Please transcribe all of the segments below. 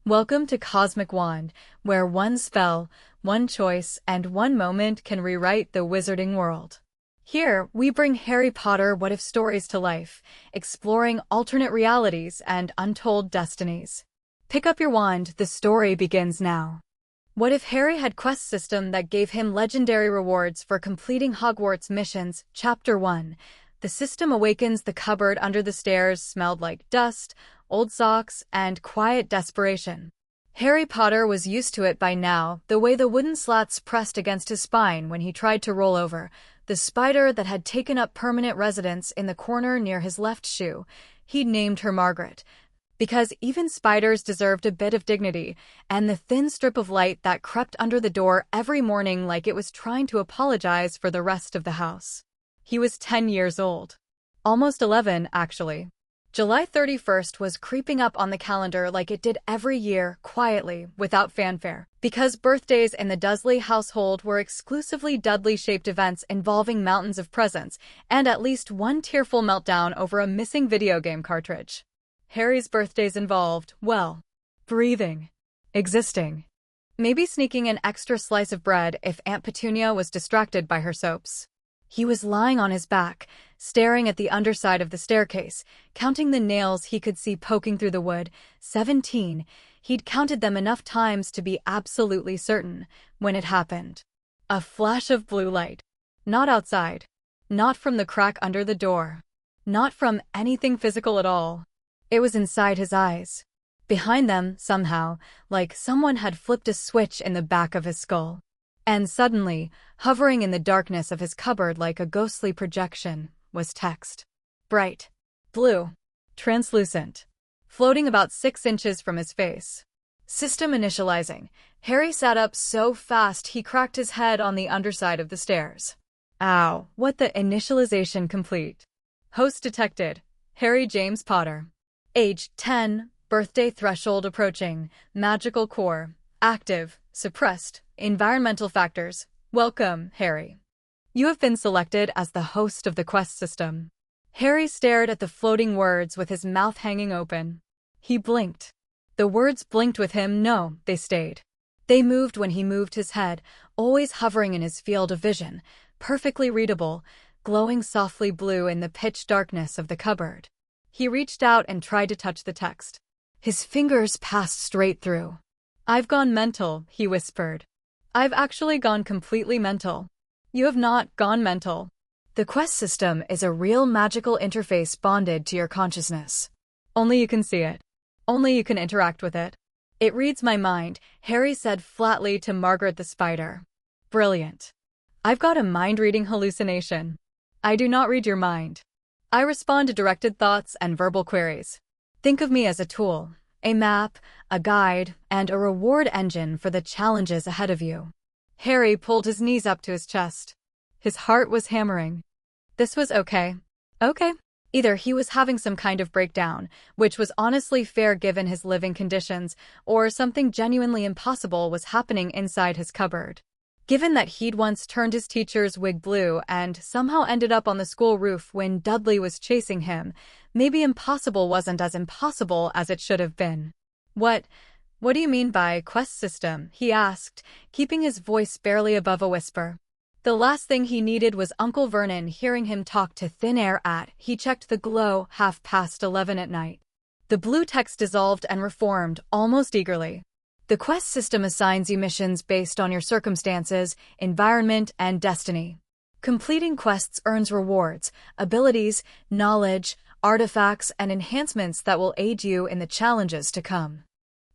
Welcome to Cosmic Wand, where one spell, one choice, and one moment can rewrite the wizarding world. Here, we bring Harry Potter what-if stories to life, exploring alternate realities and untold destinies. Pick up your wand, the story begins now. What if Harry had quest system that gave him legendary rewards for completing Hogwarts missions? Chapter 1. The system awakens. The cupboard under the stairs smelled like dust, old socks, and quiet desperation. Harry Potter was used to it by now, the way the wooden slats pressed against his spine when he tried to roll over, the spider that had taken up permanent residence in the corner near his left shoe. He'd named her Margaret, because even spiders deserved a bit of dignity, and the thin strip of light that crept under the door every morning like it was trying to apologize for the rest of the house. He was 10 years old. Almost 11, actually. July 31st was creeping up on the calendar like it did every year, quietly, without fanfare. Because birthdays in the Dursley household were exclusively Dudley-shaped events involving mountains of presents, and at least one tearful meltdown over a missing video game cartridge. Harry's birthdays involved, well, breathing, existing. Maybe sneaking an extra slice of bread if Aunt Petunia was distracted by her soaps. He was lying on his back, staring at the underside of the staircase, counting the nails he could see poking through the wood. 17. He'd counted them enough times to be absolutely certain when it happened. A flash of blue light. Not outside. Not from the crack under the door. Not from anything physical at all. It was inside his eyes. Behind them, somehow, like someone had flipped a switch in the back of his skull. And suddenly, hovering in the darkness of his cupboard like a ghostly projection, was text. Bright. Blue. Translucent. Floating about 6 inches from his face. System initializing. Harry sat up so fast he cracked his head on the underside of the stairs. Ow, what the initialization complete. Host detected. Harry James Potter. Age 10, birthday threshold approaching, magical core, active, suppressed, environmental factors. Welcome, Harry. You have been selected as the host of the quest system. Harry stared at the floating words with his mouth hanging open. He blinked. The words blinked with him. No, they stayed. They moved when he moved his head, always hovering in his field of vision, perfectly readable, glowing softly blue in the pitch darkness of the cupboard. He reached out and tried to touch the text. His fingers passed straight through. I've gone mental, he whispered. I've actually gone completely mental. You have not gone mental. The quest system is a real magical interface bonded to your consciousness. Only you can see it. Only you can interact with it. It reads my mind, Harry said flatly to Margaret the spider. Brilliant. I've got a mind-reading hallucination. I do not read your mind. I respond to directed thoughts and verbal queries. Think of me as a tool. A map, a guide, and a reward engine for the challenges ahead of you. Harry pulled his knees up to his chest. His heart was hammering. This was okay. Okay. Either he was having some kind of breakdown, which was honestly fair given his living conditions, or something genuinely impossible was happening inside his cupboard. Given that he'd once turned his teacher's wig blue and somehow ended up on the school roof when Dudley was chasing him, maybe impossible wasn't as impossible as it should have been. What do you mean by quest system? He asked, keeping his voice barely above a whisper. The last thing he needed was Uncle Vernon hearing him talk to thin air at. He checked the glow 11:30 at night. The blue text dissolved and reformed, almost eagerly. The quest system assigns you missions based on your circumstances, environment, and destiny. Completing quests earns rewards, abilities, knowledge, artifacts, and enhancements that will aid you in the challenges to come.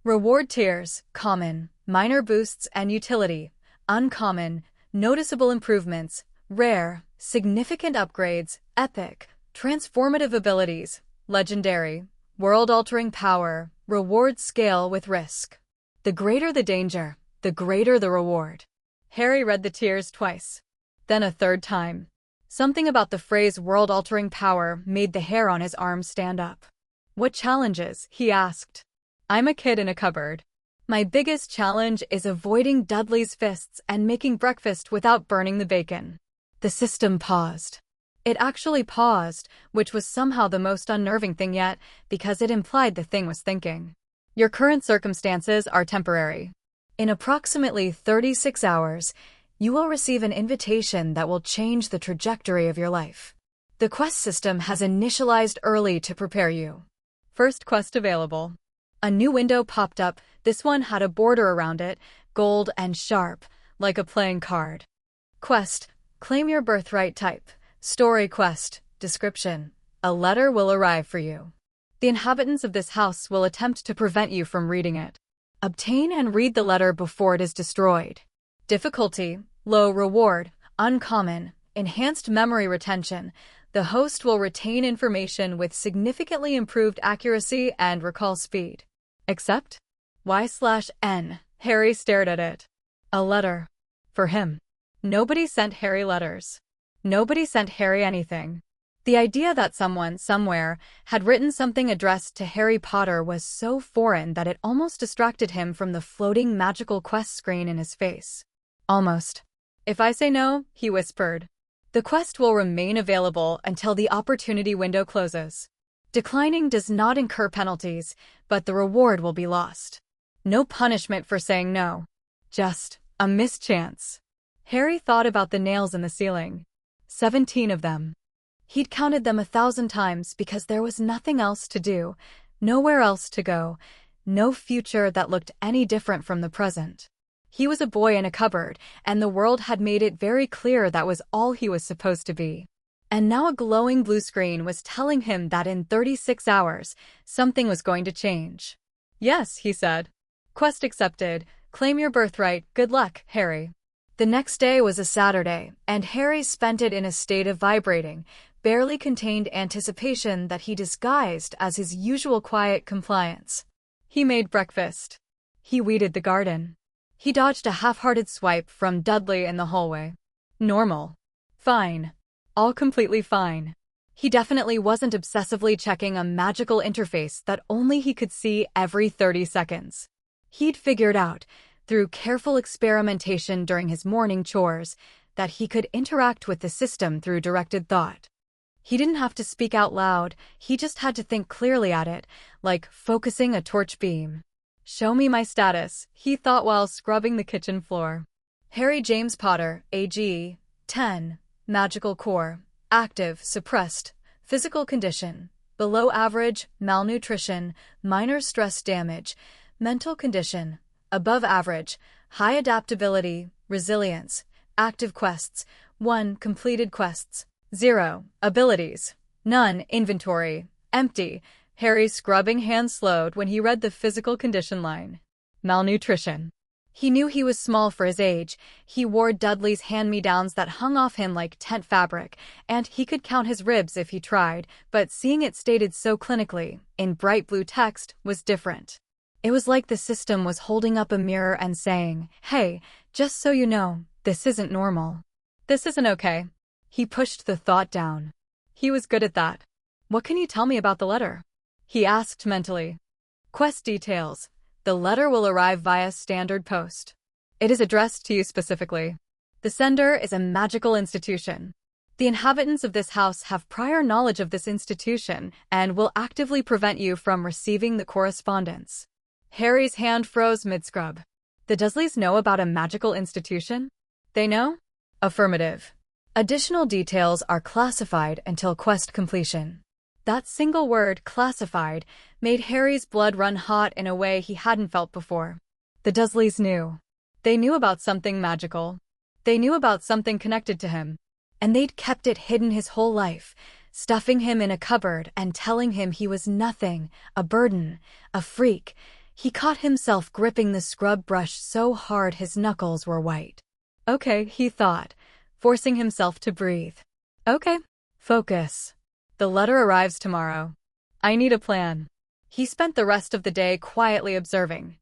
Reward tiers: common, minor boosts and utility; uncommon, noticeable improvements; rare, significant upgrades; epic, transformative abilities; legendary, world-altering power. Reward scale with risk. The greater the danger, the greater the reward. Harry read the tiers twice. Then a third time. Something about the phrase world-altering power made the hair on his arm stand up. What challenges? He asked. I'm a kid in a cupboard. My biggest challenge is avoiding Dudley's fists and making breakfast without burning the bacon. The system paused. It actually paused, which was somehow the most unnerving thing yet, because it implied the thing was thinking. Your current circumstances are temporary. In approximately 36 hours, you will receive an invitation that will change the trajectory of your life. The quest system has initialized early to prepare you. First quest available. A new window popped up. This one had a border around it, gold and sharp, like a playing card. Quest: claim your birthright type. Story quest: description: a letter will arrive for you. The inhabitants of this house will attempt to prevent you from reading it. Obtain and read the letter before it is destroyed. Difficulty: low. Reward: uncommon, enhanced memory retention. The host will retain information with significantly improved accuracy and recall speed. Accept? Y/N. Harry stared at it. A letter. For him. Nobody sent Harry letters. Nobody sent Harry anything. The idea that someone, somewhere, had written something addressed to Harry Potter was so foreign that it almost distracted him from the floating magical quest screen in his face. Almost. If I say no, he whispered. The quest will remain available until the opportunity window closes. Declining does not incur penalties, but the reward will be lost. No punishment for saying no. Just a mischance. Harry thought about the nails in the ceiling. 17 of them. He'd counted them 1,000 times because there was nothing else to do, nowhere else to go, no future that looked any different from the present. He was a boy in a cupboard, and the world had made it very clear that was all he was supposed to be. And now a glowing blue screen was telling him that in 36 hours, something was going to change. Yes, he said. Quest accepted. Claim your birthright. Good luck, Harry. The next day was a Saturday, and Harry spent it in a state of vibrating, barely contained anticipation that he disguised as his usual quiet compliance. He made breakfast. He weeded the garden. He dodged a half-hearted swipe from Dudley in the hallway. Normal. Fine. All completely fine. He definitely wasn't obsessively checking a magical interface that only he could see every 30 seconds. He'd figured out, through careful experimentation during his morning chores, that he could interact with the system through directed thought. He didn't have to speak out loud, he just had to think clearly at it, like focusing a torch beam. Show me my status, he thought while scrubbing the kitchen floor. Harry James Potter, AG, 10, magical core, active, suppressed, physical condition, below average, malnutrition, minor stress damage, mental condition, above average, high adaptability, resilience, active quests, 1 completed quests, 0 abilities, none inventory, empty. Harry's scrubbing hand slowed when he read the physical condition line. Malnutrition. He knew he was small for his age, he wore Dudley's hand-me-downs that hung off him like tent fabric, and he could count his ribs if he tried, but seeing it stated so clinically, in bright blue text, was different. It was like the system was holding up a mirror and saying, hey, just so you know, this isn't normal. This isn't okay. He pushed the thought down. He was good at that. What can you tell me about the letter? He asked mentally. Quest details. The letter will arrive via standard post. It is addressed to you specifically. The sender is a magical institution. The inhabitants of this house have prior knowledge of this institution and will actively prevent you from receiving the correspondence. Harry's hand froze mid-scrub. The Dursleys know about a magical institution? They know? Affirmative. Additional details are classified until quest completion. That single word, classified, made Harry's blood run hot in a way he hadn't felt before. The Dursleys knew. They knew about something magical. They knew about something connected to him. And they'd kept it hidden his whole life, stuffing him in a cupboard and telling him he was nothing, a burden, a freak. He caught himself gripping the scrub brush so hard his knuckles were white. Okay, he thought, forcing himself to breathe. Okay. Focus. The letter arrives tomorrow. I need a plan. He spent the rest of the day quietly observing.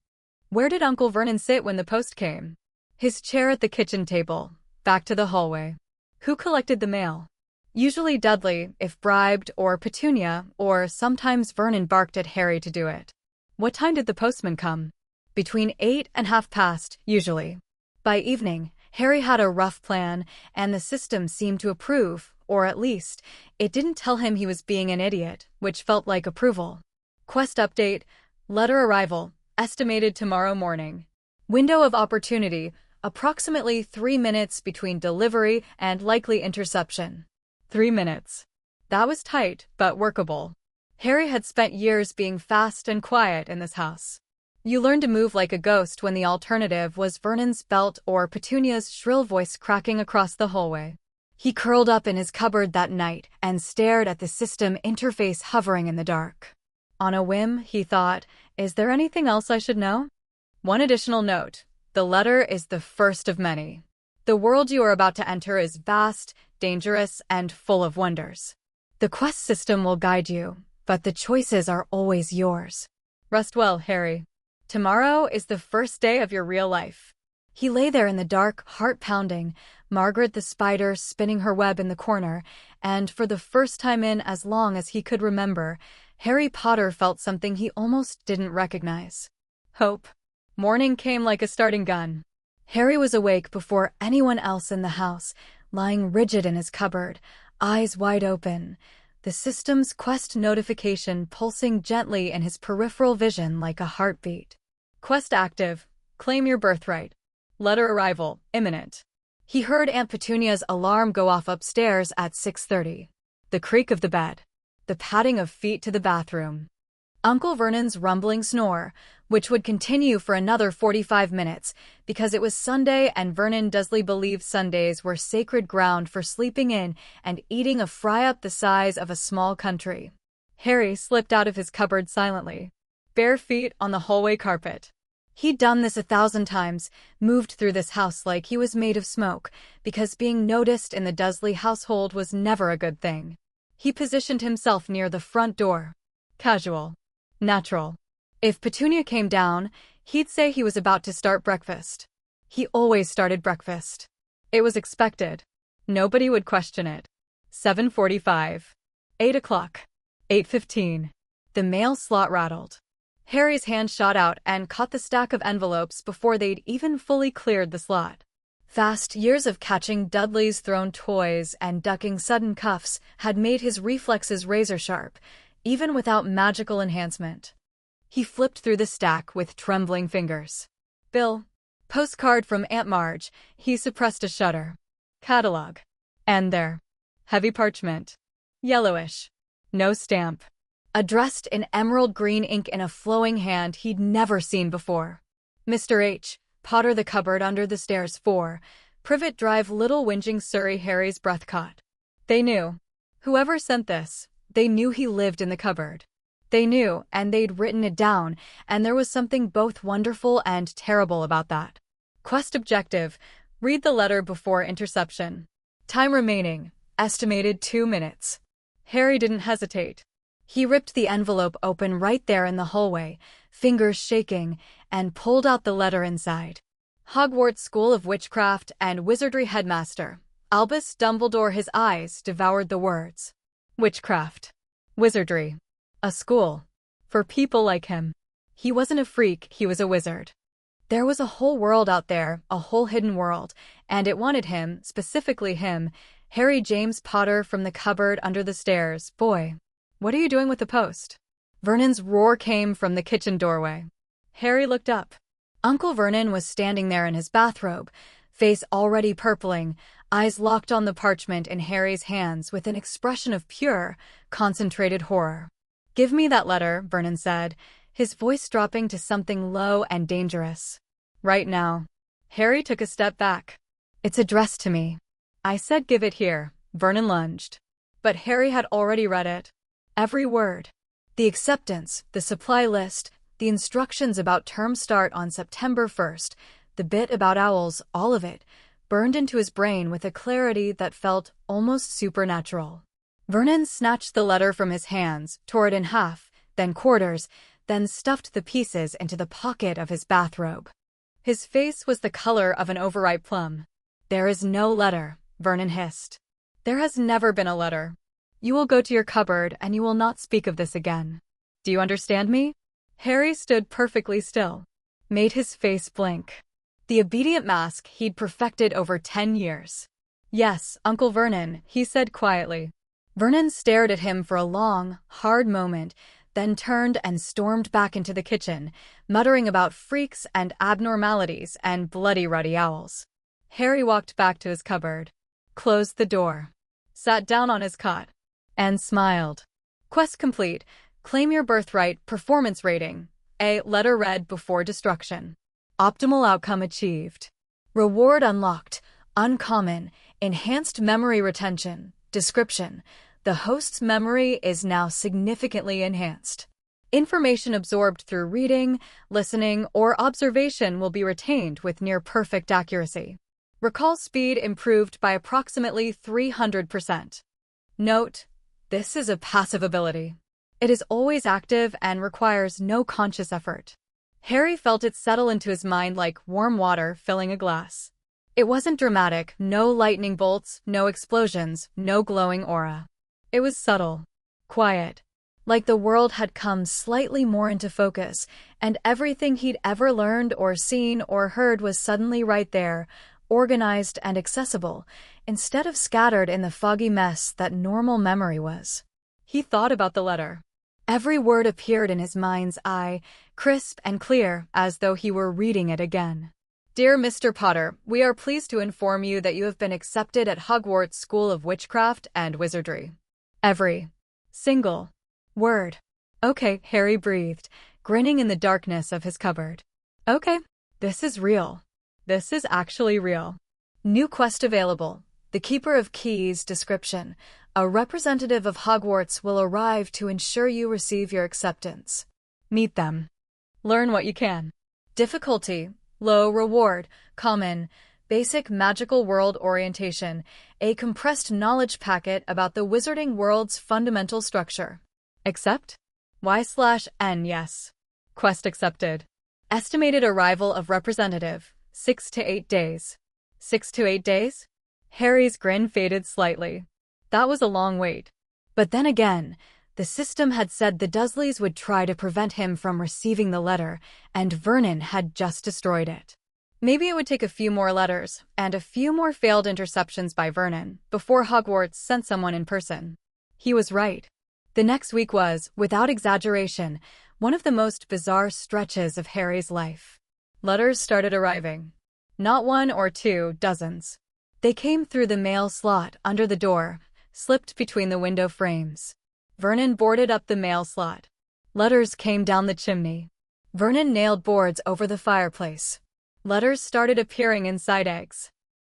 Where did Uncle Vernon sit when the post came? His chair at the kitchen table, back to the hallway. Who collected the mail? Usually Dudley, if bribed, or Petunia, or sometimes Vernon barked at Harry to do it. What time did the postman come? Between 8 and 1:30, usually. By evening, Harry had a rough plan, and the system seemed to approve, or at least, it didn't tell him he was being an idiot, which felt like approval. Quest update. Letter arrival, estimated tomorrow morning. Window of opportunity, approximately 3 minutes between delivery and likely interception. 3 minutes. That was tight, but workable. Harry had spent years being fast and quiet in this house. You learn to move like a ghost when the alternative was Vernon's belt or Petunia's shrill voice cracking across the hallway. He curled up in his cupboard that night and stared at the system interface hovering in the dark. On a whim, he thought, is there anything else I should know? One additional note. The letter is the first of many. The world you are about to enter is vast, dangerous, and full of wonders. The quest system will guide you, but the choices are always yours. Rest well, Harry. Tomorrow is the first day of your real life. He lay there in the dark, heart pounding, Margaret the spider spinning her web in the corner, and for the first time in as long as he could remember, Harry Potter felt something he almost didn't recognize. Hope. Morning came like a starting gun. Harry was awake before anyone else in the house, lying rigid in his cupboard, eyes wide open, the system's quest notification pulsing gently in his peripheral vision like a heartbeat. Quest active. Claim your birthright. Letter arrival, imminent. He heard Aunt Petunia's alarm go off upstairs at 6:30. The creak of the bed. The padding of feet to the bathroom. Uncle Vernon's rumbling snore, which would continue for another 45 minutes, because it was Sunday and Vernon Dursley believed Sundays were sacred ground for sleeping in and eating a fry-up the size of a small country. Harry slipped out of his cupboard silently, bare feet on the hallway carpet. He'd done this 1,000 times, moved through this house like he was made of smoke, because being noticed in the Dursley household was never a good thing. He positioned himself near the front door. Casual. Natural. If Petunia came down, he'd say he was about to start breakfast. He always started breakfast. It was expected. Nobody would question it. 7:45. 8 o'clock. 8:15. The mail slot rattled. Harry's hand shot out and caught the stack of envelopes before they'd even fully cleared the slot. Fast years of catching Dudley's thrown toys and ducking sudden cuffs had made his reflexes razor-sharp, even without magical enhancement. He flipped through the stack with trembling fingers. Bill. Postcard from Aunt Marge. He suppressed a shudder. Catalog. And there. Heavy parchment. Yellowish. No stamp. Addressed in emerald green ink in a flowing hand he'd never seen before. Mr. H. Potter, the cupboard under the stairs 4. Privet Drive, Little Whinging Surrey. Harry's breath caught. They knew. Whoever sent this, they knew he lived in the cupboard. They knew, and they'd written it down, and there was something both wonderful and terrible about that. Quest objective. Read the letter before interception. Time remaining. Estimated 2 minutes. Harry didn't hesitate. He ripped the envelope open right there in the hallway, fingers shaking, and pulled out the letter inside. Hogwarts School of Witchcraft and Wizardry Headmaster. Albus Dumbledore. His eyes devoured the words. Witchcraft. Wizardry. A school. For people like him. He wasn't a freak, he was a wizard. There was a whole world out there, a whole hidden world, and it wanted him, specifically him, Harry James Potter, from the cupboard under the stairs. Boy, what are you doing with the post? Vernon's roar came from the kitchen doorway. Harry looked up. Uncle Vernon was standing there in his bathrobe, face already purpling, eyes locked on the parchment in Harry's hands with an expression of pure, concentrated horror. Give me that letter, Vernon said, his voice dropping to something low and dangerous. Right now. Harry took a step back. It's addressed to me. I said give it here, Vernon lunged. But Harry had already read it. Every word. The acceptance, the supply list, the instructions about term start on September 1st, the bit about owls, all of it, burned into his brain with a clarity that felt almost supernatural. Vernon snatched the letter from his hands, tore it in half, then quarters, then stuffed the pieces into the pocket of his bathrobe. His face was the color of an overripe plum. There is no letter, Vernon hissed. There has never been a letter. You will go to your cupboard and you will not speak of this again. Do you understand me? Harry stood perfectly still, made his face blink. The obedient mask he'd perfected over 10 years. Yes, Uncle Vernon, he said quietly. Vernon stared at him for a long, hard moment, then turned and stormed back into the kitchen, muttering about freaks and abnormalities and bloody ruddy owls. Harry walked back to his cupboard, closed the door, sat down on his cot, and smiled. Quest complete. Claim your birthright. Performance rating. A. Letter read before destruction. Optimal outcome achieved. Reward unlocked. Uncommon. Enhanced memory retention. Description. The host's memory is now significantly enhanced. Information absorbed through reading, listening, or observation will be retained with near-perfect accuracy. Recall speed improved by approximately 300%. Note: this is a passive ability. It is always active and requires no conscious effort. Harry felt it settle into his mind like warm water filling a glass. It wasn't dramatic, no lightning bolts, no explosions, no glowing aura. It was subtle, quiet, like the world had come slightly more into focus, and everything he'd ever learned or seen or heard was suddenly right there, organized and accessible, instead of scattered in the foggy mess that normal memory was. He thought about the letter. Every word appeared in his mind's eye, crisp and clear, as though he were reading it again. Dear Mr. Potter, we are pleased to inform you that you have been accepted at Hogwarts School of Witchcraft and Wizardry. Every single word. Okay, Harry breathed, grinning in the darkness of his cupboard. Okay, this is real. This is actually real. New quest available. The Keeper of Keys. Description. A representative of Hogwarts will arrive to ensure you receive your acceptance. Meet them. Learn what you can. Difficulty. Low. Reward. Common. Basic magical world orientation. A compressed knowledge packet about the wizarding world's fundamental structure. Accept? Y/N. Yes. Quest accepted. Estimated arrival of representative. 6 to 8 days. 6 to 8 days? Harry's grin faded slightly. That was a long wait. But then again, the system had said the Dursleys would try to prevent him from receiving the letter, and Vernon had just destroyed it. Maybe it would take a few more letters, and a few more failed interceptions by Vernon, before Hogwarts sent someone in person. He was right. The next week was, without exaggeration, one of the most bizarre stretches of Harry's life. Letters started arriving. Not one or two, dozens. They came through the mail slot under the door, slipped between the window frames. Vernon boarded up the mail slot. Letters came down the chimney. Vernon nailed boards over the fireplace. Letters started appearing inside eggs.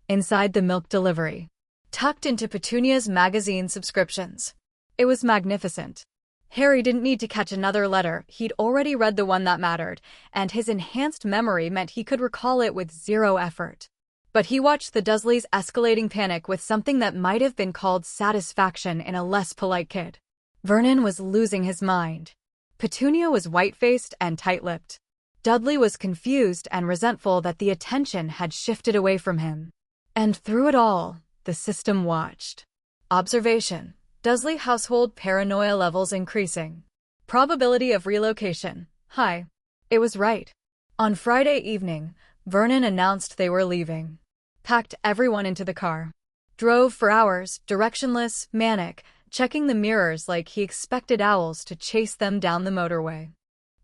Inside the milk delivery. Tucked into Petunia's magazine subscriptions. It was magnificent. Harry didn't need to catch another letter, he'd already read the one that mattered, and his enhanced memory meant he could recall it with zero effort. But he watched the Dursleys' escalating panic with something that might have been called satisfaction in a less polite kid. Vernon was losing his mind. Petunia was white-faced and tight-lipped. Dudley was confused and resentful that the attention had shifted away from him. And through it all, the system watched. Observation. Dursley household paranoia levels increasing. Probability of relocation. High. It was right. On Friday evening, Vernon announced they were leaving. Packed everyone into the car. Drove for hours, directionless, manic, checking the mirrors like he expected owls to chase them down the motorway.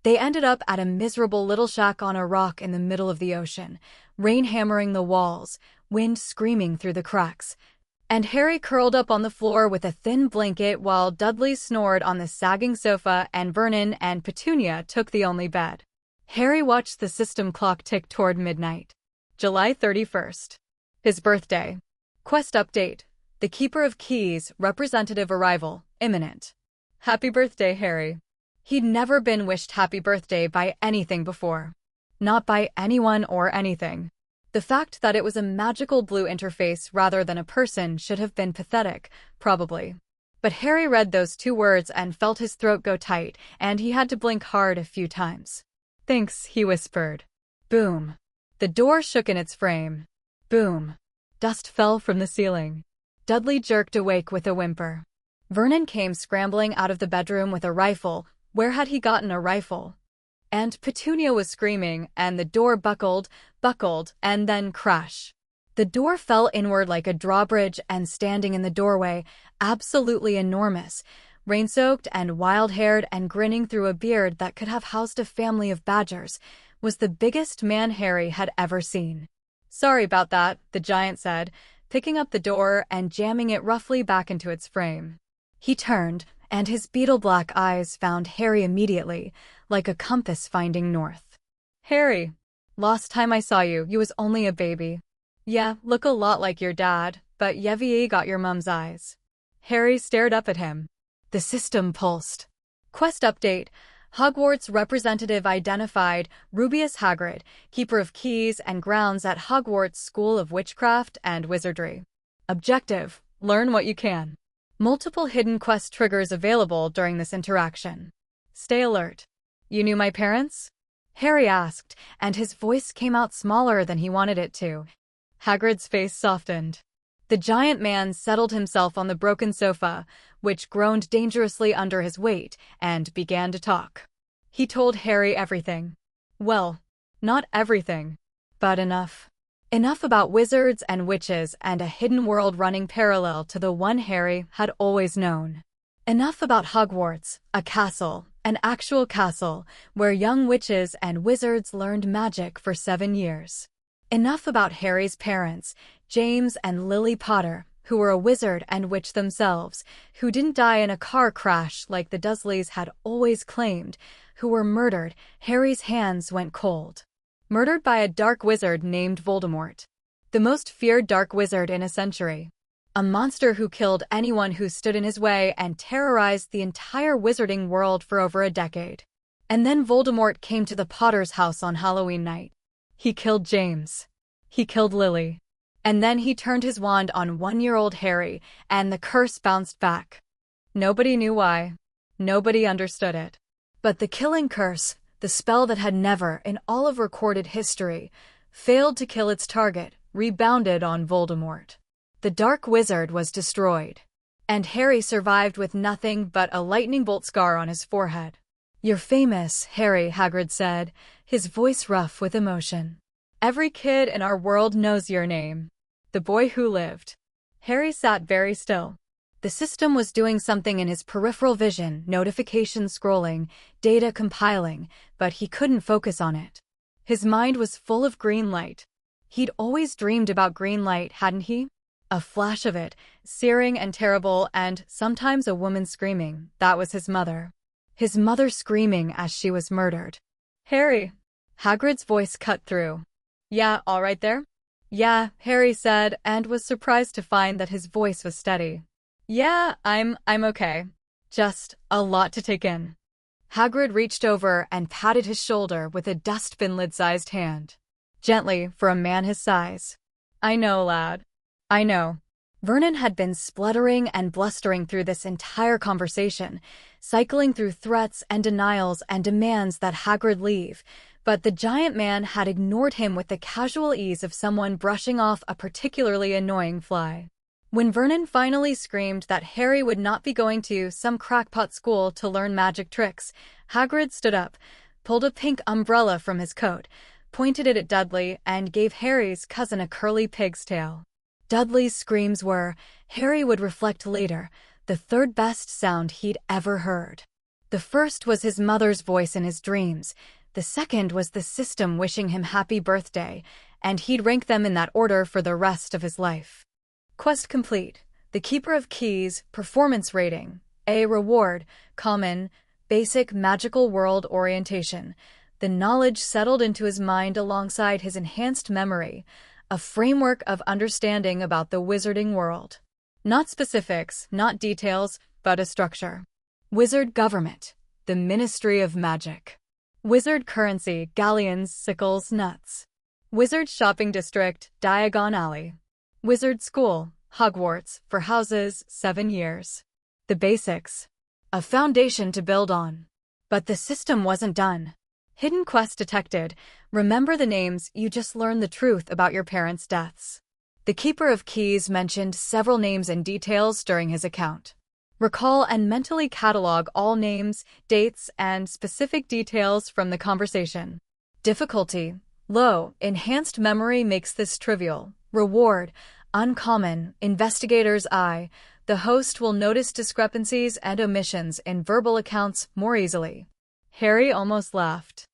They ended up at a miserable little shack on a rock in the middle of the ocean, rain hammering the walls, wind screaming through the cracks, and Harry curled up on the floor with a thin blanket while Dudley snored on the sagging sofa and Vernon and Petunia took the only bed. Harry watched the system clock tick toward midnight. July 31st. His birthday. Quest update. The Keeper of Keys, representative arrival, imminent. Happy birthday, Harry. He'd never been wished happy birthday by anything before. Not by anyone or anything. The fact that it was a magical blue interface rather than a person should have been pathetic, probably. But Harry read those two words and felt his throat go tight, and he had to blink hard a few times. Thanks, he whispered. Boom. The door shook in its frame. Boom. Dust fell from the ceiling. Dudley jerked awake with a whimper. Vernon came scrambling out of the bedroom with a rifle. Where had he gotten a rifle? And Petunia was screaming, and the door buckled, and then crash. The door fell inward like a drawbridge, and standing in the doorway, absolutely enormous, Rain-soaked and wild-haired and grinning through a beard that could have housed a family of badgers, was the biggest man Harry had ever seen. "Sorry about that," the giant said, picking up the door and jamming it roughly back into its frame. He turned, and his beetle-black eyes found Harry immediately, like a compass finding north. "Harry, last time I saw you, you was only a baby. Yeah, look a lot like your dad, but Yevi got your mum's eyes." Harry stared up at him. The system pulsed. Quest update. Hogwarts representative identified Rubius Hagrid, keeper of keys and grounds at Hogwarts School of Witchcraft and Wizardry. Objective: learn what you can. Multiple hidden quest triggers available during this interaction. Stay alert. "You knew my parents?" Harry asked, and his voice came out smaller than he wanted it to. Hagrid's face softened. The giant man settled himself on the broken sofa, which groaned dangerously under his weight, and began to talk. He told Harry everything. Well, not everything, but enough. Enough about wizards and witches and a hidden world running parallel to the one Harry had always known. Enough about Hogwarts, a castle, an actual castle, where young witches and wizards learned magic for 7 years. Enough about Harry's parents, James and Lily Potter, who were a wizard and witch themselves, who didn't die in a car crash like the Dursleys had always claimed, who were murdered. Harry's hands went cold. Murdered by a dark wizard named Voldemort. The most feared dark wizard in a century. A monster who killed anyone who stood in his way and terrorized the entire wizarding world for over a decade. And then Voldemort came to the Potter's house on Halloween night. He killed James. He killed Lily. And then he turned his wand on 1-year-old Harry, and the curse bounced back. Nobody knew why. Nobody understood it. But the killing curse, the spell that had never, in all of recorded history, failed to kill its target, rebounded on Voldemort. The Dark Wizard was destroyed. And Harry survived with nothing but a lightning bolt scar on his forehead. "You're famous, Harry," Hagrid said, his voice rough with emotion. "Every kid in our world knows your name. The boy who lived." Harry sat very still. The system was doing something in his peripheral vision, notifications scrolling, data compiling, but he couldn't focus on it. His mind was full of green light. He'd always dreamed about green light, hadn't he? A flash of it, searing and terrible, and sometimes a woman screaming. That was his mother. His mother screaming as she was murdered. "Harry." Hagrid's voice cut through. "Yeah, all right there?" "Yeah," Harry said, and was surprised to find that his voice was steady. "Yeah, I'm okay. Just a lot to take in." Hagrid reached over and patted his shoulder with a dustbin lid-sized hand. Gently, for a man his size. "I know, lad. I know." Vernon had been spluttering and blustering through this entire conversation, cycling through threats and denials and demands that Hagrid leave, but the giant man had ignored him with the casual ease of someone brushing off a particularly annoying fly. When Vernon finally screamed that Harry would not be going to some crackpot school to learn magic tricks, Hagrid stood up, pulled a pink umbrella from his coat, pointed it at Dudley, and gave Harry's cousin a curly pig's tail. Dudley's screams were, Harry would reflect later, the third best sound he'd ever heard. The first was his mother's voice in his dreams, the second was the system wishing him happy birthday, and he'd rank them in that order for the rest of his life. Quest complete. The Keeper of Keys, performance rating, A. Reward, common, basic magical world orientation. The knowledge settled into his mind alongside his enhanced memory, a framework of understanding about the wizarding world. Not specifics, not details, but a structure. Wizard government, the Ministry of Magic. Wizard currency, galleons, sickles, nuts. Wizard shopping district, Diagon Alley. Wizard school, Hogwarts, for houses, 7 years. The basics. A foundation to build on. But the system wasn't done. Hidden quest detected. Remember the names, you just learned the truth about your parents' deaths. The Keeper of Keys mentioned several names and details during his account. Recall and mentally catalog all names, dates, and specific details from the conversation. Difficulty: low. Enhanced memory makes this trivial. Reward: uncommon. Investigator's eye. the host will notice discrepancies and omissions in verbal accounts more easily. Harry almost laughed.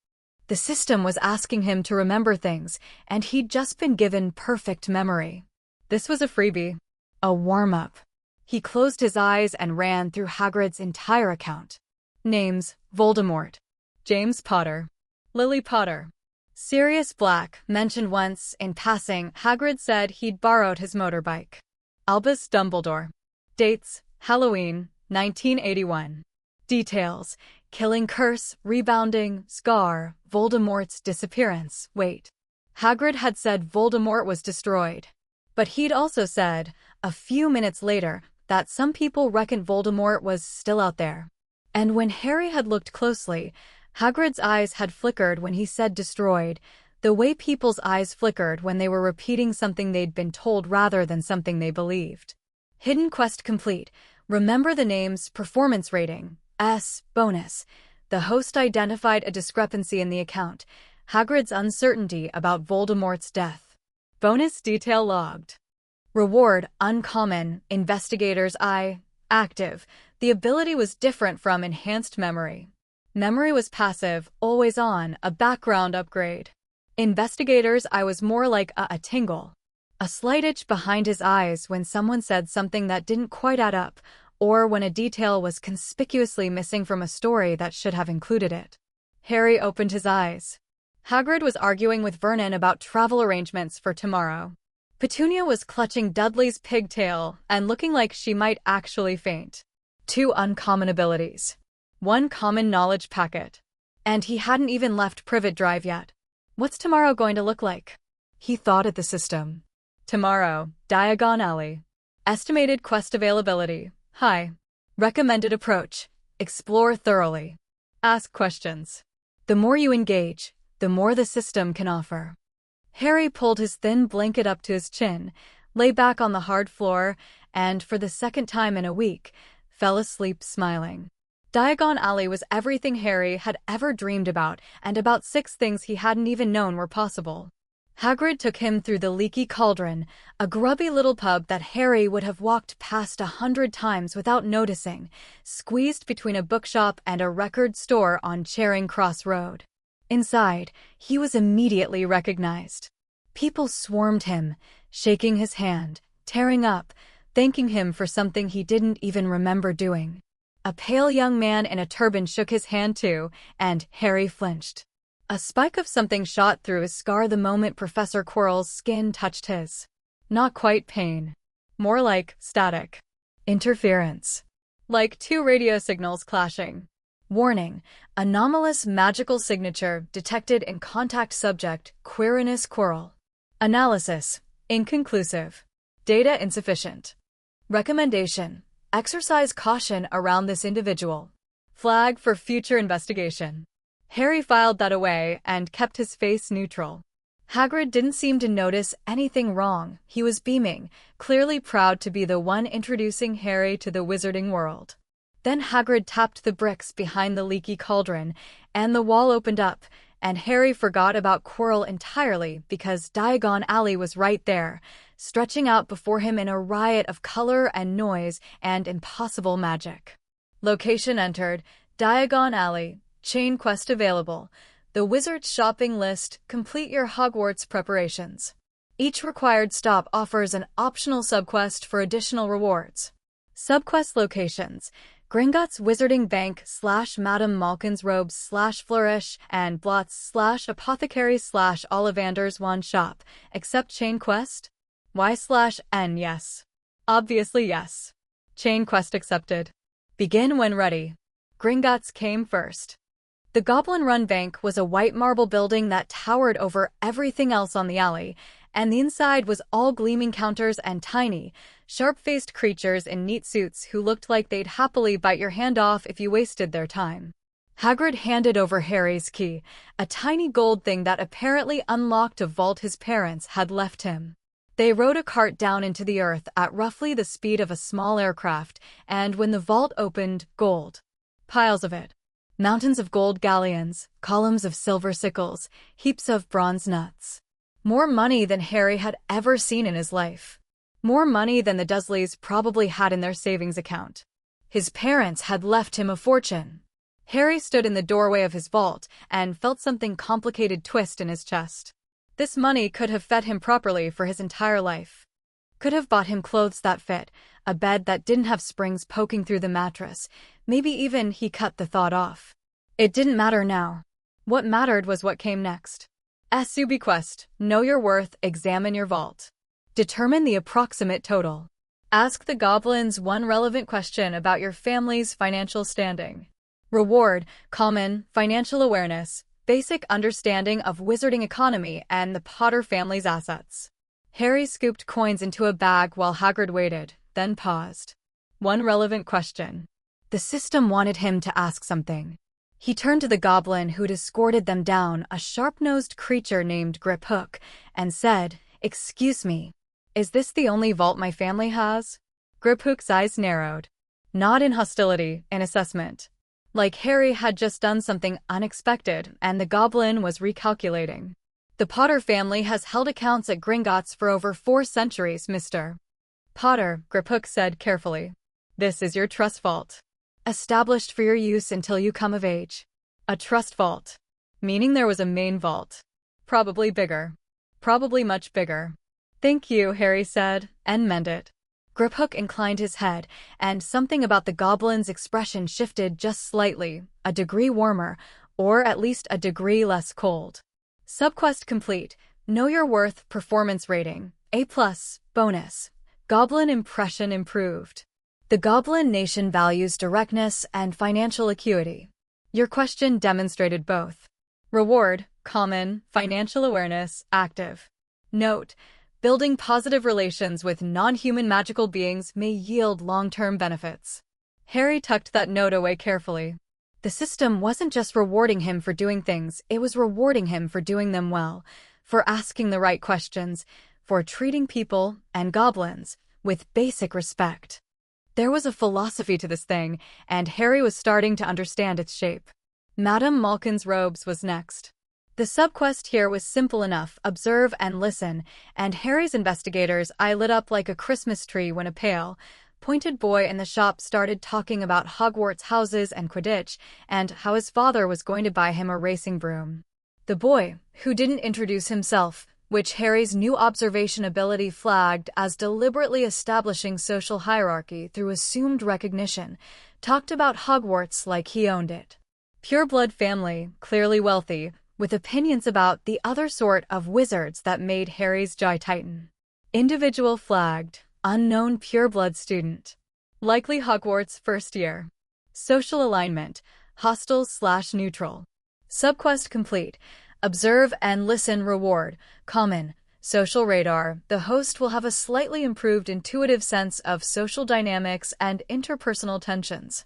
The system was asking him to remember things, and he'd just been given perfect memory. This was a freebie. A warm-up. He closed his eyes and ran through Hagrid's entire account. Names: Voldemort, James Potter, Lily Potter. Sirius Black, mentioned once in passing. Hagrid said he'd borrowed his motorbike. Albus Dumbledore. Dates: Halloween, 1981. Details: Killing Curse, Rebounding, Scar, Voldemort's disappearance. Wait. Hagrid had said Voldemort was destroyed. But he'd also said, a few minutes later, that some people reckoned Voldemort was still out there. And when Harry had looked closely, Hagrid's eyes had flickered when he said destroyed, the way people's eyes flickered when they were repeating something they'd been told rather than something they believed. Hidden quest complete. Remember the names. Performance rating S. Bonus. The host identified a discrepancy in the account. Hagrid's uncertainty about Voldemort's death. Bonus detail logged. Reward: Uncommon. Investigator's Eye. Active. The ability was different from Enhanced Memory. Memory was passive, always on, a background upgrade. Investigator's Eye was more like a tingle. A slight itch behind his eyes when someone said something that didn't quite add up, or when a detail was conspicuously missing from a story that should have included it. Harry opened his eyes. Hagrid was arguing with Vernon about travel arrangements for tomorrow. Petunia was clutching Dudley's pigtail and looking like she might actually faint. 2 uncommon abilities. 1 common knowledge packet. And he hadn't even left Privet Drive yet. What's tomorrow going to look like? He thought at the system. Tomorrow, Diagon Alley. Estimated quest availability: high. Recommended approach: explore thoroughly. Ask questions. The more you engage, the more the system can offer. Harry pulled his thin blanket up to his chin, lay back on the hard floor, and, for the second time in a week, fell asleep smiling. Diagon Alley was everything Harry had ever dreamed about, and about 6 things he hadn't even known were possible. Hagrid took him through the Leaky Cauldron, a grubby little pub that Harry would have walked past 100 times without noticing, squeezed between a bookshop and a record store on Charing Cross Road. Inside, he was immediately recognized. People swarmed him, shaking his hand, tearing up, thanking him for something he didn't even remember doing. A pale young man in a turban shook his hand too, and Harry flinched. A spike of something shot through his scar the moment Professor Quirrell's skin touched his. Not quite pain. More like static. Interference. Like 2 radio signals clashing. Warning: anomalous magical signature detected in contact subject Quirinus Quirrell. Analysis: inconclusive. Data insufficient. Recommendation: exercise caution around this individual. Flag for future investigation. Harry filed that away and kept his face neutral. Hagrid didn't seem to notice anything wrong. He was beaming, clearly proud to be the one introducing Harry to the wizarding world. Then Hagrid tapped the bricks behind the Leaky Cauldron, and the wall opened up, and Harry forgot about Quirrell entirely because Diagon Alley was right there, stretching out before him in a riot of color and noise and impossible magic. Location entered: Diagon Alley. Chain quest available. The Wizard's shopping list. Complete your Hogwarts preparations. Each required stop offers an optional subquest for additional rewards. Subquest locations: Gringotts Wizarding Bank / Madame Malkin's Robes / Flourish and Blots / Apothecaries / Ollivander's Wand Shop. Accept chain quest? Y/N yes. Obviously yes. Chain quest accepted. Begin when ready. Gringotts came first. The Goblin Run Bank was a white marble building that towered over everything else on the alley, and the inside was all gleaming counters and tiny, sharp-faced creatures in neat suits who looked like they'd happily bite your hand off if you wasted their time. Hagrid handed over Harry's key, a tiny gold thing that apparently unlocked a vault his parents had left him. They rode a cart down into the earth at roughly the speed of a small aircraft, and when the vault opened, gold. Piles of it. Mountains of gold galleons, columns of silver sickles, heaps of bronze nuts. More money than Harry had ever seen in his life. More money than the Dursleys probably had in their savings account. His parents had left him a fortune. Harry stood in the doorway of his vault and felt something complicated twist in his chest. This money could have fed him properly for his entire life. Could have bought him clothes that fit, a bed that didn't have springs poking through the mattress, maybe even he cut the thought off. It didn't matter now. What mattered was what came next. SUB quest, know your worth, examine your vault. Determine the approximate total. Ask the goblins one relevant question about your family's financial standing. Reward, common, financial awareness, basic understanding of wizarding economy and the Potter family's assets. Harry scooped coins into a bag while Hagrid waited, then paused. One relevant question. The system wanted him to ask something. He turned to the goblin who'd escorted them down, a sharp-nosed creature named Griphook, and said, "Excuse me, is this the only vault my family has?" Griphook's eyes narrowed. Not in hostility, in assessment. Like Harry had just done something unexpected, and the goblin was recalculating. The Potter family has held accounts at Gringotts for over 4 centuries, Mr. Potter, Griphook said carefully. This is your trust vault. Established for your use until you come of age. A trust vault. Meaning there was a main vault. Probably bigger. Probably much bigger. Thank you, Harry said, and meant it. Griphook inclined his head, and something about the goblin's expression shifted just slightly, a degree warmer, or at least a degree less cold. Subquest complete. Know your worth, performance rating, A+, bonus. Goblin impression improved. The Goblin Nation values directness and financial acuity. Your question demonstrated both. Reward, common, financial awareness, active. Note, building positive relations with non-human magical beings may yield long-term benefits. Harry tucked that note away carefully. The system wasn't just rewarding him for doing things, it was rewarding him for doing them well, for asking the right questions, for treating people, and goblins, with basic respect. There was a philosophy to this thing, and Harry was starting to understand its shape. Madame Malkin's robes was next. The subquest here was simple enough, observe and listen, and Harry's investigator's eye lit up like a Christmas tree when a pale, pointed boy in the shop started talking about Hogwarts houses and Quidditch, and how his father was going to buy him a racing broom. The boy, who didn't introduce himself, which Harry's new observation ability flagged as deliberately establishing social hierarchy through assumed recognition, talked about Hogwarts like he owned it. Pureblood family, clearly wealthy, with opinions about the other sort of wizards that made Harry's jaw tighten. Individual flagged, unknown pureblood student. Likely Hogwarts first year. Social alignment, hostile/neutral. Subquest complete. Observe and listen reward, common, social radar. The host will have a slightly improved intuitive sense of social dynamics and interpersonal tensions.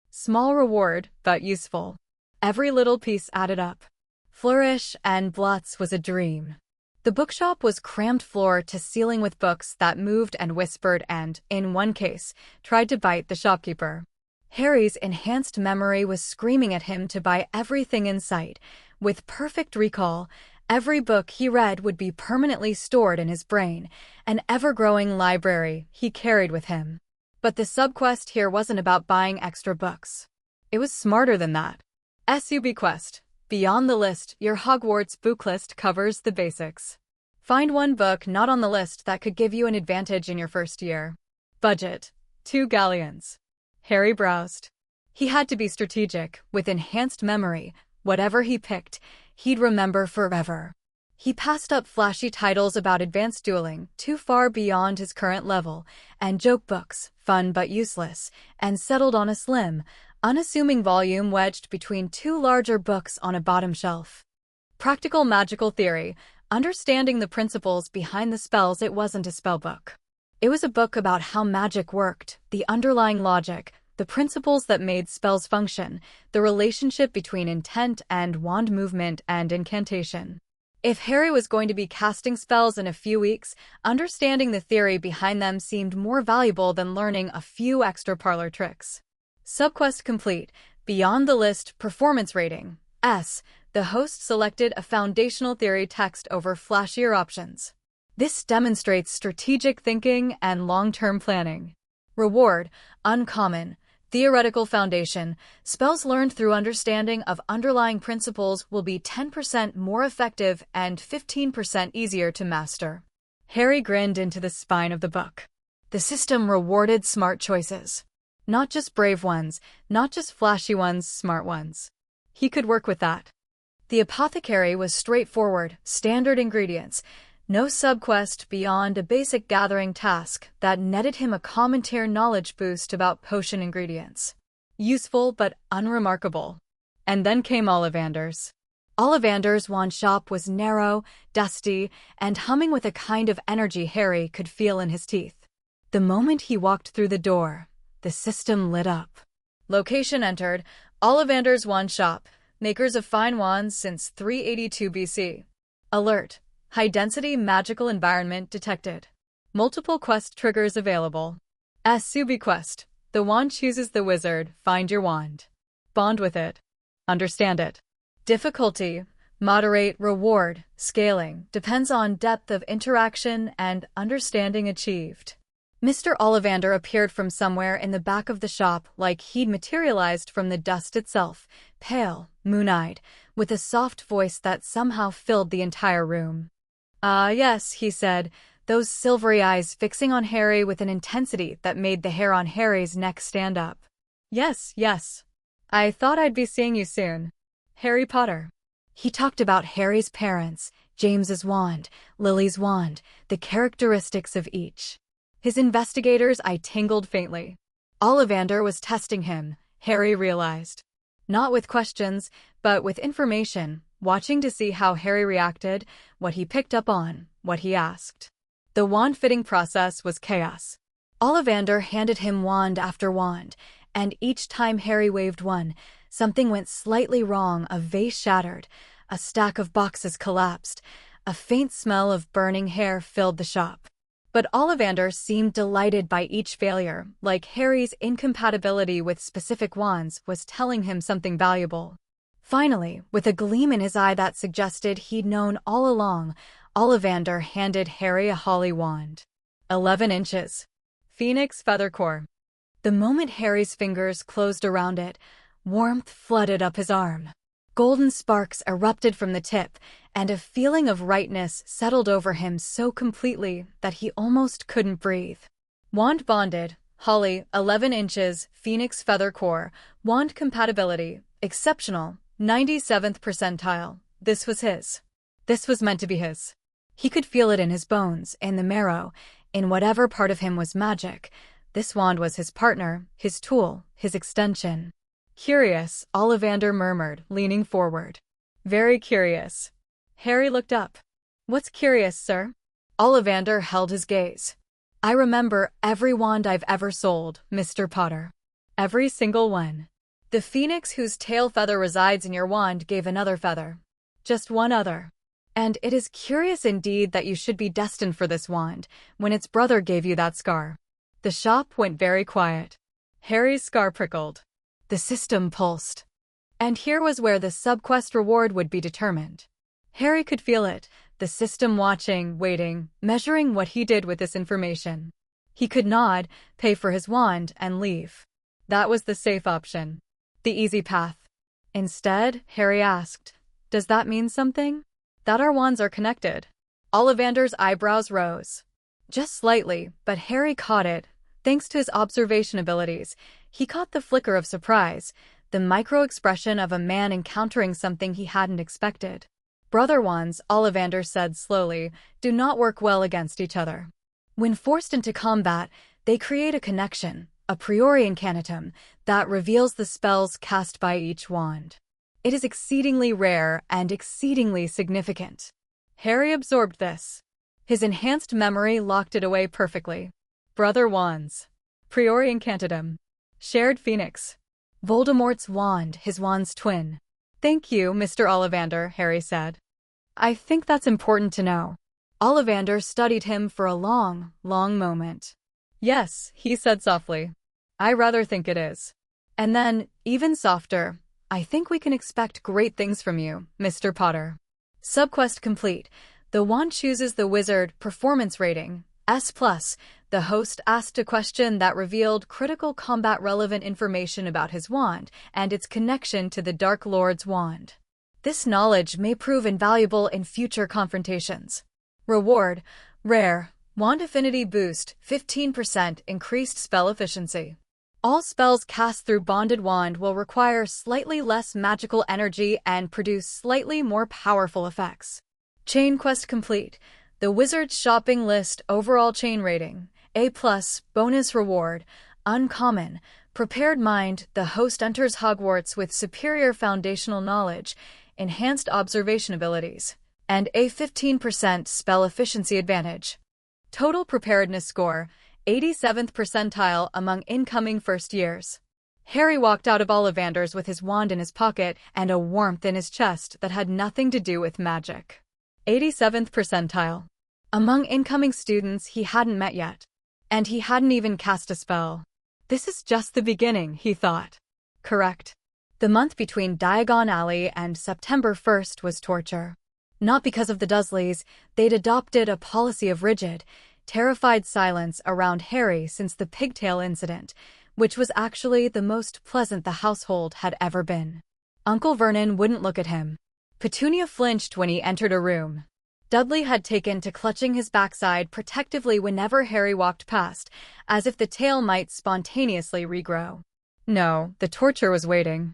Small reward, but useful. Every little piece added up. Flourish and Blots was a dream. The bookshop was crammed floor to ceiling with books that moved and whispered and, in one case, tried to bite the shopkeeper. Harry's enhanced memory was screaming at him to buy everything in sight. With perfect recall, every book he read would be permanently stored in his brain, an ever-growing library he carried with him. But the subquest here wasn't about buying extra books. It was smarter than that. SUB quest. Beyond the list, your Hogwarts book list covers the basics. Find one book not on the list that could give you an advantage in your first year. Budget. 2 galleons. Harry browsed. He had to be strategic, with enhanced memory. Whatever he picked, he'd remember forever. He passed up flashy titles about advanced dueling, too far beyond his current level, and joke books, fun but useless, and settled on a slim, unassuming volume wedged between 2 larger books on a bottom shelf. Practical Magical Theory, understanding the principles behind the spells. It wasn't a spell book. It was a book about how magic worked, the underlying logic, the principles that made spells function, the relationship between intent and wand movement and incantation. If Harry was going to be casting spells in a few weeks, understanding the theory behind them seemed more valuable than learning a few extra parlor tricks. Subquest complete. Beyond the list, performance rating, S. The host selected a foundational theory text over flashier options. This demonstrates strategic thinking and long-term planning. Reward: uncommon. Theoretical foundation. Spells learned through understanding of underlying principles will be 10% more effective and 15% easier to master. Harry grinned into the spine of the book. The system rewarded smart choices. Not just brave ones, not just flashy ones, smart ones. He could work with that. The apothecary was straightforward, standard ingredients. No subquest beyond a basic gathering task that netted him a common tier knowledge boost about potion ingredients. Useful but unremarkable. And then came Ollivander's. Ollivander's wand shop was narrow, dusty, and humming with a kind of energy Harry could feel in his teeth. The moment he walked through the door, the system lit up. Location entered: Ollivander's wand shop, makers of fine wands since 382 BC. Alert: high-density magical environment detected. Multiple quest triggers available. Subi quest: the wand chooses the wizard, find your wand. Bond with it. Understand it. Difficulty: moderate. Reward: scaling, depends on depth of interaction and understanding achieved. Mr. Ollivander appeared from somewhere in the back of the shop like he'd materialized from the dust itself, pale, moon-eyed, with a soft voice that somehow filled the entire room. Yes, he said, those silvery eyes fixing on Harry with an intensity that made the hair on Harry's neck stand up. Yes. I thought I'd be seeing you soon. Harry Potter. He talked about Harry's parents, James's wand, Lily's wand, the characteristics of each. His investigator's eye tingled faintly. Ollivander was testing him, Harry realized. Not with questions, but with information, watching to see how Harry reacted, what he picked up on, what he asked. The wand-fitting process was chaos. Ollivander handed him wand after wand, and each time Harry waved one, something went slightly wrong. A vase shattered, a stack of boxes collapsed, a faint smell of burning hair filled the shop. But Ollivander seemed delighted by each failure, like Harry's incompatibility with specific wands was telling him something valuable. Finally, with a gleam in his eye that suggested he'd known all along, Ollivander handed Harry a holly wand. 11 inches. Phoenix feather core. The moment Harry's fingers closed around it, warmth flooded up his arm. Golden sparks erupted from the tip, and a feeling of rightness settled over him so completely that he almost couldn't breathe. Wand bonded, holly, 11 inches, phoenix feather core, wand compatibility, exceptional, 97th percentile. This was his. This was meant to be his. He could feel it in his bones, in the marrow, in whatever part of him was magic. This wand was his partner, his tool, his extension. Curious, Ollivander murmured, leaning forward. Very curious. Harry looked up. What's curious, sir? Ollivander held his gaze. I remember every wand I've ever sold, Mr. Potter. Every single one. The phoenix whose tail feather resides in your wand gave another feather. Just one other. And it is curious indeed that you should be destined for this wand, when its brother gave you that scar. The shop went very quiet. Harry's scar prickled. The system pulsed. And here was where the subquest reward would be determined. Harry could feel it, the system watching, waiting, measuring what he did with this information. He could nod, pay for his wand, and leave. That was the safe option. The easy path. Instead, Harry asked, does that mean something? That our wands are connected? Ollivander's eyebrows rose. Just slightly, but Harry caught it. Thanks to his observation abilities, he caught the flicker of surprise, the micro-expression of a man encountering something he hadn't expected. Brother wands, Ollivander said slowly, do not work well against each other. When forced into combat, they create a connection, a priori incantatum, that reveals the spells cast by each wand. It is exceedingly rare and exceedingly significant. Harry absorbed this. His enhanced memory locked it away perfectly. Brother wands. Priori incantatum. Shared phoenix. Voldemort's wand, his wand's twin. Thank you, Mr. Ollivander, Harry said. I think that's important to know. Ollivander studied him for a long, long moment. Yes, he said softly. I rather think it is. And then, even softer, I think we can expect great things from you, Mr. Potter. Subquest complete. The wand chooses the wizard performance rating, S+. The host asked a question that revealed critical combat-relevant information about his wand and its connection to the Dark Lord's wand. This knowledge may prove invaluable in future confrontations. Reward: Rare. Wand Affinity Boost, 15% increased spell efficiency. All spells cast through Bonded Wand will require slightly less magical energy and produce slightly more powerful effects. Chain Quest Complete. The Wizard's Shopping List Overall Chain Rating, A+, Bonus Reward, Uncommon. Prepared Mind. The host enters Hogwarts with superior foundational knowledge, enhanced observation abilities, and a 15% spell efficiency advantage. Total Preparedness Score, 87th percentile among incoming first years. Harry walked out of Ollivander's with his wand in his pocket and a warmth in his chest that had nothing to do with magic. 87th percentile. Among incoming students he hadn't met yet. And he hadn't even cast a spell. This is just the beginning, he thought. Correct. The month between Diagon Alley and September 1st was torture. Not because of the Dursleys, they'd adopted a policy of rigid, terrified silence around Harry since the pigtail incident, which was actually the most pleasant the household had ever been. Uncle Vernon wouldn't look at him. Petunia flinched when he entered a room. Dudley had taken to clutching his backside protectively whenever Harry walked past, as if the tail might spontaneously regrow. No, the torture was waiting.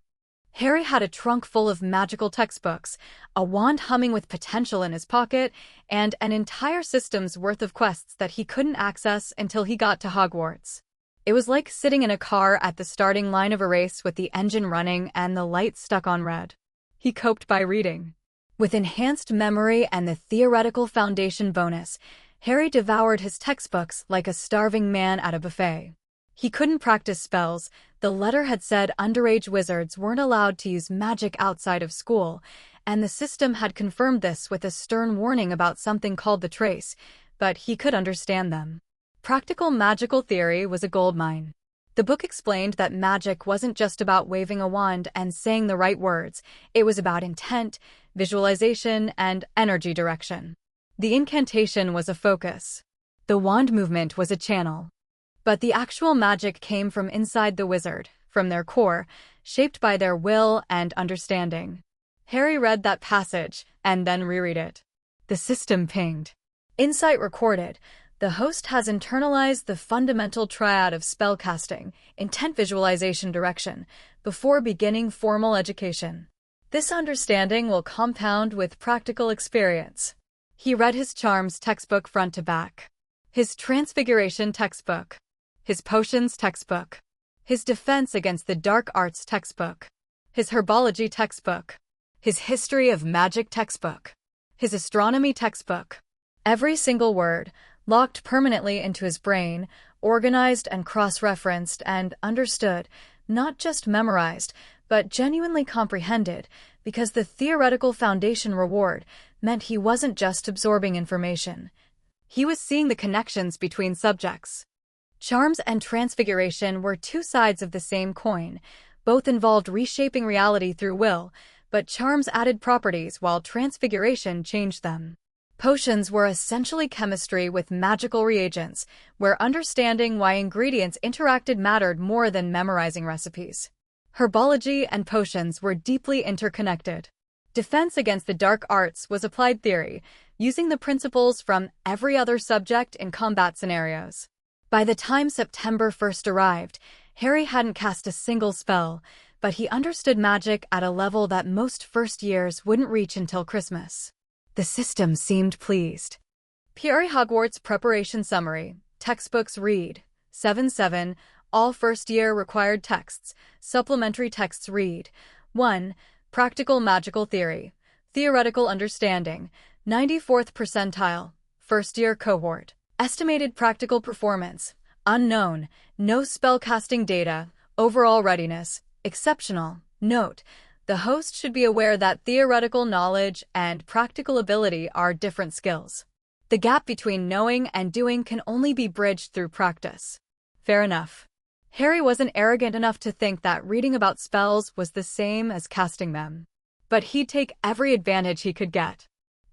Harry had a trunk full of magical textbooks, a wand humming with potential in his pocket, and an entire system's worth of quests that he couldn't access until he got to Hogwarts. It was like sitting in a car at the starting line of a race with the engine running and the lights stuck on red. He coped by reading. With enhanced memory and the theoretical foundation bonus, Harry devoured his textbooks like a starving man at a buffet. He couldn't practice spells. The letter had said underage wizards weren't allowed to use magic outside of school, and the system had confirmed this with a stern warning about something called the trace, but he could understand them. Practical magical theory was a goldmine. The book explained that magic wasn't just about waving a wand and saying the right words, it was about intent, visualization, and energy direction. The incantation was a focus. The wand movement was a channel. But the actual magic came from inside the wizard, from their core, shaped by their will and understanding. Harry read that passage, and then reread it. The system pinged. Insight recorded. The host has internalized the fundamental triad of spellcasting, intent visualization direction, before beginning formal education. This understanding will compound with practical experience. He read his charms textbook front to back. His transfiguration textbook. His potions textbook, his defense against the dark arts textbook, his herbology textbook, his history of magic textbook, his astronomy textbook. Every single word, locked permanently into his brain, organized and cross-referenced and understood, not just memorized, but genuinely comprehended, because the theoretical foundation reward meant he wasn't just absorbing information. He was seeing the connections between subjects. Charms and transfiguration were two sides of the same coin. Both involved reshaping reality through will, but charms added properties while transfiguration changed them. Potions were essentially chemistry with magical reagents, where understanding why ingredients interacted mattered more than memorizing recipes. Herbology and potions were deeply interconnected. Defense against the dark arts was applied theory, using the principles from every other subject in combat scenarios. By the time September 1st arrived, Harry hadn't cast a single spell, but he understood magic at a level that most first years wouldn't reach until Christmas. The system seemed pleased. Puri Hogwarts Preparation Summary. Textbooks read. 7-7. All first-year required texts. Supplementary texts read. 1. Practical Magical Theory. Theoretical Understanding. 94th percentile. First-year cohort. Estimated practical performance, unknown, no spellcasting data, overall readiness, exceptional. Note, the host should be aware that theoretical knowledge and practical ability are different skills. The gap between knowing and doing can only be bridged through practice. Fair enough. Harry wasn't arrogant enough to think that reading about spells was the same as casting them. But he'd take every advantage he could get.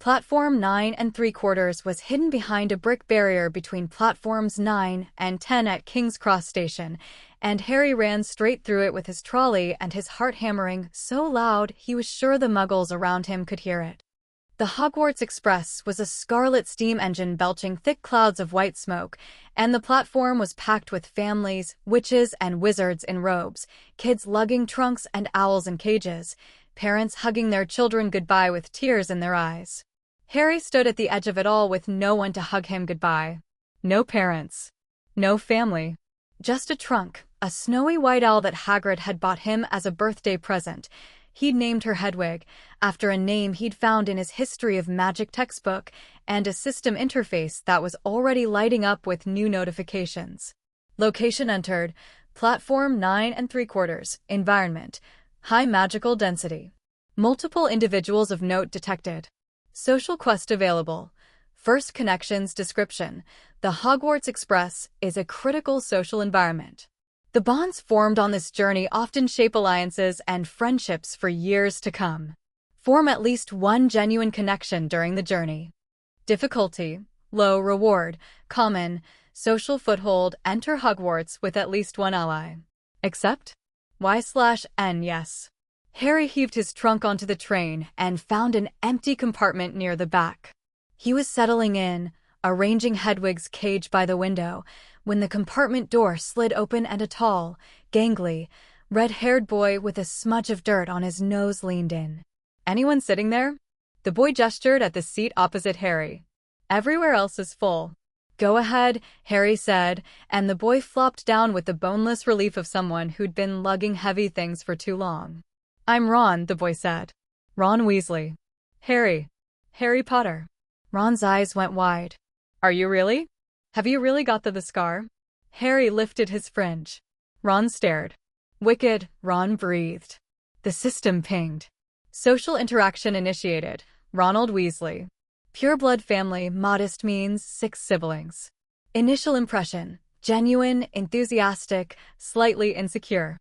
Platform 9 3/4 was hidden behind a brick barrier between platforms 9 and 10 at King's Cross Station, and Harry ran straight through it with his trolley and his heart hammering so loud he was sure the muggles around him could hear it. The Hogwarts Express was a scarlet steam engine belching thick clouds of white smoke, and the platform was packed with families, witches and wizards in robes, kids lugging trunks and owls in cages, parents hugging their children goodbye with tears in their eyes. Harry stood at the edge of it all with no one to hug him goodbye. No parents. No family. Just a trunk, a snowy white owl that Hagrid had bought him as a birthday present. He'd named her Hedwig, after a name he'd found in his History of Magic textbook, and a system interface that was already lighting up with new notifications. Location entered, Platform 9 3/4, environment, high magical density. Multiple individuals of note detected. Social quest available. First connections description. The Hogwarts Express is a critical social environment. The bonds formed on this journey often shape alliances and friendships for years to come. Form at least one genuine connection during the journey. Difficulty, low. Reward, common. Social foothold, enter Hogwarts with at least one ally. Accept? Y/N yes. Harry heaved his trunk onto the train and found an empty compartment near the back. He was settling in, arranging Hedwig's cage by the window, when the compartment door slid open and a tall, gangly, red-haired boy with a smudge of dirt on his nose leaned in. Anyone sitting there? The boy gestured at the seat opposite Harry. Everywhere else is full. Go ahead, Harry said, and the boy flopped down with the boneless relief of someone who'd been lugging heavy things for too long. I'm Ron, the boy said. Ron Weasley. Harry. Harry Potter. Ron's eyes went wide. Are you really? Have you really got the scar? Harry lifted his fringe. Ron stared. Wicked, Ron breathed. The system pinged. Social interaction initiated. Ronald Weasley. Pureblood family, modest means 6 siblings. Initial impression, genuine, enthusiastic, slightly insecure.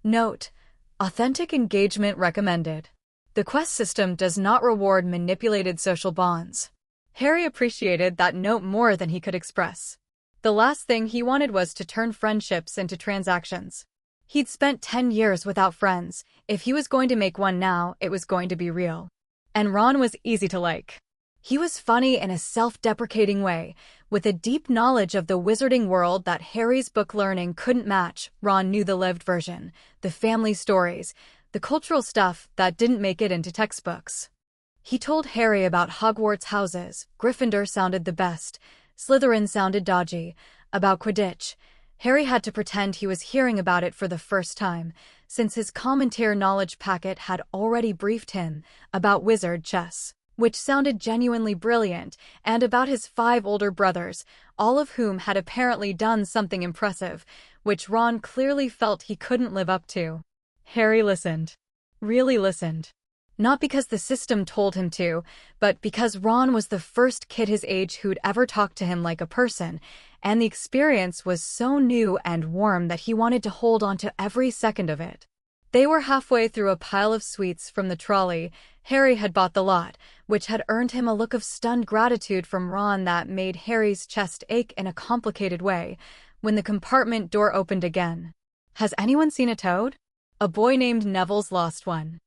Note, authentic engagement recommended. The quest system does not reward manipulated social bonds. Harry appreciated that note more than he could express. The last thing he wanted was to turn friendships into transactions. He'd spent 10 years without friends. If he was going to make one now, it was going to be real. And Ron was easy to like. He was funny in a self-deprecating way, with a deep knowledge of the wizarding world that Harry's book learning couldn't match. Ron knew the lived version, the family stories, the cultural stuff that didn't make it into textbooks. He told Harry about Hogwarts houses. Gryffindor sounded the best. Slytherin sounded dodgy. About Quidditch. Harry had to pretend he was hearing about it for the first time, since his Commentaire knowledge packet had already briefed him about wizard chess, which sounded genuinely brilliant, and about his 5 older brothers, all of whom had apparently done something impressive, which Ron clearly felt he couldn't live up to. Harry listened. Really listened. Not because the system told him to, but because Ron was the first kid his age who'd ever talked to him like a person, and the experience was so new and warm that he wanted to hold on to every second of it. They were halfway through a pile of sweets from the trolley. Harry had bought the lot, which had earned him a look of stunned gratitude from Ron that made Harry's chest ache in a complicated way, when the compartment door opened again. Has anyone seen a toad? A boy named Neville's lost one.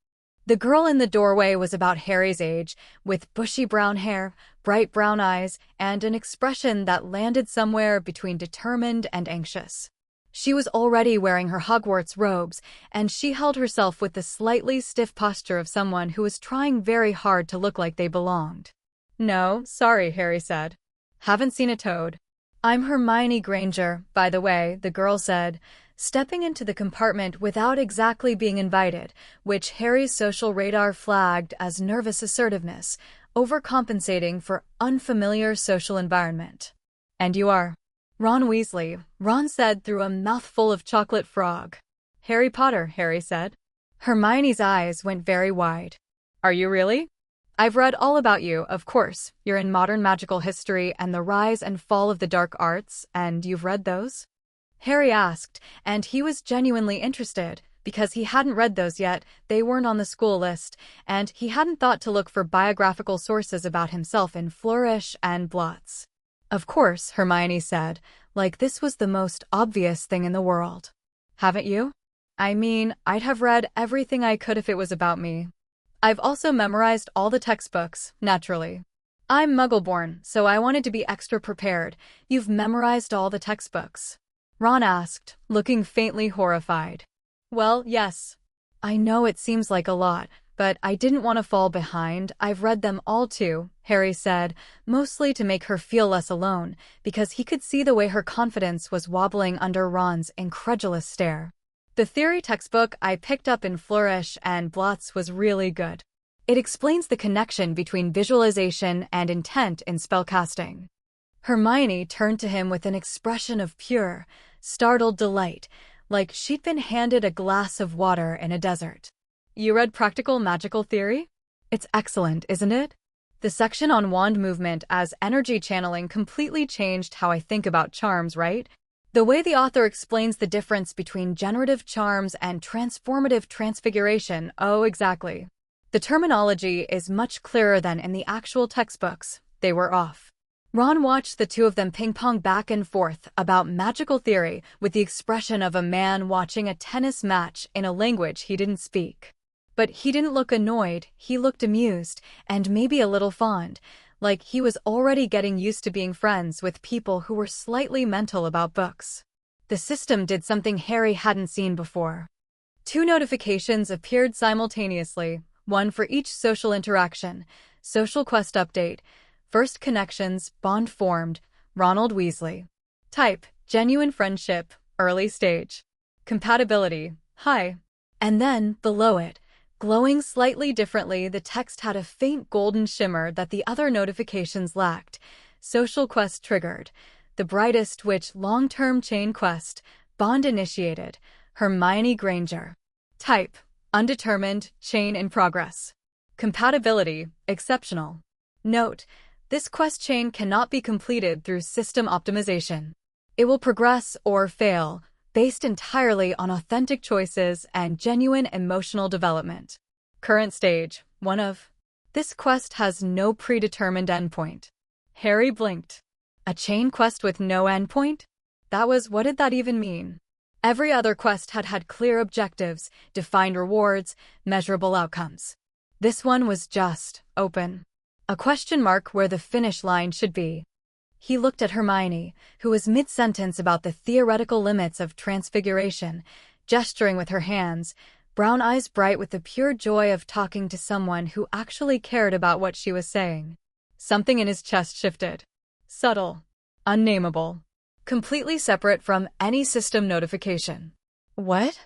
The girl in the doorway was about Harry's age, with bushy brown hair, bright brown eyes, and an expression that landed somewhere between determined and anxious. She was already wearing her Hogwarts robes, and she held herself with the slightly stiff posture of someone who was trying very hard to look like they belonged. No, sorry, Harry said. Haven't seen a toad. I'm Hermione Granger, by the way, the girl said, stepping into the compartment without exactly being invited, which Harry's social radar flagged as nervous assertiveness, overcompensating for unfamiliar social environment. And you are? Ron Weasley, Ron said through a mouthful of chocolate frog. Harry Potter, Harry said. Hermione's eyes went very wide. Are you really? I've read all about you, of course. You're in modern magical history and the rise and fall of the dark arts, and you've read those? Harry asked, and he was genuinely interested. because he hadn't read those yet, they weren't on the school list, and he hadn't thought to look for biographical sources about himself in Flourish and Blots. Of course, Hermione said, like this was the most obvious thing in the world. Haven't you? I mean, I'd have read everything I could if it was about me. I've also memorized all the textbooks, naturally. I'm Muggle-born, so I wanted to be extra prepared. You've memorized all the textbooks? Ron asked, looking faintly horrified. Well, yes. I know it seems like a lot, but I didn't want to fall behind. I've read them all too, Harry said, mostly to make her feel less alone, because he could see the way her confidence was wobbling under Ron's incredulous stare. The theory textbook I picked up in Flourish and Blots was really good. It explains the connection between visualization and intent in spellcasting. Hermione turned to him with an expression of pure, startled delight, like she'd been handed a glass of water in a desert. You read Practical Magical Theory? It's excellent, isn't it? The section on wand movement as energy channeling completely changed how I think about charms, right? The way the author explains the difference between generative charms and transformative transfiguration, oh, exactly. The terminology is much clearer than in the actual textbooks. They were off. Ron watched the two of them ping-pong back and forth about magical theory with the expression of a man watching a tennis match in a language he didn't speak. But he didn't look annoyed, he looked amused, and maybe a little fond, like he was already getting used to being friends with people who were slightly mental about books. The system did something Harry hadn't seen before. 2 notifications appeared simultaneously, one for each social interaction. Social quest update. First connections, bond formed, Ronald Weasley. Type, genuine friendship, early stage. Compatibility, high. And then, below it, glowing slightly differently, the text had a faint golden shimmer that the other notifications lacked. Social quest triggered. The brightest witch long-term chain quest. Bond initiated. Hermione Granger. Type, undetermined, chain in progress. Compatibility, exceptional. Note, this quest chain cannot be completed through system optimization. It will progress or fail, based entirely on authentic choices and genuine emotional development. Current stage, 1 of. This quest has no predetermined endpoint. Harry blinked. A chain quest with no endpoint? What did that even mean? Every other quest had had clear objectives, defined rewards, measurable outcomes. This one was just open. A question mark where the finish line should be. He looked at Hermione, who was mid-sentence about the theoretical limits of transfiguration, gesturing with her hands, brown eyes bright with the pure joy of talking to someone who actually cared about what she was saying. Something in his chest shifted. Subtle. Unnameable. Completely separate from any system notification. What?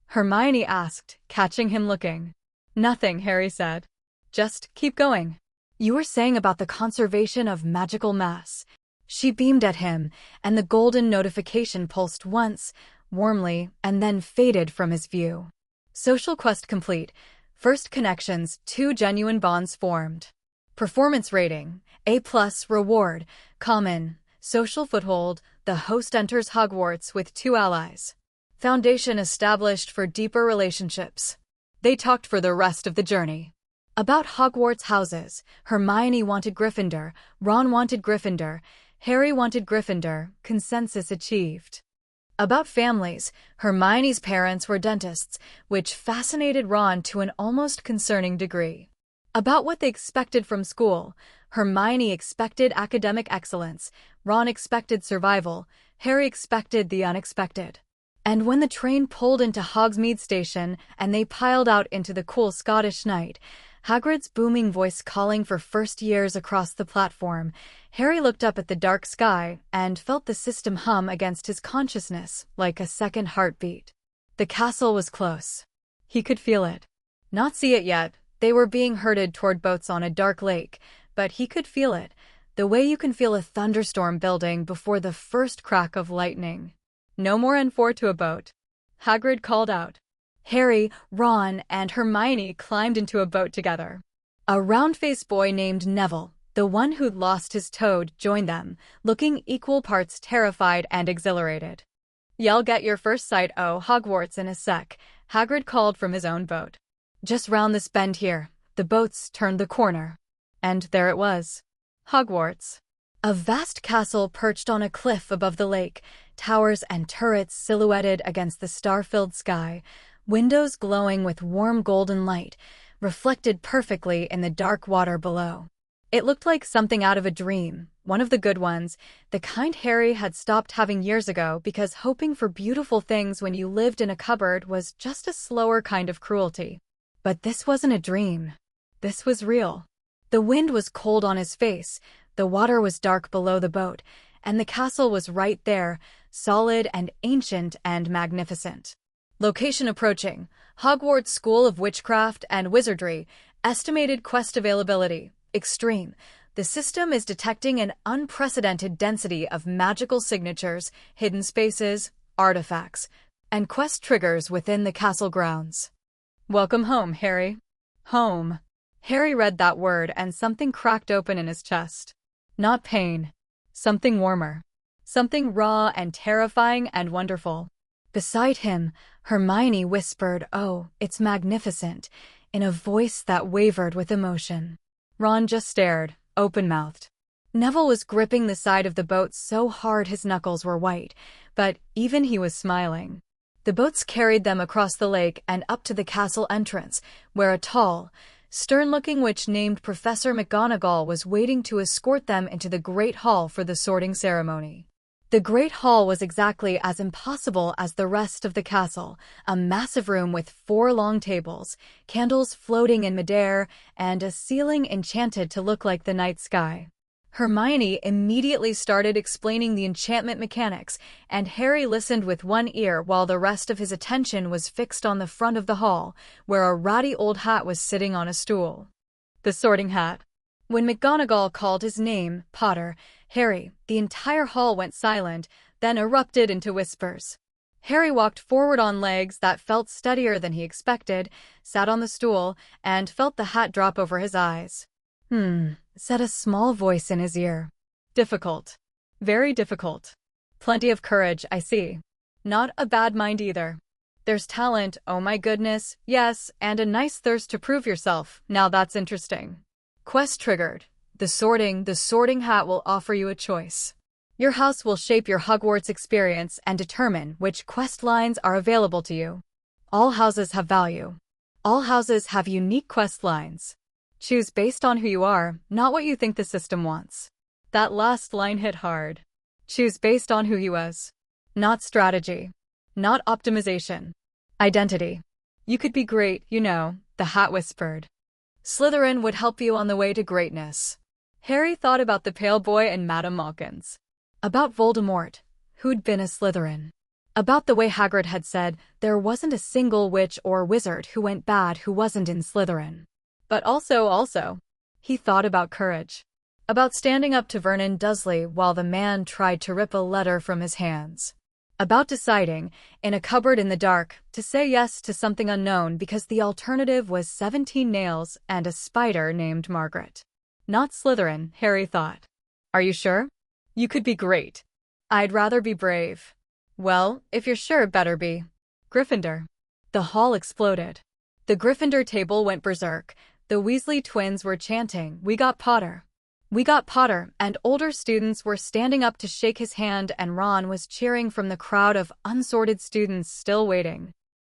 Hermione asked, catching him looking. Nothing, Harry said. Just keep going. You were saying about the conservation of magical mass. She beamed at him, and the golden notification pulsed once, warmly, and then faded from his view. Social quest complete. First connections, 2 genuine bonds formed. Performance rating, A+, reward, common, social foothold, the host enters Hogwarts with 2 allies. Foundation established for deeper relationships. They talked for the rest of the journey. About Hogwarts houses, Hermione wanted Gryffindor, Ron wanted Gryffindor, Harry wanted Gryffindor, consensus achieved. About families, Hermione's parents were dentists, which fascinated Ron to an almost concerning degree. About what they expected from school, Hermione expected academic excellence, Ron expected survival, Harry expected the unexpected. And when the train pulled into Hogsmeade Station and they piled out into the cool Scottish night, Hagrid's booming voice calling for first years across the platform, Harry looked up at the dark sky and felt the system hum against his consciousness like a second heartbeat. The castle was close. He could feel it. Not see it yet, they were being herded toward boats on a dark lake, but he could feel it, the way you can feel a thunderstorm building before the first crack of lightning. No more N4 to a boat. Hagrid called out. Harry, Ron, and Hermione climbed into a boat together. A round-faced boy named Neville, the one who'd lost his toad, joined them, looking equal parts terrified and exhilarated. You'll get your first sight o' Hogwarts in a sec, Hagrid called from his own boat. Just round this bend here. The boats turned the corner. And there it was. Hogwarts. A vast castle perched on a cliff above the lake, towers and turrets silhouetted against the star-filled sky, windows glowing with warm golden light, reflected perfectly in the dark water below. It looked like something out of a dream, one of the good ones, the kind Harry had stopped having years ago because hoping for beautiful things when you lived in a cupboard was just a slower kind of cruelty. But this wasn't a dream. This was real. The wind was cold on his face, the water was dark below the boat, and the castle was right there, solid and ancient and magnificent. Location approaching. Hogwarts School of Witchcraft and Wizardry. Estimated quest availability. Extreme. The system is detecting an unprecedented density of magical signatures, hidden spaces, artifacts, and quest triggers within the castle grounds. Welcome home, Harry. Home. Harry read that word and something cracked open in his chest. Not pain. Something warmer. Something raw and terrifying and wonderful. Beside him, Hermione whispered, "Oh, it's magnificent," in a voice that wavered with emotion. Ron just stared, open-mouthed. Neville was gripping the side of the boat so hard his knuckles were white, but even he was smiling. The boats carried them across the lake and up to the castle entrance, where a tall, stern-looking witch named Professor McGonagall was waiting to escort them into the Great Hall for the sorting ceremony. The Great Hall was exactly as impossible as the rest of the castle, a massive room with 4 long tables, candles floating in midair, and a ceiling enchanted to look like the night sky. Hermione immediately started explaining the enchantment mechanics, and Harry listened with one ear while the rest of his attention was fixed on the front of the hall, where a ratty old hat was sitting on a stool. The sorting hat. When McGonagall called his name, Potter, Harry, the entire hall went silent, then erupted into whispers. Harry walked forward on legs that felt steadier than he expected, sat on the stool, and felt the hat drop over his eyes. Said a small voice in his ear. Difficult. Very difficult. Plenty of courage, I see. Not a bad mind either. There's talent, oh my goodness, yes, and a nice thirst to prove yourself. Now that's interesting. Quest triggered. The sorting hat will offer you a choice. Your house will shape your Hogwarts experience and determine which quest lines are available to you. All houses have value. All houses have unique quest lines. Choose based on who you are, not what you think the system wants. That last line hit hard. Choose based on who he was. Not strategy. Not optimization. Identity. You could be great, you know, the hat whispered. Slytherin would help you on the way to greatness. Harry thought about the pale boy and Madame Malkins. About Voldemort, who'd been a Slytherin. About the way Hagrid had said there wasn't a single witch or wizard who went bad who wasn't in Slytherin. But also, he thought about courage. About standing up to Vernon Dursley while the man tried to rip a letter from his hands. About deciding, in a cupboard in the dark, to say yes to something unknown because the alternative was 17 nails and a spider named Margaret. Not Slytherin, Harry thought. Are you sure? You could be great. I'd rather be brave. Well, if you're sure, better be. Gryffindor. The hall exploded. The Gryffindor table went berserk. The Weasley twins were chanting, "We got Potter. We got Potter," and older students were standing up to shake his hand, and Ron was cheering from the crowd of unsorted students still waiting.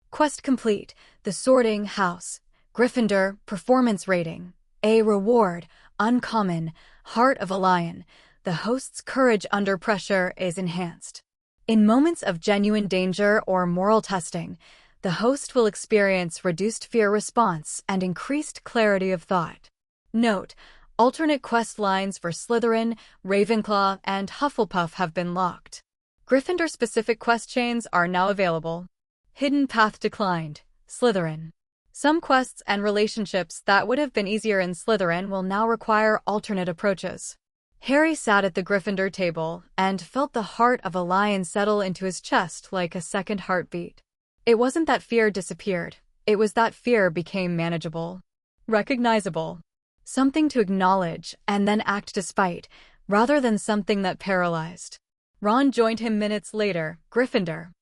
Quest complete. The sorting house. Gryffindor, performance rating. A reward, uncommon, heart of a lion. The host's courage under pressure is enhanced. In moments of genuine danger or moral testing, the host will experience reduced fear response and increased clarity of thought. Note: alternate quest lines for Slytherin, Ravenclaw, and Hufflepuff have been locked. Gryffindor-specific quest chains are now available. Hidden path declined. Slytherin. Some quests and relationships that would have been easier in Slytherin will now require alternate approaches. Harry sat at the Gryffindor table and felt the heart of a lion settle into his chest like a second heartbeat. It wasn't that fear disappeared, it was that fear became manageable. Recognizable. Something to acknowledge and then act despite, rather than something that paralyzed. Ron joined him minutes later. Gryffindor.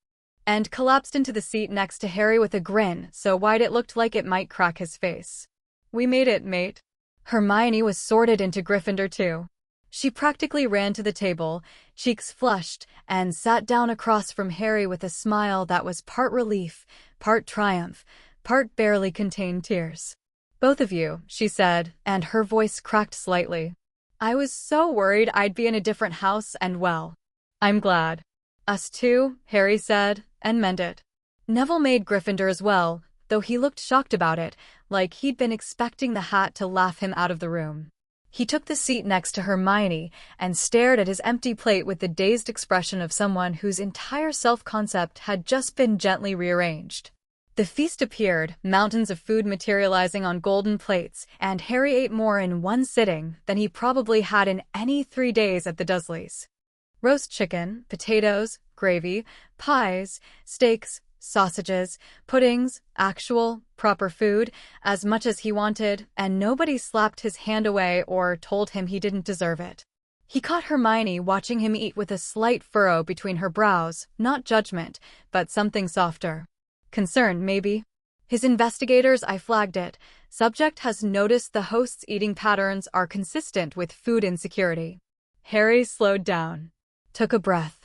and collapsed into the seat next to Harry with a grin so wide it looked like it might crack his face. "We made it, mate." Hermione was sorted into Gryffindor too. She practically ran to the table, cheeks flushed, and sat down across from Harry with a smile that was part relief, part triumph, part barely contained tears. "Both of you," she said, and her voice cracked slightly. "I was so worried I'd be in a different house and well, I'm glad." "Us too," Harry said, and meant it. Neville made Gryffindor as well, though he looked shocked about it, like he'd been expecting the hat to laugh him out of the room. He took the seat next to Hermione and stared at his empty plate with the dazed expression of someone whose entire self-concept had just been gently rearranged. The feast appeared, mountains of food materializing on golden plates, and Harry ate more in one sitting than he probably had in any 3 days at the Dursleys. Roast chicken, potatoes, gravy, pies, steaks, sausages, puddings, actual, proper food, as much as he wanted, and nobody slapped his hand away or told him he didn't deserve it. He caught Hermione watching him eat with a slight furrow between her brows, not judgment, but something softer. Concern, maybe. His investigators, I flagged it. Subject has noticed the host's eating patterns are consistent with food insecurity. Harry slowed down, took a breath.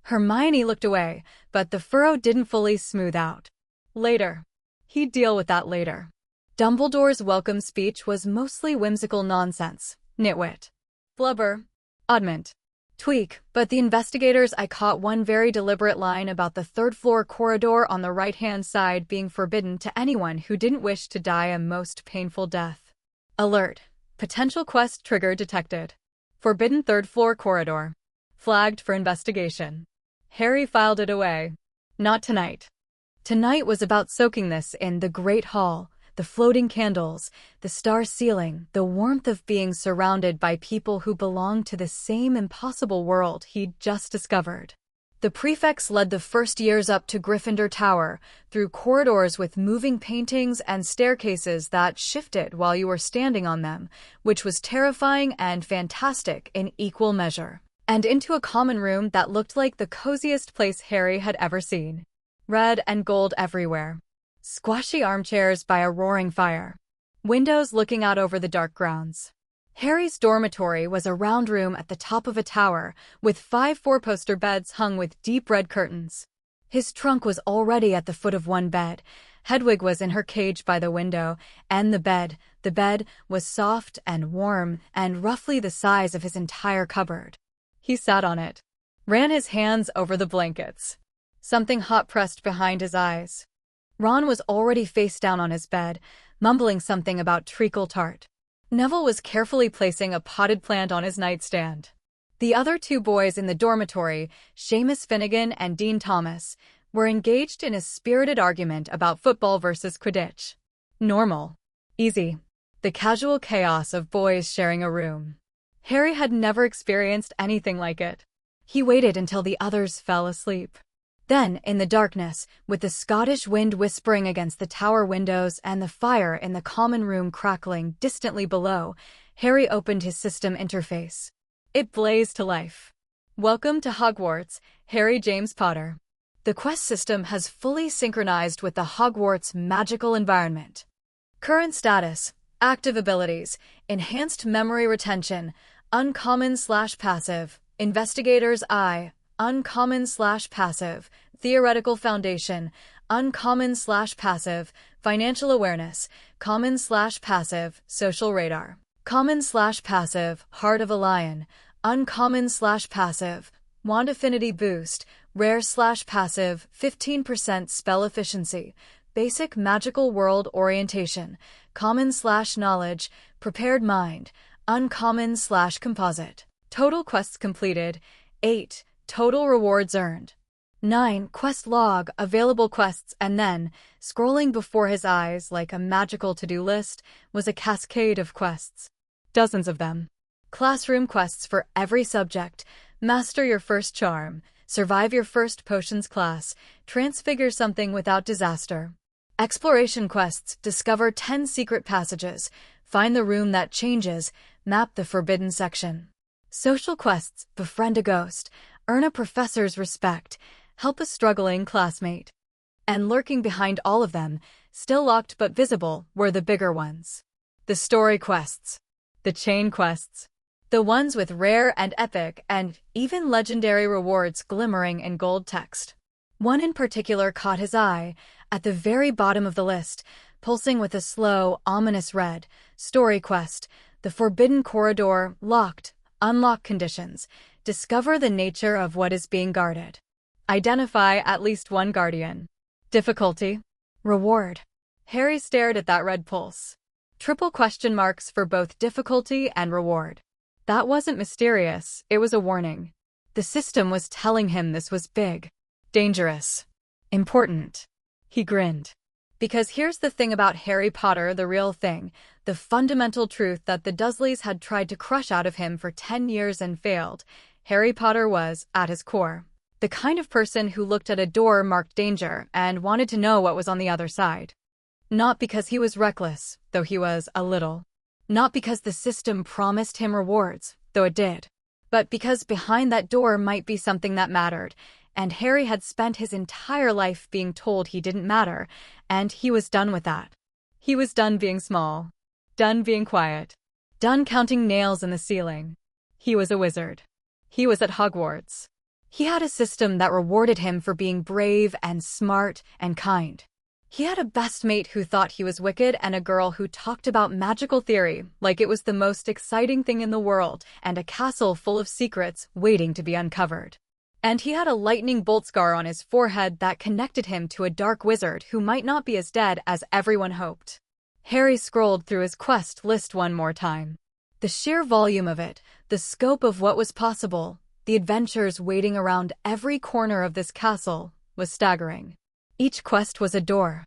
Hermione looked away, but the furrow didn't fully smooth out. Later. He'd deal with that later. Dumbledore's welcome speech was mostly whimsical nonsense, nitwit, blubber, oddment, tweak, but the investigators I caught one very deliberate line about the third-floor corridor on the right-hand side being forbidden to anyone who didn't wish to die a most painful death. Alert. Potential quest trigger detected. Forbidden third-floor corridor. Flagged for investigation. Harry filed it away. Not tonight. Tonight was about soaking this in: the Great Hall, the floating candles, the star ceiling, the warmth of being surrounded by people who belonged to the same impossible world he'd just discovered. The prefects led the first years up to Gryffindor Tower, through corridors with moving paintings and staircases that shifted while you were standing on them, which was terrifying and fantastic in equal measure, and into a common room that looked like the coziest place Harry had ever seen. Red and gold everywhere. Squashy armchairs by a roaring fire. Windows looking out over the dark grounds. Harry's dormitory was a round room at the top of a tower, with 5 four-poster beds hung with deep red curtains. His trunk was already at the foot of one bed. Hedwig was in her cage by the window, and the bed was soft and warm and roughly the size of his entire cupboard. He sat on it, ran his hands over the blankets. Something hot pressed behind his eyes. Ron was already face down on his bed, mumbling something about treacle tart. Neville was carefully placing a potted plant on his nightstand. The other 2 boys in the dormitory, Seamus Finnegan and Dean Thomas, were engaged in a spirited argument about football versus Quidditch. Normal. Easy. The casual chaos of boys sharing a room. Harry had never experienced anything like it. He waited until the others fell asleep. Then, in the darkness, with the Scottish wind whispering against the tower windows and the fire in the common room crackling distantly below, Harry opened his system interface. It blazed to life. Welcome to Hogwarts, Harry James Potter. The quest system has fully synchronized with the Hogwarts magical environment. Current status: active abilities, enhanced memory retention, uncommon/passive, Investigator's Eye, uncommon/passive, Theoretical Foundation, uncommon/passive, Financial Awareness, common/passive, Social Radar, common/passive, Heart of a Lion, uncommon/passive, Wand Affinity Boost, rare/passive, 15% spell efficiency, basic magical world orientation, common/knowledge, prepared mind, uncommon/composite. Total quests completed, 8. Total rewards earned, 9. Quest log, available quests, and then, scrolling before his eyes like a magical to-do list, was a cascade of quests. Dozens of them. Classroom quests for every subject: master your first charm, survive your first potions class, transfigure something without disaster. Exploration quests: discover 10 secret passages, find the room that changes, map the forbidden section. Social quests: befriend a ghost, earn a professor's respect, help a struggling classmate. And lurking behind all of them, still locked but visible, were the bigger ones. The story quests. The chain quests. The ones with rare and epic and even legendary rewards glimmering in gold text. One in particular caught his eye, at the very bottom of the list, pulsing with a slow, ominous red. Story quest. The Forbidden Corridor, locked. Unlock conditions. Discover the nature of what is being guarded. Identify at least one guardian. Difficulty. Reward. Harry stared at that red pulse. Triple question marks for both difficulty and reward. That wasn't mysterious, it was a warning. The system was telling him this was big. Dangerous. Important. He grinned. Because here's the thing about Harry Potter, the real thing, the fundamental truth that the Dursleys had tried to crush out of him for 10 years and failed. Harry Potter was, at his core, the kind of person who looked at a door marked danger and wanted to know what was on the other side. Not because he was reckless, though he was a little. Not because the system promised him rewards, though it did. But because behind that door might be something that mattered, and Harry had spent his entire life being told he didn't matter, and he was done with that. He was done being small. Done being quiet. Done counting nails in the ceiling. He was a wizard. He was at Hogwarts. He had a system that rewarded him for being brave and smart and kind. He had a best mate who thought he was wicked and a girl who talked about magical theory like it was the most exciting thing in the world and a castle full of secrets waiting to be uncovered. And he had a lightning bolt scar on his forehead that connected him to a dark wizard who might not be as dead as everyone hoped. Harry scrolled through his quest list one more time. The sheer volume of it, the scope of what was possible, the adventures waiting around every corner of this castle, was staggering. Each quest was a door.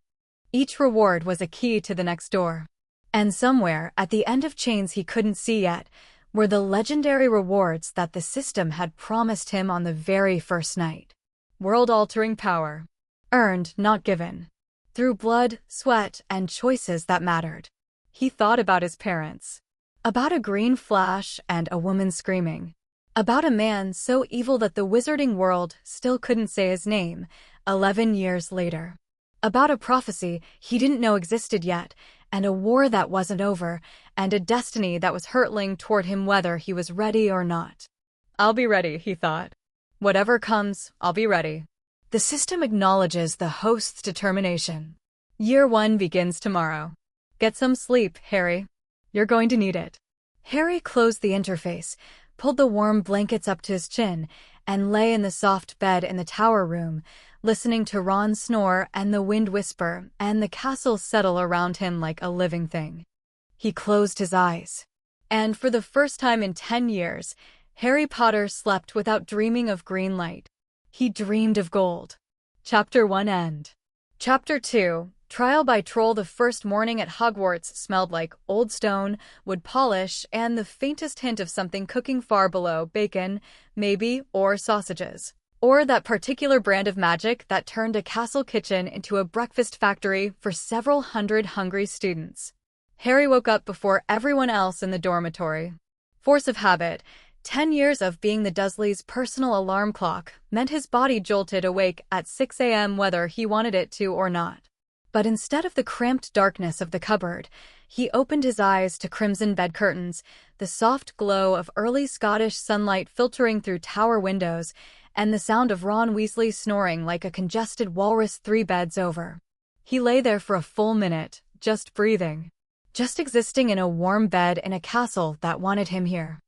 Each reward was a key to the next door. And somewhere, at the end of chains he couldn't see yet, were the legendary rewards that the system had promised him on the very first night. World-altering power. Earned, not given. Through blood, sweat, and choices that mattered. He thought about his parents. About a green flash and a woman screaming. About a man so evil that the wizarding world still couldn't say his name, 11 years later. About a prophecy he didn't know existed yet, and a war that wasn't over, and a destiny that was hurtling toward him whether he was ready or not. I'll be ready, he thought. Whatever comes, I'll be ready. The system acknowledges the host's determination. Year 1 begins tomorrow. Get some sleep, Harry. You're going to need it. Harry closed the interface, pulled the warm blankets up to his chin, and lay in the soft bed in the tower room, listening to Ron snore and the wind whisper and the castle settle around him like a living thing. He closed his eyes. And for the first time in 10 years, Harry Potter slept without dreaming of green light. He dreamed of gold. Chapter 1 End. Chapter 2 Trial by Troll. The first morning at Hogwarts smelled like old stone, wood polish, and the faintest hint of something cooking far below: bacon, maybe, or sausages. Or that particular brand of magic that turned a castle kitchen into a breakfast factory for several hundred hungry students. Harry woke up before everyone else in the dormitory. Force of habit. 10 years of being the Dursleys' personal alarm clock meant his body jolted awake at 6 a.m. whether he wanted it to or not. But instead of the cramped darkness of the cupboard, he opened his eyes to crimson bed curtains, the soft glow of early Scottish sunlight filtering through tower windows, and the sound of Ron Weasley snoring like a congested walrus 3 beds over. He lay there for a full minute, just breathing. Just existing in a warm bed in a castle that wanted him here.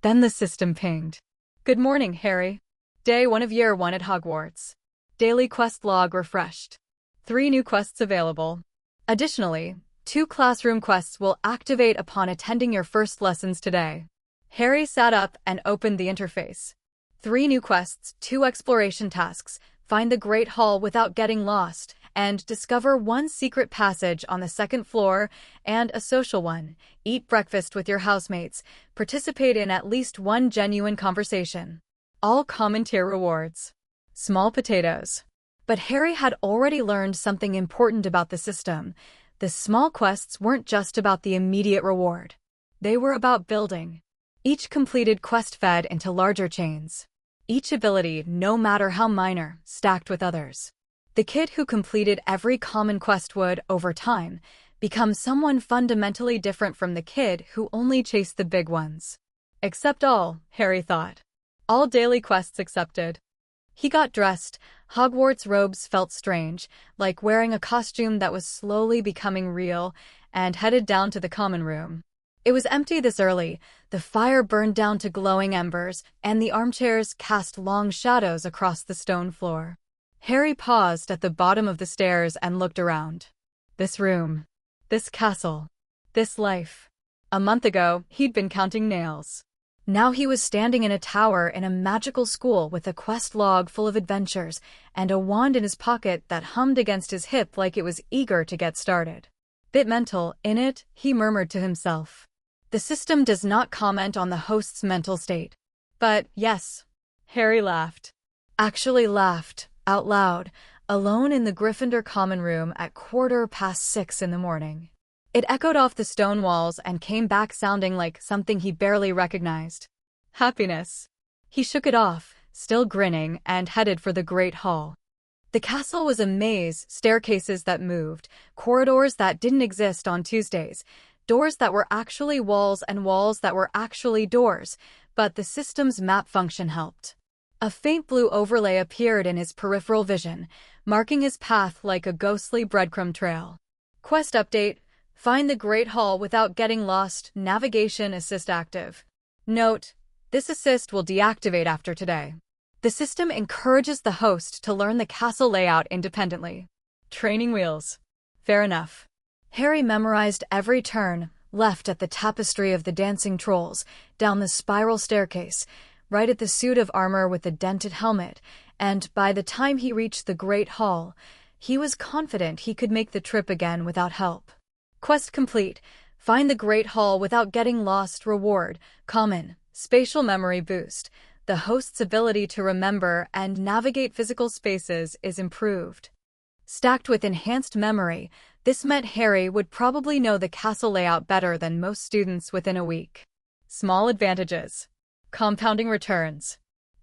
Then the system pinged. Good morning, Harry. Day 1 of Year 1 at Hogwarts. Daily quest log refreshed. 3 new quests available. Additionally, 2 classroom quests will activate upon attending your first lessons today. Harry sat up and opened the interface. 3 new quests, 2 exploration tasks: find the Great Hall without getting lost, and discover 1 secret passage on the 2nd floor, and a social one: eat breakfast with your housemates, participate in at least 1 genuine conversation. All common tier rewards. Small potatoes. But Harry had already learned something important about the system. The small quests weren't just about the immediate reward. They were about building. Each completed quest fed into larger chains. each ability, no matter how minor, stacked with others. The kid who completed every common quest would, over time, become someone fundamentally different from the kid who only chased the big ones. Except all, Harry thought. All daily quests accepted. He got dressed. Hogwarts robes felt strange, like wearing a costume that was slowly becoming real, and headed down to the common room. It was empty this early. The fire burned down to glowing embers, and the armchairs cast long shadows across the stone floor. Harry paused at the bottom of the stairs and looked around. This room. This castle. This life. A month ago, he'd been counting nails. Now he was standing in a tower in a magical school with a quest log full of adventures and a wand in his pocket that hummed against his hip like it was eager to get started. Bit mental, innit? He murmured to himself. The system does not comment on the host's mental state. But, yes. Harry laughed. Actually laughed, out loud, alone in the Gryffindor common room at 6:15 in the morning. It echoed off the stone walls and came back sounding like something he barely recognized. Happiness. He shook it off, still grinning, and headed for the Great Hall. The castle was a maze, staircases that moved, corridors that didn't exist on Tuesdays, doors that were actually walls and walls that were actually doors, but the system's map function helped. A faint blue overlay appeared in his peripheral vision, marking his path like a ghostly breadcrumb trail. Quest update. Find the Great Hall without getting lost. Navigation assist active. Note: this assist will deactivate after today. The system encourages the host to learn the castle layout independently. Training wheels. Fair enough. Harry memorized every turn, left at the tapestry of the dancing trolls, down the spiral staircase, right at the suit of armor with the dented helmet, and by the time he reached the Great Hall, he was confident he could make the trip again without help. Quest complete. Find the Great Hall without getting lost. Reward. Common. Spatial memory boost. The host's ability to remember and navigate physical spaces is improved. Stacked with enhanced memory, this meant Harry would probably know the castle layout better than most students within a week. Small advantages. Compounding returns.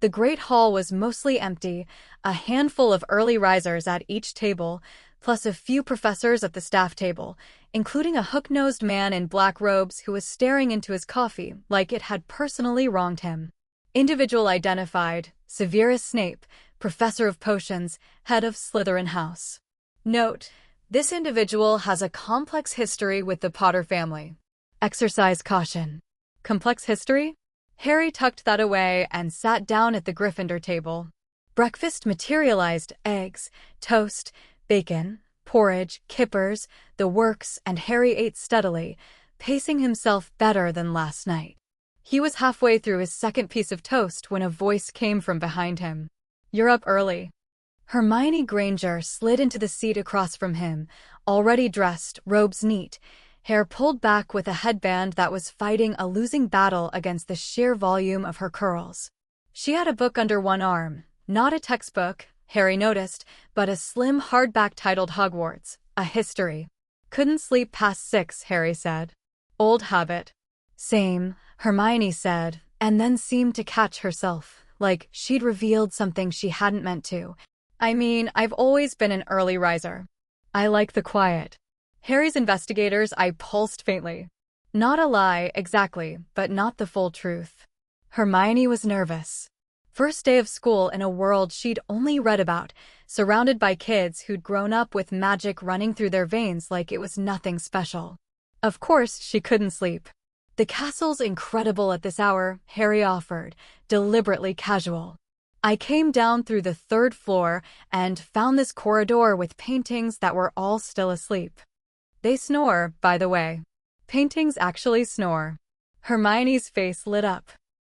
The Great Hall was mostly empty, a handful of early risers at each table, plus a few professors at the staff table, including a hook-nosed man in black robes who was staring into his coffee like it had personally wronged him. Individual identified: Severus Snape, Professor of Potions, Head of Slytherin House. Note: this individual has a complex history with the Potter family. Exercise caution. Complex history? Harry tucked that away and sat down at the Gryffindor table. Breakfast materialized: eggs, toast, bacon, porridge, kippers, the works, and Harry ate steadily, pacing himself better than last night. He was halfway through his second piece of toast when a voice came from behind him. "You're up early." Hermione Granger slid into the seat across from him, already dressed, robes neat, hair pulled back with a headband that was fighting a losing battle against the sheer volume of her curls. She had a book under one arm, not a textbook, Harry noticed, but a slim hardback titled Hogwarts, a history. "Couldn't sleep past 6, Harry said. "Old habit." "Same," Hermione said, and then seemed to catch herself, like she'd revealed something she hadn't meant to. "I mean, I've always been an early riser. I like the quiet." Harry's investigator's eye pulsed faintly. Not a lie, exactly, but not the full truth. Hermione was nervous. First day of school in a world she'd only read about, surrounded by kids who'd grown up with magic running through their veins like it was nothing special. Of course, she couldn't sleep. "The castle's incredible at this hour," Harry offered, deliberately casual. "I came down through the 3rd floor and found this corridor with paintings that were all still asleep. They snore, by the way. Paintings actually snore." Hermione's face lit up.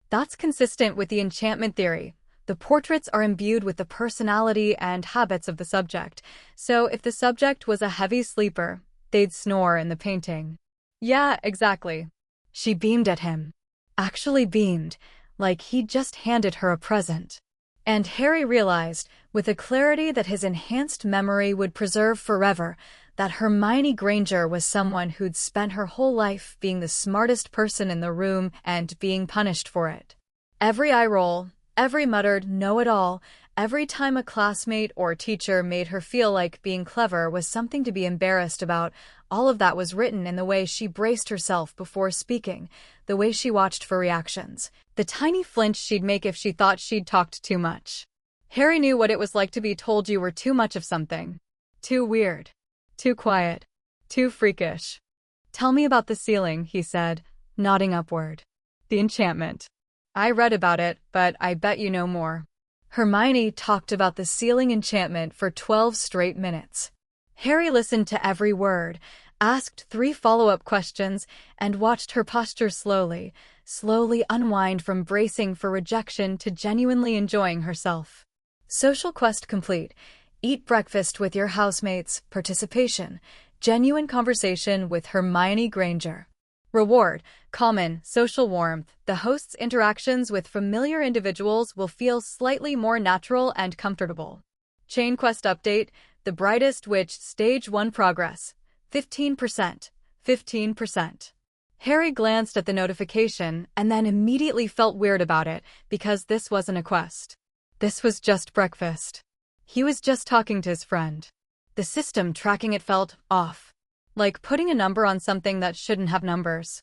"That's consistent with the enchantment theory. The portraits are imbued with the personality and habits of the subject, so if the subject was a heavy sleeper, they'd snore in the painting." "Yeah, exactly." She beamed at him. Actually beamed, like he'd just handed her a present. And Harry realized, with a clarity that his enhanced memory would preserve forever, that Hermione Granger was someone who'd spent her whole life being the smartest person in the room and being punished for it. Every eye roll, Every muttered know-it-all, every time a classmate or teacher made her feel like being clever was something to be embarrassed about, all of that was written in the way she braced herself before speaking, the way she watched for reactions, the tiny flinch she'd make if she thought she'd talked too much. Harry knew what it was like to be told you were too much of something. Too weird. Too quiet. Too freakish. "Tell me about the ceiling," he said, nodding upward. "The enchantment. I read about it, but I bet you know more." Hermione talked about the ceiling enchantment for 12 straight minutes. Harry listened to every word, asked 3 follow-up questions, and watched her posture slowly unwind from bracing for rejection to genuinely enjoying herself. Social quest complete. Eat breakfast with your housemates. Participation. Genuine conversation with Hermione Granger. Reward. Common, social warmth. The host's interactions with familiar individuals will feel slightly more natural and comfortable. Chain quest update. The Brightest Witch Stage 1 progress. 15%. 15%. Harry glanced at the notification and then immediately felt weird about it because this wasn't a quest. This was just breakfast. He was just talking to his friend. The system tracking it felt off. Like putting a number on something that shouldn't have numbers.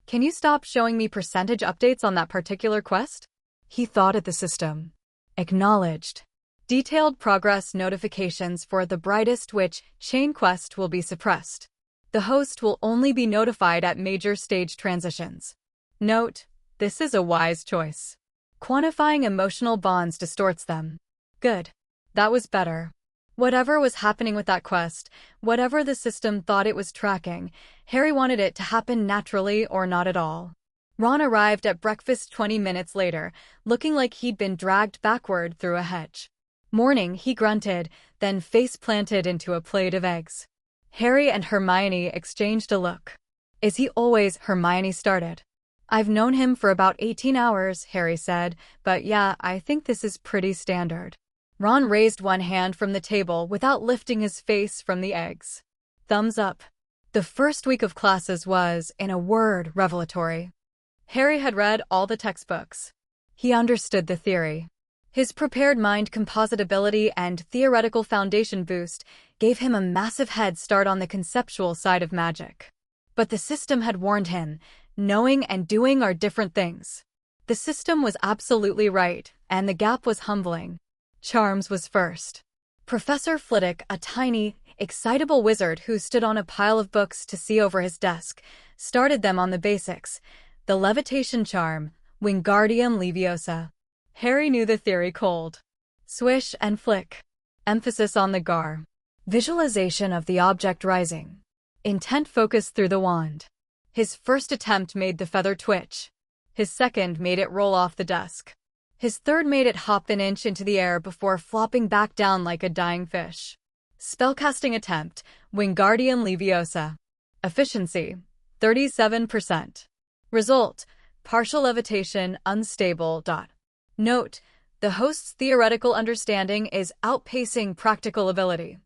"Can you stop showing me percentage updates on that particular quest?" He thought at the system. Acknowledged. Detailed progress notifications for the Brightest Witch chain quest will be suppressed. The host will only be notified at major stage transitions. Note: this is a wise choice. Quantifying emotional bonds distorts them. Good. That was better. Whatever was happening with that quest, whatever the system thought it was tracking, Harry wanted it to happen naturally or not at all. Ron arrived at breakfast 20 minutes later, looking like he'd been dragged backward through a hedge. "Morning," he grunted, then face-planted into a plate of eggs. Harry and Hermione exchanged a look. "Is he always?" Hermione started. "I've known him for about 18 hours, Harry said, "but yeah, I think this is pretty standard." Ron raised one hand from the table without lifting his face from the eggs. Thumbs up. The first week of classes was, in a word, revelatory. Harry had read all the textbooks. He understood the theory. His prepared mind compositability and theoretical foundation boost gave him a massive head start on the conceptual side of magic. But the system had warned him, knowing and doing are different things. The system was absolutely right, and the gap was humbling. Charms was first. Professor Flitwick, a tiny, excitable wizard who stood on a pile of books to see over his desk, started them on the basics. The levitation charm, Wingardium Leviosa. Harry knew the theory cold. Swish and flick. Emphasis on the gar. Visualization of the object rising. Intent focus through the wand. His first attempt made the feather twitch. His second made it roll off the desk. His third made it hop an inch into the air before flopping back down like a dying fish. Spellcasting attempt, Wingardium Leviosa. Efficiency, 37%. Result, partial levitation, unstable. Note, the host's theoretical understanding is outpacing practical ability.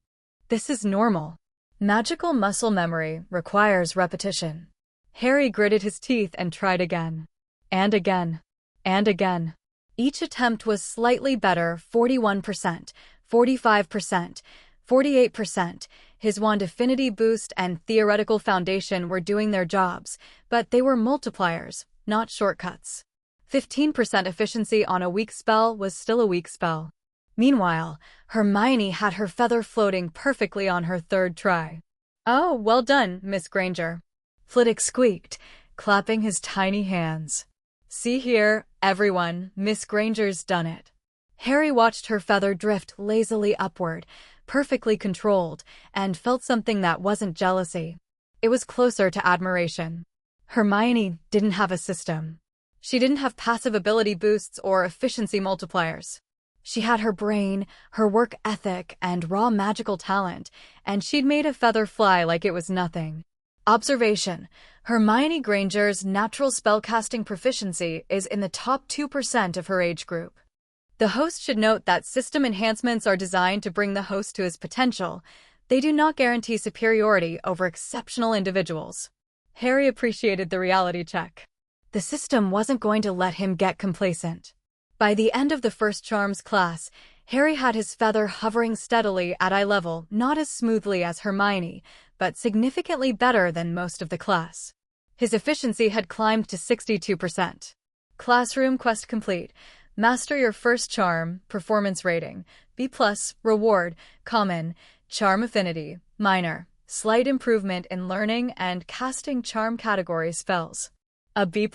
This is normal. Magical muscle memory requires repetition. Harry gritted his teeth and tried again. And again. And again. Each attempt was slightly better, 41%, 45%, 48%. His wand affinity boost and theoretical foundation were doing their jobs, but they were multipliers, not shortcuts. 15% efficiency on a weak spell was still a weak spell. Meanwhile, Hermione had her feather floating perfectly on her third try. "Oh, well done, Miss Granger," Flitwick squeaked, clapping his tiny hands. "See here, everyone, Miss Granger's done it." Harry watched her feather drift lazily upward, perfectly controlled, and felt something that wasn't jealousy. It was closer to admiration. Hermione didn't have a system. She didn't have passive ability boosts or efficiency multipliers. She had her brain, her work ethic, and raw magical talent, and she'd made a feather fly like it was nothing. Observation: Hermione Granger's natural spellcasting proficiency is in the top 2% of her age group. The host should note that system enhancements are designed to bring the host to his potential. They do not guarantee superiority over exceptional individuals. Harry appreciated the reality check. The system wasn't going to let him get complacent. By the end of the first charms class, Harry had his feather hovering steadily at eye level, not as smoothly as Hermione, but significantly better than most of the class. His efficiency had climbed to 62%. Classroom quest complete. Master your first charm, performance rating, B+, reward, common, charm affinity, minor, slight improvement in learning and casting charm category spells. A B+.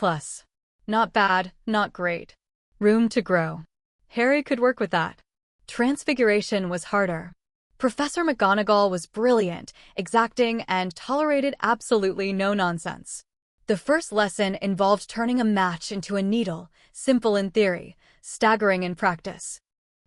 Not bad, not great. Room to grow. Harry could work with that. Transfiguration was harder. Professor McGonagall was brilliant, exacting, and tolerated absolutely no nonsense. The first lesson involved turning a match into a needle, simple in theory, staggering in practice.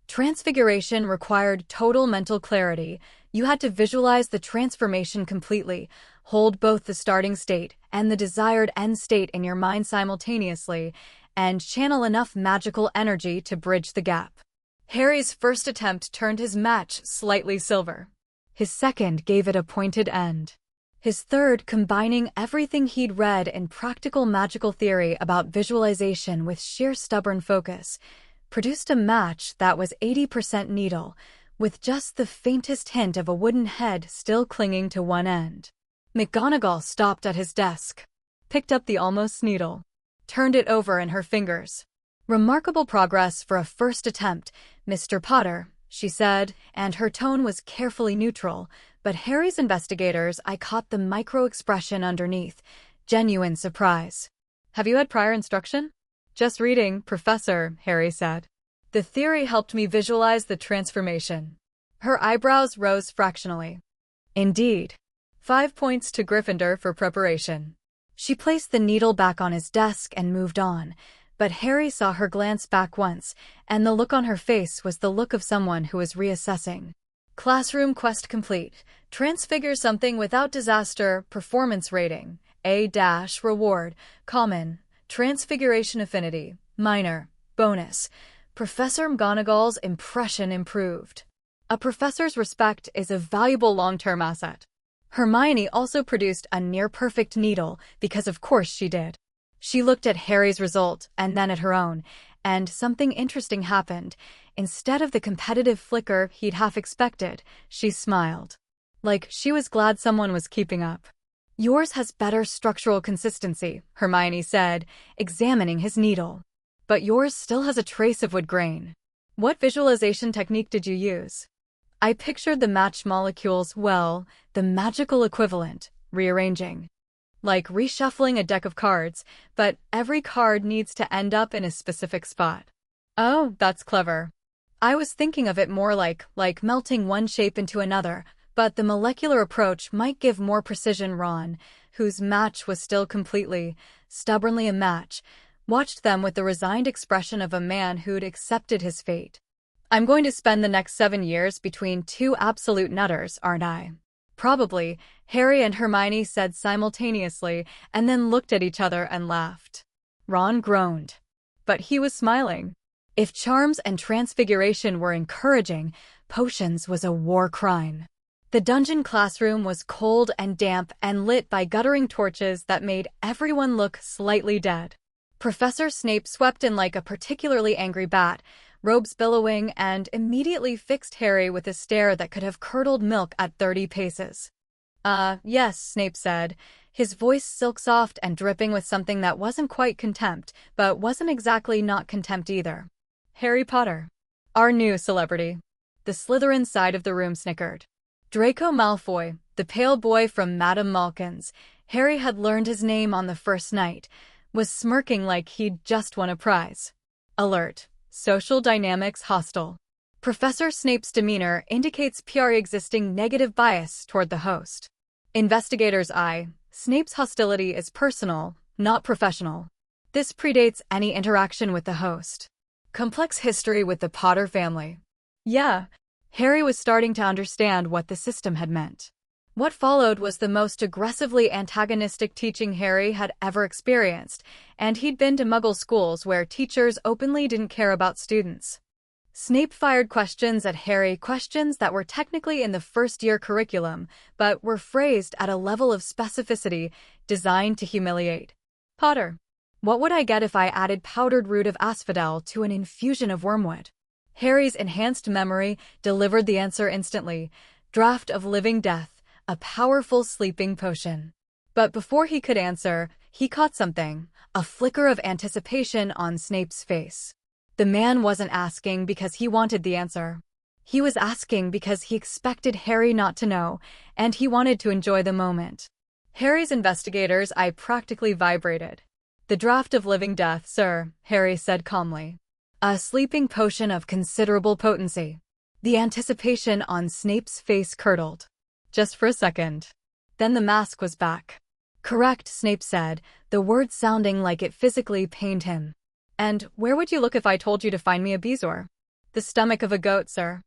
Transfiguration required total mental clarity. You had to visualize the transformation completely, hold both the starting state and the desired end state in your mind simultaneously, and channel enough magical energy to bridge the gap. Harry's first attempt turned his match slightly silver. His second gave it a pointed end. His third, combining everything he'd read in practical magical theory about visualization with sheer stubborn focus, produced a match that was 80% needle, with just the faintest hint of a wooden head still clinging to one end. McGonagall stopped at his desk, picked up the almost needle, turned it over in her fingers. "Remarkable progress for a first attempt, Mr. Potter," she said, and her tone was carefully neutral, but Harry's investigators, I caught the micro-expression underneath, genuine surprise. "Have you had prior instruction?" "Just reading, Professor," Harry said. "The theory helped me visualize the transformation." Her eyebrows rose fractionally. "Indeed. 5 points to Gryffindor for preparation." She placed the needle back on his desk and moved on, but Harry saw her glance back once, and the look on her face was the look of someone who was reassessing. Classroom quest complete. Transfigure something without disaster, performance rating, A- reward, common, transfiguration affinity, minor, bonus. Professor McGonagall's impression improved. A professor's respect is a valuable long-term asset. Hermione also produced a near-perfect needle, because of course she did. She looked at Harry's result and then at her own, and something interesting happened. Instead of the competitive flicker he'd half expected, she smiled. Like she was glad someone was keeping up. "Yours has better structural consistency," Hermione said, examining his needle. "But yours still has a trace of wood grain. What visualization technique did you use?" "I pictured the match molecules, well, the magical equivalent, rearranging. Like reshuffling a deck of cards, but every card needs to end up in a specific spot." "Oh, that's clever. I was thinking of it more like melting one shape into another, but the molecular approach might give more precision." Ron, whose match was still completely, stubbornly a match, watched them with the resigned expression of a man who'd accepted his fate. "I'm going to spend the next 7 years between two absolute nutters, aren't I?" "Probably," Harry and Hermione said simultaneously, and then looked at each other and laughed. Ron groaned. But he was smiling. If charms and transfiguration were encouraging, potions was a war crime. The dungeon classroom was cold and damp and lit by guttering torches that made everyone look slightly dead. Professor Snape swept in like a particularly angry bat, robes billowing, and immediately fixed Harry with a stare that could have curdled milk at 30 paces. Yes," Snape said, his voice silk-soft and dripping with something that wasn't quite contempt, but wasn't exactly not contempt either. "Harry Potter. Our new celebrity." The Slytherin side of the room snickered. Draco Malfoy, the pale boy from Madame Malkin's, Harry had learned his name on the first night, was smirking like he'd just won a prize. Alert. Social dynamics hostile. Professor Snape's demeanor indicates pre-existing negative bias toward the host. Investigators eye. Snape's hostility is personal, not professional. This predates any interaction with the host. Complex history with the Potter family. Yeah, Harry was starting to understand what the system had meant. What followed was the most aggressively antagonistic teaching Harry had ever experienced, and he'd been to Muggle schools where teachers openly didn't care about students. Snape fired questions at Harry, questions that were technically in the first-year curriculum, but were phrased at a level of specificity designed to humiliate. "Potter, What would I get if I added powdered root of asphodel to an infusion of wormwood? Harry's enhanced memory delivered the answer instantly. Draught of living death, a powerful sleeping potion. But before he could answer, he caught something, a flicker of anticipation on Snape's face. The man wasn't asking because he wanted the answer. He was asking because he expected Harry not to know, and he wanted to enjoy the moment. Harry's investigator's eye practically vibrated. "The draught of living death, sir," Harry said calmly. "A sleeping potion of considerable potency." The anticipation on Snape's face curdled. Just for a second. Then the mask was back. "Correct," Snape said, the word sounding like it physically pained him. "And where would you look if I told you to find me a bezoar?" "The stomach of a goat, sir."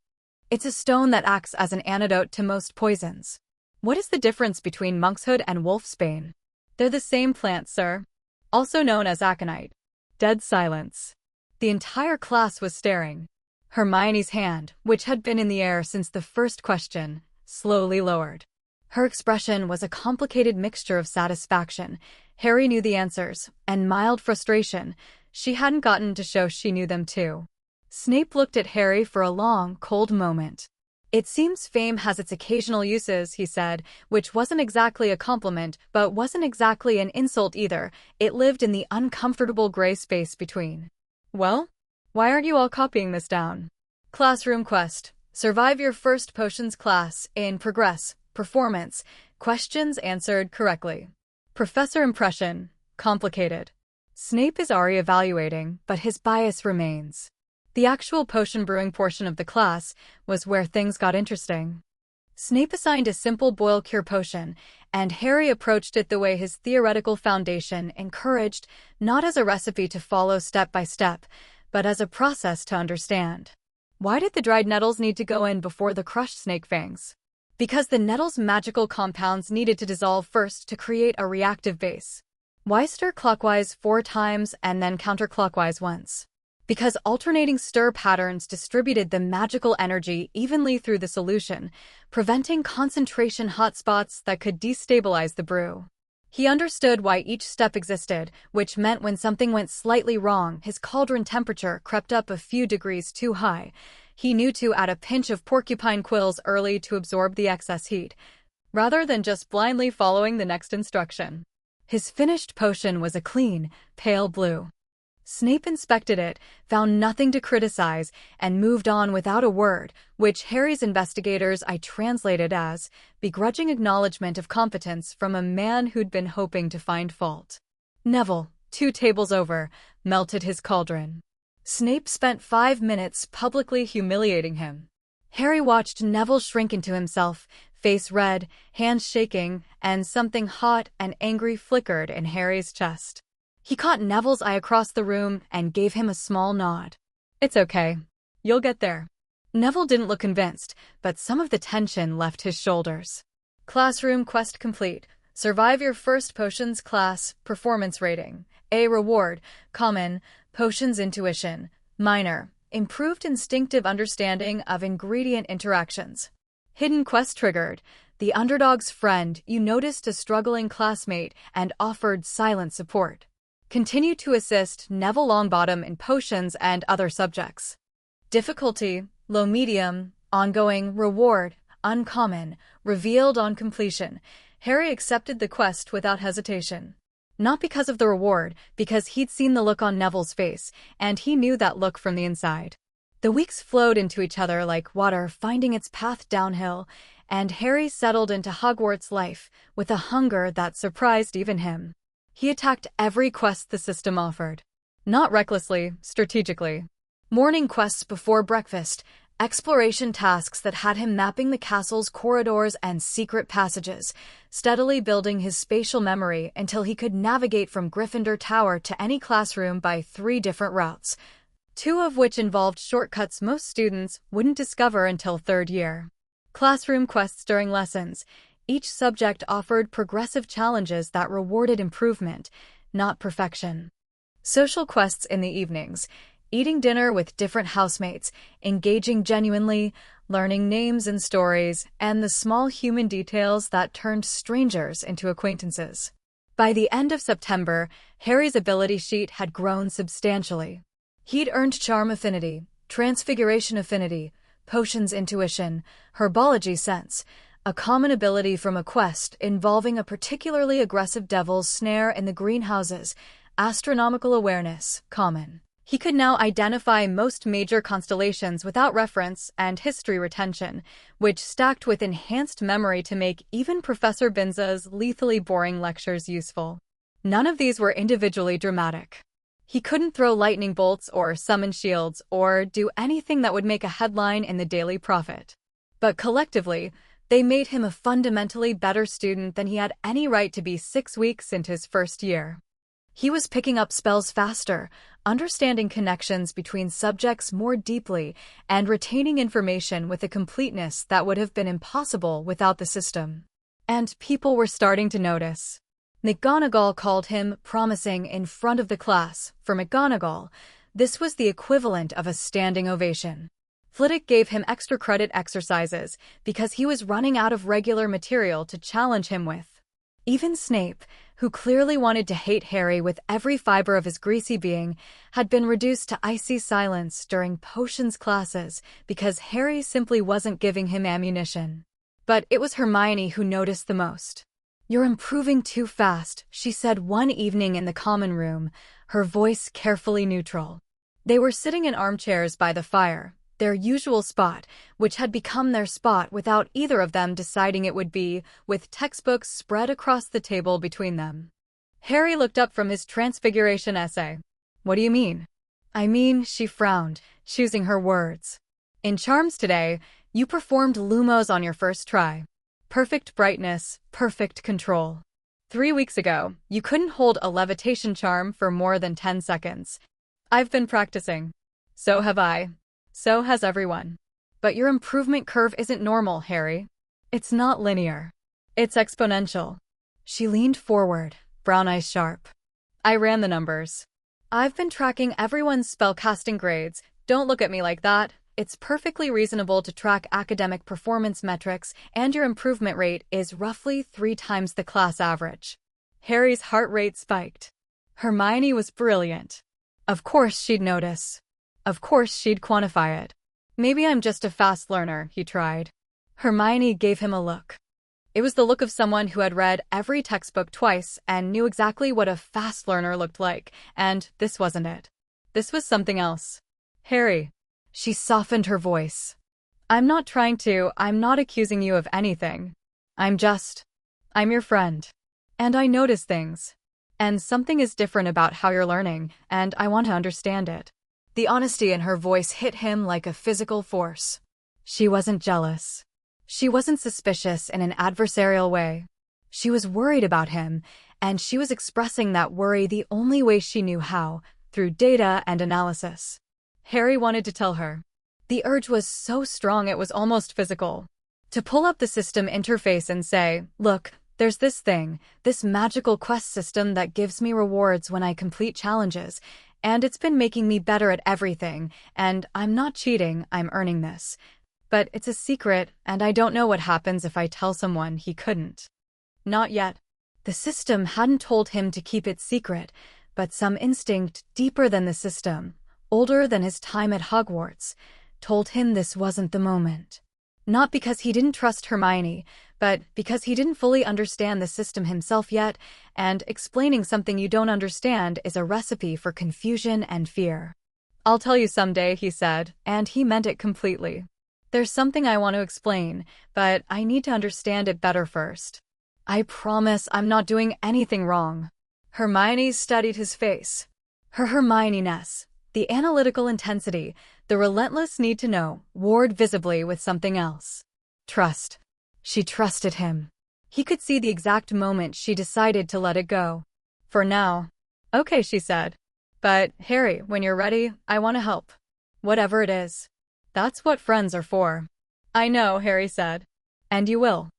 "It's a stone that acts as an antidote to most poisons." "What is the difference between monkshood and wolfsbane?" "They're the same plant, sir. Also known as aconite." Dead silence. The entire class was staring. Hermione's hand, which had been in the air since the first question, slowly lowered. Her expression was a complicated mixture of satisfaction. Harry knew the answers, and mild frustration. She hadn't gotten to show she knew them too. Snape looked at Harry for a long, cold moment. "It seems fame has its occasional uses," he said, which wasn't exactly a compliment, but wasn't exactly an insult either. It lived in the uncomfortable gray space between. "Well? Why aren't you all copying this down?" Classroom quest. Survive your first potions class in progress. Performance. Questions answered correctly. Professor impression. Complicated. Snape is already evaluating, but his bias remains. The actual potion brewing portion of the class was where things got interesting. Snape assigned a simple boil-cure potion, and Harry approached it the way his theoretical foundation encouraged, not as a recipe to follow step by step, but as a process to understand. Why did the dried nettles need to go in before the crushed snake fangs? Because the nettles' magical compounds needed to dissolve first to create a reactive base. Why stir clockwise 4 times and then counterclockwise once? Because alternating stir patterns distributed the magical energy evenly through the solution, preventing concentration hotspots that could destabilize the brew. He understood why each step existed, which meant when something went slightly wrong, his cauldron temperature crept up a few degrees too high. He knew to add a pinch of porcupine quills early to absorb the excess heat, rather than just blindly following the next instruction. His finished potion was a clean, pale blue. Snape inspected it, found nothing to criticize, and moved on without a word, which Harry's investigators translated as begrudging acknowledgement of competence from a man who'd been hoping to find fault. Neville, 2 tables over, melted his cauldron. Snape spent 5 minutes publicly humiliating him. Harry watched Neville shrink into himself, face red, hands shaking, and something hot and angry flickered in Harry's chest. He caught Neville's eye across the room and gave him a small nod. "It's okay. You'll get there." Neville didn't look convinced, but some of the tension left his shoulders. Classroom quest complete. Survive your first potions class. Performance rating. A. Reward. Common. Potions intuition. Minor. Improved instinctive understanding of ingredient interactions. Hidden quest triggered. The underdog's friend. You noticed a struggling classmate and offered silent support. Continue to assist Neville Longbottom in potions and other subjects. Difficulty, low medium, ongoing, reward, uncommon, revealed on completion. Harry accepted the quest without hesitation. Not because of the reward, because he'd seen the look on Neville's face, and he knew that look from the inside. The weeks flowed into each other like water finding its path downhill, and Harry settled into Hogwarts life with a hunger that surprised even him. He attacked every quest the system offered. Not recklessly, strategically. Morning quests before breakfast, exploration tasks that had him mapping the castle's corridors and secret passages, steadily building his spatial memory until he could navigate from Gryffindor Tower to any classroom by 3 different routes, 2 of which involved shortcuts most students wouldn't discover until 3rd year. Classroom quests during lessons. Each subject offered progressive challenges that rewarded improvement, not perfection. Social quests in the evenings, eating dinner with different housemates, engaging genuinely, learning names and stories, and the small human details that turned strangers into acquaintances. By the end of September, Harry's ability sheet had grown substantially. He'd earned Charm Affinity, Transfiguration Affinity, Potions Intuition, Herbology Sense, a common ability from a quest involving a particularly aggressive devil's snare in the greenhouses, Astronomical Awareness, common. He could now identify most major constellations without reference and history retention, which stacked with enhanced memory to make even Professor Binza's lethally boring lectures useful. None of these were individually dramatic. He couldn't throw lightning bolts or summon shields or do anything that would make a headline in the Daily Prophet. But collectively, they made him a fundamentally better student than he had any right to be 6 weeks into his first year. He was picking up spells faster, understanding connections between subjects more deeply, and retaining information with a completeness that would have been impossible without the system. And people were starting to notice. McGonagall called him promising in front of the class. For McGonagall, this was the equivalent of a standing ovation. Flitwick gave him extra credit exercises because he was running out of regular material to challenge him with. Even Snape, who clearly wanted to hate Harry with every fiber of his greasy being, had been reduced to icy silence during potions classes because Harry simply wasn't giving him ammunition. But it was Hermione who noticed the most. "You're improving too fast," she said one evening in the common room, her voice carefully neutral. They were sitting in armchairs by the fire, their usual spot, which had become their spot without either of them deciding it would be, with textbooks spread across the table between them. Harry looked up from his Transfiguration essay. "What do you mean?" "I mean," she frowned, choosing her words. "In Charms today, you performed Lumos on your first try. Perfect brightness, perfect control. 3 weeks ago, you couldn't hold a levitation charm for more than 10 seconds. I've been practicing. So have I. So has everyone. But your improvement curve isn't normal, Harry. It's not linear. It's exponential." She leaned forward, brown eyes sharp. "I ran the numbers. I've been tracking everyone's spellcasting grades. Don't look at me like that. It's perfectly reasonable to track academic performance metrics, and your improvement rate is roughly 3 times the class average." Harry's heart rate spiked. Hermione was brilliant. Of course she'd notice. Of course she'd quantify it. "Maybe I'm just a fast learner," he tried. Hermione gave him a look. It was the look of someone who had read every textbook twice and knew exactly what a fast learner looked like, and this wasn't it. This was something else. "Harry." She softened her voice. I'm not accusing you of anything. I'm your friend. And I notice things. And something is different about how you're learning, and I want to understand it." The honesty in her voice hit him like a physical force. She wasn't jealous. She wasn't suspicious in an adversarial way. She was worried about him, and she was expressing that worry the only way she knew how, through data and analysis. Harry wanted to tell her. The urge was so strong it was almost physical. To pull up the system interface and say, "Look, there's this thing, this magical quest system that gives me rewards when I complete challenges, and it's been making me better at everything, and I'm not cheating, I'm earning this. But it's a secret, and I don't know what happens if I tell someone." He couldn't. Not yet. The system hadn't told him to keep it secret, but some instinct deeper than the system, older than his time at Hogwarts, told him this wasn't the moment. Not because he didn't trust Hermione, but because he didn't fully understand the system himself yet, and explaining something you don't understand is a recipe for confusion and fear. "I'll tell you someday," he said, and he meant it completely. "There's something I want to explain, but I need to understand it better first. I promise I'm not doing anything wrong." Hermione studied his face. Her Hermione-ness, the analytical intensity, the relentless need to know, warred visibly with something else. Trust. She trusted him. He could see the exact moment she decided to let it go. "For now." "Okay," she said. "But, Harry, when you're ready, I want to help. Whatever it is. That's what friends are for." "I know," Harry said. "And you will."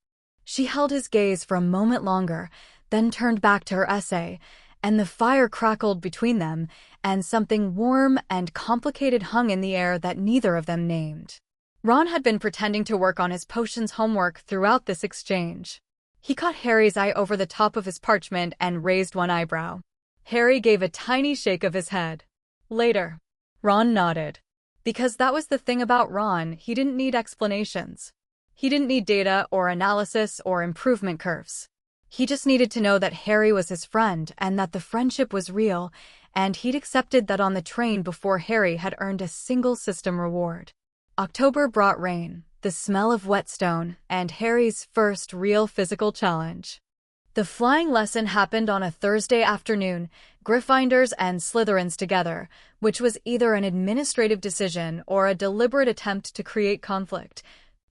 She held his gaze for a moment longer, then turned back to her essay, and the fire crackled between them, and something warm and complicated hung in the air that neither of them named. Ron had been pretending to work on his potions homework throughout this exchange. He caught Harry's eye over the top of his parchment and raised one eyebrow. Harry gave a tiny shake of his head. Later. Ron nodded. Because that was the thing about Ron, he didn't need explanations. He didn't need data or analysis or improvement curves. He just needed to know that Harry was his friend and that the friendship was real, and he'd accepted that on the train before Harry had earned a single system reward. October brought rain, the smell of whetstone, and Harry's first real physical challenge. The flying lesson happened on a Thursday afternoon, Gryffindors and Slytherins together, which was either an administrative decision or a deliberate attempt to create conflict,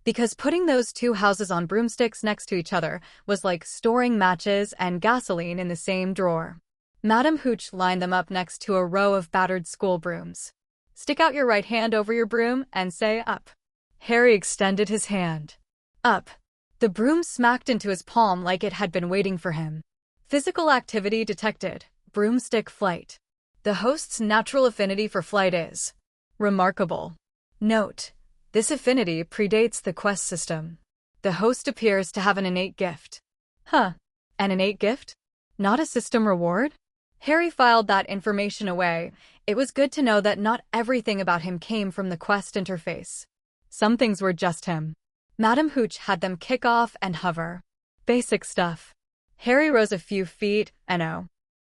because putting those two houses on broomsticks next to each other was like storing matches and gasoline in the same drawer. Madam Hooch lined them up next to a row of battered school brooms. Stick out your right hand over your broom and say up. Harry extended his hand. Up. The broom smacked into his palm like it had been waiting for him. Physical activity detected. Broomstick flight. The host's natural affinity for flight is remarkable. Note: this affinity predates the quest system. The host appears to have an innate gift. Huh. An innate gift? Not a system reward? Harry filed that information away. It was good to know that not everything about him came from the quest interface. Some things were just him. Madam Hooch had them kick off and hover. Basic stuff. Harry rose a few feet, and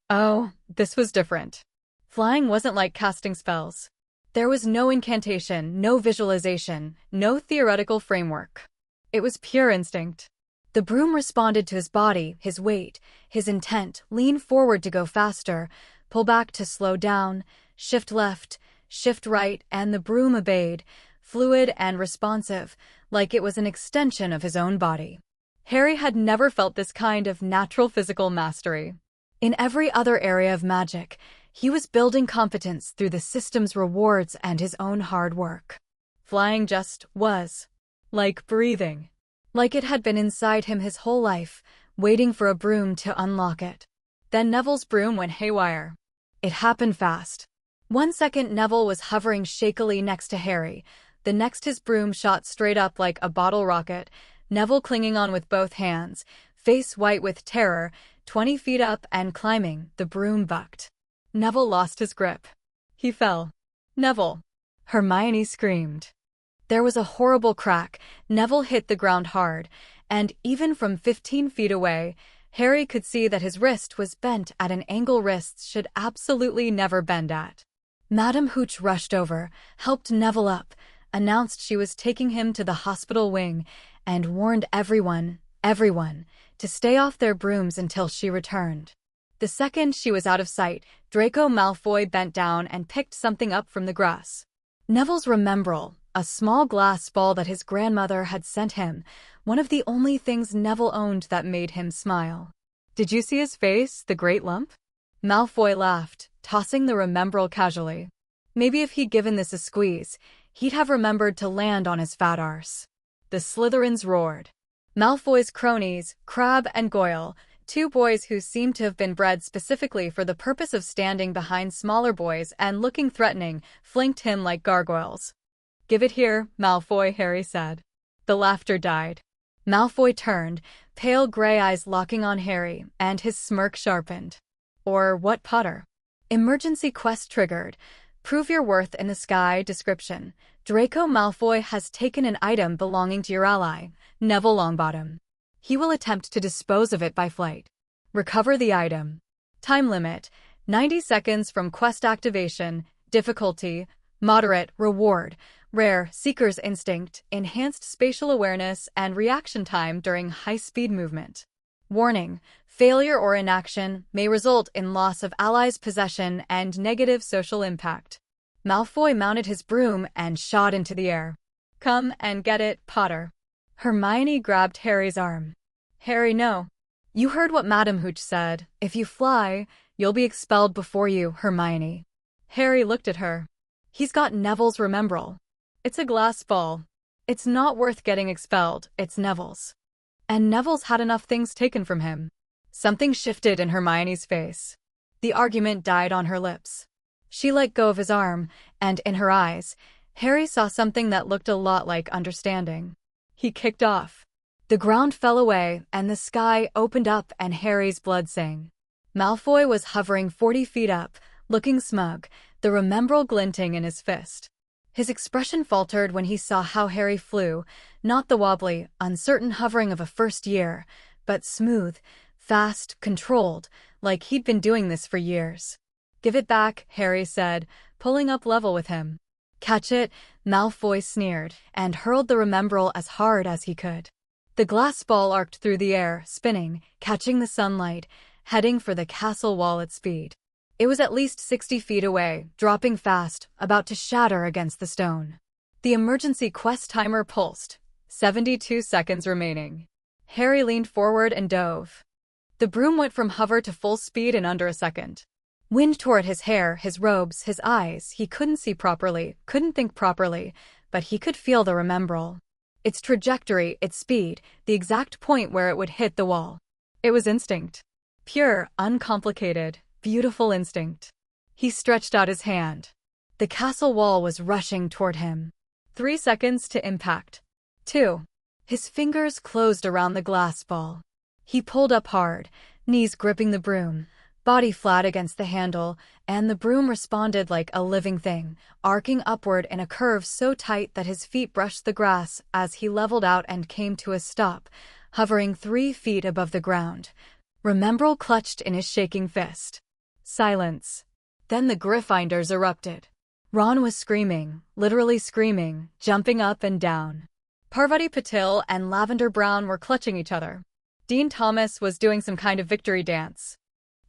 oh, this was different. Flying wasn't like casting spells. There was no incantation, no visualization, no theoretical framework. It was pure instinct. The broom responded to his body, his weight, his intent: lean forward to go faster, pull back to slow down, shift left, shift right, and the broom obeyed, fluid and responsive, like it was an extension of his own body. Harry had never felt this kind of natural physical mastery. In every other area of magic, he was building competence through the system's rewards and his own hard work. Flying just was. Like breathing. Like it had been inside him his whole life, waiting for a broom to unlock it. Then Neville's broom went haywire. It happened fast. 1 second Neville was hovering shakily next to Harry. The next his broom shot straight up like a bottle rocket, Neville clinging on with both hands, face white with terror. 20 feet up and climbing, the broom bucked. Neville lost his grip. He fell. Neville! Hermione screamed. There was a horrible crack. Neville hit the ground hard, and even from 15 feet away, Harry could see that his wrist was bent at an angle wrists should absolutely never bend at. Madam Hooch rushed over, helped Neville up, announced she was taking him to the hospital wing, and warned everyone, to stay off their brooms until she returned. The second she was out of sight, Draco Malfoy bent down and picked something up from the grass. Neville's Remembrall, a small glass ball that his grandmother had sent him, one of the only things Neville owned that made him smile. Did you see his face, the great lump? Malfoy laughed, tossing the Remembrall casually. Maybe if he'd given this a squeeze, he'd have remembered to land on his fat arse. The Slytherins roared. Malfoy's cronies, Crabbe and Goyle, 2 boys who seemed to have been bred specifically for the purpose of standing behind smaller boys and looking threatening, flanked him like gargoyles. Give it here, Malfoy, Harry said. The laughter died. Malfoy turned, pale gray eyes locking on Harry, and his smirk sharpened. Or what, Potter? Emergency quest triggered. Prove your worth in the sky. Description: Draco Malfoy has taken an item belonging to your ally, Neville Longbottom. He will attempt to dispose of it by flight. Recover the item. Time limit: 90 seconds from quest activation. Difficulty: moderate. Reward: rare, Seeker's Instinct, enhanced spatial awareness and reaction time during high-speed movement. Warning: failure or inaction may result in loss of allies' possession and negative social impact. Malfoy mounted his broom and shot into the air. Come and get it, Potter. Hermione grabbed Harry's arm. Harry, no. You heard what Madam Hooch said. If you fly, you'll be expelled before you, Hermione. Harry looked at her. He's got Neville's Remembrall. It's a glass ball. It's not worth getting expelled, it's Neville's. And Neville's had enough things taken from him. Something shifted in Hermione's face. The argument died on her lips. She let go of his arm, and in her eyes, Harry saw something that looked a lot like understanding. He kicked off. The ground fell away, and the sky opened up and Harry's blood sang. Malfoy was hovering 40 feet up, looking smug, the remembrall glinting in his fist. His expression faltered when he saw how Harry flew, not the wobbly, uncertain hovering of a first year, but smooth, fast, controlled, like he'd been doing this for years. "Give it back," Harry said, pulling up level with him. "Catch it," Malfoy sneered, and hurled the remembrall as hard as he could. The glass ball arced through the air, spinning, catching the sunlight, heading for the castle wall at speed. It was at least 60 feet away, dropping fast, about to shatter against the stone. The emergency quest timer pulsed. 72 seconds remaining. Harry leaned forward and dove. The broom went from hover to full speed in under a second. Wind tore at his hair, his robes, his eyes. He couldn't see properly, couldn't think properly, but he could feel the remembrall. Its trajectory, its speed, the exact point where it would hit the wall. It was instinct. Pure, uncomplicated, beautiful instinct. He stretched out his hand. The castle wall was rushing toward him. 3 seconds to impact. 2. His fingers closed around the glass ball. He pulled up hard, knees gripping the broom, body flat against the handle, and the broom responded like a living thing, arcing upward in a curve so tight that his feet brushed the grass as he leveled out and came to a stop, hovering 3 feet above the ground. Remembrall clutched in his shaking fist. Silence. Then the Gryffindors erupted. Ron was screaming, literally screaming, jumping up and down. Parvati Patil and Lavender Brown were clutching each other. Dean Thomas was doing some kind of victory dance.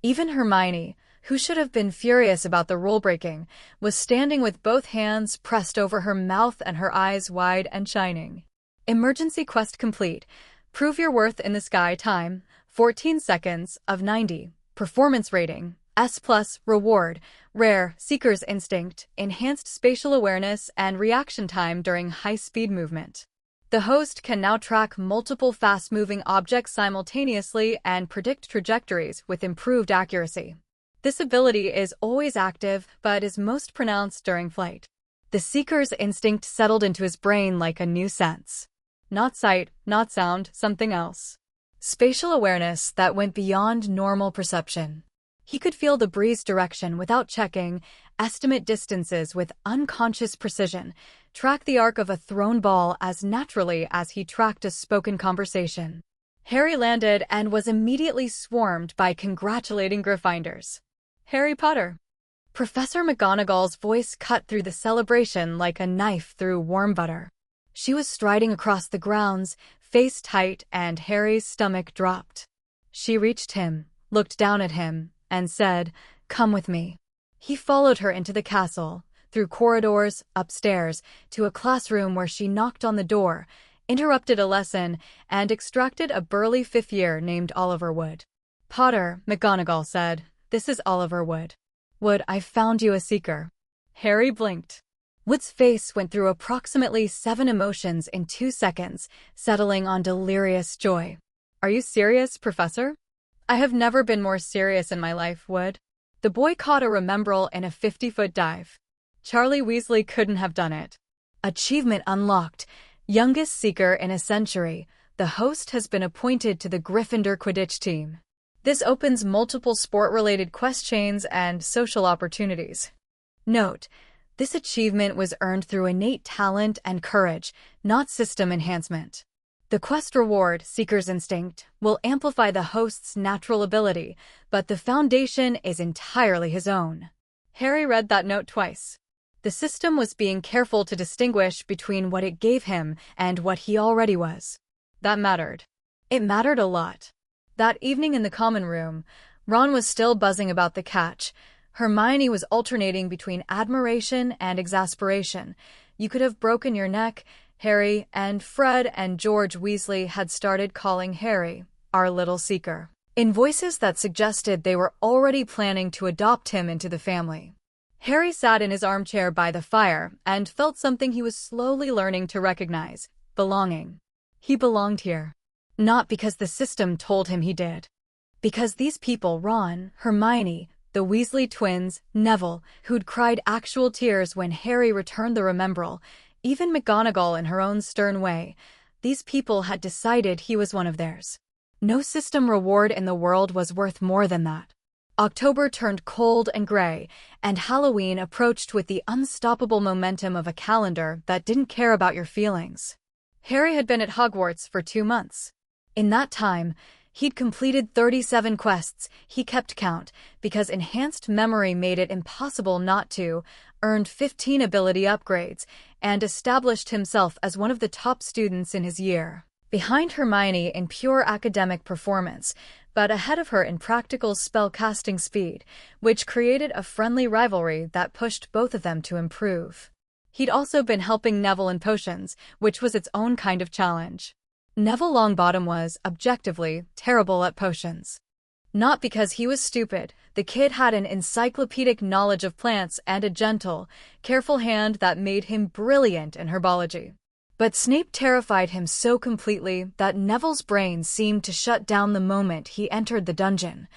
Even Hermione, who should have been furious about the rule-breaking, was standing with both hands pressed over her mouth and her eyes wide and shining. Emergency quest complete. Prove your worth in the sky. Time, 14 seconds of 90. Performance rating, S+, reward, rare, Seeker's Instinct, enhanced spatial awareness and reaction time during high-speed movement. The host can now track multiple fast-moving objects simultaneously and predict trajectories with improved accuracy. This ability is always active, but is most pronounced during flight. The Seeker's Instinct settled into his brain like a new sense. Not sight, not sound, something else. Spatial awareness that went beyond normal perception. He could feel the breeze direction without checking, estimate distances with unconscious precision, track the arc of a thrown ball as naturally as he tracked a spoken conversation. Harry landed and was immediately swarmed by congratulating Gryffindors. Harry Potter. Professor McGonagall's voice cut through the celebration like a knife through warm butter. She was striding across the grounds, face tight, and Harry's stomach dropped. She reached him, looked down at him, and said, "Come with me." He followed her into the castle, through corridors, upstairs, to a classroom where she knocked on the door, interrupted a lesson, and extracted a burly fifth year named Oliver Wood. "Potter," McGonagall said, "this is Oliver Wood. Wood, I've found you a seeker." Harry blinked. Wood's face went through approximately 7 emotions in 2 seconds, settling on delirious joy. "Are you serious, Professor?" "I have never been more serious in my life, Wood." The boy caught a remembrall in a 50-foot dive. Charlie Weasley couldn't have done it. Achievement unlocked. Youngest seeker in a century. The host has been appointed to the Gryffindor Quidditch team. This opens multiple sport-related quest chains and social opportunities. Note: this achievement was earned through innate talent and courage, not system enhancement. The quest reward, Seeker's Instinct, will amplify the host's natural ability, but the foundation is entirely his own. Harry read that note twice. The system was being careful to distinguish between what it gave him and what he already was. That mattered. It mattered a lot. That evening in the common room, Ron was still buzzing about the catch. Hermione was alternating between admiration and exasperation. "You could have broken your neck." Harry and Fred and George Weasley had started calling Harry, "our little seeker," in voices that suggested they were already planning to adopt him into the family. Harry sat in his armchair by the fire and felt something he was slowly learning to recognize: belonging. He belonged here. Not because the system told him he did. Because these people, Ron, Hermione, the Weasley twins, Neville, who'd cried actual tears when Harry returned the remembrall, even McGonagall in her own stern way, These people had decided he was one of theirs. No system reward in the world was worth more than that. October turned cold and gray, and Halloween approached with the unstoppable momentum of a calendar that didn't care about your feelings. Harry had been at Hogwarts for 2 months. In that time, he'd completed 37 quests. He kept count, because enhanced memory made it impossible not to, earned 15 ability upgrades, and established himself as one of the top students in his year. Behind Hermione in pure academic performance, but ahead of her in practical spell-casting speed, which created a friendly rivalry that pushed both of them to improve. He'd also been helping Neville in potions, which was its own kind of challenge. Neville Longbottom was, objectively, terrible at potions. Not because he was stupid, the kid had an encyclopedic knowledge of plants and a gentle, careful hand that made him brilliant in herbology. But Snape terrified him so completely that Neville's brain seemed to shut down the moment he entered the dungeon.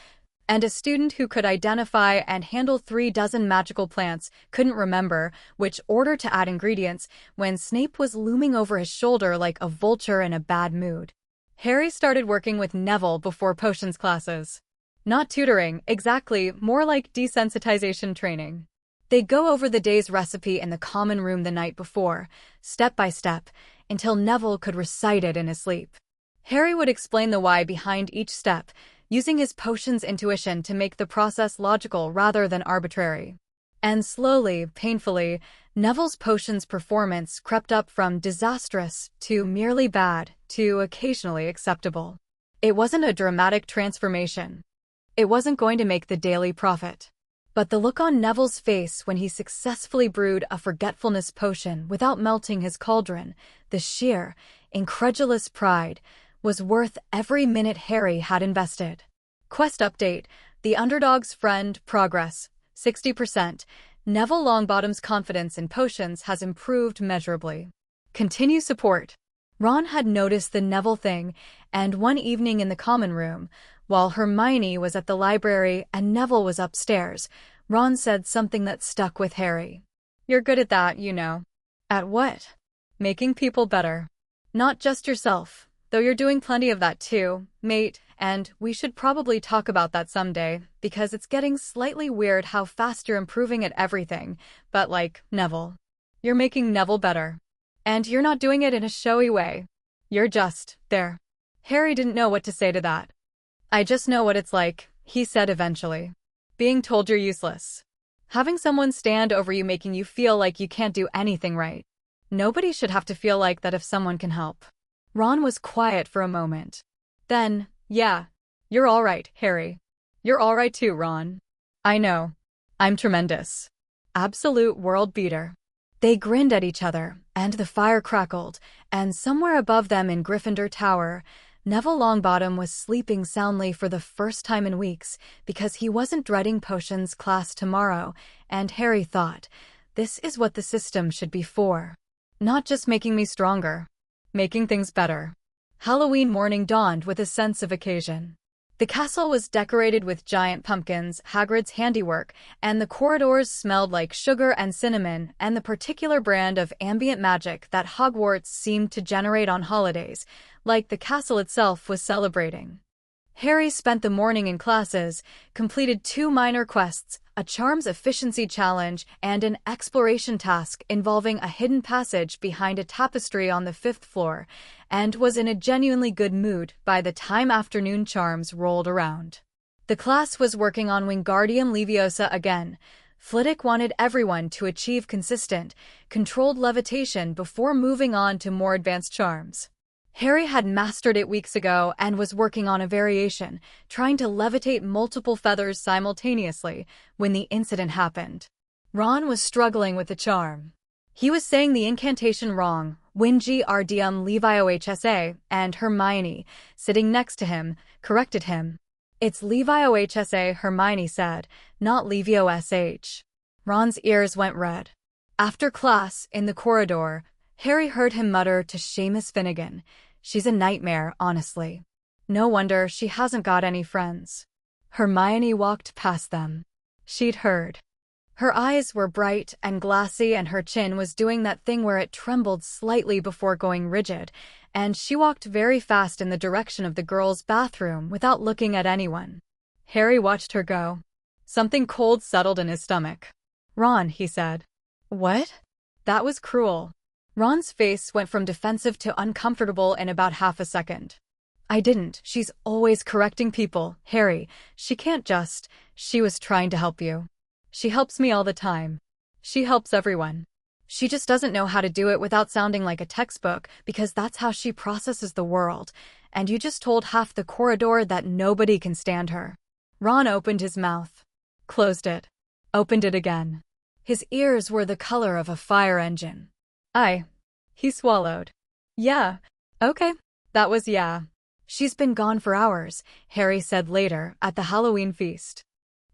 And a student who could identify and handle 36 magical plants couldn't remember which order to add ingredients when Snape was looming over his shoulder like a vulture in a bad mood. Harry started working with Neville before potions classes. Not tutoring, exactly, more like desensitization training. They'd go over the day's recipe in the common room the night before, step by step, until Neville could recite it in his sleep. Harry would explain the why behind each step, using his potion's intuition to make the process logical rather than arbitrary. And slowly, painfully, Neville's potion's performance crept up from disastrous to merely bad to occasionally acceptable. It wasn't a dramatic transformation. It wasn't going to make the daily profit. But the look on Neville's face when he successfully brewed a forgetfulness potion without melting his cauldron, the sheer, incredulous pride, was worth every minute Harry had invested. Quest update: The Underdog's Friend, progress, 60%. Neville Longbottom's confidence in potions has improved measurably. Continue support. Ron had noticed the Neville thing, and one evening in the common room, while Hermione was at the library and Neville was upstairs, Ron said something that stuck with Harry. "You're good at that, you know." "At what?" "Making people better. Not just yourself, though you're doing plenty of that too, mate, and we should probably talk about that someday, because it's getting slightly weird how fast you're improving at everything, but like, Neville. You're making Neville better. And you're not doing it in a showy way. You're just there." Harry didn't know what to say to that. "I just know what it's like," he said eventually. "Being told you're useless. Having someone stand over you making you feel like you can't do anything right. Nobody should have to feel like that if someone can help." Ron was quiet for a moment. Then, "Yeah, you're all right, Harry. You're all right too, Ron. I know. I'm tremendous. Absolute world beater." They grinned at each other, and the fire crackled, and somewhere above them in Gryffindor Tower, Neville Longbottom was sleeping soundly for the first time in weeks because he wasn't dreading potions class tomorrow, and Harry thought, this is what the system should be for. Not just making me stronger. Making things better. Halloween morning dawned with a sense of occasion. The castle was decorated with giant pumpkins, Hagrid's handiwork, and the corridors smelled like sugar and cinnamon and the particular brand of ambient magic that Hogwarts seemed to generate on holidays, like the castle itself was celebrating. Harry spent the morning in classes, completed 2 minor quests, a charms efficiency challenge, and an exploration task involving a hidden passage behind a tapestry on the 5th floor, and was in a genuinely good mood by the time afternoon charms rolled around. The class was working on Wingardium Leviosa again. Flitwick wanted everyone to achieve consistent, controlled levitation before moving on to more advanced charms. Harry had mastered it weeks ago and was working on a variation, trying to levitate multiple feathers simultaneously, when the incident happened. Ron was struggling with the charm. He was saying the incantation wrong, Wingardium Leviosa, and Hermione, sitting next to him, corrected him. "It's Leviosa," Hermione said, "not Leviosh." Ron's ears went red. After class, in the corridor, Harry heard him mutter to Seamus Finnegan, "She's a nightmare, honestly. No wonder she hasn't got any friends." Hermione walked past them. She'd heard. Her eyes were bright and glassy and her chin was doing that thing where it trembled slightly before going rigid, and she walked very fast in the direction of the girls' bathroom without looking at anyone. Harry watched her go. Something cold settled in his stomach. "Ron," he said. "What?" That was cruel. Ron's face went from defensive to uncomfortable in about half a second. "I didn't. She's always correcting people. Harry, she can't just. She was trying to help you. She helps me all the time. She helps everyone. She just doesn't know how to do it without sounding like a textbook because that's how she processes the world. And you just told half the corridor that nobody can stand her." Ron opened his mouth, closed it, opened it again. His ears were the color of a fire engine. He swallowed. "Yeah. Okay. That was yeah. She's been gone for hours," Harry said later at the Halloween feast.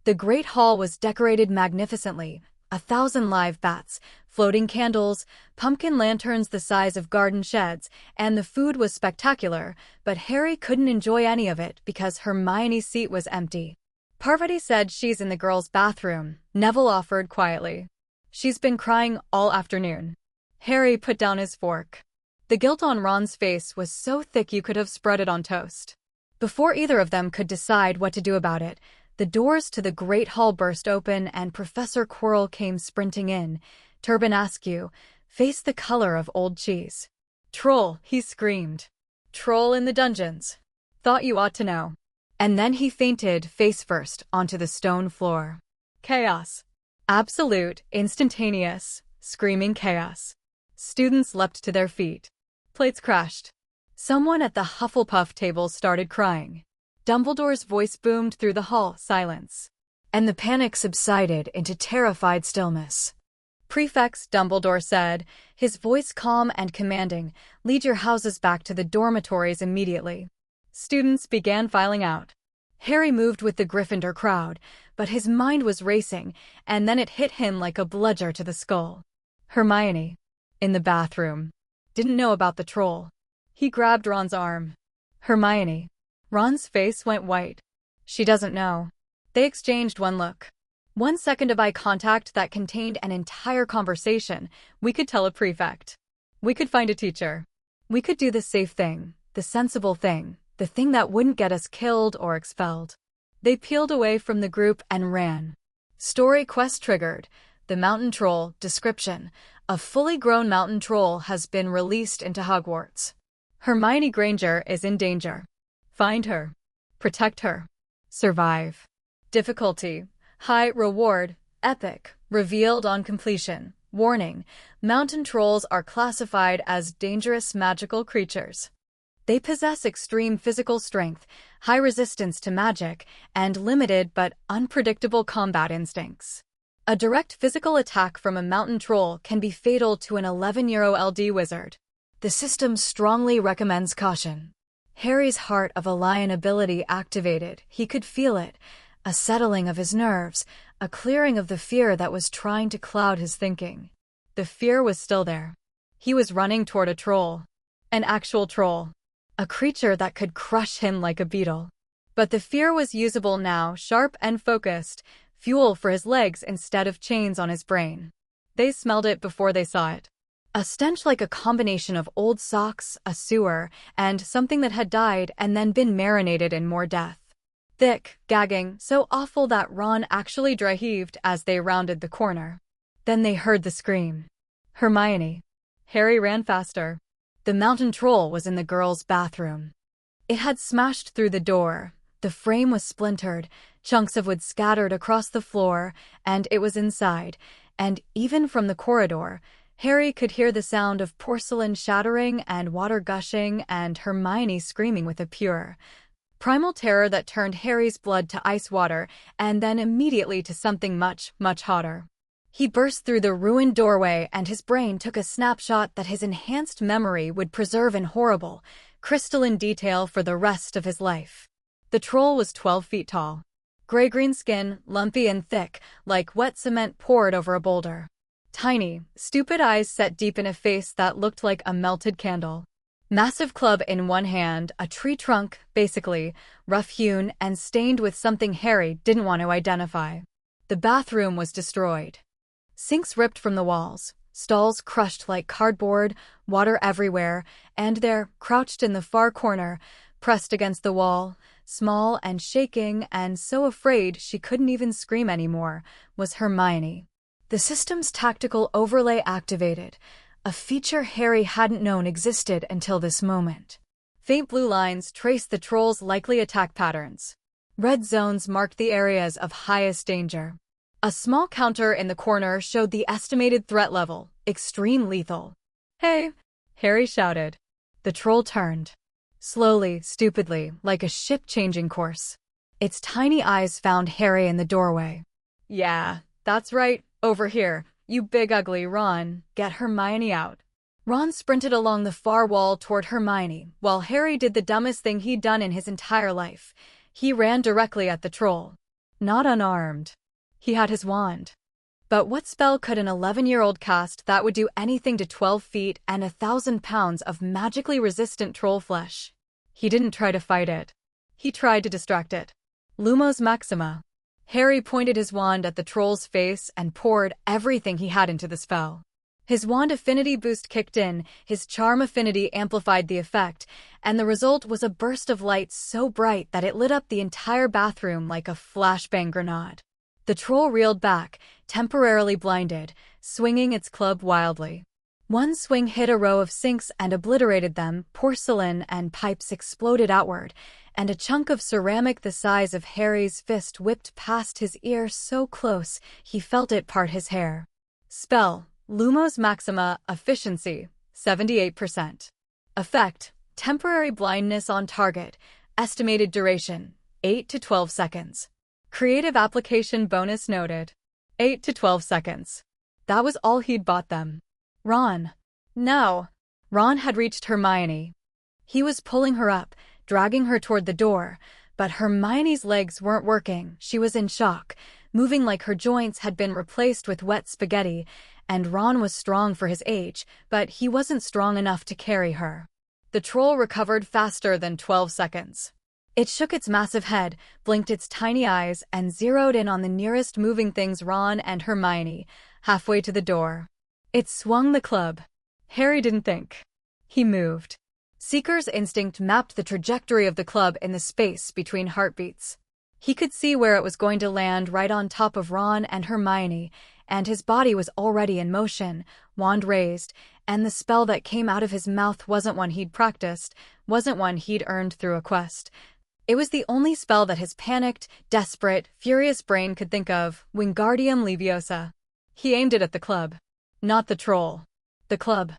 The Great Hall was decorated magnificently. 1,000 live bats, floating candles, pumpkin lanterns the size of garden sheds, and the food was spectacular, but Harry couldn't enjoy any of it because Hermione's seat was empty. "Parvati said she's in the girls' bathroom," Neville offered quietly. "She's been crying all afternoon." Harry put down his fork. The guilt on Ron's face was so thick you could have spread it on toast. Before either of them could decide what to do about it, the doors to the Great Hall burst open and Professor Quirrell came sprinting in, turban askew, face the color of old cheese. "Troll," he screamed. "Troll in the dungeons. Thought you ought to know." And then he fainted face first onto the stone floor. Chaos. Absolute, instantaneous, screaming chaos. Students leapt to their feet. Plates crashed. Someone at the Hufflepuff table started crying. Dumbledore's voice boomed through the hall silence. And the panic subsided into terrified stillness. "Prefects," Dumbledore said, his voice calm and commanding, "lead your houses back to the dormitories immediately." Students began filing out. Harry moved with the Gryffindor crowd, but his mind was racing, and then it hit him like a bludger to the skull. Hermione, in the bathroom, didn't know about the troll. He grabbed Ron's arm. "Hermione." Ron's face went white. "She doesn't know." They exchanged one look. 1 second of eye contact that contained an entire conversation. "We could tell a prefect. We could find a teacher. We could do the safe thing, the sensible thing, the thing that wouldn't get us killed or expelled." They peeled away from the group and ran. Story quest triggered. The mountain troll description. A fully grown mountain troll has been released into Hogwarts. Hermione Granger is in danger. Find her. Protect her. Survive. Difficulty. High. Reward. Epic. Revealed on completion. Warning. Mountain trolls are classified as dangerous magical creatures. They possess extreme physical strength, high resistance to magic, and limited but unpredictable combat instincts. A direct physical attack from a mountain troll can be fatal to an 11-year-old LD wizard. The system strongly recommends caution. Harry's Heart of a Lion ability activated. He could feel it, a settling of his nerves, a clearing of the fear that was trying to cloud his thinking. The fear was still there. He was running toward a troll. An actual troll. A creature that could crush him like a beetle. But the fear was usable now, sharp and focused, fuel for his legs instead of chains on his brain. They smelled it before they saw it. A stench like a combination of old socks, a sewer, and something that had died and then been marinated in more death. Thick, gagging, so awful that Ron actually dry-heaved as they rounded the corner. Then they heard the scream. Hermione. Harry ran faster. The mountain troll was in the girls' bathroom. It had smashed through the door. The frame was splintered, chunks of wood scattered across the floor, and it was inside. And even from the corridor, Harry could hear the sound of porcelain shattering and water gushing and Hermione screaming with a pure, primal terror that turned Harry's blood to ice water and then immediately to something much, much hotter. He burst through the ruined doorway and his brain took a snapshot that his enhanced memory would preserve in horrible, crystalline detail for the rest of his life. The troll was 12 feet tall. Gray-green skin, lumpy and thick, like wet cement poured over a boulder. Tiny, stupid eyes set deep in a face that looked like a melted candle. Massive club in one hand, a tree trunk, basically, rough-hewn and stained with something Harry didn't want to identify. The bathroom was destroyed. Sinks ripped from the walls, stalls crushed like cardboard, water everywhere, and there, crouched in the far corner, pressed against the wall, small and shaking and so afraid she couldn't even scream anymore, was Hermione. The system's tactical overlay activated, a feature Harry hadn't known existed until this moment. Faint blue lines traced the trolls' likely attack patterns. Red zones marked the areas of highest danger. A small counter in the corner showed the estimated threat level, extreme lethal. "Hey!" Harry shouted. The troll turned. Slowly, stupidly, like a ship changing course. Its tiny eyes found Harry in the doorway. "Yeah, that's right, over here, you big ugly Ron, get Hermione out." Ron sprinted along the far wall toward Hermione, while Harry did the dumbest thing he'd done in his entire life. He ran directly at the troll. Not unarmed. He had his wand. But what spell could an 11-year-old cast that would do anything to 12 feet and 1,000 pounds of magically resistant troll flesh? He didn't try to fight it. He tried to distract it. Lumos Maxima. Harry pointed his wand at the troll's face and poured everything he had into the spell. His wand affinity boost kicked in, his charm affinity amplified the effect, and the result was a burst of light so bright that it lit up the entire bathroom like a flashbang grenade. The troll reeled back, temporarily blinded, swinging its club wildly. One swing hit a row of sinks and obliterated them, porcelain and pipes exploded outward, and a chunk of ceramic the size of Harry's fist whipped past his ear so close he felt it part his hair. Spell: Lumos Maxima, efficiency, 78%. Effect: temporary blindness on target, estimated duration, 8 to 12 seconds. Creative application bonus noted. 8 to 12 seconds. That was all he'd bought them. Ron. No. Ron had reached Hermione. He was pulling her up, dragging her toward the door, but Hermione's legs weren't working. She was in shock, moving like her joints had been replaced with wet spaghetti, and Ron was strong for his age, but he wasn't strong enough to carry her. The troll recovered faster than 12 seconds. It shook its massive head, blinked its tiny eyes, and zeroed in on the nearest moving things, Ron and Hermione, halfway to the door. It swung the club. Harry didn't think. He moved. Seeker's instinct mapped the trajectory of the club in the space between heartbeats. He could see where it was going to land, right on top of Ron and Hermione, and his body was already in motion, wand raised, and the spell that came out of his mouth wasn't one he'd practiced, wasn't one he'd earned through a quest. It was the only spell that his panicked, desperate, furious brain could think of, Wingardium Leviosa. He aimed it at the club. Not the troll. The club.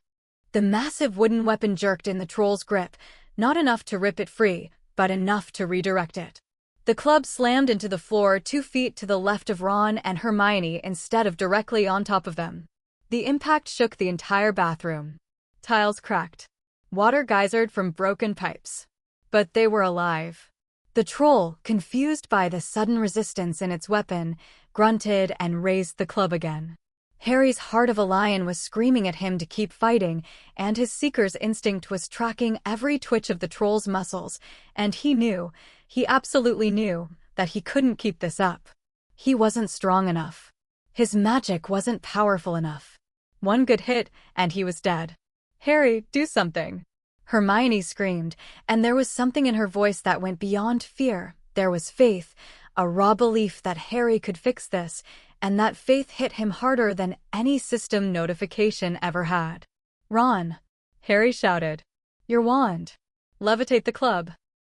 The massive wooden weapon jerked in the troll's grip, not enough to rip it free, but enough to redirect it. The club slammed into the floor 2 feet to the left of Ron and Hermione instead of directly on top of them. The impact shook the entire bathroom. Tiles cracked. Water geysered from broken pipes. But they were alive. The troll, confused by the sudden resistance in its weapon, grunted and raised the club again. Harry's heart of a lion was screaming at him to keep fighting, and his seeker's instinct was tracking every twitch of the troll's muscles, and he knew, he absolutely knew, that he couldn't keep this up. He wasn't strong enough. His magic wasn't powerful enough. One good hit, and he was dead. "Harry, do something!" Hermione screamed, and there was something in her voice that went beyond fear. There was faith, a raw belief that Harry could fix this, and that faith hit him harder than any system notification ever had. "Ron!" Harry shouted. "Your wand. Levitate the club.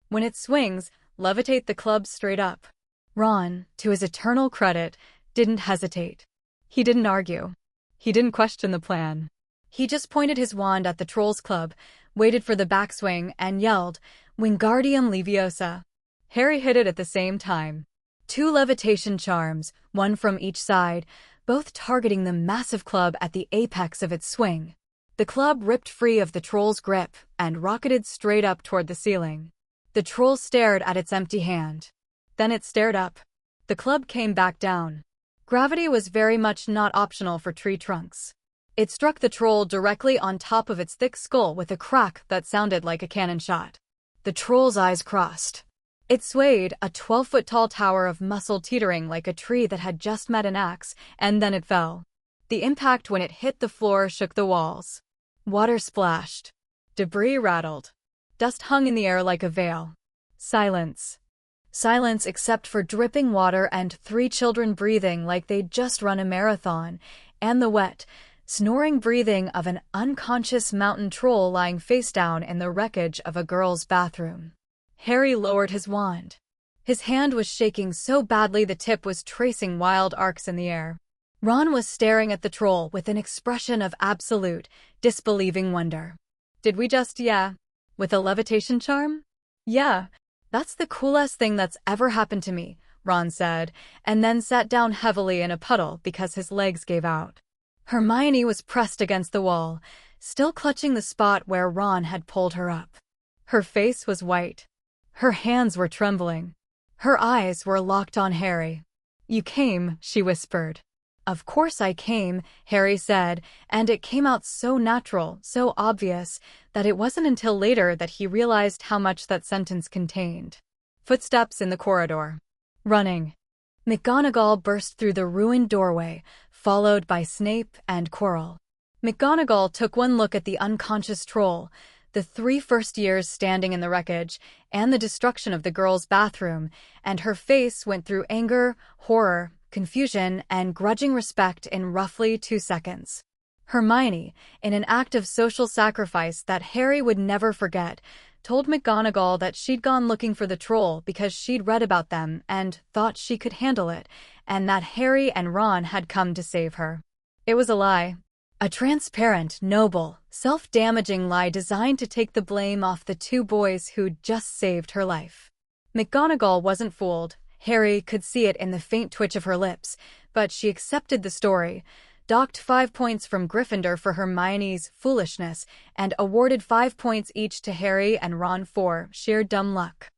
When it swings, levitate the club straight up." Ron, to his eternal credit, didn't hesitate. He didn't argue. He didn't question the plan. He just pointed his wand at the troll's club, waited for the backswing, and yelled, "Wingardium Leviosa." Harry hit it at the same time. 2 levitation charms, one from each side, both targeting the massive club at the apex of its swing. The club ripped free of the troll's grip and rocketed straight up toward the ceiling. The troll stared at its empty hand. Then it stared up. The club came back down. Gravity was very much not optional for tree trunks. It struck the troll directly on top of its thick skull with a crack that sounded like a cannon shot. The troll's eyes crossed. It swayed, a 12-foot-tall tower of muscle teetering like a tree that had just met an axe, and then it fell. The impact when it hit the floor shook the walls. Water splashed. Debris rattled. Dust hung in the air like a veil. Silence. Silence except for dripping water and 3 children breathing like they'd just run a marathon, and the wet, snoring breathing of an unconscious mountain troll lying face down in the wreckage of a girl's bathroom. Harry lowered his wand. His hand was shaking so badly the tip was tracing wild arcs in the air. Ron was staring at the troll with an expression of absolute, disbelieving wonder. Did we just, with a levitation charm? Yeah, that's the coolest thing that's ever happened to me, Ron said, and then sat down heavily in a puddle because his legs gave out. Hermione was pressed against the wall, still clutching the spot where Ron had pulled her up. Her face was white. Her hands were trembling. Her eyes were locked on Harry. "You came," she whispered. "Of course I came," Harry said, and it came out so natural, so obvious, that it wasn't until later that he realized how much that sentence contained. Footsteps in the corridor. Running. McGonagall burst through the ruined doorway, followed by Snape and Quirrell. McGonagall took one look at the unconscious troll, the 3 first years standing in the wreckage, and the destruction of the girl's bathroom, and her face went through anger, horror, confusion, and grudging respect in roughly 2 seconds. Hermione, in an act of social sacrifice that Harry would never forget, told McGonagall that she'd gone looking for the troll because she'd read about them and thought she could handle it, and that Harry and Ron had come to save her. It was a lie. A transparent, noble, self-damaging lie designed to take the blame off the 2 boys who'd just saved her life. McGonagall wasn't fooled. Harry could see it in the faint twitch of her lips, but she accepted the story, docked 5 points from Gryffindor for Hermione's foolishness, and awarded 5 points each to Harry and Ron for sheer dumb luck.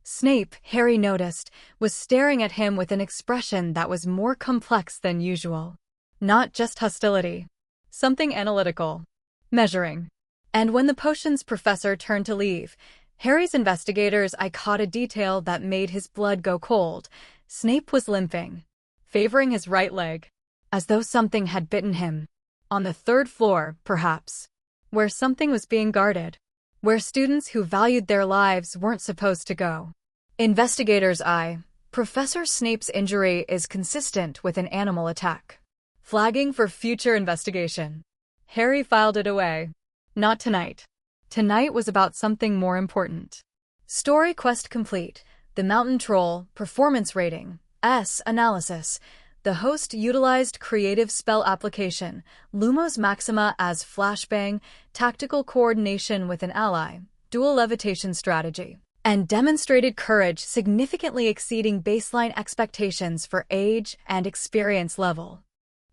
Snape, Harry noticed, was staring at him with an expression that was more complex than usual. Not just hostility. Something analytical. Measuring. And when the potions professor turned to leave, Harry's investigator's eye caught a detail that made his blood go cold. Snape was limping, favoring his right leg, as though something had bitten him. On the 3rd floor, perhaps, where something was being guarded, where students who valued their lives weren't supposed to go. Investigator's eye. Professor Snape's injury is consistent with an animal attack. Flagging for future investigation. Harry filed it away. Not tonight. Tonight was about something more important. Story quest complete. The Mountain Troll, performance rating, S analysis. The host utilized creative spell application, Lumos Maxima as flashbang, tactical coordination with an ally, dual levitation strategy, and demonstrated courage significantly exceeding baseline expectations for age and experience level.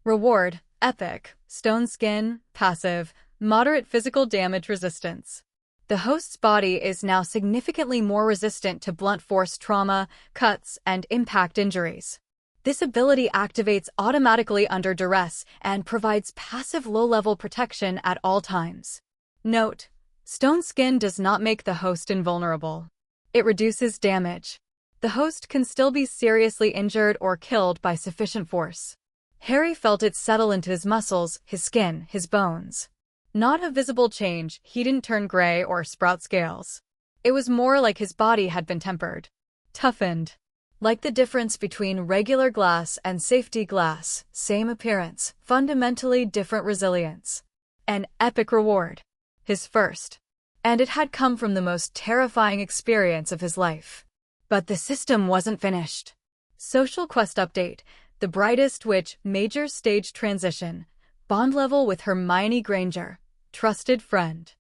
Reward, epic, stone skin, passive, moderate physical damage resistance. The host's body is now significantly more resistant to blunt force trauma, cuts, and impact injuries. This ability activates automatically under duress and provides passive low-level protection at all times. Note: stone skin does not make the host invulnerable. It reduces damage. The host can still be seriously injured or killed by sufficient force. Harry felt it settle into his muscles, his skin, his bones. Not a visible change, he didn't turn gray or sprout scales. It was more like his body had been tempered. Toughened. Like the difference between regular glass and safety glass, same appearance, fundamentally different resilience. An epic reward. His first. And it had come from the most terrifying experience of his life. But the system wasn't finished. Social quest update. The Brightest Witch major stage transition. Bond level with Hermione Granger. Trusted friend.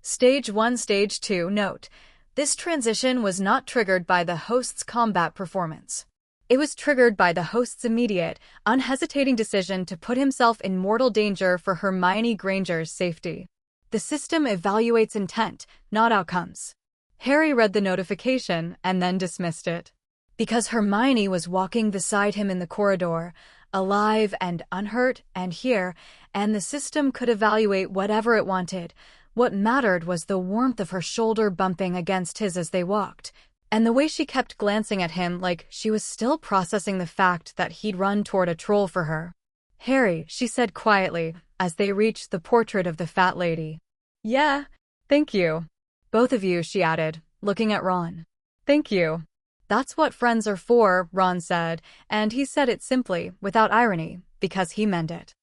Stage 1, Stage 2. Note: this transition was not triggered by the host's combat performance. It was triggered by the host's immediate, unhesitating decision to put himself in mortal danger for Hermione Granger's safety. The system evaluates intent, not outcomes. Harry read the notification and then dismissed it. Because Hermione was walking beside him in the corridor, alive and unhurt and here, and the system could evaluate whatever it wanted. What mattered was the warmth of her shoulder bumping against his as they walked, And the way she kept glancing at him like she was still processing the fact that he'd run toward a troll for her. "Harry," she said quietly, as they reached the portrait of the fat lady. "Yeah, thank you." "Both of you," she added, looking at Ron. "Thank you." "That's what friends are for," Ron said, and he said it simply, without irony, because he meant it.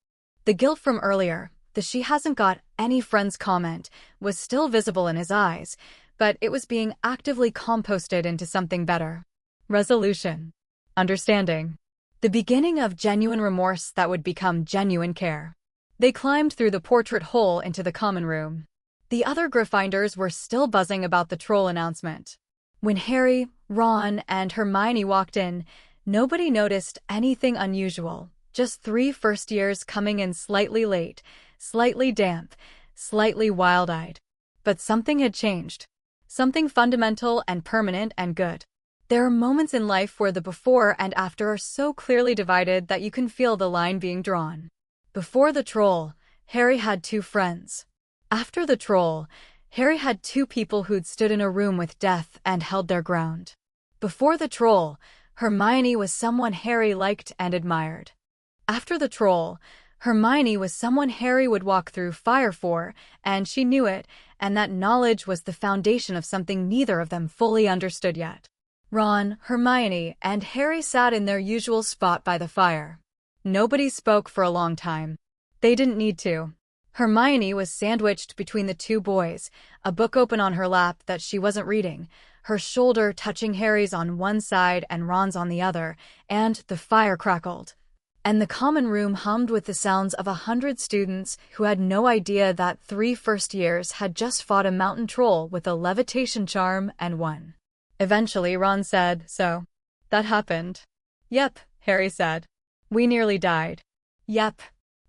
The guilt from earlier, the "she hasn't got any friends" comment, was still visible in his eyes, but it was being actively composted into something better. Resolution. Understanding. The beginning of genuine remorse that would become genuine care. They climbed through the portrait hole into the common room. The other Gryffindors were still buzzing about the troll announcement. When Harry, Ron, and Hermione walked in, nobody noticed anything unusual, just 3 first years coming in slightly late, slightly damp, slightly wild-eyed. But something had changed. Something fundamental and permanent and good. There are moments in life where the before and after are so clearly divided that you can feel the line being drawn. Before the troll, Harry had 2 friends. After the troll, Harry had 2 people who'd stood in a room with death and held their ground. Before the troll, Hermione was someone Harry liked and admired. After the troll, Hermione was someone Harry would walk through fire for, and she knew it, and that knowledge was the foundation of something neither of them fully understood yet. Ron, Hermione, and Harry sat in their usual spot by the fire. Nobody spoke for a long time. They didn't need to. Hermione was sandwiched between the 2 boys, a book open on her lap that she wasn't reading, her shoulder touching Harry's on one side and Ron's on the other, and the fire crackled. And the common room hummed with the sounds of 100 students who had no idea that 3 first years had just fought a mountain troll with a levitation charm and won. Eventually, Ron said, "So, that happened." "Yep," Harry said. "We nearly died." "Yep.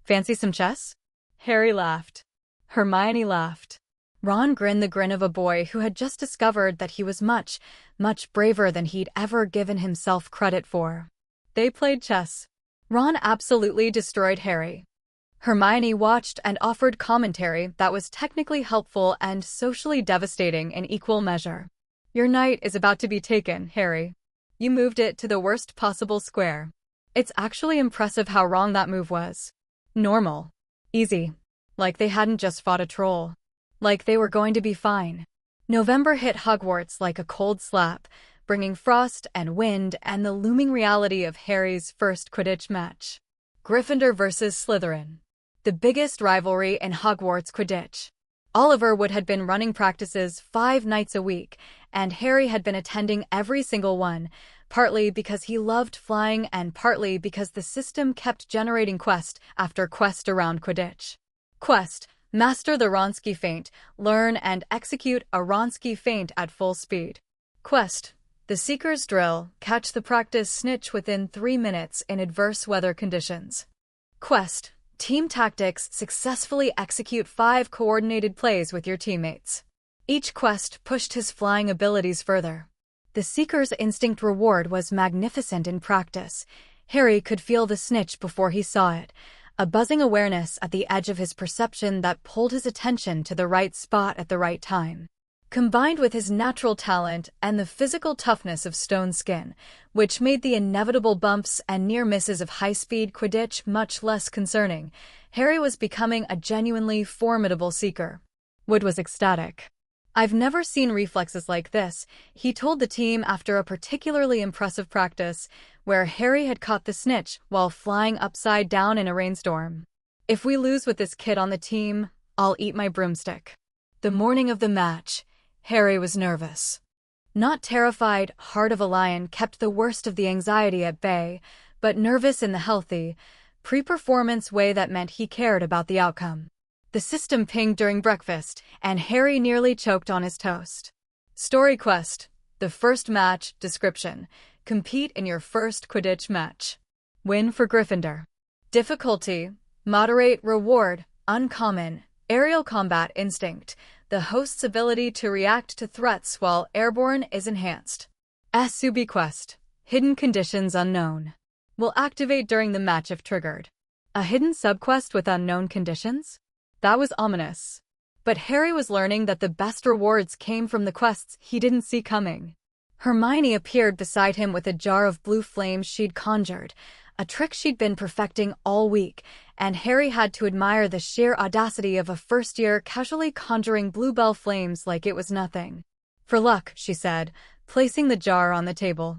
Fancy some chess?" Harry laughed. Hermione laughed. Ron grinned the grin of a boy who had just discovered that he was much, much braver than he'd ever given himself credit for. They played chess. Ron absolutely destroyed Harry. Hermione watched and offered commentary that was technically helpful and socially devastating in equal measure. "Your knight is about to be taken, Harry. You moved it to the worst possible square." It's actually impressive how wrong that move was. Normal. Easy. Like they hadn't just fought a troll. Like they were going to be fine. November hit Hogwarts like a cold slap, bringing frost and wind and the looming reality of Harry's first Quidditch match. Gryffindor versus Slytherin. The biggest rivalry in Hogwarts Quidditch. Oliver Wood had been running practices 5 nights a week, and Harry had been attending every single one, partly because he loved flying and partly because the system kept generating quest after quest around Quidditch. Quest: master the Wronski feint, learn and execute a Wronski feint at full speed. Quest: the Seeker's drill, catch the practice snitch within 3 minutes in adverse weather conditions. Quest: team tactics, successfully execute 5 coordinated plays with your teammates. Each quest pushed his flying abilities further. The Seeker's instinct reward was magnificent in practice. Harry could feel the snitch before he saw it, a buzzing awareness at the edge of his perception that pulled his attention to the right spot at the right time. Combined with his natural talent and the physical toughness of stone skin, which made the inevitable bumps and near misses of high-speed Quidditch much less concerning, Harry was becoming a genuinely formidable seeker. Wood was ecstatic. "I've never seen reflexes like this," he told the team after a particularly impressive practice, where Harry had caught the snitch while flying upside down in a rainstorm. "If we lose with this kid on the team, I'll eat my broomstick." The morning of the match, Harry was nervous. Not terrified, heart of a lion kept the worst of the anxiety at bay, but nervous in the healthy, pre-performance way that meant he cared about the outcome. The system pinged during breakfast, and Harry nearly choked on his toast. Story quest: the first match description. Compete in your first Quidditch match. Win for Gryffindor. Difficulty: moderate, reward, uncommon, aerial combat instinct. The host's ability to react to threats while airborne is enhanced. Subi quest: hidden conditions unknown. Will activate during the match if triggered. A hidden subquest with unknown conditions? That was ominous. But Harry was learning that the best rewards came from the quests he didn't see coming. Hermione appeared beside him with a jar of blue flames she'd conjured, a trick she'd been perfecting all week, and Harry had to admire the sheer audacity of a first-year casually conjuring bluebell flames like it was nothing. "For luck," she said, placing the jar on the table.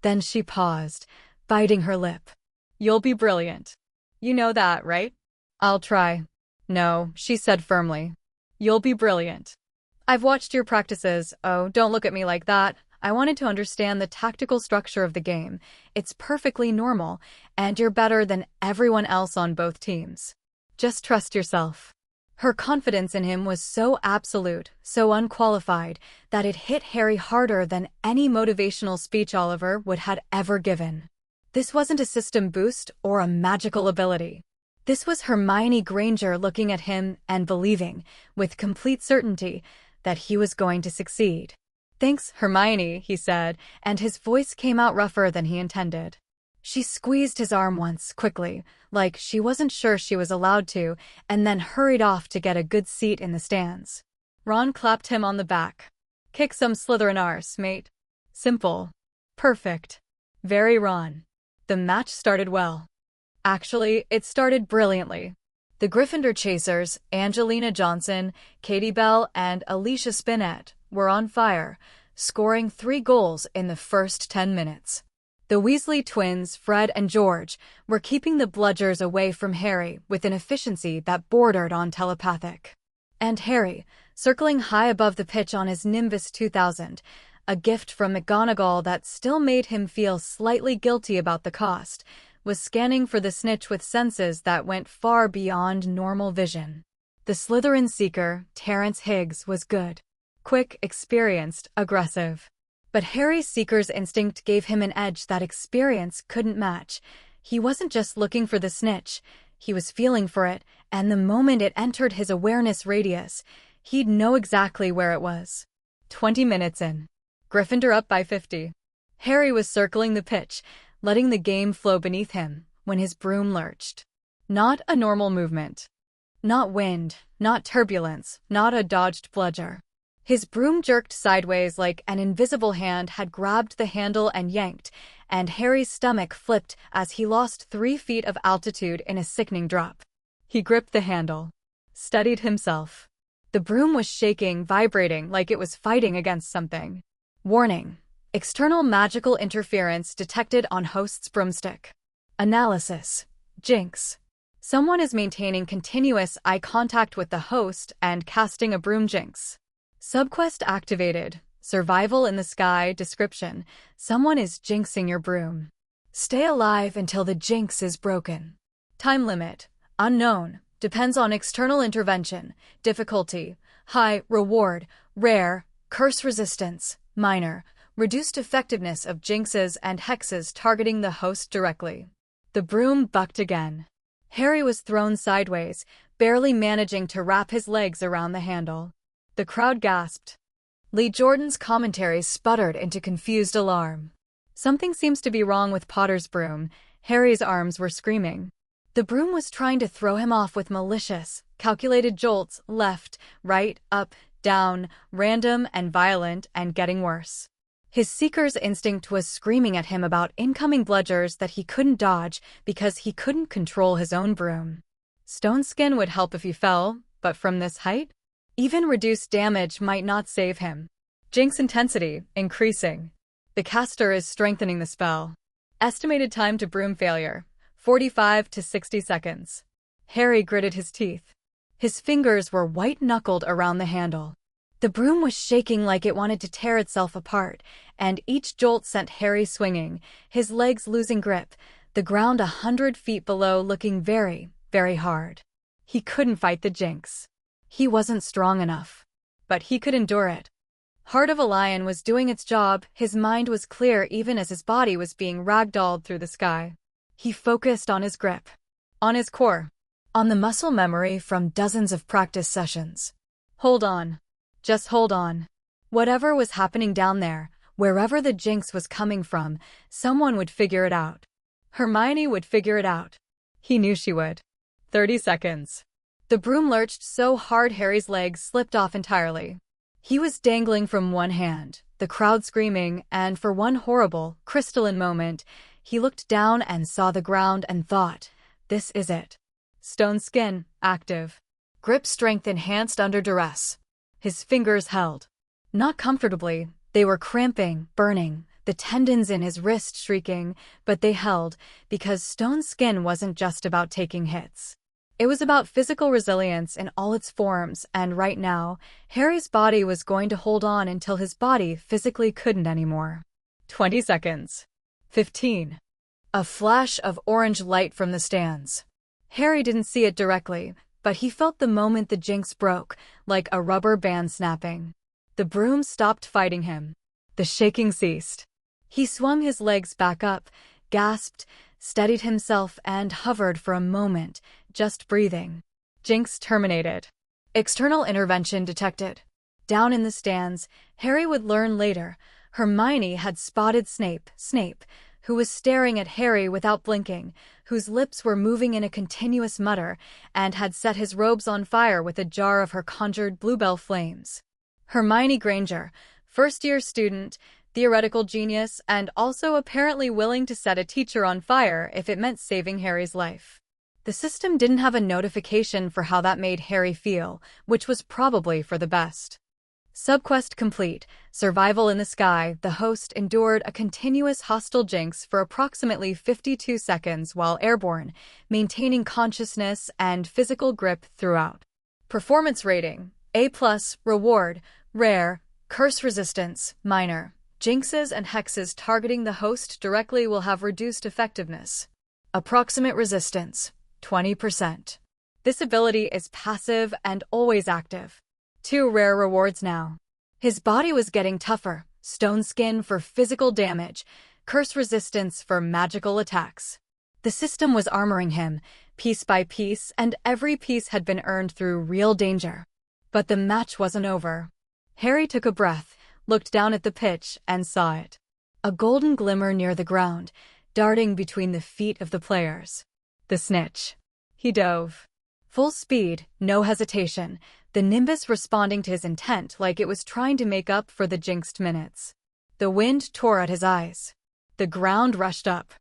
Then she paused, biting her lip. "You'll be brilliant. You know that, right?" "I'll try." "No," she said firmly. "You'll be brilliant. I've watched your practices." "Oh, don't look at me like that. I wanted to understand the tactical structure of the game. It's perfectly normal, and you're better than everyone else on both teams. Just trust yourself." Her confidence in him was so absolute, so unqualified, that it hit Harry harder than any motivational speech Oliver would had ever given. This wasn't a system boost or a magical ability. This was Hermione Granger looking at him and believing, with complete certainty, that he was going to succeed. "Thanks, Hermione," he said, and his voice came out rougher than he intended. She squeezed his arm once, quickly, like she wasn't sure she was allowed to, and then hurried off to get a good seat in the stands. Ron clapped him on the back. "Kick some Slytherin arse, mate. Simple. Perfect. Very Ron." The match started well. Actually, it started brilliantly. The Gryffindor chasers, Angelina Johnson, Katie Bell, and Alicia Spinett, were on fire, scoring 3 goals in the first 10 minutes. The Weasley twins, Fred and George, were keeping the bludgers away from Harry with an efficiency that bordered on telepathic. And Harry, circling high above the pitch on his Nimbus 2000, a gift from McGonagall that still made him feel slightly guilty about the cost, was scanning for the snitch with senses that went far beyond normal vision. The Slytherin seeker, Terrence Higgs, was good. Quick, experienced, aggressive. But Harry's seeker's instinct gave him an edge that experience couldn't match. He wasn't just looking for the snitch, he was feeling for it, and the moment it entered his awareness radius, he'd know exactly where it was. 20 minutes in. Gryffindor up by 50. Harry was circling the pitch, letting the game flow beneath him, when his broom lurched. Not a normal movement. Not wind, not turbulence, not a dodged bludger. His broom jerked sideways like an invisible hand had grabbed the handle and yanked, and Harry's stomach flipped as he lost 3 feet of altitude in a sickening drop. He gripped the handle. Steadied himself. The broom was shaking, vibrating like it was fighting against something. Warning. External magical interference detected on host's broomstick. Analysis. Jinx. Someone is maintaining continuous eye contact with the host and casting a broom jinx. Subquest activated. Survival in the sky. Description. Someone is jinxing your broom. Stay alive until the jinx is broken. Time limit. Unknown. Depends on external intervention. Difficulty. High. Reward. Rare. Curse resistance. Minor. Reduced effectiveness of jinxes and hexes targeting the host directly. The broom bucked again. Harry was thrown sideways, barely managing to wrap his legs around the handle. The crowd gasped. Lee Jordan's commentary sputtered into confused alarm. Something seems to be wrong with Potter's broom. Harry's arms were screaming. The broom was trying to throw him off with malicious, calculated jolts, left, right, up, down, random and violent, and getting worse. His seeker's instinct was screaming at him about incoming bludgers that he couldn't dodge because he couldn't control his own broom. Stone skin would help if he fell, but from this height? Even reduced damage might not save him. Jinx intensity, increasing. The caster is strengthening the spell. Estimated time to broom failure, 45 to 60 seconds. Harry gritted his teeth. His fingers were white-knuckled around the handle. The broom was shaking like it wanted to tear itself apart, and each jolt sent Harry swinging, his legs losing grip, the ground 100 feet below looking very, very hard. He couldn't fight the jinx. He wasn't strong enough. But he could endure it. Heart of a Lion was doing its job, his mind was clear even as his body was being ragdolled through the sky. He focused on his grip. On his core. On the muscle memory from dozens of practice sessions. Hold on. Just hold on. Whatever was happening down there, wherever the jinx was coming from, someone would figure it out. Hermione would figure it out. He knew she would. 30 seconds. The broom lurched so hard Harry's legs slipped off entirely. He was dangling from one hand, the crowd screaming, and for one horrible, crystalline moment, he looked down and saw the ground and thought, this is it. Stone skin, active. Grip strength enhanced under duress. His fingers held. Not comfortably, they were cramping, burning, the tendons in his wrist shrieking, but they held, because stone skin wasn't just about taking hits. It was about physical resilience in all its forms, and right now, Harry's body was going to hold on until his body physically couldn't anymore. 20 seconds. 15. A flash of orange light from the stands. Harry didn't see it directly, but he felt the moment the jinx broke, like a rubber band snapping. The broom stopped fighting him. The shaking ceased. He swung his legs back up, gasped, steadied himself, and hovered for a moment, just breathing. Jinx terminated. External intervention detected. Down in the stands, Harry would learn later, Hermione had spotted Snape, who was staring at Harry without blinking, whose lips were moving in a continuous mutter, and had set his robes on fire with a jar of her conjured bluebell flames. Hermione Granger, first-year student, theoretical genius, and also apparently willing to set a teacher on fire if it meant saving Harry's life. The system didn't have a notification for how that made Harry feel, which was probably for the best. Subquest complete. Survival in the sky. The host endured a continuous hostile jinx for approximately 52 seconds while airborne, maintaining consciousness and physical grip throughout. Performance rating: A+, reward, rare, curse resistance, minor. Jinxes and hexes targeting the host directly will have reduced effectiveness. Approximate resistance: 20%. This ability is passive and always active. 2 rare rewards now. His body was getting tougher, stone skin for physical damage, curse resistance for magical attacks. The system was armoring him, piece by piece, and every piece had been earned through real danger. But the match wasn't over. Harry took a breath, looked down at the pitch, and saw it. A golden glimmer near the ground, darting between the feet of the players. The snitch. He dove. Full speed, no hesitation, the Nimbus responding to his intent like it was trying to make up for the jinxed minutes. The wind tore at his eyes. The ground rushed up.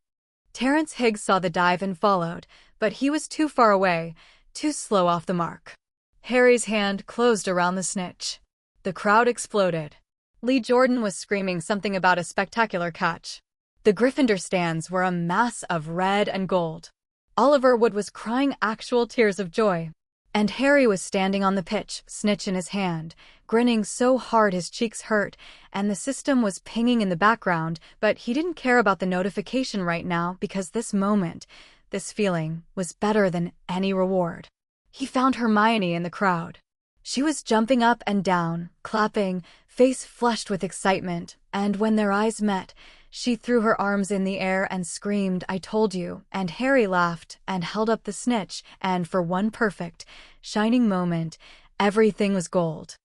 Terrence Higgs saw the dive and followed, but he was too far away, too slow off the mark. Harry's hand closed around the snitch. The crowd exploded. Lee Jordan was screaming something about a spectacular catch. The Gryffindor stands were a mass of red and gold. Oliver Wood was crying actual tears of joy. And Harry was standing on the pitch, snitch in his hand, grinning so hard his cheeks hurt, and the system was pinging in the background, but he didn't care about the notification right now because this moment, this feeling, was better than any reward. He found Hermione in the crowd. She was jumping up and down, clapping, face flushed with excitement, and when their eyes met, she threw her arms in the air and screamed, "I told you," and Harry laughed and held up the snitch, and for one perfect, shining moment, everything was gold.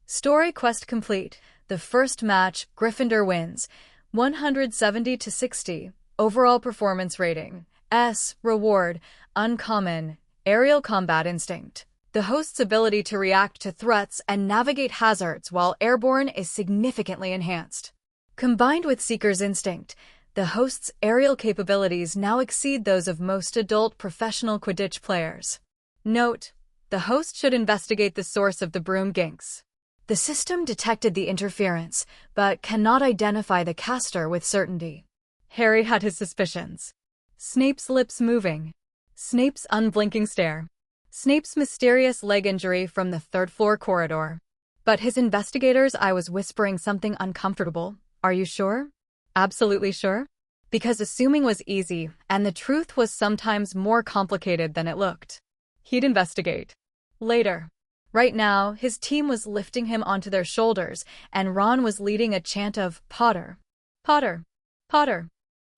Story quest complete. The first match, Gryffindor wins, 170-60. Overall performance rating: S. Reward, uncommon, aerial combat instinct. The host's ability to react to threats and navigate hazards while airborne is significantly enhanced. Combined with Seeker's instinct, the host's aerial capabilities now exceed those of most adult professional Quidditch players. Note: the host should investigate the source of the broom ginks. The system detected the interference, but cannot identify the caster with certainty. Harry had his suspicions. Snape's lips moving. Snape's unblinking stare. Snape's mysterious leg injury from the third-floor corridor. But his investigator's eye was whispering something uncomfortable. Are you sure? Absolutely sure? Because assuming was easy, and the truth was sometimes more complicated than it looked. He'd investigate. Later. Right now, his team was lifting him onto their shoulders, and Ron was leading a chant of Potter, Potter, Potter.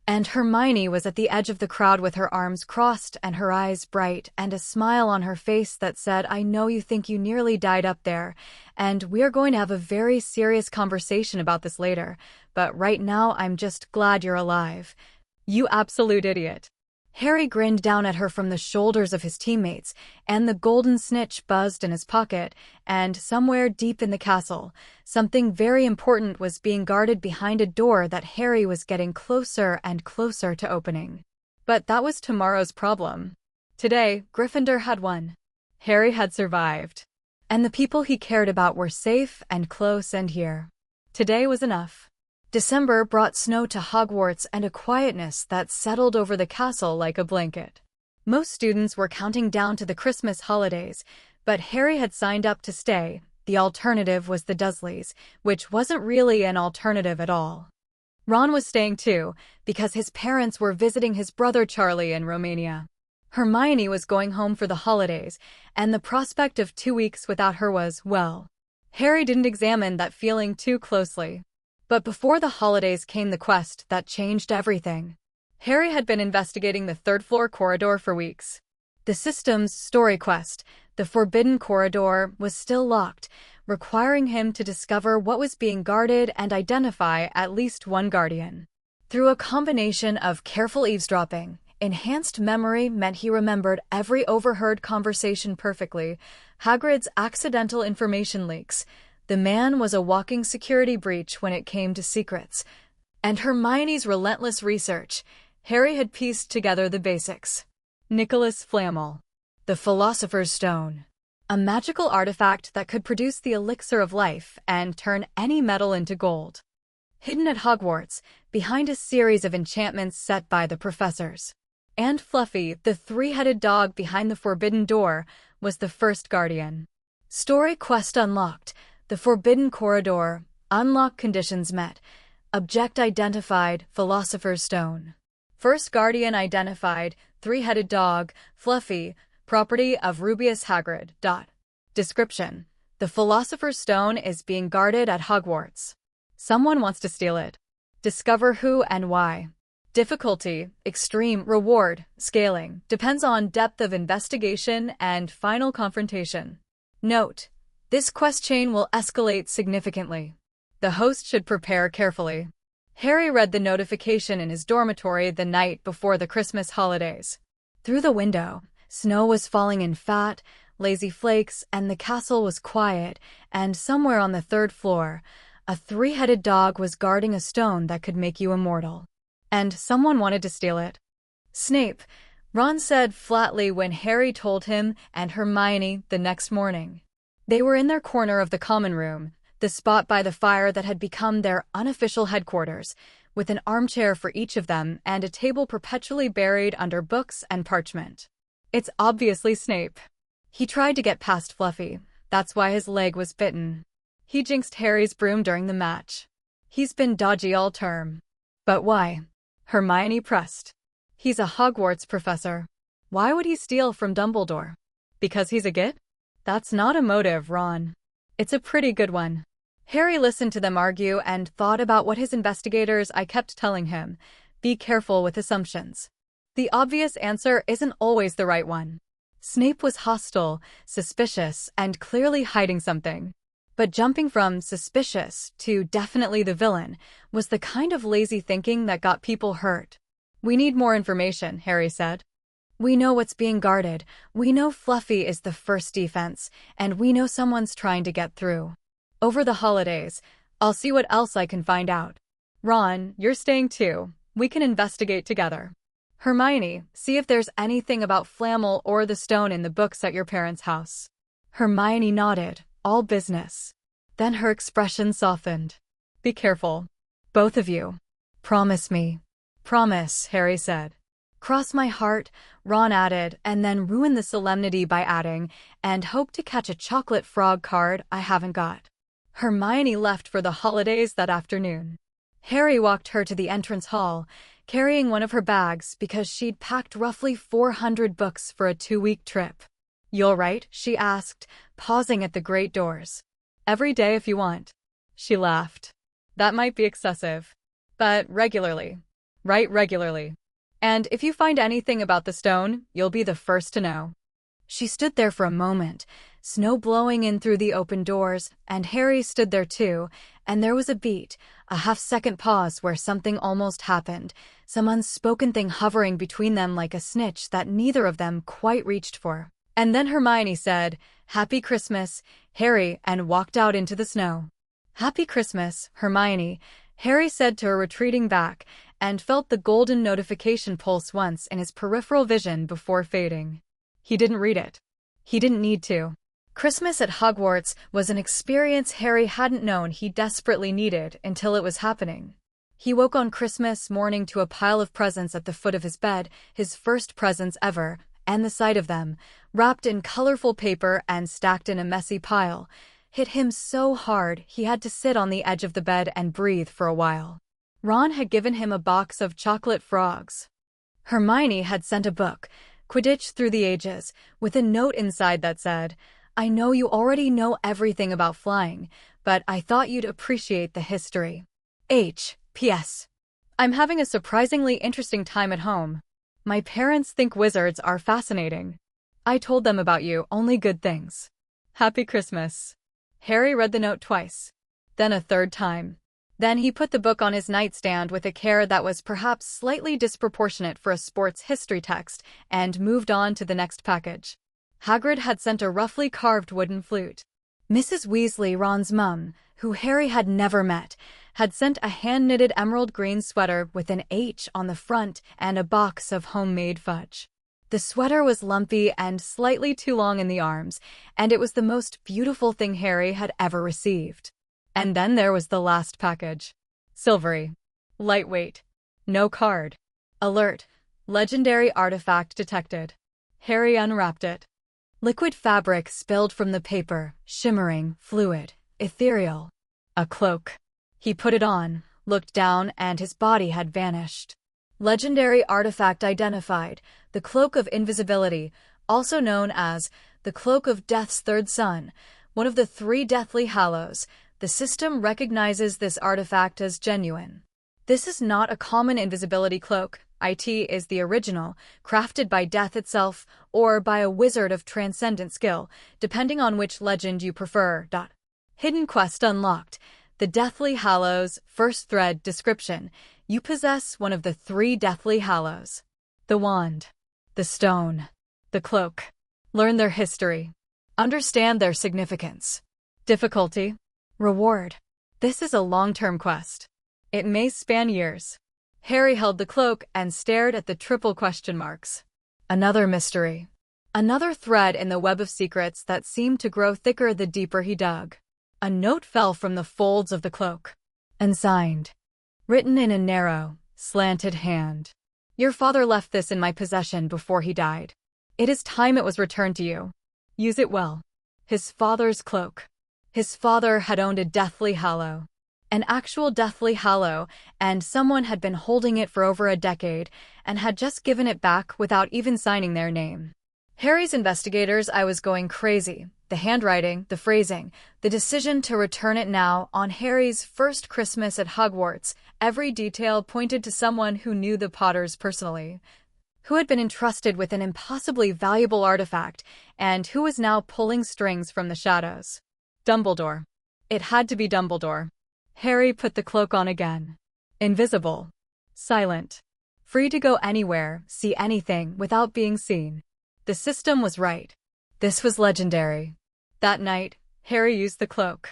And Hermione was at the edge of the crowd with her arms crossed and her eyes bright and a smile on her face that said, "I know you think you nearly died up there, and we are going to have a very serious conversation about this later, but right now I'm just glad you're alive. You absolute idiot." Harry grinned down at her from the shoulders of his teammates, and the golden snitch buzzed in his pocket, and somewhere deep in the castle, something very important was being guarded behind a door that Harry was getting closer and closer to opening. But that was tomorrow's problem. Today, Gryffindor had won. Harry had survived. And the people he cared about were safe and close and here. Today was enough. December brought snow to Hogwarts and a quietness that settled over the castle like a blanket. Most students were counting down to the Christmas holidays, but Harry had signed up to stay. The alternative was the Dursleys, which wasn't really an alternative at all. Ron was staying too, because his parents were visiting his brother Charlie in Romania. Hermione was going home for the holidays, and the prospect of 2 weeks without her was, well, Harry didn't examine that feeling too closely. But before the holidays came the quest that changed everything. Harry had been investigating the third-floor corridor for weeks. The system's story quest, the Forbidden Corridor, was still locked, requiring him to discover what was being guarded and identify at least one guardian. Through a combination of careful eavesdropping, enhanced memory meant he remembered every overheard conversation perfectly, Hagrid's accidental information leaks. The man was a walking security breach when it came to secrets. And Hermione's relentless research. Harry had pieced together the basics. Nicholas Flamel. The Philosopher's Stone. A magical artifact that could produce the elixir of life and turn any metal into gold. Hidden at Hogwarts, behind a series of enchantments set by the professors. And Fluffy, the three-headed dog behind the forbidden door, was the first guardian. Story quest unlocked. The Forbidden Corridor, unlock conditions met. Object identified, Philosopher's Stone. First guardian identified, three-headed dog, Fluffy, property of Rubeus Hagrid. Description: the Philosopher's Stone is being guarded at Hogwarts. Someone wants to steal it. Discover who and why. Difficulty, extreme, reward, scaling, depends on depth of investigation and final confrontation. Note: this quest chain will escalate significantly. The host should prepare carefully. Harry read the notification in his dormitory the night before the Christmas holidays. Through the window, snow was falling in fat, lazy flakes, and the castle was quiet, and somewhere on the third floor, a three-headed dog was guarding a stone that could make you immortal. And someone wanted to steal it. Snape, Ron said flatly when Harry told him and Hermione the next morning. They were in their corner of the common room, the spot by the fire that had become their unofficial headquarters, with an armchair for each of them and a table perpetually buried under books and parchment. It's obviously Snape. He tried to get past Fluffy. That's why his leg was bitten. He jinxed Harry's broom during the match. He's been dodgy all term. But why? Hermione pressed. He's a Hogwarts professor. Why would he steal from Dumbledore? Because he's a git? That's not a motive, Ron. It's a pretty good one. Harry listened to them argue and thought about what his investigators I kept telling him. Be careful with assumptions. The obvious answer isn't always the right one. Snape was hostile, suspicious, and clearly hiding something. But jumping from suspicious to definitely the villain was the kind of lazy thinking that got people hurt. We need more information, Harry said. We know what's being guarded, we know Fluffy is the first defense, and we know someone's trying to get through. Over the holidays, I'll see what else I can find out. Ron, you're staying too. We can investigate together. Hermione, see if there's anything about Flamel or the stone in the books at your parents' house. Hermione nodded, all business. Then her expression softened. Be careful. Both of you. Promise me. Promise, Harry said. Cross my heart, Ron added, and then ruin the solemnity by adding, and hope to catch a chocolate frog card I haven't got. Hermione left for the holidays that afternoon. Harry walked her to the entrance hall, carrying one of her bags because she'd packed roughly 400 books for a 2-week trip. You'll write? She asked, pausing at the great doors. Every day if you want. She laughed. That might be excessive. But regularly. Write regularly. And if you find anything about the stone, you'll be the first to know. She stood there for a moment, snow blowing in through the open doors, and Harry stood there too, And there was a beat, a half-second pause where something almost happened, some unspoken thing hovering between them like a snitch that neither of them quite reached for. And then Hermione said, "Happy Christmas, Harry," and walked out into the snow. "Happy Christmas, Hermione," Harry said to her retreating back, and felt the golden notification pulse once in his peripheral vision before fading. He didn't read it. He didn't need to. Christmas at Hogwarts was an experience Harry hadn't known he desperately needed until it was happening. He woke on Christmas morning to a pile of presents at the foot of his bed, his first presents ever, and the sight of them, wrapped in colorful paper and stacked in a messy pile, hit him so hard he had to sit on the edge of the bed and breathe for a while. Ron had given him a box of chocolate frogs. Hermione had sent a book, Quidditch Through the Ages, with a note inside that said, "I know you already know everything about flying, but I thought you'd appreciate the history. P.S. I'm having a surprisingly interesting time at home. My parents think wizards are fascinating. I told them about you, only good things. Happy Christmas." Harry read the note twice, then a third time. Then he put the book on his nightstand with a care that was perhaps slightly disproportionate for a sports history text and moved on to the next package. Hagrid had sent a roughly carved wooden flute. Mrs. Weasley, Ron's mum, who Harry had never met, had sent a hand-knitted emerald green sweater with an H on the front and a box of homemade fudge. The sweater was lumpy and slightly too long in the arms, and it was the most beautiful thing Harry had ever received. And then there was the last package. Silvery. Lightweight. No card. Alert. Legendary artifact detected. Harry unwrapped it. Liquid fabric spilled from the paper, shimmering, fluid, ethereal. A cloak. He put it on, looked down, and his body had vanished. Legendary artifact identified, the Cloak of Invisibility, also known as the Cloak of Death's Third Son, one of the 3 Deathly Hallows. The system recognizes this artifact as genuine. This is not a common invisibility cloak. It is the original, crafted by Death itself or by a wizard of transcendent skill, depending on which legend you prefer. Hidden quest unlocked. The Deathly Hallows, first thread description. You possess one of the 3 Deathly Hallows. The wand. The stone. The cloak. Learn their history. Understand their significance. Difficulty. Reward. This is a long-term quest. It may span years. Harry held the cloak and stared at the triple question marks. Another mystery. Another thread in the web of secrets that seemed to grow thicker the deeper he dug. A note fell from the folds of the cloak. Unsigned. Written in a narrow, slanted hand. Your father left this in my possession before he died. It is time it was returned to you. Use it well. His father's cloak. His father had owned a Deathly Hallow. An actual Deathly Hallow, and someone had been holding it for over a decade and had just given it back without even signing their name. Harry's investigators, I was going crazy. The handwriting, the phrasing, the decision to return it now on Harry's first Christmas at Hogwarts, every detail pointed to someone who knew the Potters personally, who had been entrusted with an impossibly valuable artifact, and who was now pulling strings from the shadows. Dumbledore. It had to be Dumbledore. Harry put the cloak on again. Invisible. Silent. Free to go anywhere, see anything, without being seen. The system was right. This was legendary. That night, Harry used the cloak.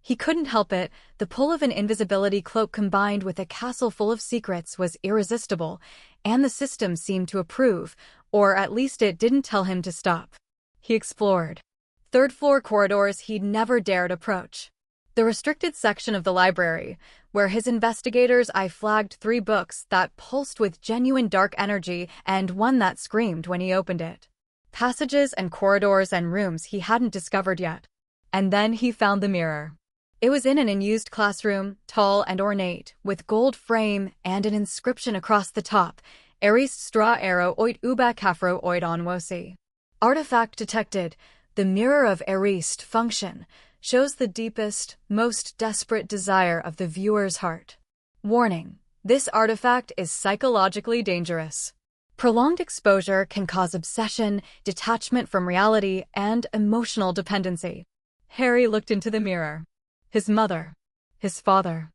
He couldn't help it. The pull of an invisibility cloak combined with a castle full of secrets was irresistible, and the system seemed to approve, or at least it didn't tell him to stop. He explored. Third-floor corridors he'd never dared approach. The restricted section of the library, where his investigators' eye flagged 3 books that pulsed with genuine dark energy and one that screamed when he opened it. Passages and corridors and rooms he hadn't discovered yet. And then he found the mirror. It was in an unused classroom, tall and ornate, with gold frame and an inscription across the top, Erised stra arrow oit uba kafro oit onwosi. Artifact detected. The mirror of Erised function shows the deepest, most desperate desire of the viewer's heart. Warning: this artifact is psychologically dangerous. Prolonged exposure can cause obsession, detachment from reality, and emotional dependency. Harry looked into the mirror. His mother. His father.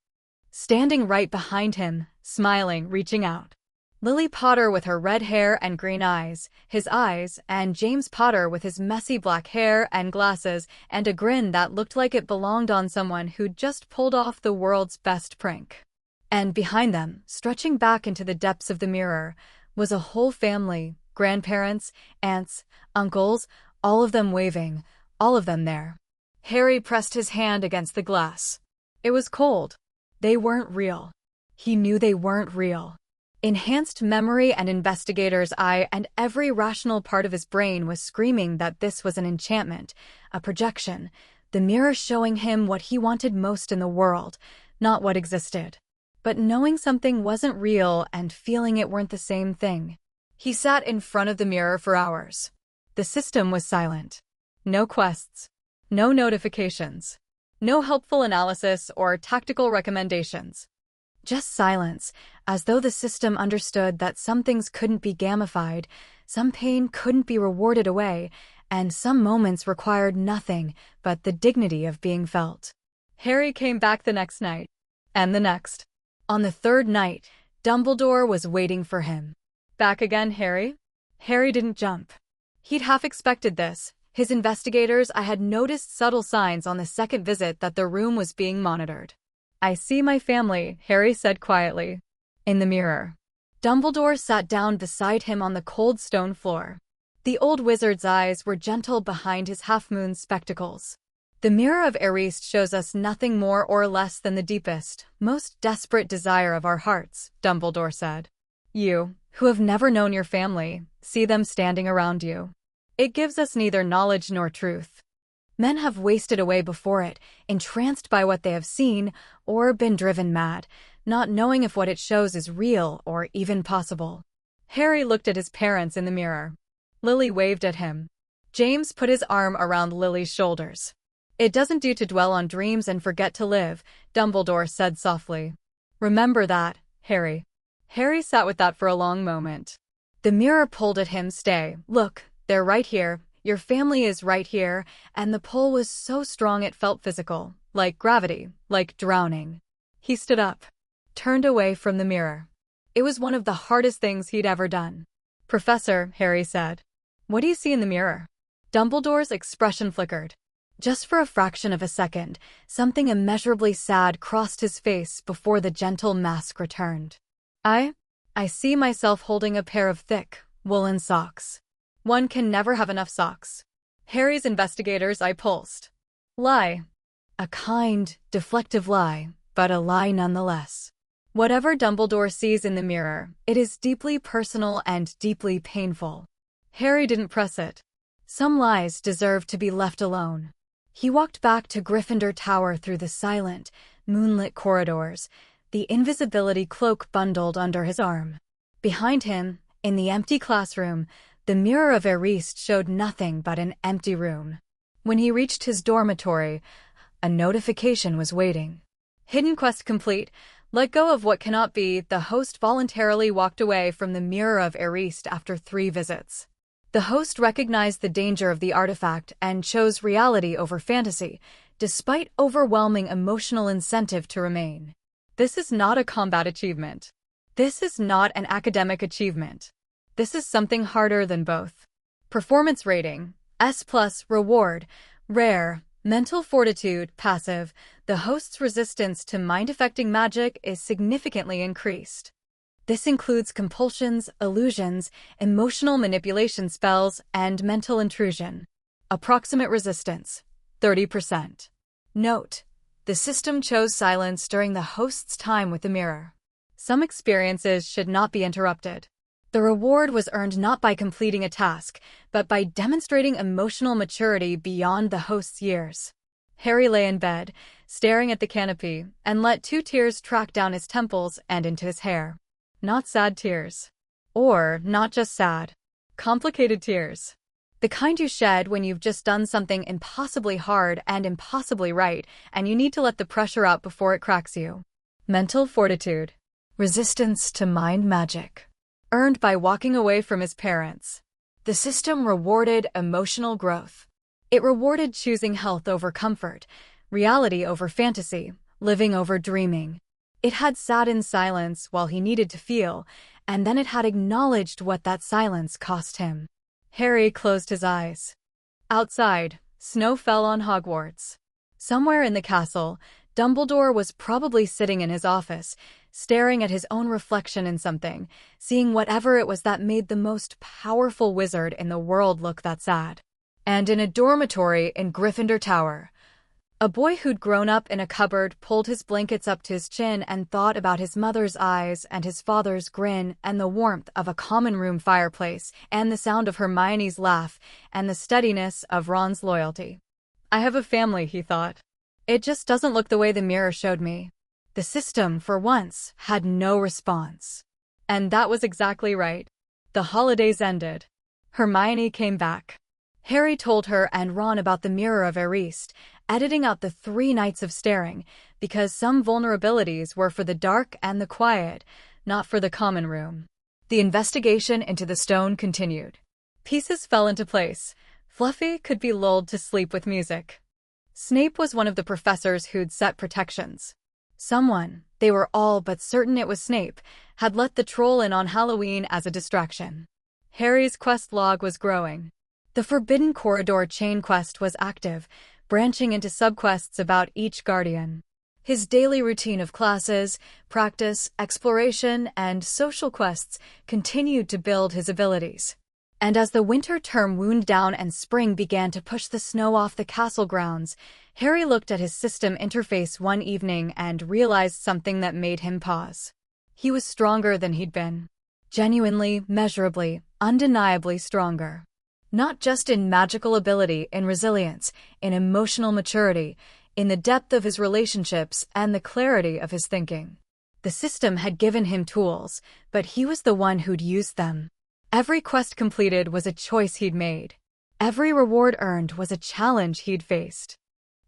Standing right behind him, smiling, reaching out. Lily Potter with her red hair and green eyes, his eyes, and James Potter with his messy black hair and glasses and a grin that looked like it belonged on someone who'd just pulled off the world's best prank. And behind them, stretching back into the depths of the mirror, was a whole family, grandparents, aunts, uncles, all of them waving, all of them there. Harry pressed his hand against the glass. It was cold. They weren't real. He knew they weren't real. Enhanced memory and investigator's eye and every rational part of his brain was screaming that this was an enchantment, a projection, the mirror showing him what he wanted most in the world, not what existed. But knowing something wasn't real and feeling it weren't the same thing. He sat in front of the mirror for hours. The system was silent. No quests. No notifications. No helpful analysis or tactical recommendations. Just silence, as though the system understood that some things couldn't be gamified, some pain couldn't be rewarded away, and some moments required nothing but the dignity of being felt. Harry came back the next night. And the next. On the third night, Dumbledore was waiting for him. Back again, Harry? Harry didn't jump. He'd half expected this. His investigators had noticed subtle signs on the second visit that the room was being monitored. I see my family, Harry said quietly. In the mirror. Dumbledore sat down beside him on the cold stone floor. The old wizard's eyes were gentle behind his half-moon spectacles. The mirror of Erised shows us nothing more or less than the deepest, most desperate desire of our hearts, Dumbledore said. You, who have never known your family, see them standing around you. It gives us neither knowledge nor truth. Men have wasted away before it, entranced by what they have seen, or been driven mad, not knowing if what it shows is real or even possible. Harry looked at his parents in the mirror. Lily waved at him. James put his arm around Lily's shoulders. It doesn't do to dwell on dreams and forget to live, Dumbledore said softly. Remember that, Harry. Harry sat with that for a long moment. The mirror pulled at him. Stay, look, they're right here. Your family is right here, and the pull was so strong it felt physical, like gravity, like drowning. He stood up, turned away from the mirror. It was one of the hardest things he'd ever done. Professor, Harry said. What do you see in the mirror? Dumbledore's expression flickered. Just for a fraction of a second, something immeasurably sad crossed his face before the gentle mask returned. I see myself holding a pair of thick, woolen socks. One can never have enough socks. Harry's investigator's eye pulsed. Lie. A kind, deflective lie, but a lie nonetheless. Whatever Dumbledore sees in the mirror, it is deeply personal and deeply painful. Harry didn't press it. Some lies deserve to be left alone. He walked back to Gryffindor Tower through the silent, moonlit corridors, the invisibility cloak bundled under his arm. Behind him, in the empty classroom, the mirror of Erised showed nothing but an empty room. When he reached his dormitory, a notification was waiting. Hidden quest complete. Let go of what cannot be. The host voluntarily walked away from the mirror of Erised after 3 visits. The host recognized the danger of the artifact and chose reality over fantasy, despite overwhelming emotional incentive to remain. This is not a combat achievement. This is not an academic achievement. This is something harder than both. Performance rating, S+, reward, rare, mental fortitude, passive. The host's resistance to mind-affecting magic is significantly increased. This includes compulsions, illusions, emotional manipulation spells, and mental intrusion. Approximate resistance, 30%. Note: the system chose silence during the host's time with the mirror. Some experiences should not be interrupted. The reward was earned not by completing a task, but by demonstrating emotional maturity beyond the host's years. Harry lay in bed, staring at the canopy, and let 2 tears track down his temples and into his hair. Not sad tears. Or not just sad. Complicated tears. The kind you shed when you've just done something impossibly hard and impossibly right, and you need to let the pressure out before it cracks you. Mental fortitude. Resistance to mind magic. Earned by walking away from his parents. The system rewarded emotional growth. It rewarded choosing health over comfort, reality over fantasy, living over dreaming. It had sat in silence while he needed to feel, and then it had acknowledged what that silence cost him. Harry closed his eyes. Outside, snow fell on Hogwarts. Somewhere in the castle, Dumbledore was probably sitting in his office, staring at his own reflection in something, seeing whatever it was that made the most powerful wizard in the world look that sad. And in a dormitory in Gryffindor Tower, a boy who'd grown up in a cupboard pulled his blankets up to his chin and thought about his mother's eyes and his father's grin and the warmth of a common room fireplace and the sound of Hermione's laugh and the steadiness of Ron's loyalty. I have a family, he thought. It just doesn't look the way the mirror showed me. The system, for once, had no response. And that was exactly right. The holidays ended. Hermione came back. Harry told her and Ron about the Mirror of Erised, editing out the 3 nights of staring, because some vulnerabilities were for the dark and the quiet, not for the common room. The investigation into the stone continued. Pieces fell into place. Fluffy could be lulled to sleep with music. Snape was one of the professors who'd set protections. Someone, they were all but certain it was Snape, had let the troll in on Halloween as a distraction. Harry's quest log was growing. The Forbidden Corridor chain quest was active, branching into subquests about each guardian. His daily routine of classes, practice, exploration, and social quests continued to build his abilities. And as the winter term wound down and spring began to push the snow off the castle grounds, Harry looked at his system interface one evening and realized something that made him pause. He was stronger than he'd been. Genuinely, measurably, undeniably stronger. Not just in magical ability, in resilience, in emotional maturity, in the depth of his relationships and the clarity of his thinking. The system had given him tools, but he was the one who'd used them. Every quest completed was a choice he'd made. Every reward earned was a challenge he'd faced.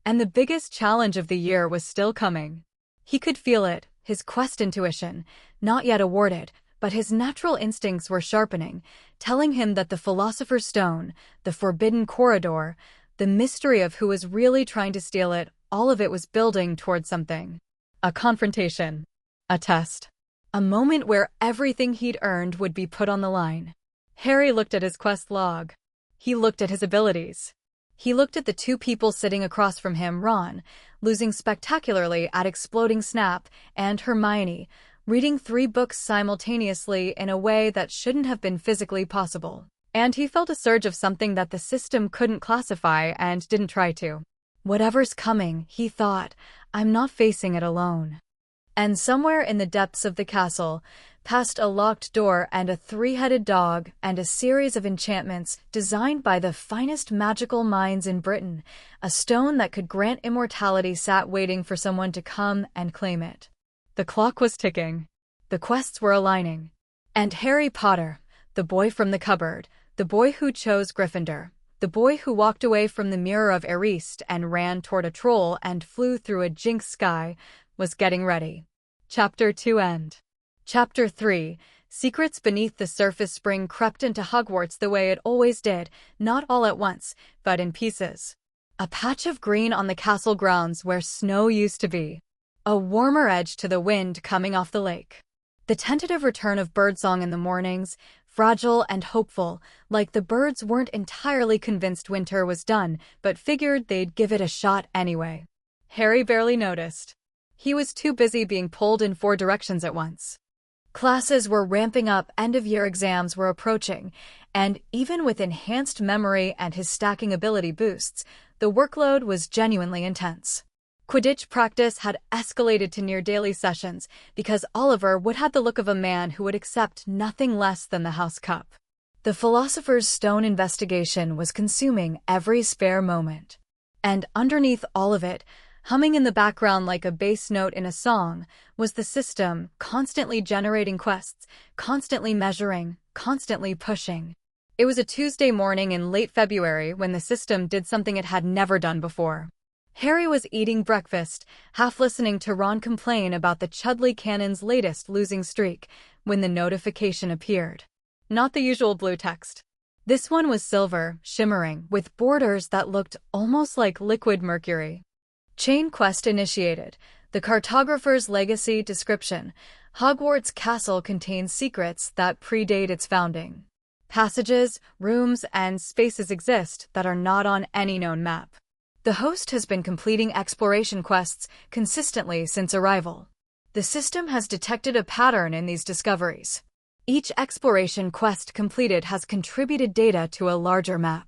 And the biggest challenge of the year was still coming. He could feel it, his quest intuition, not yet awarded, but his natural instincts were sharpening, telling him that the Philosopher's Stone, the Forbidden Corridor, the mystery of who was really trying to steal it, all of it was building toward something. A confrontation. A test. A moment where everything he'd earned would be put on the line. Harry looked at his quest log. He looked at his abilities. He looked at the 2 people sitting across from him, Ron, losing spectacularly at Exploding Snap, and Hermione, reading 3 books simultaneously in a way that shouldn't have been physically possible. And he felt a surge of something that the system couldn't classify and didn't try to. Whatever's coming, he thought, I'm not facing it alone. And somewhere in the depths of the castle, past a locked door and a 3-headed dog and a series of enchantments designed by the finest magical minds in Britain, a stone that could grant immortality sat waiting for someone to come and claim it. The clock was ticking. The quests were aligning. And Harry Potter, the boy from the cupboard, the boy who chose Gryffindor, the boy who walked away from the Mirror of Erised and ran toward a troll and flew through a jinx sky, was getting ready. Chapter 2 End. Chapter 3 Secrets beneath the surface. Spring crept into Hogwarts the way it always did, not all at once, but in pieces. A patch of green on the castle grounds where snow used to be. A warmer edge to the wind coming off the lake. The tentative return of birdsong in the mornings, fragile and hopeful, like the birds weren't entirely convinced winter was done, but figured they'd give it a shot anyway. Harry barely noticed. He was too busy being pulled in 4 directions at once. Classes were ramping up, end-of-year exams were approaching, and even with enhanced memory and his stacking ability boosts, the workload was genuinely intense. Quidditch practice had escalated to near-daily sessions because Oliver would have the look of a man who would accept nothing less than the House Cup. The Philosopher's Stone investigation was consuming every spare moment. And underneath all of it, humming in the background like a bass note in a song, was the system, constantly generating quests, constantly measuring, constantly pushing. It was a Tuesday morning in late February when the system did something it had never done before. Harry was eating breakfast, half listening to Ron complain about the Chudley Cannon's latest losing streak, when the notification appeared. Not the usual blue text. This one was silver, shimmering, with borders that looked almost like liquid mercury. Chain quest initiated. The Cartographer's Legacy description. Hogwarts Castle contains secrets that predate its founding. Passages, rooms, and spaces exist that are not on any known map. The host has been completing exploration quests consistently since arrival. The system has detected a pattern in these discoveries. Each exploration quest completed has contributed data to a larger map.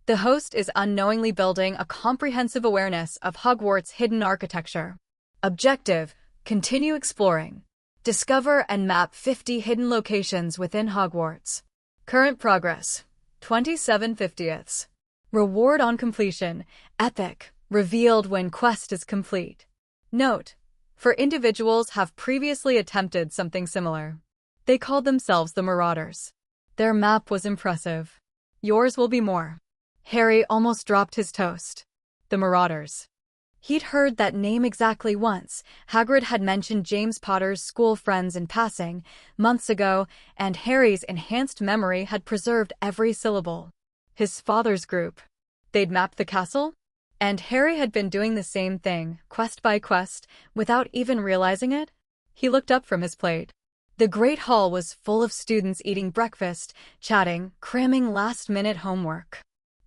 The host is unknowingly building a comprehensive awareness of Hogwarts' hidden architecture. Objective: continue exploring. Discover and map 50 hidden locations within Hogwarts. Current progress: 27/50. Reward on completion: epic, revealed when quest is complete. Note: for individuals have previously attempted something similar. They called themselves the Marauders. Their map was impressive. Yours will be more. Harry almost dropped his toast. The Marauders. He'd heard that name exactly once. Hagrid had mentioned James Potter's school friends in passing, months ago, and Harry's enhanced memory had preserved every syllable. His father's group. They'd mapped the castle? And Harry had been doing the same thing, quest by quest, without even realizing it? He looked up from his plate. The Great Hall was full of students eating breakfast, chatting, cramming last-minute homework.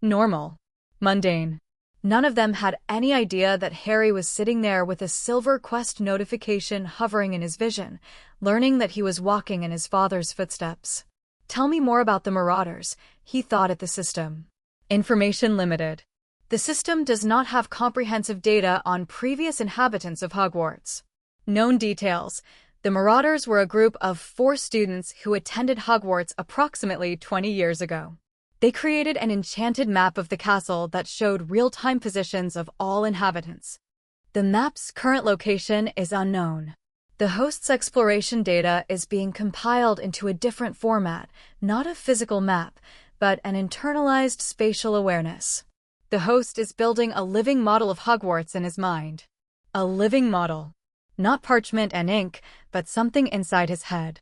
Normal. Mundane. None of them had any idea that Harry was sitting there with a silver quest notification hovering in his vision, learning that he was walking in his father's footsteps. Tell me more about the Marauders, he thought at the system. Information limited. The system does not have comprehensive data on previous inhabitants of Hogwarts. Known details. The Marauders were a group of 4 students who attended Hogwarts approximately 20 years ago. They created an enchanted map of the castle that showed real-time positions of all inhabitants. The map's current location is unknown. The host's exploration data is being compiled into a different format, not a physical map, but an internalized spatial awareness. The host is building a living model of Hogwarts in his mind. A living model. Not parchment and ink, but something inside his head.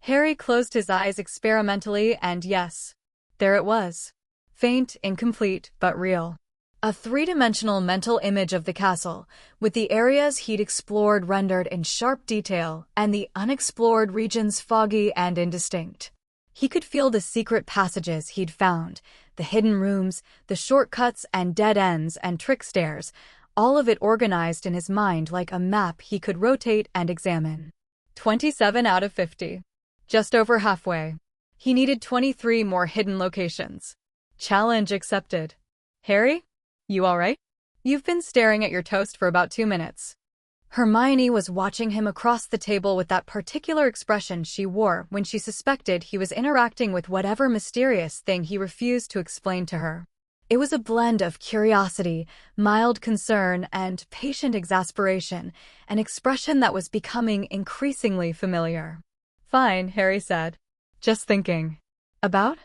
Harry closed his eyes experimentally and yes, there it was. Faint, incomplete, but real. A 3-dimensional mental image of the castle, with the areas he'd explored rendered in sharp detail and the unexplored regions foggy and indistinct. He could feel the secret passages he'd found, the hidden rooms, the shortcuts and dead ends and trick stairs, all of it organized in his mind like a map he could rotate and examine. 27 out of 50. Just over halfway. He needed 23 more hidden locations. Challenge accepted. Harry? You all right? You've been staring at your toast for about 2 minutes. Hermione was watching him across the table with that particular expression she wore when she suspected he was interacting with whatever mysterious thing he refused to explain to her. It was a blend of curiosity, mild concern, and patient exasperation, an expression that was becoming increasingly familiar. Fine, Harry said. Just thinking. About?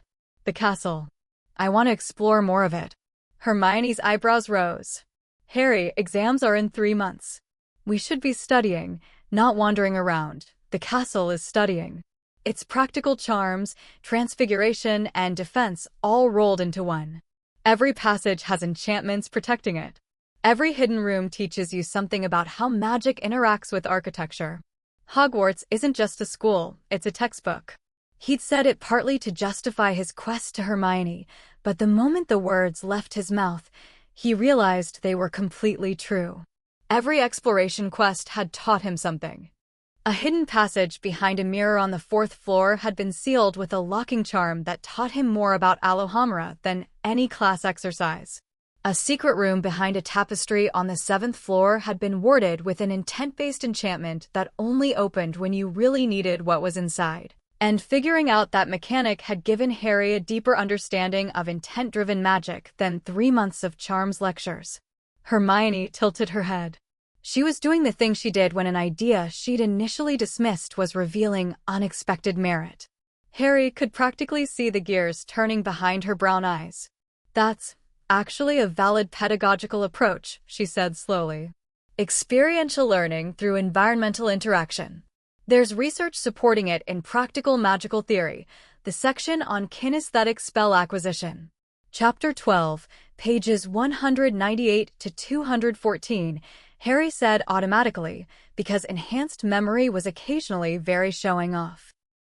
The castle. I want to explore more of it. Hermione's eyebrows rose. Harry, exams are in 3 months. We should be studying, not wandering around. The castle is studying. Its practical charms, transfiguration, and defense all rolled into one. Every passage has enchantments protecting it. Every hidden room teaches you something about how magic interacts with architecture. Hogwarts isn't just a school, it's a textbook. He'd said it partly to justify his quest to Hermione, but the moment the words left his mouth, he realized they were completely true. Every exploration quest had taught him something. A hidden passage behind a mirror on the 4th floor had been sealed with a locking charm that taught him more about Alohomora than any class exercise. A secret room behind a tapestry on the 7th floor had been warded with an intent-based enchantment that only opened when you really needed what was inside. And figuring out that mechanic had given Harry a deeper understanding of intent-driven magic than 3 months of charms lectures. Hermione tilted her head. She was doing the thing she did when an idea she'd initially dismissed was revealing unexpected merit. Harry could practically see the gears turning behind her brown eyes. That's actually a valid pedagogical approach, she said slowly. Experiential learning through environmental interaction. There's research supporting it in Practical Magical Theory, the section on kinesthetic spell acquisition. Chapter 12, pages 198 to 214, Harry said automatically, because enhanced memory was occasionally very showing off.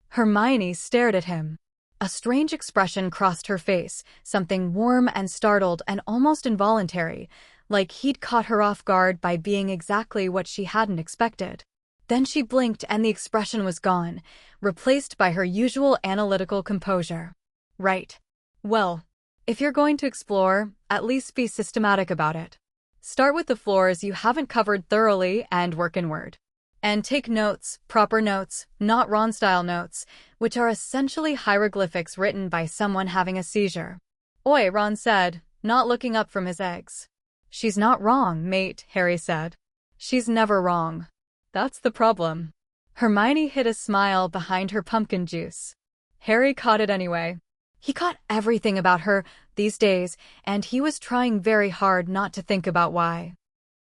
Hermione stared at him. A strange expression crossed her face, something warm and startled and almost involuntary, like he'd caught her off guard by being exactly what she hadn't expected. Then she blinked and the expression was gone, replaced by her usual analytical composure. Right. Well, if you're going to explore, at least be systematic about it. Start with the floors you haven't covered thoroughly and work inward. And take notes, proper notes, not Ron-style notes, which are essentially hieroglyphics written by someone having a seizure. Oi, Ron said, not looking up from his eggs. She's not wrong, mate, Harry said. She's never wrong. That's the problem. Hermione hid a smile behind her pumpkin juice. Harry caught it anyway. He caught everything about her these days, and he was trying very hard not to think about why.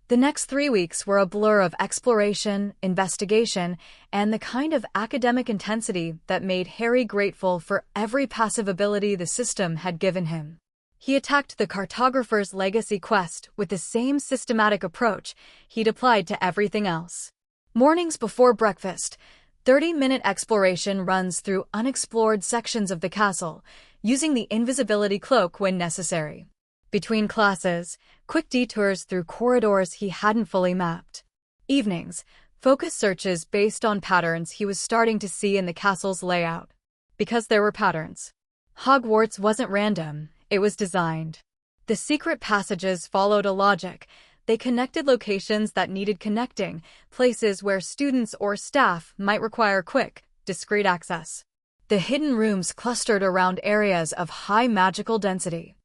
The next 3 weeks were a blur of exploration, investigation, and the kind of academic intensity that made Harry grateful for every passive ability the system had given him. He attacked the cartographer's legacy quest with the same systematic approach he'd applied to everything else. Mornings before breakfast, 30-minute exploration runs through unexplored sections of the castle, using the invisibility cloak when necessary. Between classes, quick detours through corridors he hadn't fully mapped. Evenings, focus searches based on patterns he was starting to see in the castle's layout. Because there were patterns. Hogwarts wasn't random, it was designed. The secret passages followed a logic. They connected locations that needed connecting, places where students or staff might require quick, discreet access. The hidden rooms clustered around areas of high magical density.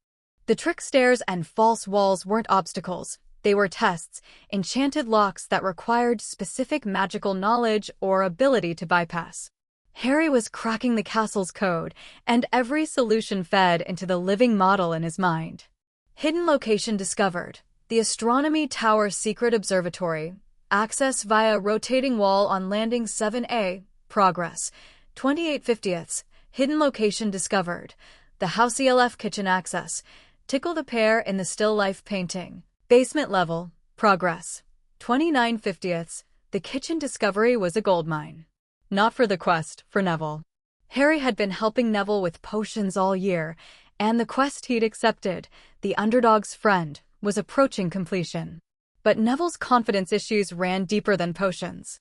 The trick stairs and false walls weren't obstacles, they were tests, enchanted locks that required specific magical knowledge or ability to bypass. Harry was cracking the castle's code, and every solution fed into the living model in his mind. Hidden location discovered. The Astronomy Tower Secret Observatory. Access via rotating wall on landing 7A. Progress. 28/50ths. Hidden location discovered. The House ELF kitchen access. Tickle the pair in the still life painting. Basement level. Progress. 29/50ths. The kitchen discovery was a goldmine. Not for the quest, for Neville. Harry had been helping Neville with potions all year, and the quest he'd accepted, the underdog's friend, was approaching completion. But Neville's confidence issues ran deeper than potions.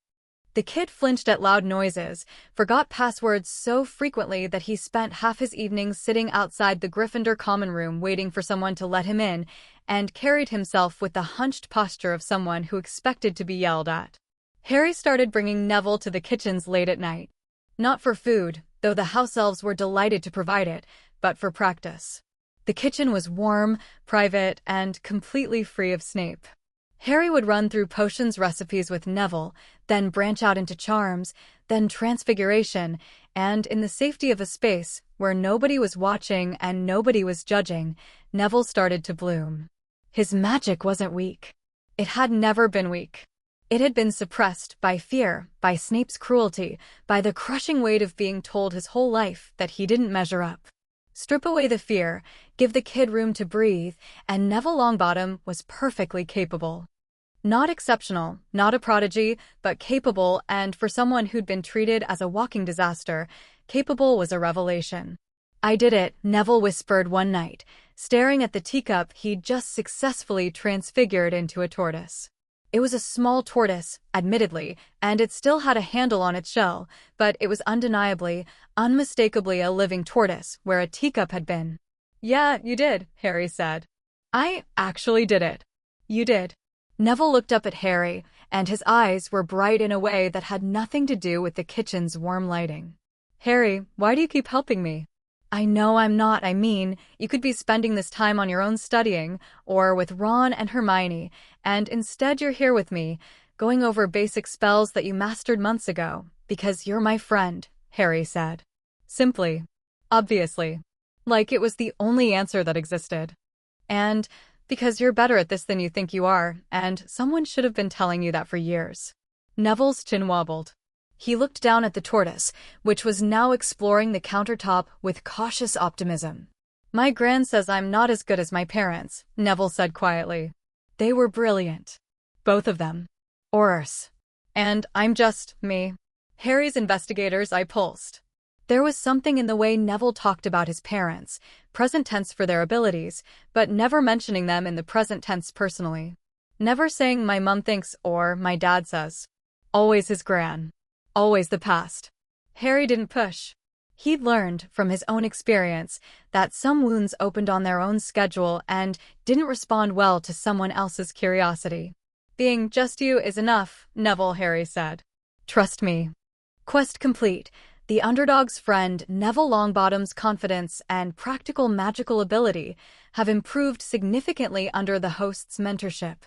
The kid flinched at loud noises, forgot passwords so frequently that he spent half his evenings sitting outside the Gryffindor common room waiting for someone to let him in, and carried himself with the hunched posture of someone who expected to be yelled at. Harry started bringing Neville to the kitchens late at night. Not for food, though the house elves were delighted to provide it, but for practice. The kitchen was warm, private, and completely free of Snape. Harry would run through potions recipes with Neville, then branch out into charms, then transfiguration, and in the safety of a space where nobody was watching and nobody was judging, Neville started to bloom. His magic wasn't weak. It had never been weak. It had been suppressed by fear, by Snape's cruelty, by the crushing weight of being told his whole life that he didn't measure up. Strip away the fear, give the kid room to breathe, and Neville Longbottom was perfectly capable. Not exceptional, not a prodigy, but capable, and for someone who'd been treated as a walking disaster, capable was a revelation. I did it, Neville whispered one night, staring at the teacup he'd just successfully transfigured into a tortoise. It was a small tortoise, admittedly, and it still had a handle on its shell, but it was undeniably, unmistakably a living tortoise where a teacup had been. Yeah, you did, Harry said. I actually did it. You did. Neville looked up at Harry, and his eyes were bright in a way that had nothing to do with the kitchen's warm lighting. Harry, why do you keep helping me? I know I'm not. I mean, you could be spending this time on your own studying, or with Ron and Hermione, and instead you're here with me, going over basic spells that you mastered months ago, because you're my friend, Harry said. Simply. Obviously. Like it was the only answer that existed. And because you're better at this than you think you are, and someone should have been telling you that for years. Neville's chin wobbled. He looked down at the tortoise, which was now exploring the countertop with cautious optimism. My gran says I'm not as good as my parents, Neville said quietly. They were brilliant. Both of them. Ours. And I'm just me. Harry's investigators, I pulsed. There was something in the way Neville talked about his parents, present tense for their abilities, but never mentioning them in the present tense personally. Never saying my mum thinks or my dad says. Always his gran. Always the past. Harry didn't push. He'd learned, from his own experience, that some wounds opened on their own schedule and didn't respond well to someone else's curiosity. Being just you is enough, Neville, Harry said. Trust me. Quest complete. The underdog's friend, Neville Longbottom's confidence and practical magical ability have improved significantly under the host's mentorship.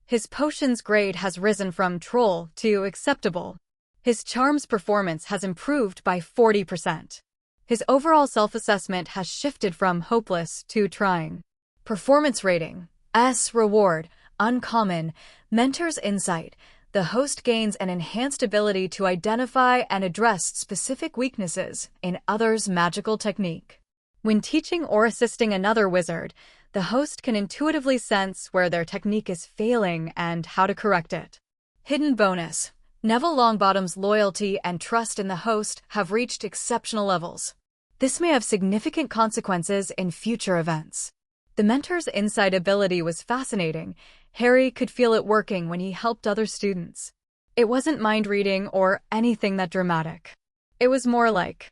His potions grade has risen from troll to acceptable. His charms performance has improved by 40%. His overall self-assessment has shifted from hopeless to trying. Performance rating, S reward, uncommon, mentor's insight. The host gains an enhanced ability to identify and address specific weaknesses in others' magical technique. When teaching or assisting another wizard, the host can intuitively sense where their technique is failing and how to correct it. Hidden bonus. Neville Longbottom's loyalty and trust in the host have reached exceptional levels. This may have significant consequences in future events. The mentor's insight ability was fascinating. Harry could feel it working when he helped other students. It wasn't mind reading or anything that dramatic. It was more like,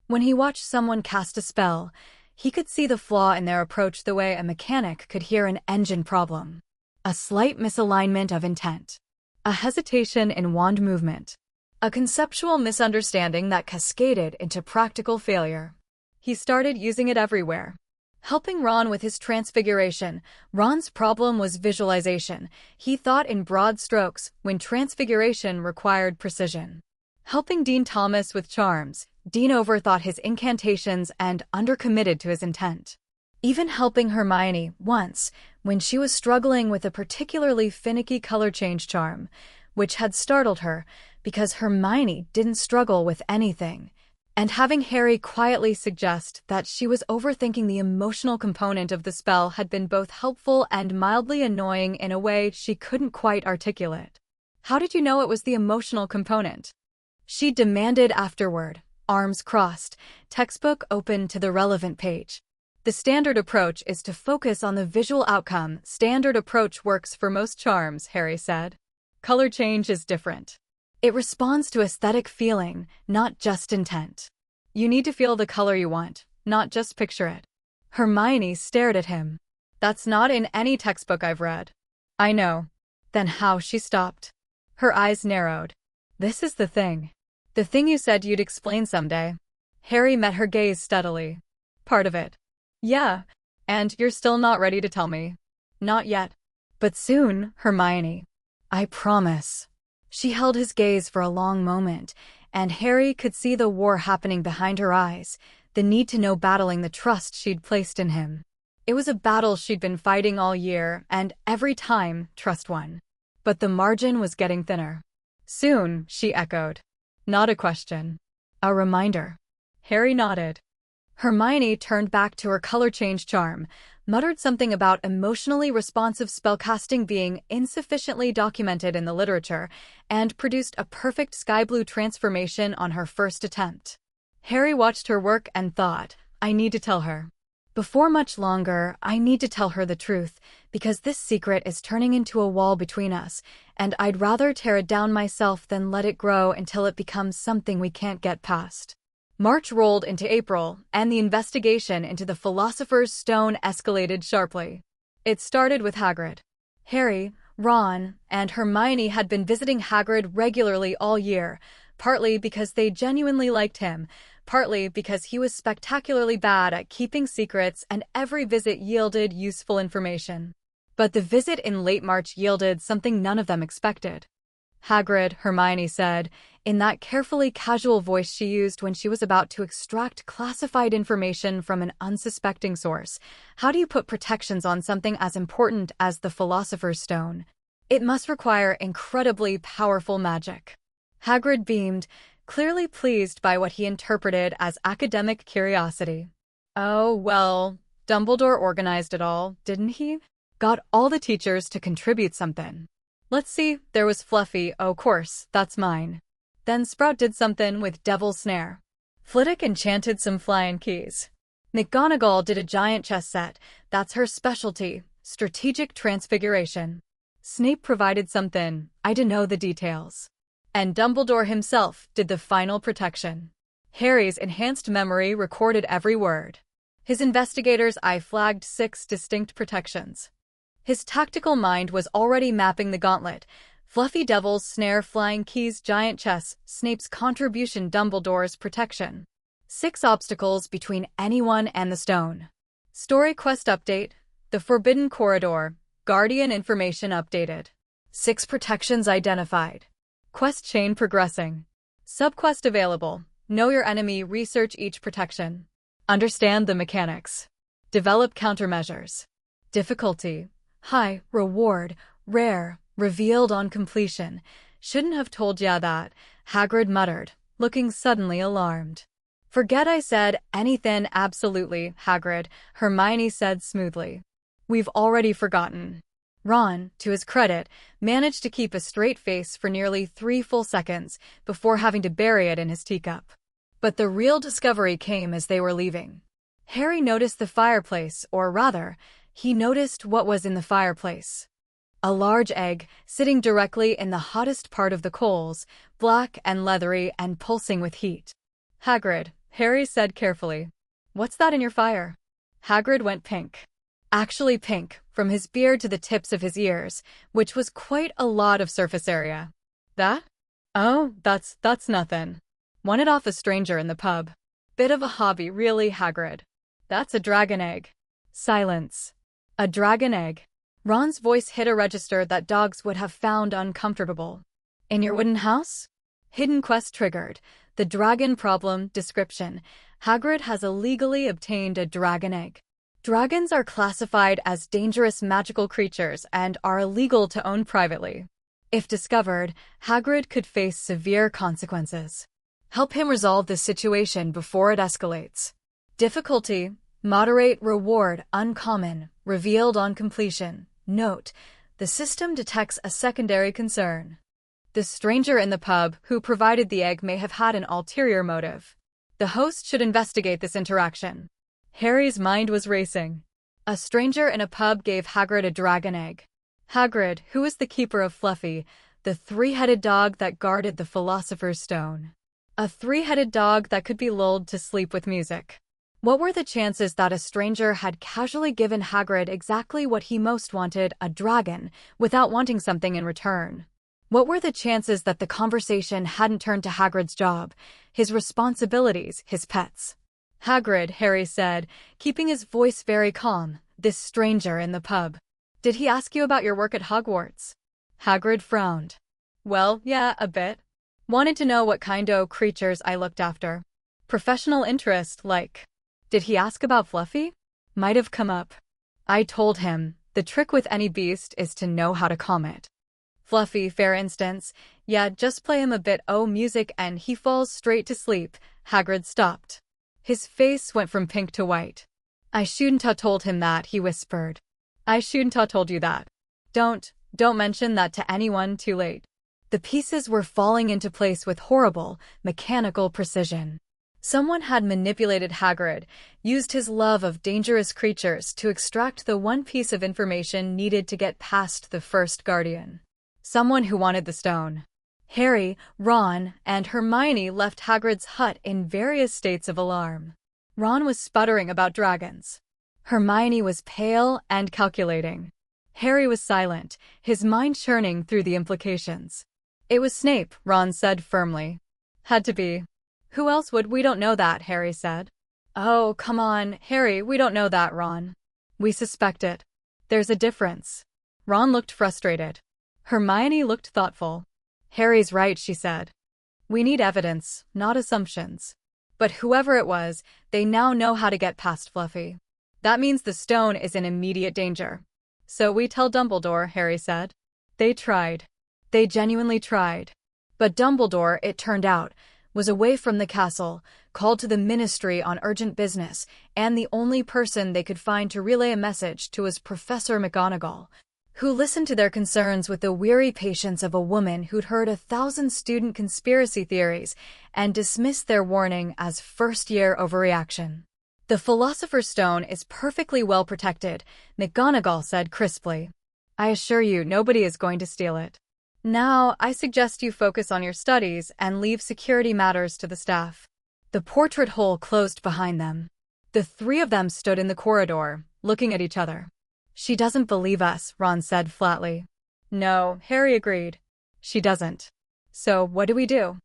when he watched someone cast a spell, he could see the flaw in their approach the way a mechanic could hear an engine problem. A slight misalignment of intent. A hesitation in wand movement. A conceptual misunderstanding that cascaded into practical failure. He started using it everywhere. Helping Ron with his transfiguration, Ron's problem was visualization. He thought in broad strokes when transfiguration required precision. Helping Dean Thomas with charms, Dean overthought his incantations and undercommitted to his intent. Even helping Hermione once, when she was struggling with a particularly finicky color change charm, which had startled her because Hermione didn't struggle with anything, and having Harry quietly suggest that she was overthinking the emotional component of the spell had been both helpful and mildly annoying in a way she couldn't quite articulate. How did you know it was the emotional component? She demanded afterward, arms crossed, textbook open to the relevant page. The standard approach is to focus on the visual outcome. Standard approach works for most charms, Harry said. Color change is different. It responds to aesthetic feeling, not just intent. You need to feel the color you want, not just picture it. Hermione stared at him. That's not in any textbook I've read. I know. Then how? She stopped. Her eyes narrowed. This is the thing. The thing you said you'd explain someday. Harry met her gaze steadily. Part of it. Yeah, and you're still not ready to tell me. Not yet. But soon, Hermione. I promise. She held his gaze for a long moment, and Harry could see the war happening behind her eyes, the need to know battling the trust she'd placed in him. It was a battle she'd been fighting all year, and every time, trust won. But the margin was getting thinner. Soon, she echoed. Not a question. A reminder. Harry nodded. Hermione turned back to her color change charm, muttered something about emotionally responsive spellcasting being insufficiently documented in the literature, and produced a perfect sky blue transformation on her first attempt. Harry watched her work and thought, I need to tell her. Before much longer, I need to tell her the truth, because this secret is turning into a wall between us, and I'd rather tear it down myself than let it grow until it becomes something we can't get past. March rolled into April, and the investigation into the Philosopher's Stone escalated sharply. It started with Hagrid. Harry, Ron, and Hermione had been visiting Hagrid regularly all year, partly because they genuinely liked him, partly because he was spectacularly bad at keeping secrets and every visit yielded useful information. But the visit in late March yielded something none of them expected. Hagrid, Hermione said, in that carefully casual voice she used when she was about to extract classified information from an unsuspecting source. How do you put protections on something as important as the Philosopher's Stone? It must require incredibly powerful magic. Hagrid beamed, clearly pleased by what he interpreted as academic curiosity. Oh, well, Dumbledore organized it all, didn't he? Got all the teachers to contribute something. Let's see, there was Fluffy, oh course, that's mine. Then Sprout did something with Devil's Snare. Flitwick enchanted some flying keys. McGonagall did a giant chess set, that's her specialty, strategic transfiguration. Snape provided something, I don't know the details. And Dumbledore himself did the final protection. Harry's enhanced memory recorded every word. His investigator's eye flagged 6 distinct protections. His tactical mind was already mapping the gauntlet. Fluffy Devil's Snare, flying keys, giant chess, Snape's contribution, Dumbledore's protection. 6 obstacles between anyone and the stone. Story quest update. The Forbidden Corridor. Guardian information updated. 6 protections identified. Quest chain progressing. Subquest available. Know your enemy, research each protection. Understand the mechanics. Develop countermeasures. Difficulty. High, reward, rare, revealed on completion. Shouldn't have told ya that, Hagrid muttered, looking suddenly alarmed. Forget I said anything, absolutely, Hagrid, Hermione said smoothly. We've already forgotten. Ron, to his credit, managed to keep a straight face for nearly 3 full seconds before having to bury it in his teacup. But the real discovery came as they were leaving. Harry noticed the fireplace, or rather, he noticed what was in the fireplace. A large egg, sitting directly in the hottest part of the coals, black and leathery and pulsing with heat. Hagrid, Harry said carefully. What's that in your fire? Hagrid went pink. Actually pink, from his beard to the tips of his ears, which was quite a lot of surface area. That? Oh, that's nothing. Won it off a stranger in the pub. Bit of a hobby, really, Hagrid. That's a dragon egg. Silence. A dragon egg. Ron's voice hit a register that dogs would have found uncomfortable. In your wooden house? Hidden quest triggered. The dragon problem description. Hagrid has illegally obtained a dragon egg. Dragons are classified as dangerous magical creatures and are illegal to own privately. If discovered, Hagrid could face severe consequences. Help him resolve this situation before it escalates. Difficulty. Moderate, reward, uncommon, revealed on completion. Note, the system detects a secondary concern. The stranger in the pub who provided the egg may have had an ulterior motive. The host should investigate this interaction. Harry's mind was racing. A stranger in a pub gave Hagrid a dragon egg. Hagrid, who was the keeper of Fluffy, the 3-headed dog that guarded the Philosopher's Stone. A 3-headed dog that could be lulled to sleep with music. What were the chances that a stranger had casually given Hagrid exactly what he most wanted, a dragon, without wanting something in return? What were the chances that the conversation hadn't turned to Hagrid's job, his responsibilities, his pets? Hagrid, Harry said, keeping his voice very calm, this stranger in the pub. Did he ask you about your work at Hogwarts? Hagrid frowned. Well, yeah, a bit. Wanted to know what kind o' creatures I looked after. Professional interest, like. Did he ask about Fluffy? Might have come up. I told him, the trick with any beast is to know how to calm it. Fluffy, for instance, yeah, just play him a bit o' music and he falls straight to sleep. Hagrid stopped. His face went from pink to white. I shouldn't ha' told him that, he whispered. I shouldn't ha' told you that. Don't mention that to anyone too late. The pieces were falling into place with horrible, mechanical precision. Someone had manipulated Hagrid, used his love of dangerous creatures to extract the one piece of information needed to get past the first guardian. Someone who wanted the stone. Harry, Ron, and Hermione left Hagrid's hut in various states of alarm. Ron was sputtering about dragons. Hermione was pale and calculating. Harry was silent, his mind churning through the implications. It was Snape, Ron said firmly. Had to be. Who else would? We don't know that, Harry said. Oh, come on, Harry, we don't know that, Ron. We suspect it. There's a difference. Ron looked frustrated. Hermione looked thoughtful. Harry's right, she said. We need evidence, not assumptions. But whoever it was, they now know how to get past Fluffy. That means the stone is in immediate danger. So we tell Dumbledore, Harry said. They tried. They genuinely tried. But Dumbledore, it turned out, was away from the castle, called to the ministry on urgent business, and the only person they could find to relay a message to was Professor McGonagall, who listened to their concerns with the weary patience of a woman who'd heard 1,000 student conspiracy theories and dismissed their warning as first-year overreaction. "The Philosopher's Stone is perfectly well protected," McGonagall said crisply. "I assure you nobody is going to steal it. Now, I suggest you focus on your studies and leave security matters to the staff." The portrait hole closed behind them. The three of them stood in the corridor, looking at each other. "She doesn't believe us," Ron said flatly. "No," Harry agreed. "She doesn't. So, what do we do?"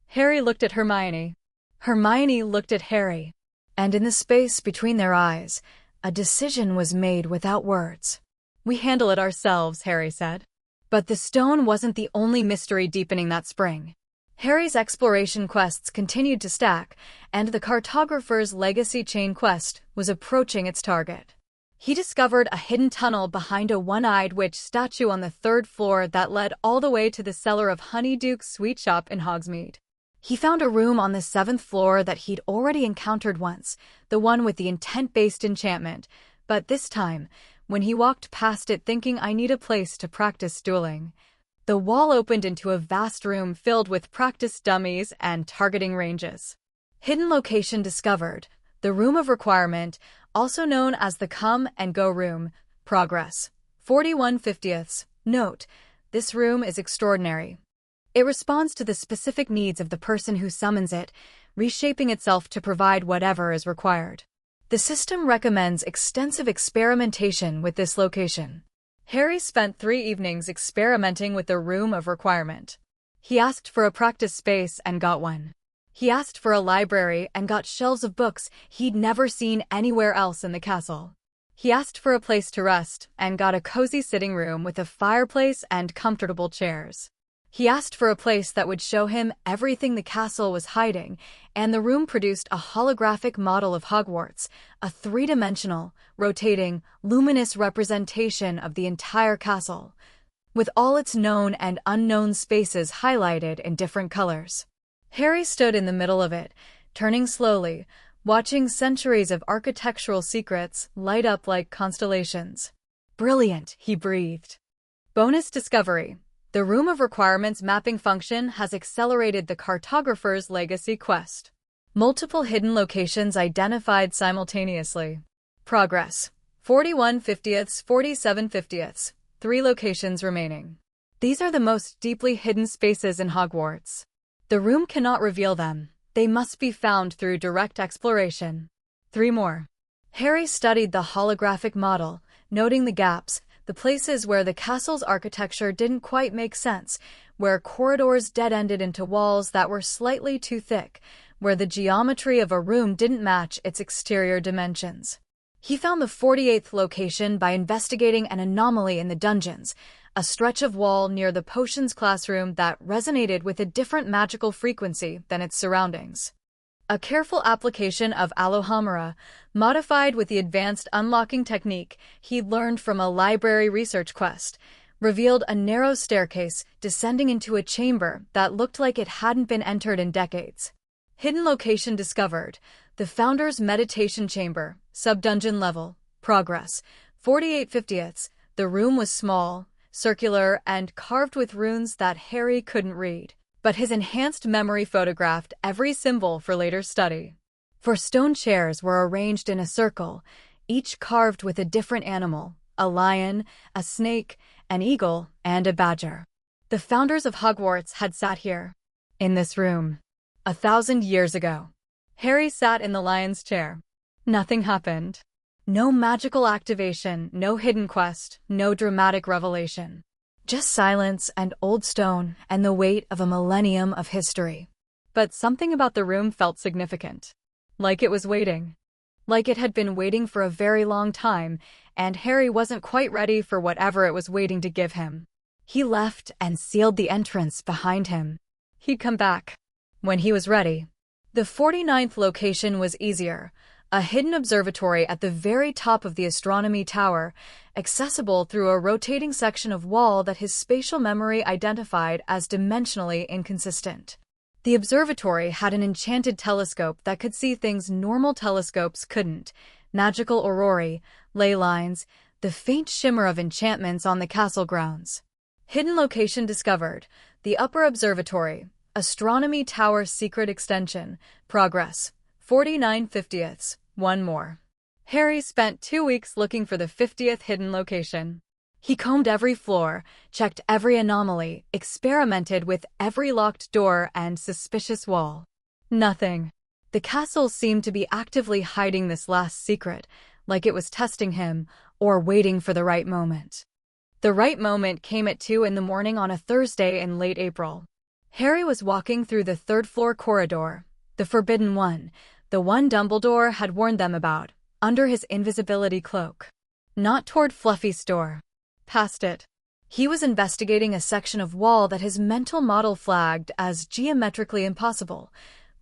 Harry looked at Hermione. Hermione looked at Harry. And in the space between their eyes, a decision was made without words. "We handle it ourselves," Harry said. But the stone wasn't the only mystery deepening that spring. Harry's exploration quests continued to stack, and the cartographer's legacy chain quest was approaching its target. He discovered a hidden tunnel behind a one-eyed witch statue on the 3rd floor that led all the way to the cellar of Honeyduke's sweet shop in Hogsmeade. He found a room on the 7th floor that he'd already encountered once, the one with the intent-based enchantment, but this time, when he walked past it thinking, "I need a place to practice dueling," the wall opened into a vast room filled with practice dummies and targeting ranges. Hidden location discovered. The Room of Requirement, also known as the Come and Go Room, progress. 41/50. Note: this room is extraordinary. It responds to the specific needs of the person who summons it, reshaping itself to provide whatever is required. The system recommends extensive experimentation with this location. Harry spent 3 evenings experimenting with the Room of Requirement. He asked for a practice space and got one. He asked for a library and got shelves of books he'd never seen anywhere else in the castle. He asked for a place to rest and got a cozy sitting room with a fireplace and comfortable chairs. He asked for a place that would show him everything the castle was hiding, and the room produced a holographic model of Hogwarts, a 3-dimensional, rotating, luminous representation of the entire castle, with all its known and unknown spaces highlighted in different colors. Harry stood in the middle of it, turning slowly, watching centuries of architectural secrets light up like constellations. "Brilliant," he breathed. Bonus discovery. The Room of Requirements mapping function has accelerated the cartographer's legacy quest. Multiple hidden locations identified simultaneously. Progress. 41/50, 47/50. 3 locations remaining. These are the most deeply hidden spaces in Hogwarts. The room cannot reveal them. They must be found through direct exploration. 3 more. Harry studied the holographic model, noting the gaps, the places where the castle's architecture didn't quite make sense, where corridors dead-ended into walls that were slightly too thick, where the geometry of a room didn't match its exterior dimensions. He found the 48th location by investigating an anomaly in the dungeons, a stretch of wall near the potions classroom that resonated with a different magical frequency than its surroundings. A careful application of Alohomora, modified with the advanced unlocking technique he'd learned from a library research quest, revealed a narrow staircase descending into a chamber that looked like it hadn't been entered in decades. Hidden location discovered. The Founder's Meditation Chamber, sub-dungeon level, progress. 48/50. The room was small, circular, and carved with runes that Harry couldn't read, but his enhanced memory photographed every symbol for later study. 4 stone chairs were arranged in a circle, each carved with a different animal, a lion, a snake, an eagle, and a badger. The founders of Hogwarts had sat here, in this room, 1,000 years ago. Harry sat in the lion's chair. Nothing happened. No magical activation, no hidden quest, no dramatic revelation. Just silence and old stone and the weight of a millennium of history. But something about the room felt significant. Like it was waiting. Like it had been waiting for a very long time, and Harry wasn't quite ready for whatever it was waiting to give him. He left and sealed the entrance behind him. He'd come back when he was ready. The 49th location was easier, a hidden observatory at the very top of the astronomy tower, accessible through a rotating section of wall that his spatial memory identified as dimensionally inconsistent. The observatory had an enchanted telescope that could see things normal telescopes couldn't: magical aurorae, ley lines, the faint shimmer of enchantments on the castle grounds. Hidden location discovered: the upper observatory, astronomy tower secret extension, progress, 49/50ths, one more. Harry spent 2 weeks looking for the 50th hidden location. He combed every floor, checked every anomaly, experimented with every locked door and suspicious wall. Nothing. The castle seemed to be actively hiding this last secret, like it was testing him or waiting for the right moment. The right moment came at 2 in the morning on a Thursday in late April. Harry was walking through the third-floor corridor, the forbidden one, the one Dumbledore had warned them about, under his invisibility cloak. Not toward Fluffy's door. Past it. He was investigating a section of wall that his mental model flagged as geometrically impossible.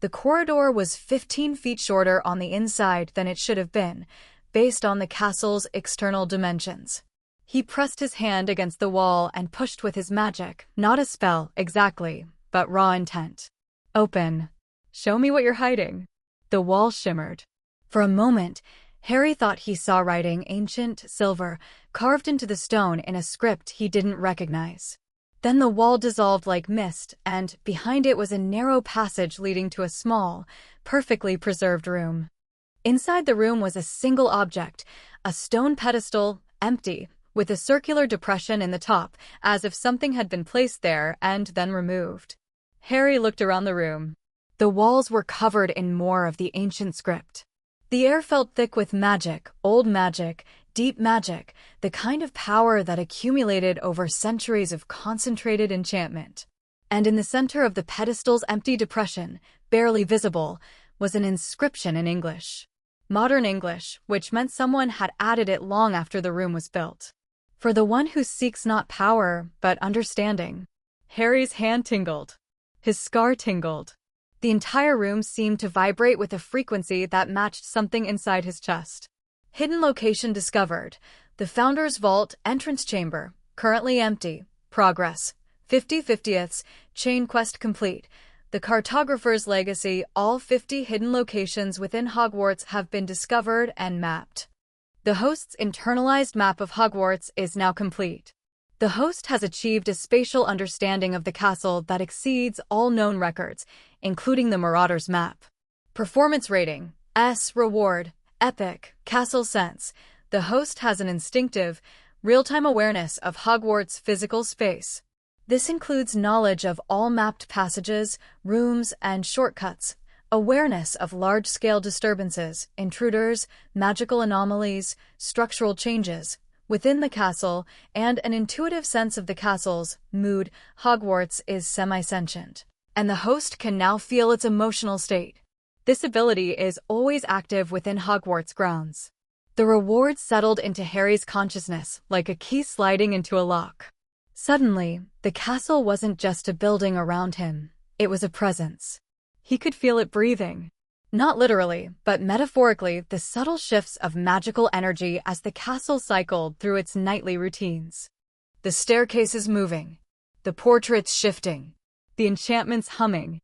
The corridor was 15 feet shorter on the inside than it should have been, based on the castle's external dimensions. He pressed his hand against the wall and pushed with his magic, not a spell, exactly, but raw intent. Open. Show me what you're hiding. The wall shimmered. For a moment, Harry thought he saw writing, ancient, silver, carved into the stone in a script he didn't recognize. Then the wall dissolved like mist, and behind it was a narrow passage leading to a small, perfectly preserved room. Inside the room was a single object, a stone pedestal, empty, with a circular depression in the top, as if something had been placed there and then removed. Harry looked around the room. The walls were covered in more of the ancient script. The air felt thick with magic, old magic, deep magic, the kind of power that accumulated over centuries of concentrated enchantment. And in the center of the pedestal's empty depression, barely visible, was an inscription in English. Modern English, which meant someone had added it long after the room was built. For the one who seeks not power, but understanding. Harry's hand tingled. His scar tingled. The entire room seemed to vibrate with a frequency that matched something inside his chest. Hidden location discovered: the Founder's Vault entrance chamber, currently empty, progress, 50/50ths, chain quest complete. The Cartographer's Legacy: all 50 hidden locations within Hogwarts have been discovered and mapped. The host's internalized map of Hogwarts is now complete. The host has achieved a spatial understanding of the castle that exceeds all known records, including the Marauder's map. Performance rating: S. Reward: Epic, Castle Sense. The host has an instinctive, real-time awareness of Hogwarts' physical space. This includes knowledge of all mapped passages, rooms, and shortcuts, awareness of large-scale disturbances, intruders, magical anomalies, structural changes within the castle, and an intuitive sense of the castle's mood. Hogwarts is semi-sentient, and the host can now feel its emotional state. This ability is always active within Hogwarts grounds. The reward settled into Harry's consciousness like a key sliding into a lock. Suddenly, the castle wasn't just a building around him, it was a presence. He could feel it breathing. Not literally, but metaphorically, the subtle shifts of magical energy as the castle cycled through its nightly routines. The staircases moving, the portraits shifting, the enchantments humming.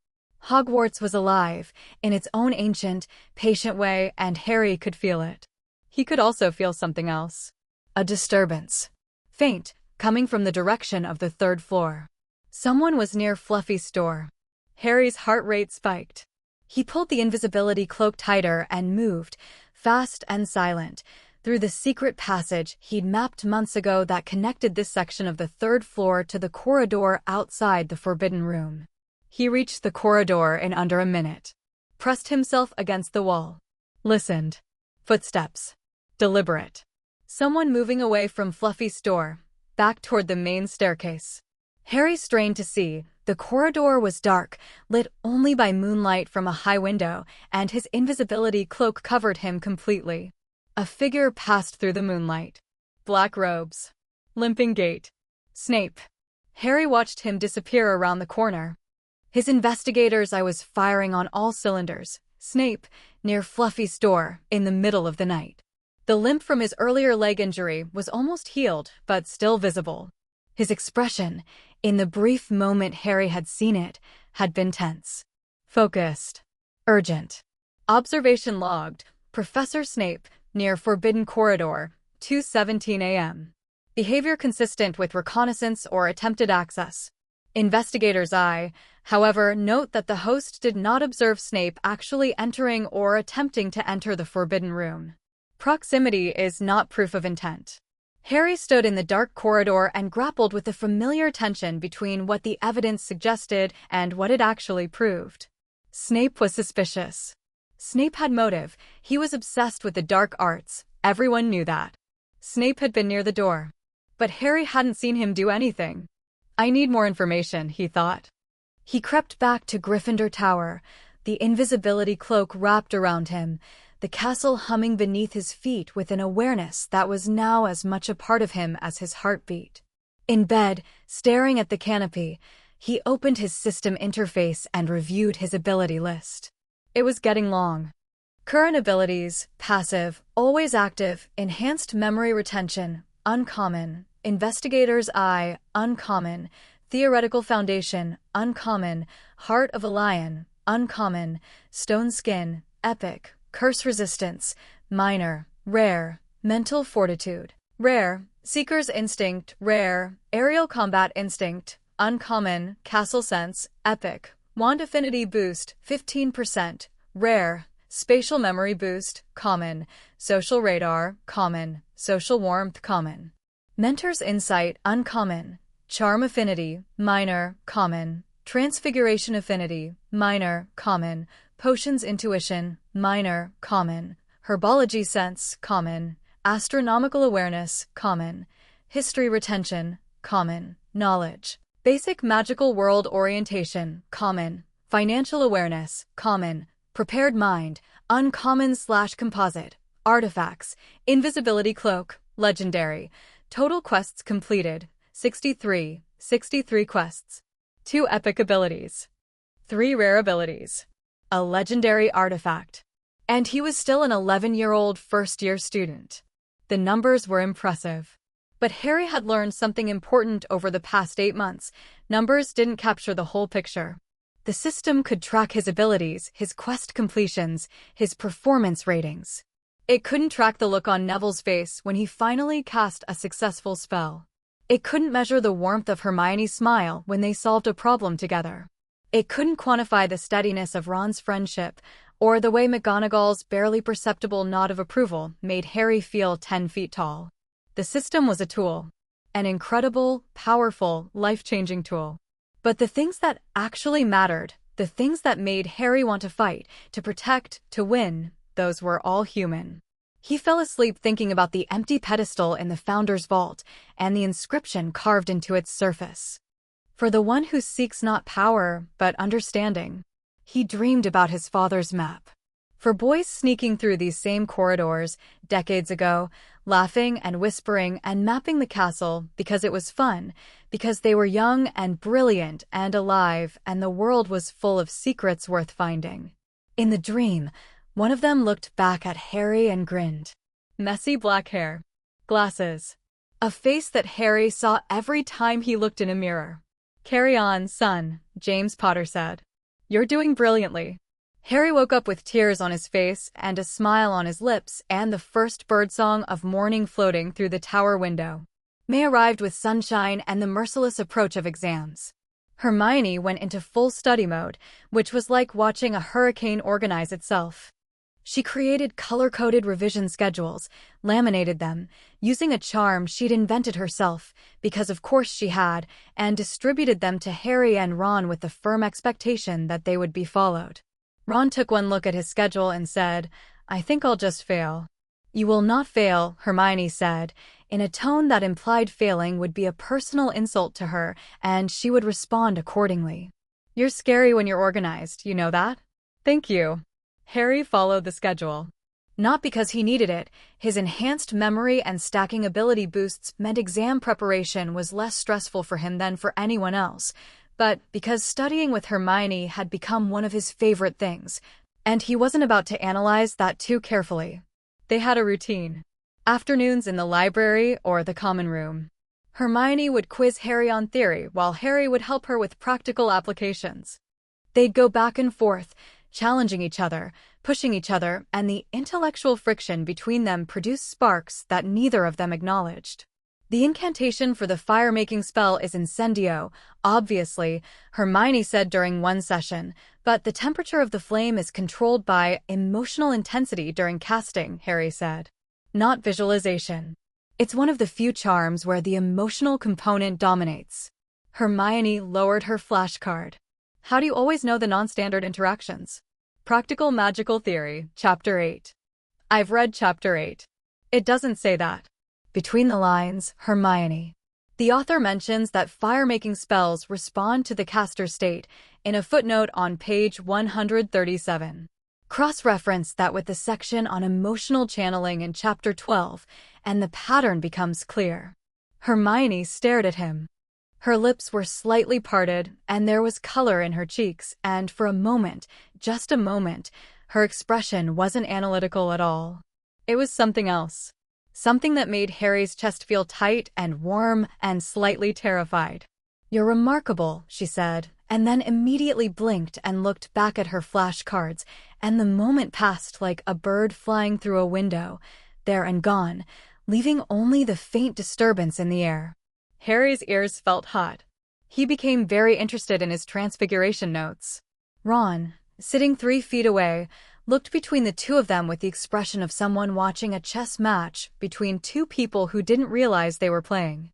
Hogwarts was alive, in its own ancient, patient way, and Harry could feel it. He could also feel something else. A disturbance. Faint, coming from the direction of the third floor. Someone was near Fluffy's door. Harry's heart rate spiked. He pulled the invisibility cloak tighter and moved, fast and silent, through the secret passage he'd mapped months ago that connected this section of the third floor to the corridor outside the forbidden room. He reached the corridor in under a minute, pressed himself against the wall, listened. Footsteps. Deliberate. Someone moving away from Fluffy's door, back toward the main staircase. Harry strained to see. The corridor was dark, lit only by moonlight from a high window, and his invisibility cloak covered him completely. A figure passed through the moonlight. Black robes. Limping gait. Snape. Harry watched him disappear around the corner. His investigator's eye was firing on all cylinders. Snape, near Fluffy's door, in the middle of the night. The limp from his earlier leg injury was almost healed, but still visible. His expression, in the brief moment Harry had seen it, had been tense, focused, urgent. Observation logged. Professor Snape, near Forbidden Corridor, 2:17 a.m. Behavior consistent with reconnaissance or attempted access. Investigator's eye. However, note that the host did not observe Snape actually entering or attempting to enter the Forbidden Room. Proximity is not proof of intent. Harry stood in the dark corridor and grappled with the familiar tension between what the evidence suggested and what it actually proved. Snape was suspicious. Snape had motive. He was obsessed with the dark arts. Everyone knew that. Snape had been near the door. But Harry hadn't seen him do anything. I need more information, he thought. He crept back to Gryffindor Tower, the invisibility cloak wrapped around him, the castle humming beneath his feet with an awareness that was now as much a part of him as his heartbeat. In bed, staring at the canopy, he opened his system interface and reviewed his ability list. It was getting long. Current abilities: passive, always active, enhanced memory retention, uncommon, investigator's eye, uncommon, theoretical foundation, uncommon, heart of a lion, uncommon, stone skin, epic, curse resistance, minor, rare, mental fortitude, rare, seeker's instinct, rare, aerial combat instinct, uncommon, castle sense, epic, wand affinity boost, 15%, rare, spatial memory boost, common, social radar, common, social warmth, common, mentor's insight, uncommon, charm affinity, minor, common, transfiguration affinity, minor, common, potions intuition, minor, common, herbology sense, common, astronomical awareness, common, history retention, common, knowledge, basic magical world orientation, common, financial awareness, common, prepared mind, uncommon/composite, artifacts, invisibility cloak, legendary, total quests completed, 63 quests, 2 epic abilities, 3 rare abilities, a legendary artifact. And he was still an 11-year-old first-year student. The numbers were impressive. But Harry had learned something important over the past 8 months. Numbers didn't capture the whole picture. The system could track his abilities, his quest completions, his performance ratings. It couldn't track the look on Neville's face when he finally cast a successful spell. It couldn't measure the warmth of Hermione's smile when they solved a problem together. It couldn't quantify the steadiness of Ron's friendship, or the way McGonagall's barely perceptible nod of approval made Harry feel 10 feet tall. The system was a tool. An incredible, powerful, life-changing tool. But the things that actually mattered, the things that made Harry want to fight, to protect, to win, those were all human. He fell asleep thinking about the empty pedestal in the Founder's vault and the inscription carved into its surface. For the one who seeks not power, but understanding. He dreamed about his father's map. For boys sneaking through these same corridors, decades ago, laughing and whispering and mapping the castle because it was fun, because they were young and brilliant and alive and the world was full of secrets worth finding. In the dream, one of them looked back at Harry and grinned. Messy black hair. Glasses. A face that Harry saw every time he looked in a mirror. "Carry on, son," James Potter said. "You're doing brilliantly." Harry woke up with tears on his face and a smile on his lips and the first birdsong of morning floating through the tower window. May arrived with sunshine and the merciless approach of exams. Hermione went into full study mode, which was like watching a hurricane organize itself. She created color-coded revision schedules, laminated them, using a charm she'd invented herself, because of course she had, and distributed them to Harry and Ron with the firm expectation that they would be followed. Ron took one look at his schedule and said, "I think I'll just fail." "You will not fail," Hermione said, in a tone that implied failing would be a personal insult to her, and she would respond accordingly. "You're scary when you're organized, you know that?" "Thank you." Harry followed the schedule. Not because he needed it, his enhanced memory and stacking ability boosts meant exam preparation was less stressful for him than for anyone else, but because studying with Hermione had become one of his favorite things, and he wasn't about to analyze that too carefully. They had a routine. Afternoons in the library or the common room. Hermione would quiz Harry on theory while Harry would help her with practical applications. They'd go back and forth, challenging each other, pushing each other, and the intellectual friction between them produced sparks that neither of them acknowledged. The incantation for the fire-making spell is Incendio, obviously, Hermione said during one session, but the temperature of the flame is controlled by emotional intensity during casting, Harry said. Not visualization. It's one of the few charms where the emotional component dominates. Hermione lowered her flashcard. How do you always know the non-standard interactions? Practical Magical Theory, Chapter 8. I've read Chapter 8. It doesn't say that. Between the lines, Hermione. The author mentions that fire-making spells respond to the caster state in a footnote on page 137. Cross-reference that with the section on emotional channeling in Chapter 12, and the pattern becomes clear. Hermione stared at him. Her lips were slightly parted, and there was color in her cheeks, and for a moment, just a moment, her expression wasn't analytical at all. It was something else. Something that made Harry's chest feel tight and warm and slightly terrified. "You're remarkable," she said, and then immediately blinked and looked back at her flashcards, and the moment passed like a bird flying through a window, there and gone, leaving only the faint disturbance in the air. Harry's ears felt hot. He became very interested in his transfiguration notes. Ron, sitting 3 feet away, looked between the two of them with the expression of someone watching a chess match between two people who didn't realize they were playing.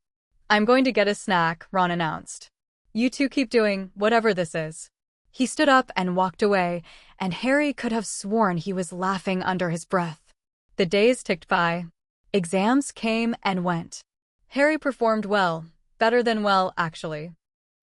"I'm going to get a snack," Ron announced. "You two keep doing whatever this is." He stood up and walked away, and Harry could have sworn he was laughing under his breath. The days ticked by. Exams came and went. Harry performed well, better than well, actually.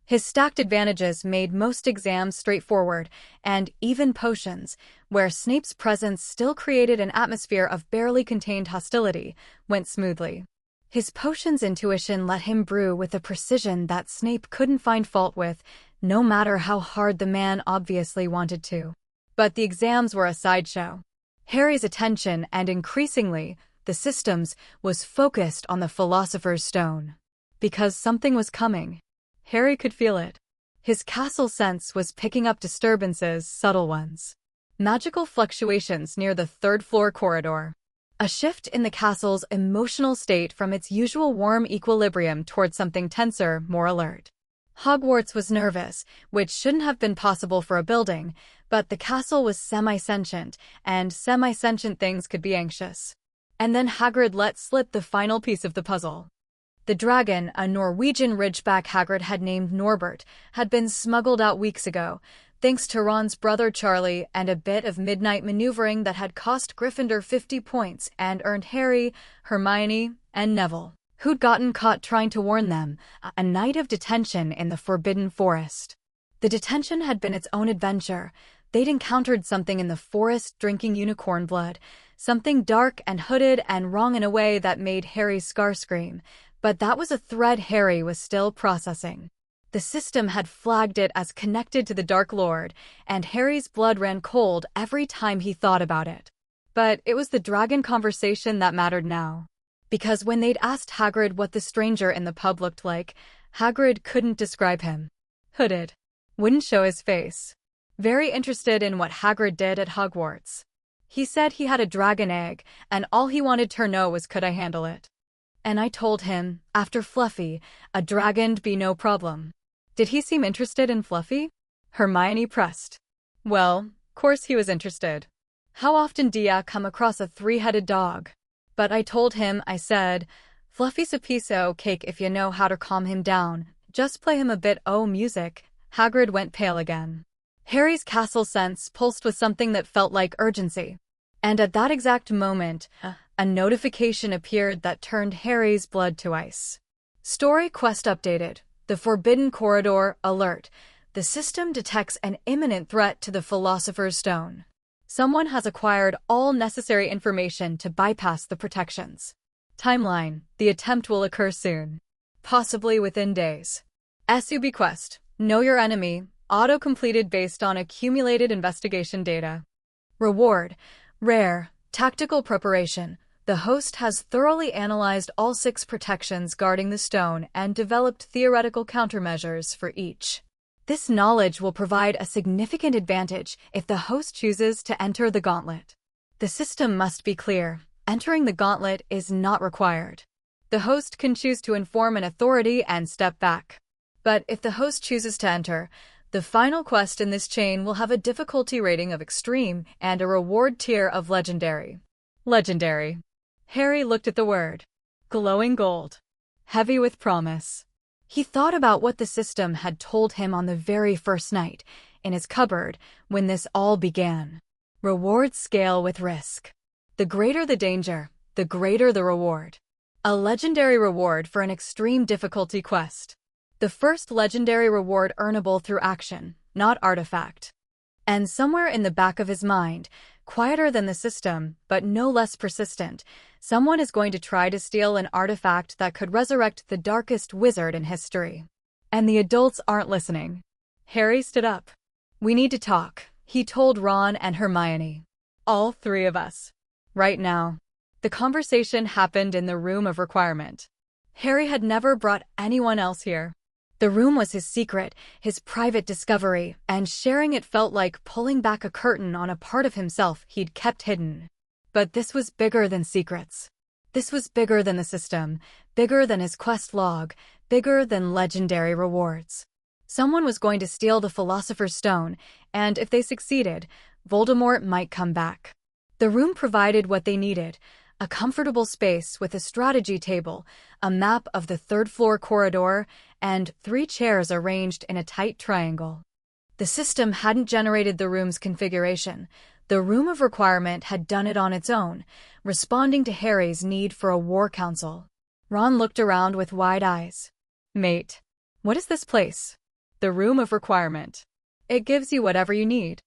His stacked advantages made most exams straightforward, and even potions, where Snape's presence still created an atmosphere of barely contained hostility, went smoothly. His potions intuition let him brew with a precision that Snape couldn't find fault with, no matter how hard the man obviously wanted to. But the exams were a sideshow. Harry's attention, and increasingly, the system's, was focused on the Philosopher's Stone. Because something was coming. Harry could feel it. His castle sense was picking up disturbances, subtle ones. Magical fluctuations near the third-floor corridor. A shift in the castle's emotional state from its usual warm equilibrium toward something tenser, more alert. Hogwarts was nervous, which shouldn't have been possible for a building, but the castle was semi-sentient, and semi-sentient things could be anxious. And then Hagrid let slip the final piece of the puzzle. The dragon, a Norwegian ridgeback Hagrid had named Norbert, had been smuggled out weeks ago, thanks to Ron's brother Charlie and a bit of midnight maneuvering that had cost Gryffindor 50 points and earned Harry, Hermione, and Neville, who'd gotten caught trying to warn them, a night of detention in the Forbidden Forest. The detention had been its own adventure. They'd encountered something in the forest drinking unicorn blood, something dark and hooded and wrong in a way that made Harry's scar scream. But that was a thread Harry was still processing. The system had flagged it as connected to the Dark Lord, and Harry's blood ran cold every time he thought about it. But it was the dragon conversation that mattered now. Because when they'd asked Hagrid what the stranger in the pub looked like, Hagrid couldn't describe him. Hooded. Wouldn't show his face. Very interested in what Hagrid did at Hogwarts. He said he had a dragon egg, and all he wanted to know was could I handle it. And I told him, after Fluffy, a dragon'd be no problem. Did he seem interested in Fluffy? Hermione pressed. Well, course he was interested. How often do ya come across a 3-headed dog? But I told him, I said, Fluffy's a piece o' cake if you know how to calm him down. Just play him a bit o' music. Hagrid went pale again. Harry's castle sense pulsed with something that felt like urgency. And at that exact moment, a notification appeared that turned Harry's blood to ice. Story quest updated. The Forbidden Corridor alert. The system detects an imminent threat to the Philosopher's Stone. Someone has acquired all necessary information to bypass the protections. Timeline. The attempt will occur soon. Possibly within days. SUB quest. Know your enemy. Auto-completed based on accumulated investigation data. Reward. Rare. Tactical preparation. The host has thoroughly analyzed all 6 protections guarding the stone and developed theoretical countermeasures for each. This knowledge will provide a significant advantage if the host chooses to enter the gauntlet. The system must be clear. Entering the gauntlet is not required. The host can choose to inform an authority and step back. But if the host chooses to enter, the final quest in this chain will have a difficulty rating of extreme and a reward tier of legendary. Legendary. Harry looked at the word. Glowing gold. Heavy with promise. He thought about what the system had told him on the very first night, in his cupboard, when this all began. Rewards scale with risk. The greater the danger, the greater the reward. A legendary reward for an extreme difficulty quest. The first legendary reward earnable through action, not artifact. And somewhere in the back of his mind, quieter than the system, but no less persistent, someone is going to try to steal an artifact that could resurrect the darkest wizard in history. And the adults aren't listening. Harry stood up. We need to talk, he told Ron and Hermione. All three of us. Right now. The conversation happened in the room of requirement. Harry had never brought anyone else here. The room was his secret, his private discovery, and sharing it felt like pulling back a curtain on a part of himself he'd kept hidden. But this was bigger than secrets. This was bigger than the system, bigger than his quest log, bigger than legendary rewards. Someone was going to steal the Philosopher's Stone, and if they succeeded, Voldemort might come back. The room provided what they needed: a comfortable space with a strategy table, a map of the third-floor corridor, and 3 chairs arranged in a tight triangle. The system hadn't generated the room's configuration. The room of requirement had done it on its own, responding to Harry's need for a war council. Ron looked around with wide eyes. Mate, what is this place? The room of requirement. It gives you whatever you need.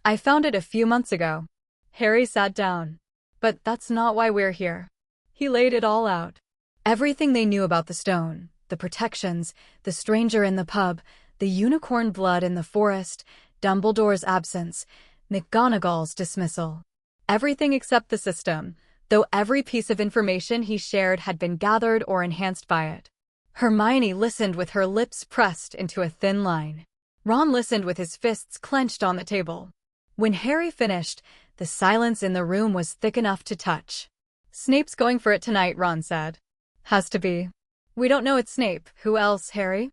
I found it a few months ago. Harry sat down. But that's not why we're here. He laid it all out. Everything they knew about the stone, the protections, the stranger in the pub, the unicorn blood in the forest, Dumbledore's absence, McGonagall's dismissal. Everything except the system, though every piece of information he shared had been gathered or enhanced by it. Hermione listened with her lips pressed into a thin line. Ron listened with his fists clenched on the table. When Harry finished, the silence in the room was thick enough to touch. Snape's going for it tonight, Ron said. Has to be. We don't know it's Snape. Who else, Harry?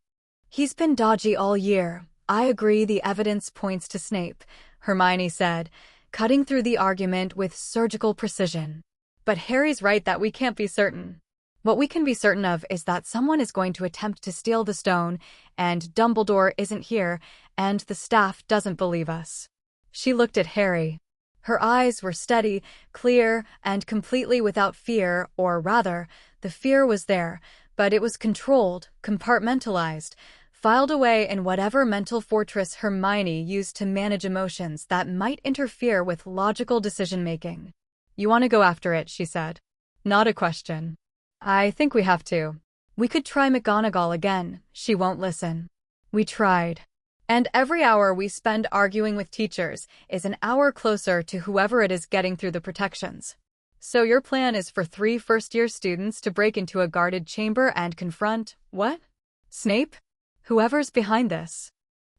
He's been dodgy all year. I agree, the evidence points to Snape, Hermione said, cutting through the argument with surgical precision. But Harry's right that we can't be certain. What we can be certain of is that someone is going to attempt to steal the stone, and Dumbledore isn't here, and the staff doesn't believe us. She looked at Harry. Her eyes were steady, clear, and completely without fear, or rather, the fear was there, but it was controlled, compartmentalized, filed away in whatever mental fortress Hermione used to manage emotions that might interfere with logical decision-making. You want to go after it, she said. Not a question. I think we have to. We could try McGonagall again. She won't listen. We tried. And every hour we spend arguing with teachers is an hour closer to whoever it is getting through the protections. So your plan is for 3 first-year students to break into a guarded chamber and confront, what? Snape? Whoever's behind this.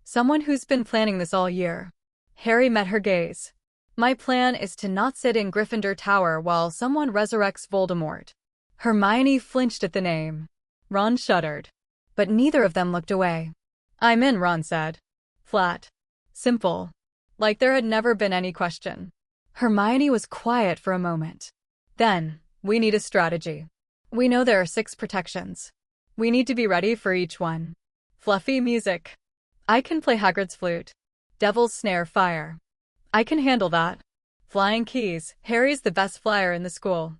Someone who's been planning this all year. Harry met her gaze. My plan is to not sit in Gryffindor Tower while someone resurrects Voldemort. Hermione flinched at the name. Ron shuddered. But neither of them looked away. I'm in, Ron said. Flat. Simple. Like there had never been any question. Hermione was quiet for a moment. Then, we need a strategy. We know there are 6 protections. We need to be ready for each one. Fluffy music. I can play Hagrid's flute. Devil's snare fire. I can handle that. Flying keys. Harry's the best flyer in the school.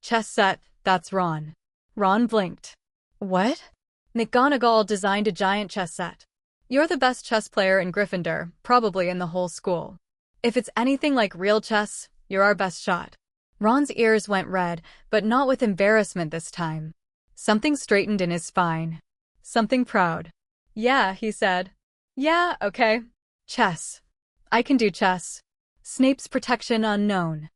Chess set. That's Ron. Ron blinked. What? McGonagall designed a giant chess set. You're the best chess player in Gryffindor, probably in the whole school. If it's anything like real chess, you're our best shot. Ron's ears went red, but not with embarrassment this time. Something straightened in his spine. Something proud. Yeah, he said. Yeah, okay. Chess. I can do chess. Snape's protection unknown.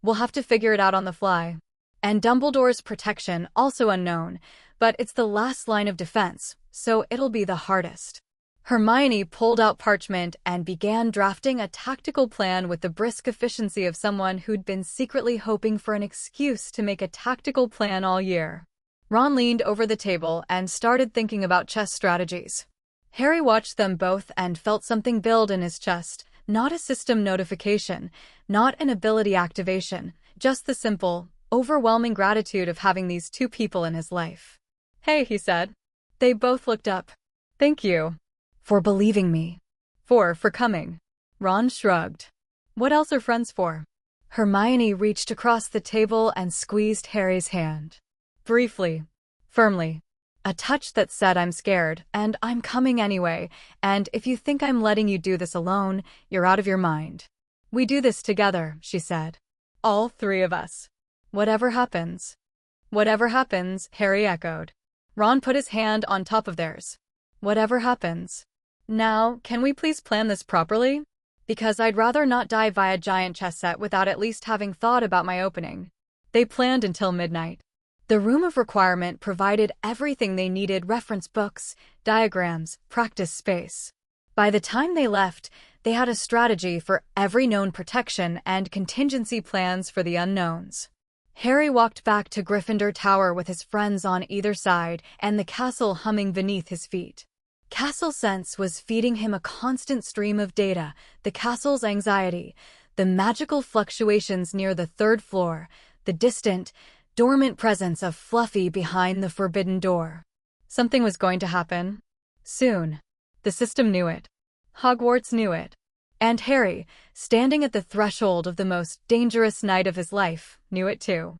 We'll have to figure it out on the fly. And Dumbledore's protection also unknown, but it's the last line of defense, so it'll be the hardest. Hermione pulled out parchment and began drafting a tactical plan with the brisk efficiency of someone who'd been secretly hoping for an excuse to make a tactical plan all year. Ron leaned over the table and started thinking about chess strategies. Harry watched them both and felt something build in his chest, not a system notification, not an ability activation, just the simple, overwhelming gratitude of having these two people in his life. "Hey," he said. They both looked up. "Thank you. For believing me. For coming." Ron shrugged. "What else are friends for?" Hermione reached across the table and squeezed Harry's hand. Briefly. Firmly. A touch that said, "I'm scared, and I'm coming anyway, and if you think I'm letting you do this alone, you're out of your mind. We do this together," she said. "All three of us. Whatever happens." "Whatever happens," Harry echoed. Ron put his hand on top of theirs. "Whatever happens. Now, can we please plan this properly? Because I'd rather not die via giant chess set without at least having thought about my opening." They planned until midnight. The room of requirement provided everything they needed: reference books, diagrams, practice space. By the time they left, they had a strategy for every known protection and contingency plans for the unknowns. Harry walked back to Gryffindor Tower with his friends on either side and the castle humming beneath his feet. Castle Sense was feeding him a constant stream of data: the castle's anxiety, the magical fluctuations near the third floor, the distant, dormant presence of Fluffy behind the forbidden door. Something was going to happen. Soon. The system knew it. Hogwarts knew it. And Harry, standing at the threshold of the most dangerous night of his life, knew it too.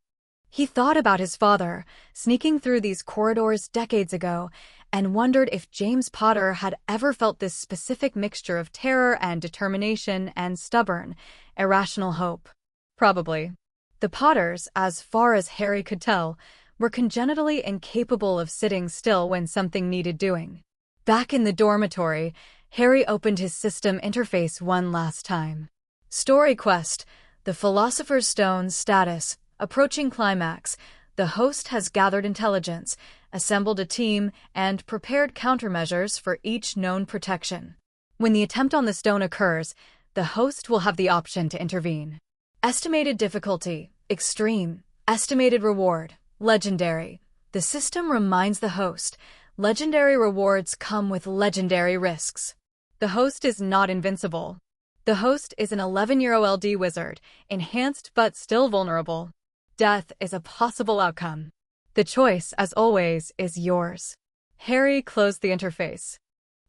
He thought about his father, sneaking through these corridors decades ago, and wondered if James Potter had ever felt this specific mixture of terror and determination and stubborn, irrational hope. Probably. The Potters, as far as Harry could tell, were congenitally incapable of sitting still when something needed doing. Back in the dormitory, Harry opened his system interface one last time. Story quest: the Philosopher's Stone status, approaching climax. The host has gathered intelligence, assembled a team, and prepared countermeasures for each known protection. When the attempt on the stone occurs, the host will have the option to intervene. Estimated difficulty: extreme. Estimated reward: legendary. The system reminds the host, legendary rewards come with legendary risks. The host is not invincible. The host is an 11-year LD wizard, enhanced but still vulnerable. Death is a possible outcome. The choice, as always, is yours. Harry closed the interface.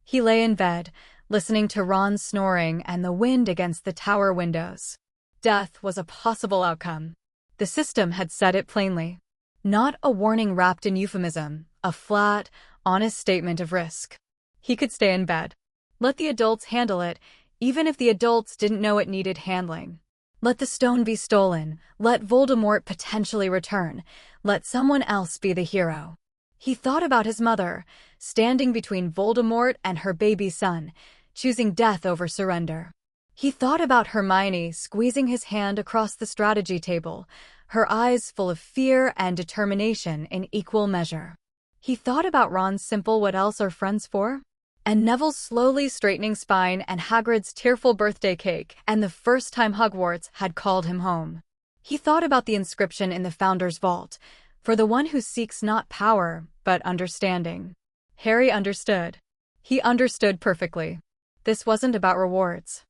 He lay in bed, listening to Ron's snoring and the wind against the tower windows. Death was a possible outcome. The system had said it plainly. Not a warning wrapped in euphemism, a flat, honest statement of risk. He could stay in bed. Let the adults handle it, even if the adults didn't know it needed handling. Let the stone be stolen. Let Voldemort potentially return. Let someone else be the hero. He thought about his mother, standing between Voldemort and her baby son, choosing death over surrender. He thought about Hermione squeezing his hand across the strategy table, her eyes full of fear and determination in equal measure. He thought about Ron's simple "what else are friends for?" and Neville's slowly straightening spine and Hagrid's tearful birthday cake and the first time Hogwarts had called him home. He thought about the inscription in the Founder's Vault, "For the one who seeks not power, but understanding." Harry understood. He understood perfectly. This wasn't about rewards.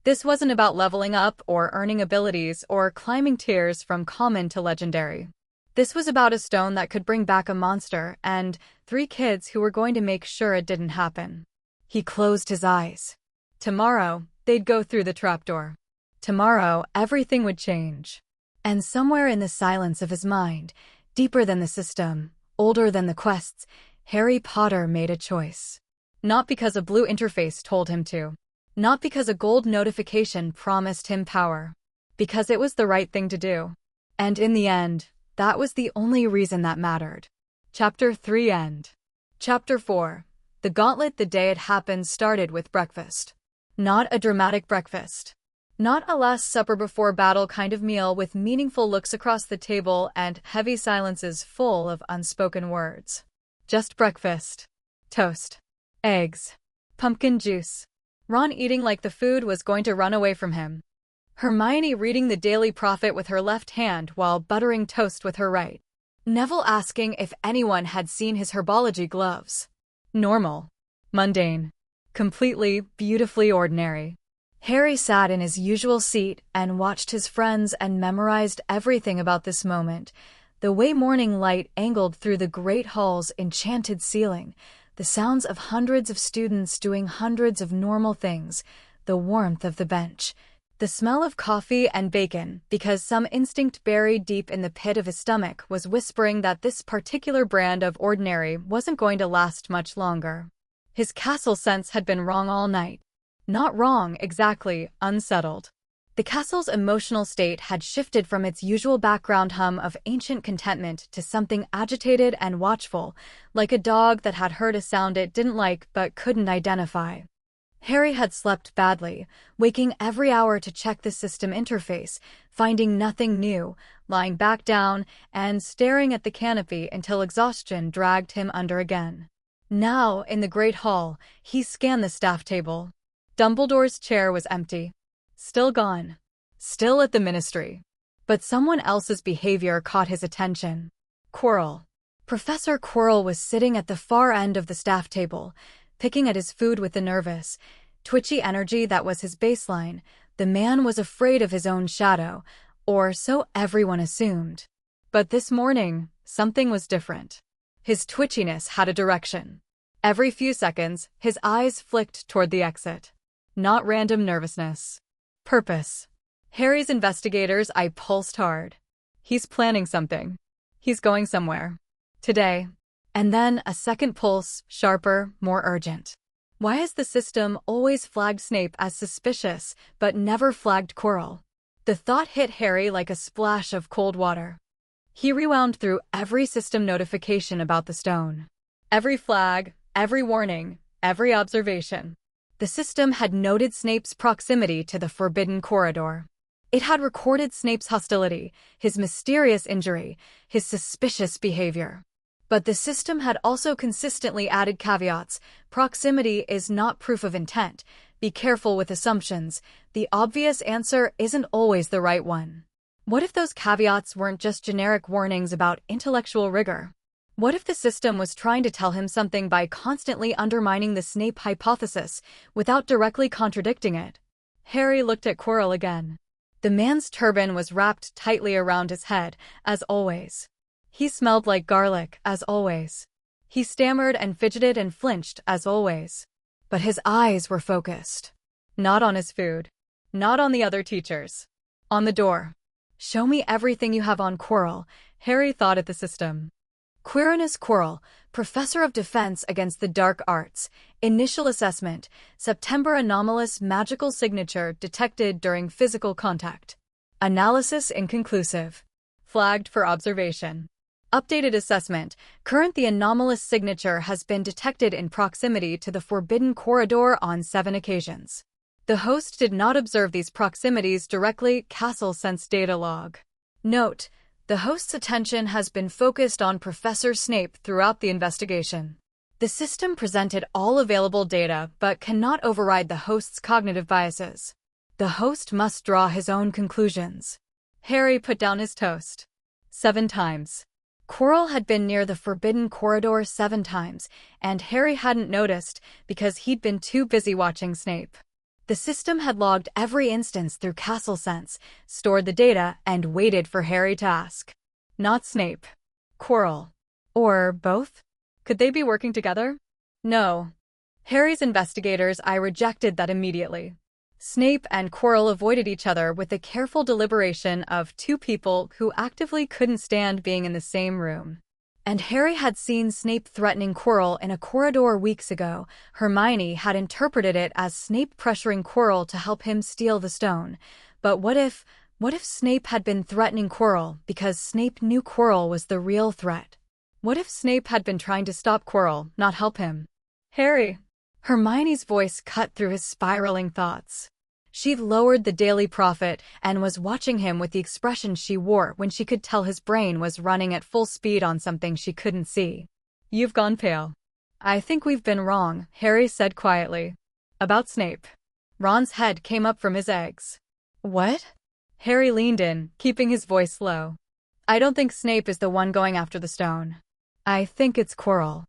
This wasn't about leveling up or earning abilities or climbing tiers from common to legendary. This was about a stone that could bring back a monster and 3 kids who were going to make sure it didn't happen. He closed his eyes. Tomorrow, they'd go through the trapdoor. Tomorrow, everything would change. And somewhere in the silence of his mind, deeper than the system, older than the quests, Harry Potter made a choice. Not because a blue interface told him to. Not because a gold notification promised him power. Because it was the right thing to do. And in the end, that was the only reason that mattered. Chapter 3 End. Chapter 4. The gauntlet the day it happened started with breakfast. Not a dramatic breakfast. Not a last supper before battle kind of meal with meaningful looks across the table and heavy silences full of unspoken words. Just breakfast. Toast. Eggs. Pumpkin juice. Ron eating like the food was going to run away from him. Hermione reading the Daily Prophet with her left hand while buttering toast with her right. Neville asking if anyone had seen his herbology gloves. Normal. Mundane. Completely, beautifully ordinary. Harry sat in his usual seat and watched his friends and memorized everything about this moment. The way morning light angled through the great hall's enchanted ceiling, the sounds of hundreds of students doing hundreds of normal things, the warmth of the bench, the smell of coffee and bacon, because some instinct buried deep in the pit of his stomach was whispering that this particular brand of ordinary wasn't going to last much longer. His castle sense had been wrong all night. Not wrong, exactly, unsettled. The castle's emotional state had shifted from its usual background hum of ancient contentment to something agitated and watchful, like a dog that had heard a sound it didn't like but couldn't identify. Harry had slept badly, waking every hour to check the system interface, finding nothing new, lying back down, and staring at the canopy until exhaustion dragged him under again. Now, in the Great Hall, he scanned the staff table. Dumbledore's chair was empty. Still gone. Still at the Ministry. But someone else's behavior caught his attention. Quirrell. Professor Quirrell was sitting at the far end of the staff table, picking at his food with the nervous, twitchy energy that was his baseline. The man was afraid of his own shadow, or so everyone assumed. But this morning, something was different. His twitchiness had a direction. Every few seconds, his eyes flicked toward the exit. Not random nervousness. Purpose. Harry's investigator's eye pulsed hard. He's planning something. He's going somewhere. Today. And then a second pulse, sharper, more urgent. Why has the system always flagged Snape as suspicious, but never flagged Quirrell? The thought hit Harry like a splash of cold water. He rewound through every system notification about the stone. Every flag, every warning, every observation. The system had noted Snape's proximity to the Forbidden Corridor. It had recorded Snape's hostility, his mysterious injury, his suspicious behavior. But the system had also consistently added caveats. Proximity is not proof of intent. Be careful with assumptions. The obvious answer isn't always the right one. What if those caveats weren't just generic warnings about intellectual rigor? What if the system was trying to tell him something by constantly undermining the Snape hypothesis without directly contradicting it? Harry looked at Quirrell again. The man's turban was wrapped tightly around his head, as always. He smelled like garlic, as always. He stammered and fidgeted and flinched, as always. But his eyes were focused. Not on his food. Not on the other teachers. On the door. Show me everything you have on Quirrell, Harry thought at the system. Quirinus Quirrell, Professor of Defense Against the Dark Arts. Initial assessment. September anomalous magical signature detected during physical contact. Analysis inconclusive. Flagged for observation. Updated assessment. Current the anomalous signature has been detected in proximity to the Forbidden Corridor on 7 occasions. The host did not observe these proximities directly. Castle Sense Data Log. Note. The host's attention has been focused on Professor Snape throughout the investigation. The system presented all available data but cannot override the host's cognitive biases. The host must draw his own conclusions. Harry put down his toast. 7 times. Quirrell had been near the Forbidden Corridor 7 times, and Harry hadn't noticed because he'd been too busy watching Snape. The system had logged every instance through Castle Sense, stored the data, and waited for Harry to ask. Not Snape. Quirrell. Or both? Could they be working together? No. Harry's investigators' eye rejected that immediately. Snape and Quirrell avoided each other with the careful deliberation of two people who actively couldn't stand being in the same room. And Harry had seen Snape threatening Quirrell in a corridor weeks ago. Hermione had interpreted it as Snape pressuring Quirrell to help him steal the stone. But what if Snape had been threatening Quirrell because Snape knew Quirrell was the real threat? What if Snape had been trying to stop Quirrell, not help him? Harry! Hermione's voice cut through his spiraling thoughts. She'd lowered the Daily Prophet and was watching him with the expression she wore when she could tell his brain was running at full speed on something she couldn't see. You've gone pale. I think we've been wrong, Harry said quietly. About Snape. Ron's head came up from his eggs. What? Harry leaned in, keeping his voice low. I don't think Snape is the one going after the stone. I think it's Quirrell.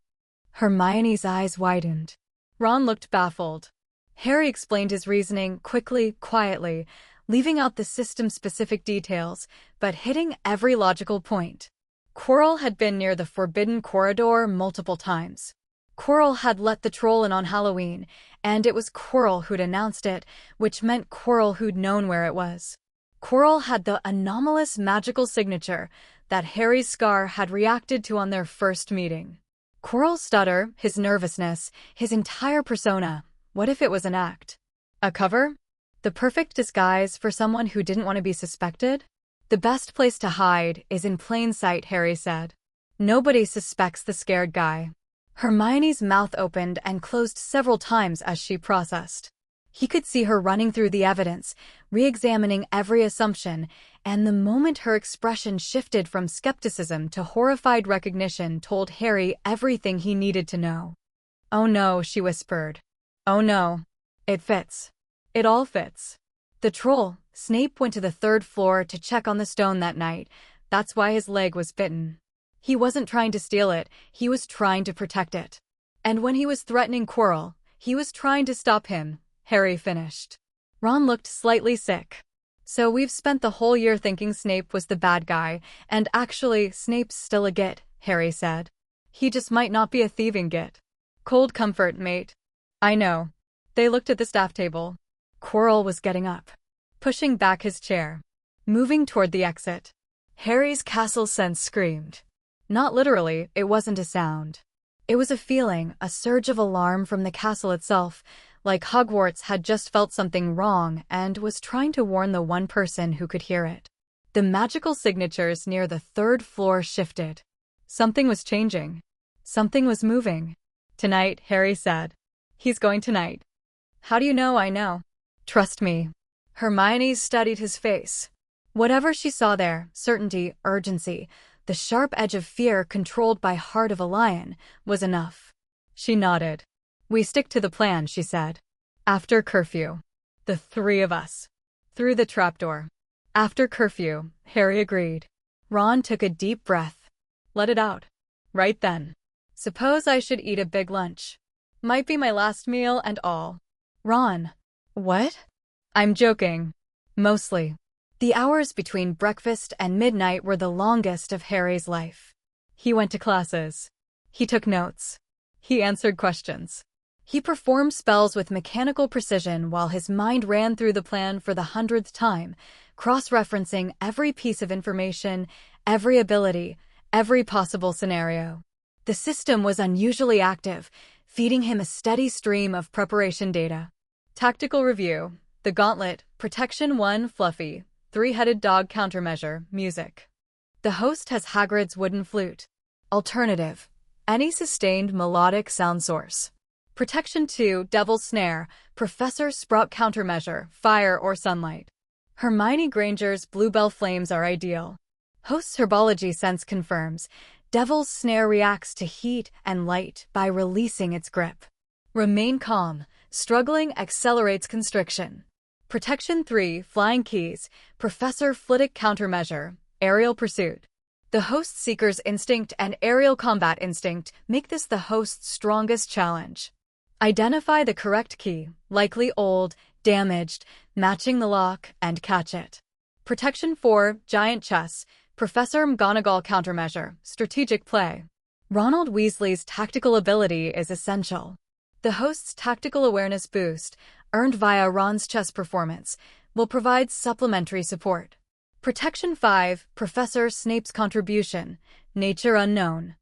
Hermione's eyes widened. Ron looked baffled. Harry explained his reasoning quickly, quietly, leaving out the system-specific details, but hitting every logical point. Quirrell had been near the Forbidden Corridor multiple times. Quirrell had let the troll in on Halloween, and it was Quirrell who'd announced it, which meant Quirrell who'd known where it was. Quirrell had the anomalous magical signature that Harry's scar had reacted to on their first meeting. Quirrell's stutter, his nervousness, his entire persona, what if it was an act? A cover? The perfect disguise for someone who didn't want to be suspected? The best place to hide is in plain sight, Harry said. Nobody suspects the scared guy. Hermione's mouth opened and closed several times as she processed. He could see her running through the evidence, re-examining every assumption, and the moment her expression shifted from skepticism to horrified recognition told Harry everything he needed to know. Oh no, she whispered. Oh no. It fits. It all fits. The troll, Snape, went to the 3rd floor to check on the stone that night. That's why his leg was bitten. He wasn't trying to steal it, he was trying to protect it. And when he was threatening Quirrell, he was trying to stop him, Harry finished. Ron looked slightly sick. So we've spent the whole year thinking Snape was the bad guy, and actually, Snape's still a git, Harry said. He just might not be a thieving git. Cold comfort, mate. I know. They looked at the staff table. Quirrell was getting up, pushing back his chair, moving toward the exit. Harry's castle sense screamed. Not literally, it wasn't a sound. It was a feeling, a surge of alarm from the castle itself, like Hogwarts had just felt something wrong and was trying to warn the one person who could hear it. The magical signatures near the 3rd floor shifted. Something was changing. Something was moving. Tonight, Harry said. He's going tonight. How do you know I know? Trust me. Hermione studied his face. Whatever she saw there, certainty, urgency, the sharp edge of fear controlled by Heart of a Lion, was enough. She nodded. We stick to the plan, she said. After curfew. The 3 of us. Through the trapdoor. After curfew, Harry agreed. Ron took a deep breath. Let it out. Right then. Suppose I should eat a big lunch. Might be my last meal and all. Ron. What? I'm joking. Mostly. The hours between breakfast and midnight were the longest of Harry's life. He went to classes. He took notes. He answered questions. He performed spells with mechanical precision while his mind ran through the plan for the 100th time, cross-referencing every piece of information, every ability, every possible scenario. The system was unusually active, feeding him a steady stream of preparation data. Tactical review. The Gauntlet, Protection 1, Fluffy. 3-headed dog countermeasure, music. The host has Hagrid's wooden flute. Alternative. Any sustained melodic sound source. Protection 2, Devil's Snare, Professor Sprout countermeasure, fire or sunlight. Hermione Granger's bluebell flames are ideal. Host's herbology sense confirms. Devil's Snare reacts to heat and light by releasing its grip. Remain calm. Struggling accelerates constriction. Protection 3, Flying Keys, Professor Flitwick countermeasure, aerial pursuit. The host's Seeker's instinct and aerial combat instinct make this the host's strongest challenge. Identify the correct key, likely old, damaged, matching the lock, and catch it. Protection 4, Giant Chess, Professor McGonagall countermeasure, strategic play. Ronald Weasley's tactical ability is essential. The host's tactical awareness boost, earned via Ron's chess performance, will provide supplementary support. Protection 5, Professor Snape's contribution, nature unknown.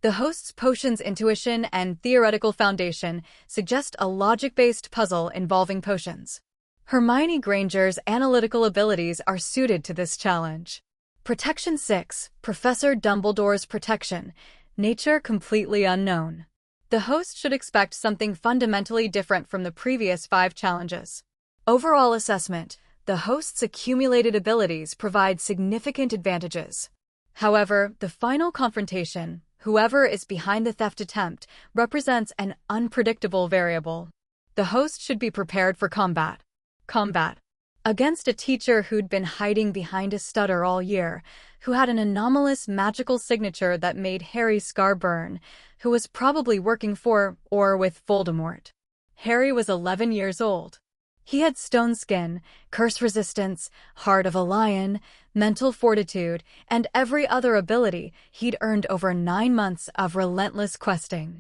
The host's potions intuition and theoretical foundation suggest a logic-based puzzle involving potions. Hermione Granger's analytical abilities are suited to this challenge. Protection 6, Professor Dumbledore's protection, nature completely unknown. The host should expect something fundamentally different from the previous 5 challenges. Overall assessment, the host's accumulated abilities provide significant advantages. However, the final confrontation, Whoever is behind the theft attempt represents an unpredictable variable. The host should be prepared for combat. Combat. Against a teacher who'd been hiding behind a stutter all year, who had an anomalous magical signature that made Harry's scar burn, who was probably working for or with Voldemort. Harry was 11 years old. He had stone skin, curse resistance, heart of a lion, mental fortitude, and every other ability he'd earned over 9 months of relentless questing.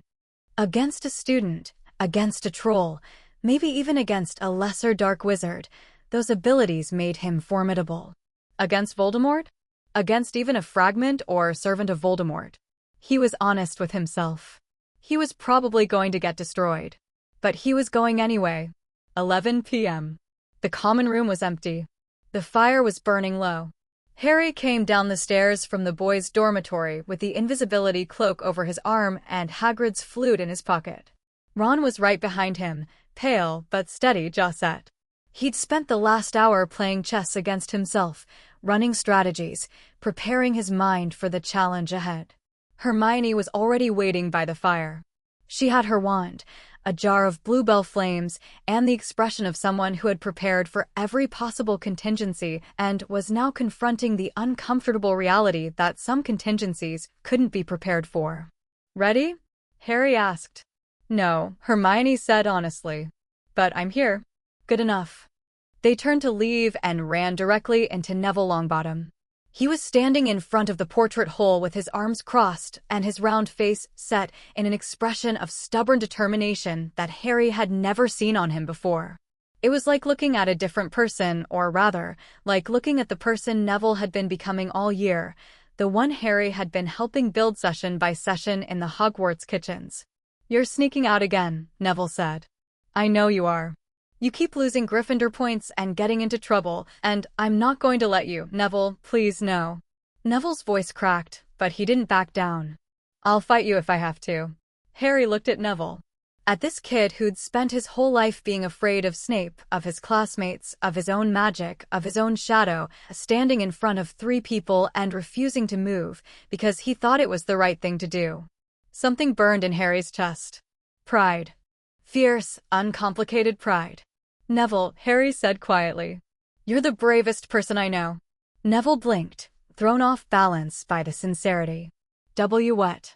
Against a student, against a troll, maybe even against a lesser dark wizard, those abilities made him formidable. Against Voldemort? Against even a fragment or servant of Voldemort. He was honest with himself. He was probably going to get destroyed. But he was going anyway. 11 p.m. The common room was empty. The fire was burning low. Harry came down the stairs from the boys' dormitory with the invisibility cloak over his arm and Hagrid's flute in his pocket. Ron was right behind him, pale but steady, jaw set. He'd spent the last hour playing chess against himself, running strategies, preparing his mind for the challenge ahead. Hermione was already waiting by the fire. She had her wand, a jar of bluebell flames, and the expression of someone who had prepared for every possible contingency and was now confronting the uncomfortable reality that some contingencies couldn't be prepared for. "Ready?" Harry asked. "No," Hermione said honestly. "But I'm here." "Good enough." They turned to leave and ran directly into Neville Longbottom. He was standing in front of the portrait hole with his arms crossed and his round face set in an expression of stubborn determination that Harry had never seen on him before. It was like looking at a different person, or rather, like looking at the person Neville had been becoming all year, the one Harry had been helping build session by session in the Hogwarts kitchens. "You're sneaking out again," Neville said. "I know you are. You keep losing Gryffindor points and getting into trouble, and I'm not going to let you, Neville, please no." Neville's voice cracked, but he didn't back down. "I'll fight you if I have to." Harry looked at Neville. At this kid who'd spent his whole life being afraid of Snape, of his classmates, of his own magic, of his own shadow, standing in front of 3 people and refusing to move because he thought it was the right thing to do. Something burned in Harry's chest. Pride. Fierce, uncomplicated pride. "Neville," Harry said quietly. "You're the bravest person I know." Neville blinked, thrown off balance by the sincerity. What?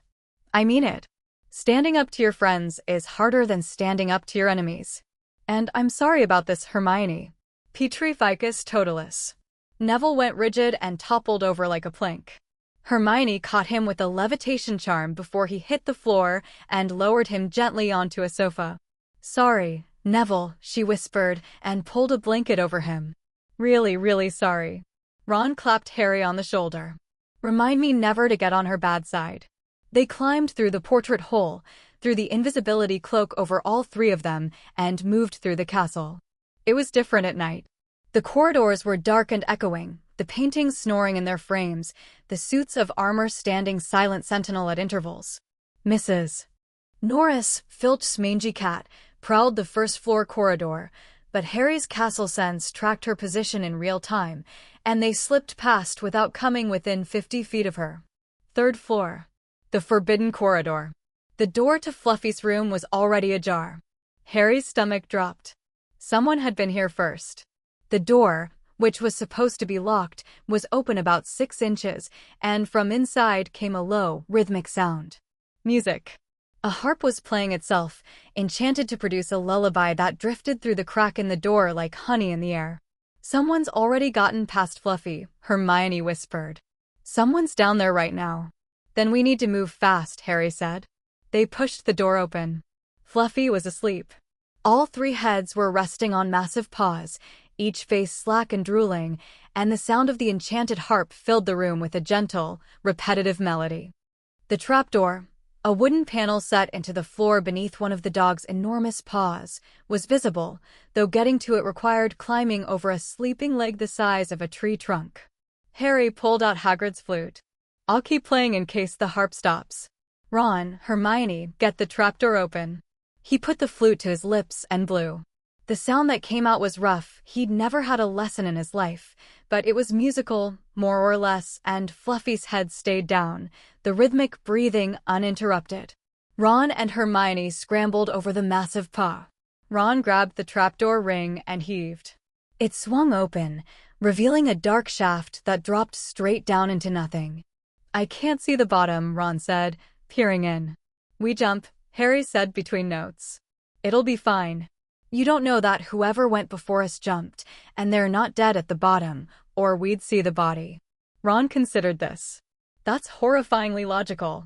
I mean it. Standing up to your friends is harder than standing up to your enemies. And I'm sorry about this, Hermione. Petrificus totalis. Neville went rigid and toppled over like a plank. Hermione caught him with a levitation charm before he hit the floor and lowered him gently onto a sofa. "Sorry, Neville," she whispered and pulled a blanket over him. "Really, really sorry." Ron clapped Harry on the shoulder. "Remind me never to get on her bad side." They climbed through the portrait hole, through the invisibility cloak over all 3 of them, and moved through the castle. It was different at night. The corridors were dark and echoing, the paintings snoring in their frames, the suits of armor standing silent sentinel at intervals. Mrs. Norris, Filch's mangy cat, prowled the first-floor corridor, but Harry's castle sense tracked her position in real time, and they slipped past without coming within 50 feet of her. 3rd floor. The forbidden corridor. The door to Fluffy's room was already ajar. Harry's stomach dropped. Someone had been here first. The door, which was supposed to be locked, was open about 6 inches, and from inside came a low, rhythmic sound. Music. A harp was playing itself, enchanted to produce a lullaby that drifted through the crack in the door like honey in the air. "Someone's already gotten past Fluffy," Hermione whispered. "Someone's down there right now." "Then we need to move fast," Harry said. They pushed the door open. Fluffy was asleep. All 3 heads were resting on massive paws, each face slack and drooling, and the sound of the enchanted harp filled the room with a gentle, repetitive melody. The trapdoor, a wooden panel set into the floor beneath one of the dog's enormous paws, was visible, though getting to it required climbing over a sleeping leg the size of a tree trunk. Harry pulled out Hagrid's flute. "I'll keep playing in case the harp stops." "Ron, Hermione, get the trapdoor open." He put the flute to his lips and blew. The sound that came out was rough. He'd never had a lesson in his life, but it was musical, more or less, and Fluffy's head stayed down, the rhythmic breathing uninterrupted. Ron and Hermione scrambled over the massive paw. Ron grabbed the trapdoor ring and heaved. It swung open, revealing a dark shaft that dropped straight down into nothing. "I can't see the bottom," Ron said, peering in. "We jump," Harry said between notes. "It'll be fine. You don't know that whoever went before us jumped, and they're not dead at the bottom, or we'd see the body." Ron considered this. "That's horrifyingly logical."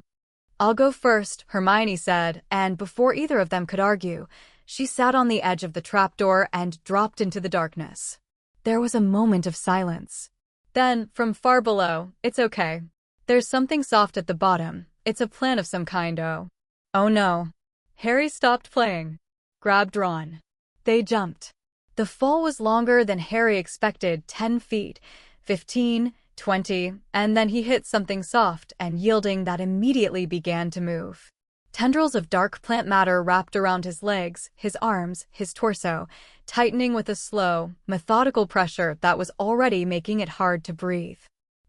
"I'll go first," Hermione said, and before either of them could argue, she sat on the edge of the trapdoor and dropped into the darkness. There was a moment of silence. Then, from far below, "It's okay. There's something soft at the bottom. It's a plant of some kind, oh." "Oh no." Harry stopped playing. Grabbed Ron. They jumped. The fall was longer than Harry expected, 10 feet, 15, 20, and then he hit something soft and yielding that immediately began to move. Tendrils of dark plant matter wrapped around his legs, his arms, his torso, tightening with a slow, methodical pressure that was already making it hard to breathe.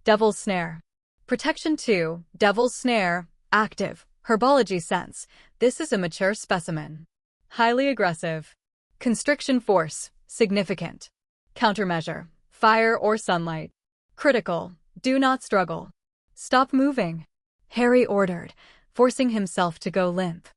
Devil's Snare. Protection 2, Devil's Snare, active, herbology sense. This is a mature specimen. Highly aggressive. Constriction force, significant. Countermeasure, fire or sunlight. Critical, do not struggle. Stop moving, Harry ordered, forcing himself to go limp.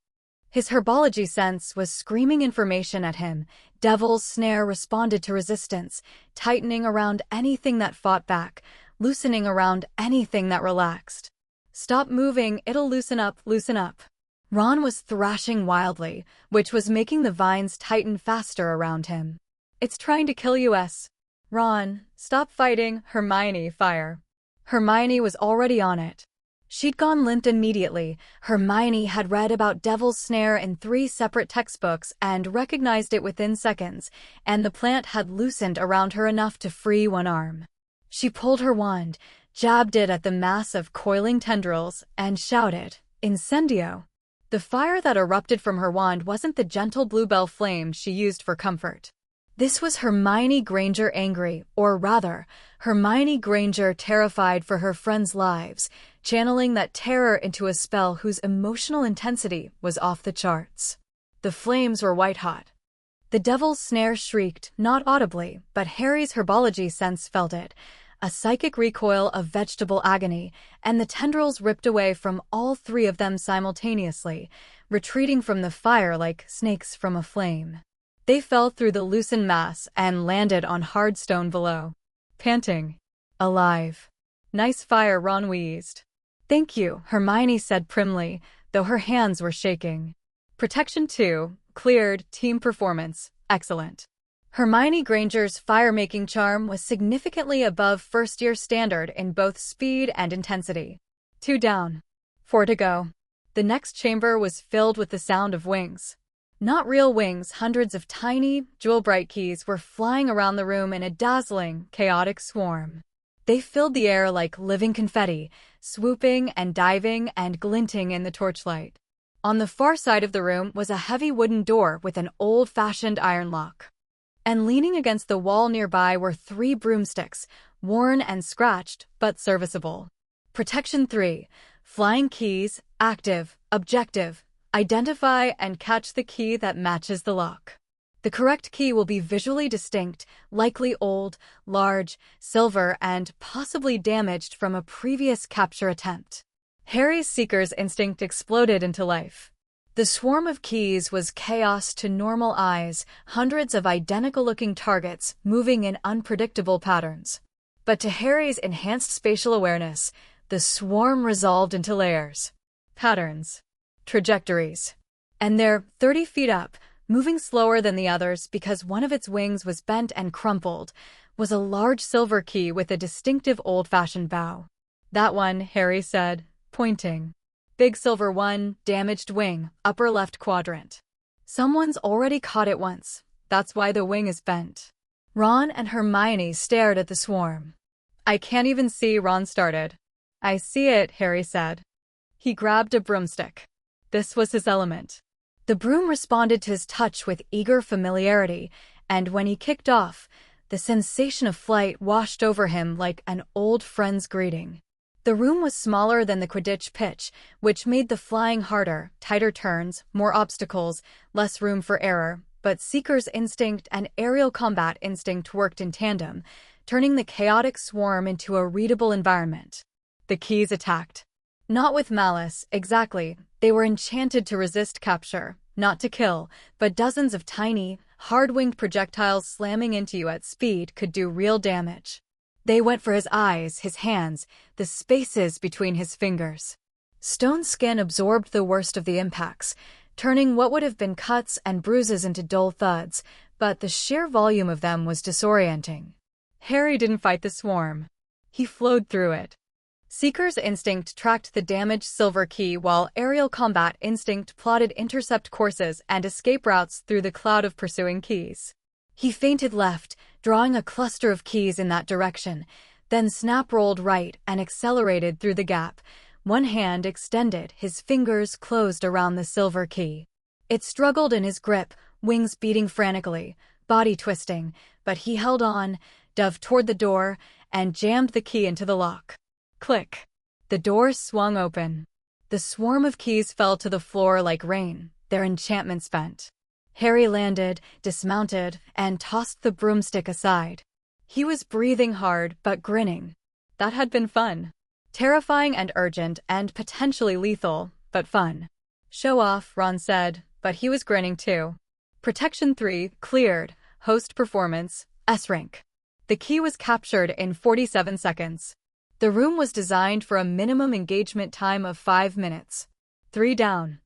His herbology sense was screaming information at him. Devil's Snare responded to resistance, tightening around anything that fought back, loosening around anything that relaxed. "Stop moving, it'll loosen up, loosen up." Ron was thrashing wildly, which was making the vines tighten faster around him. "It's trying to kill us." "Ron, stop fighting." "Hermione, fire." Hermione was already on it. She'd gone limp immediately. Hermione had read about Devil's Snare in 3 separate textbooks and recognized it within seconds, and the plant had loosened around her enough to free one arm. She pulled her wand, jabbed it at the mass of coiling tendrils, and shouted, "Incendio!" The fire that erupted from her wand wasn't the gentle bluebell flame she used for comfort. This was Hermione Granger angry, or rather, Hermione Granger terrified for her friends' lives, channeling that terror into a spell whose emotional intensity was off the charts. The flames were white-hot. The Devil's Snare shrieked, not audibly, but Harry's herbology sense felt it, a psychic recoil of vegetable agony, and the tendrils ripped away from all 3 of them simultaneously, retreating from the fire like snakes from a flame. They fell through the loosened mass and landed on hard stone below. Panting. "Alive." "Nice fire," Ron wheezed. "Thank you," Hermione said primly, though her hands were shaking. Protection 2, cleared, team performance, excellent. Hermione Granger's fire-making charm was significantly above first-year standard in both speed and intensity. 2 down. 4 to go. The next chamber was filled with the sound of wings. Not real wings, hundreds of tiny, jewel-bright keys were flying around the room in a dazzling, chaotic swarm. They filled the air like living confetti, swooping and diving and glinting in the torchlight. On the far side of the room was a heavy wooden door with an old-fashioned iron lock. And leaning against the wall nearby were 3 broomsticks, worn and scratched, but serviceable. Protection 3, flying keys, active, objective. Identify and catch the key that matches the lock. The correct key will be visually distinct, likely old, large, silver, and possibly damaged from a previous capture attempt. Harry's seeker's instinct exploded into life. The swarm of keys was chaos to normal eyes, hundreds of identical-looking targets moving in unpredictable patterns. But to Harry's enhanced spatial awareness, the swarm resolved into layers. Patterns. Trajectories. And there, 30 feet up, moving slower than the others because one of its wings was bent and crumpled, was a large silver key with a distinctive old-fashioned bow. "That one," Harry said, pointing. "Big silver one, damaged wing, upper left quadrant. Someone's already caught it once. That's why the wing is bent." Ron and Hermione stared at the swarm. "I can't even see," Ron started. "I see it," Harry said. He grabbed a broomstick. This was his element. The broom responded to his touch with eager familiarity, and when he kicked off, the sensation of flight washed over him like an old friend's greeting. The room was smaller than the Quidditch pitch, which made the flying harder, tighter turns, more obstacles, less room for error, but Seeker's instinct and aerial combat instinct worked in tandem, turning the chaotic swarm into a readable environment. The keys attacked. Not with malice, exactly. They were enchanted to resist capture, not to kill, but dozens of tiny, hard-winged projectiles slamming into you at speed could do real damage. They went for his eyes, his hands, the spaces between his fingers. Stone skin absorbed the worst of the impacts, turning what would have been cuts and bruises into dull thuds, but the sheer volume of them was disorienting. Harry didn't fight the swarm. He flowed through it. Seeker's instinct tracked the damaged silver key while aerial combat instinct plotted intercept courses and escape routes through the cloud of pursuing keys. He feinted left, drawing a cluster of keys in that direction, then Snap rolled right and accelerated through the gap. One hand extended, his fingers closed around the silver key. It struggled in his grip, wings beating frantically, body twisting, but he held on, dove toward the door, and jammed the key into the lock. Click. The door swung open. The swarm of keys fell to the floor like rain, their enchantment spent. Harry landed, dismounted, and tossed the broomstick aside. He was breathing hard but grinning. That had been fun. Terrifying and urgent and potentially lethal, but fun. Show off, Ron said, but he was grinning too. Protection 3, cleared, host performance, S rank. The key was captured in 47 seconds. The room was designed for a minimum engagement time of 5 minutes. 3 down.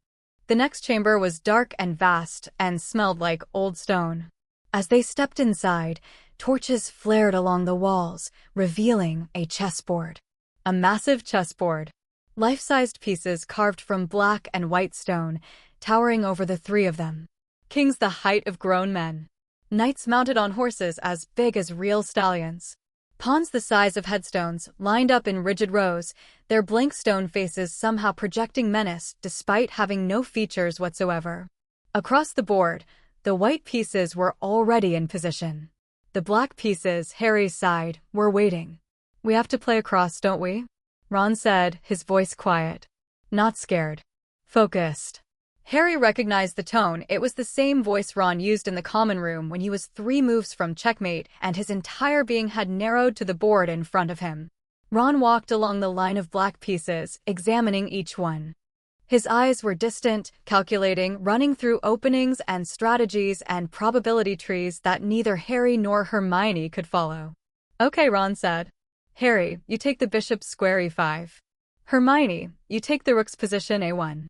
The next chamber was dark and vast and smelled like old stone. As they stepped inside, torches flared along the walls, revealing a chessboard. A massive chessboard. Life-sized pieces carved from black and white stone, towering over the 3 of them. Kings the height of grown men. Knights mounted on horses as big as real stallions. Pawns the size of headstones, lined up in rigid rows, their blank stone faces somehow projecting menace despite having no features whatsoever. Across the board, the white pieces were already in position. The black pieces, Harry's side, were waiting. "We have to play across, don't we?" Ron said, his voice quiet. Not scared. Focused. Harry recognized the tone. It was the same voice Ron used in the common room when he was 3 moves from checkmate and his entire being had narrowed to the board in front of him. Ron walked along the line of black pieces, examining each one. His eyes were distant, calculating, running through openings and strategies and probability trees that neither Harry nor Hermione could follow. "Okay," Ron said. "Harry, you take the bishop's square e5. Hermione, you take the rook's position a1.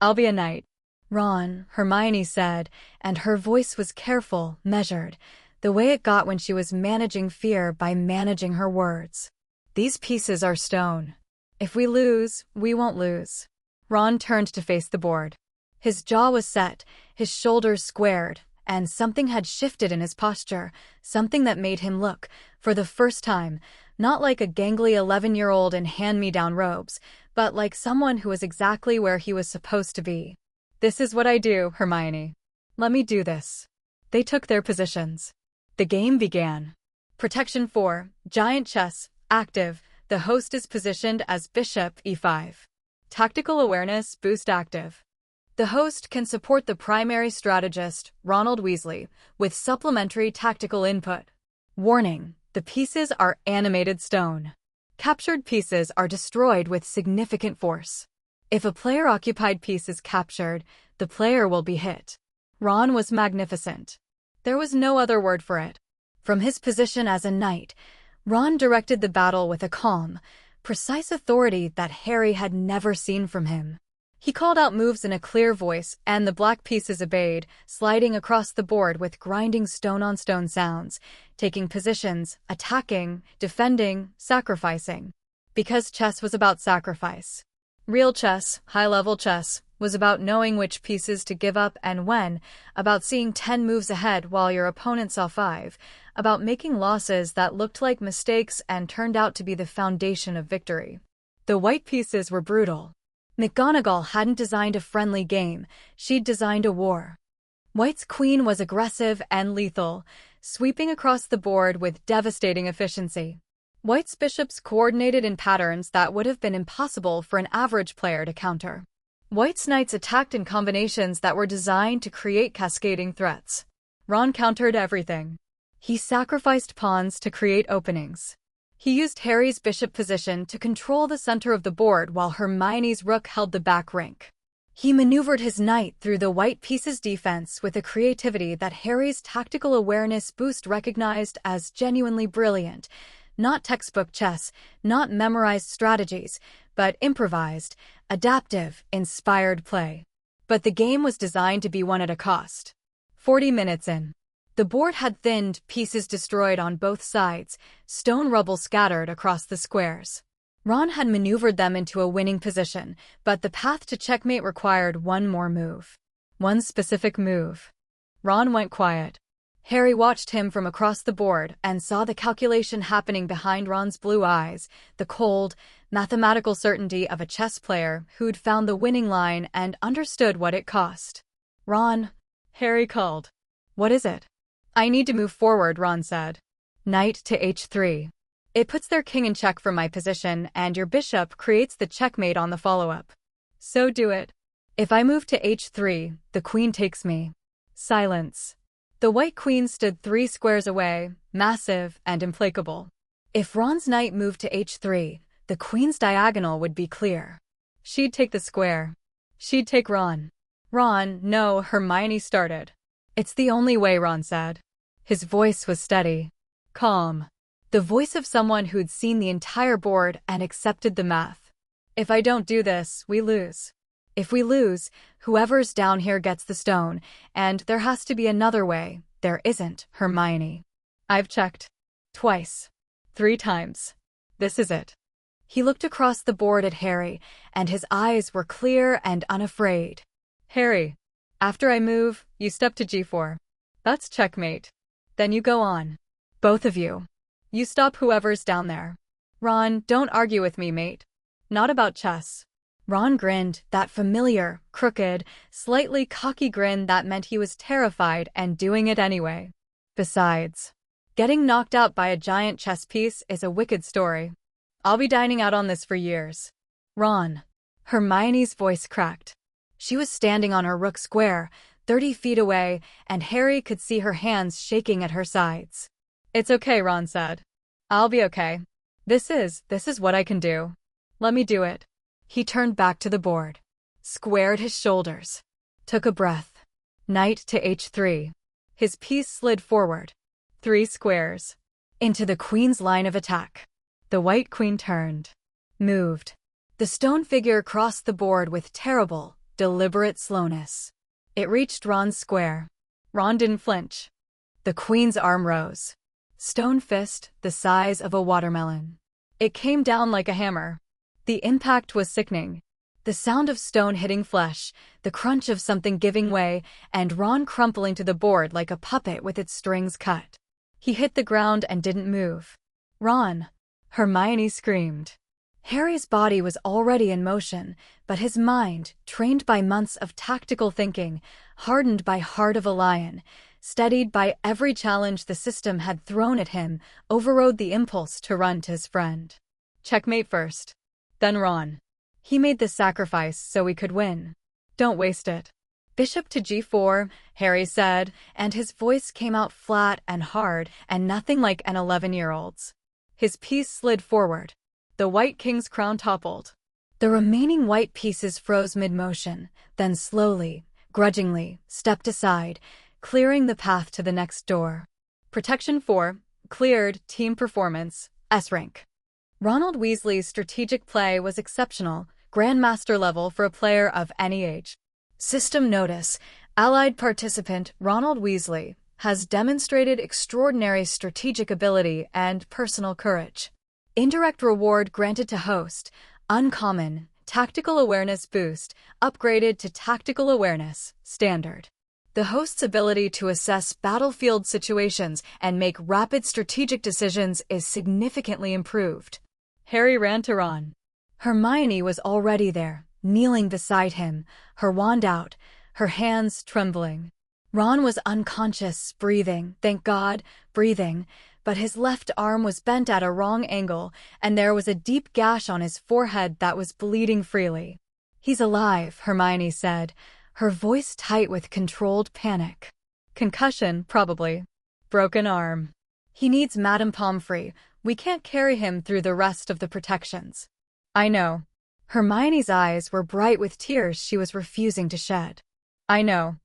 I'll be a knight." "Ron," Hermione said, and her voice was careful, measured, the way it got when she was managing fear by managing her words. "These pieces are stone. If we lose, we won't lose." Ron turned to face the board. His jaw was set, his shoulders squared, and something had shifted in his posture, something that made him look, for the first time, not like a gangly 11-year-old in hand-me-down robes, but like someone who was exactly where he was supposed to be. "This is what I do, Hermione. Let me do this." They took their positions. The game began. Protection 4, Giant Chess, active. The host is positioned as Bishop e5. Tactical Awareness boost active. The host can support the primary strategist, Ronald Weasley, with supplementary tactical input. Warning: the pieces are animated stone. Captured pieces are destroyed with significant force. If a player-occupied piece is captured, the player will be hit. Ron was magnificent. There was no other word for it. From his position as a knight, Ron directed the battle with a calm, precise authority that Harry had never seen from him. He called out moves in a clear voice, and the black pieces obeyed, sliding across the board with grinding stone-on-stone sounds, taking positions, attacking, defending, sacrificing. Because chess was about sacrifice. Real chess, high-level chess, was about knowing which pieces to give up and when, about seeing 10 moves ahead while your opponent saw 5, about making losses that looked like mistakes and turned out to be the foundation of victory. The white pieces were brutal. McGonagall hadn't designed a friendly game, she'd designed a war. White's queen was aggressive and lethal, sweeping across the board with devastating efficiency. White's bishops coordinated in patterns that would have been impossible for an average player to counter. White's knights attacked in combinations that were designed to create cascading threats. Ron countered everything. He sacrificed pawns to create openings. He used Harry's bishop position to control the center of the board while Hermione's rook held the back rank. He maneuvered his knight through the white piece's defense with a creativity that Harry's tactical awareness boost recognized as genuinely brilliant. Not textbook chess, not memorized strategies, but improvised, adaptive, inspired play. But the game was designed to be won at a cost. 40 minutes in. The board had thinned, pieces destroyed on both sides, stone rubble scattered across the squares. Ron had maneuvered them into a winning position, but the path to checkmate required one more move. One specific move. Ron went quiet. Harry watched him from across the board and saw the calculation happening behind Ron's blue eyes, the cold, mathematical certainty of a chess player who'd found the winning line and understood what it cost. "Ron," Harry called. "What is it?" "I need to move forward," Ron said. "Knight to h3. It puts their king in check from my position, and your bishop creates the checkmate on the follow-up. So do it. If I move to h3, the queen takes me." Silence. The white queen stood 3 squares away, massive and implacable. If Ron's knight moved to h3, the queen's diagonal would be clear. She'd take the square. She'd take Ron. "Ron, no," Hermione started. "It's the only way," Ron said. His voice was steady, calm. The voice of someone who'd seen the entire board and accepted the math. "If I don't do this, we lose. If we lose, whoever's down here gets the stone, and there has to be another way." "There isn't, Hermione. I've checked. Twice. 3 times. This is it." He looked across the board at Harry, and his eyes were clear and unafraid. "Harry, after I move, you step to g4. That's checkmate. Then you go on. Both of you. You stop whoever's down there. Ron, don't argue with me, mate. Not about chess." Ron grinned, that familiar, crooked, slightly cocky grin that meant he was terrified and doing it anyway. Besides, getting knocked out by a giant chess piece is a wicked story. I'll be dining out on this for years. "Ron." Hermione's voice cracked. She was standing on her rook square, 30 feet away, and Harry could see her hands shaking at her sides. "It's okay," Ron said. "I'll be okay. This is what I can do. Let me do it." He turned back to the board, squared his shoulders, took a breath. Knight to h3. His piece slid forward, 3 squares, into the queen's line of attack. The white queen turned, moved. The stone figure crossed the board with terrible, deliberate slowness. It reached Ron's square. Ron didn't flinch. The queen's arm rose. Stone fist, the size of a watermelon. It came down like a hammer. The impact was sickening. The sound of stone hitting flesh, the crunch of something giving way, and Ron crumpling to the board like a puppet with its strings cut. He hit the ground and didn't move. "Ron!" Hermione screamed. Harry's body was already in motion, but his mind, trained by months of tactical thinking, hardened by heart of a lion, steadied by every challenge the system had thrown at him, overrode the impulse to run to his friend. "Checkmate first. Then Ron. He made the sacrifice so we could win. Don't waste it." "Bishop to g4, Harry said, and his voice came out flat and hard and nothing like an 11-year-old's. His piece slid forward. The white king's crown toppled. The remaining white pieces froze mid-motion, then slowly, grudgingly, stepped aside, clearing the path to the next door. Protection 4, cleared, team performance, S rank. Ronald Weasley's strategic play was exceptional, Grandmaster level for a player of any age. System notice: allied participant Ronald Weasley has demonstrated extraordinary strategic ability and personal courage. Indirect reward granted to host: uncommon, tactical awareness boost, upgraded to tactical awareness, standard. The host's ability to assess battlefield situations and make rapid strategic decisions is significantly improved. Harry ran to Ron. Hermione was already there, kneeling beside him, her wand out, her hands trembling. Ron was unconscious, breathing, thank God, breathing, but his left arm was bent at a wrong angle, and there was a deep gash on his forehead that was bleeding freely. "He's alive," Hermione said, her voice tight with controlled panic. "Concussion, probably. Broken arm. He needs Madame Pomfrey. We can't carry him through the rest of the protections." "I know." Hermione's eyes were bright with tears she was refusing to shed. "I know.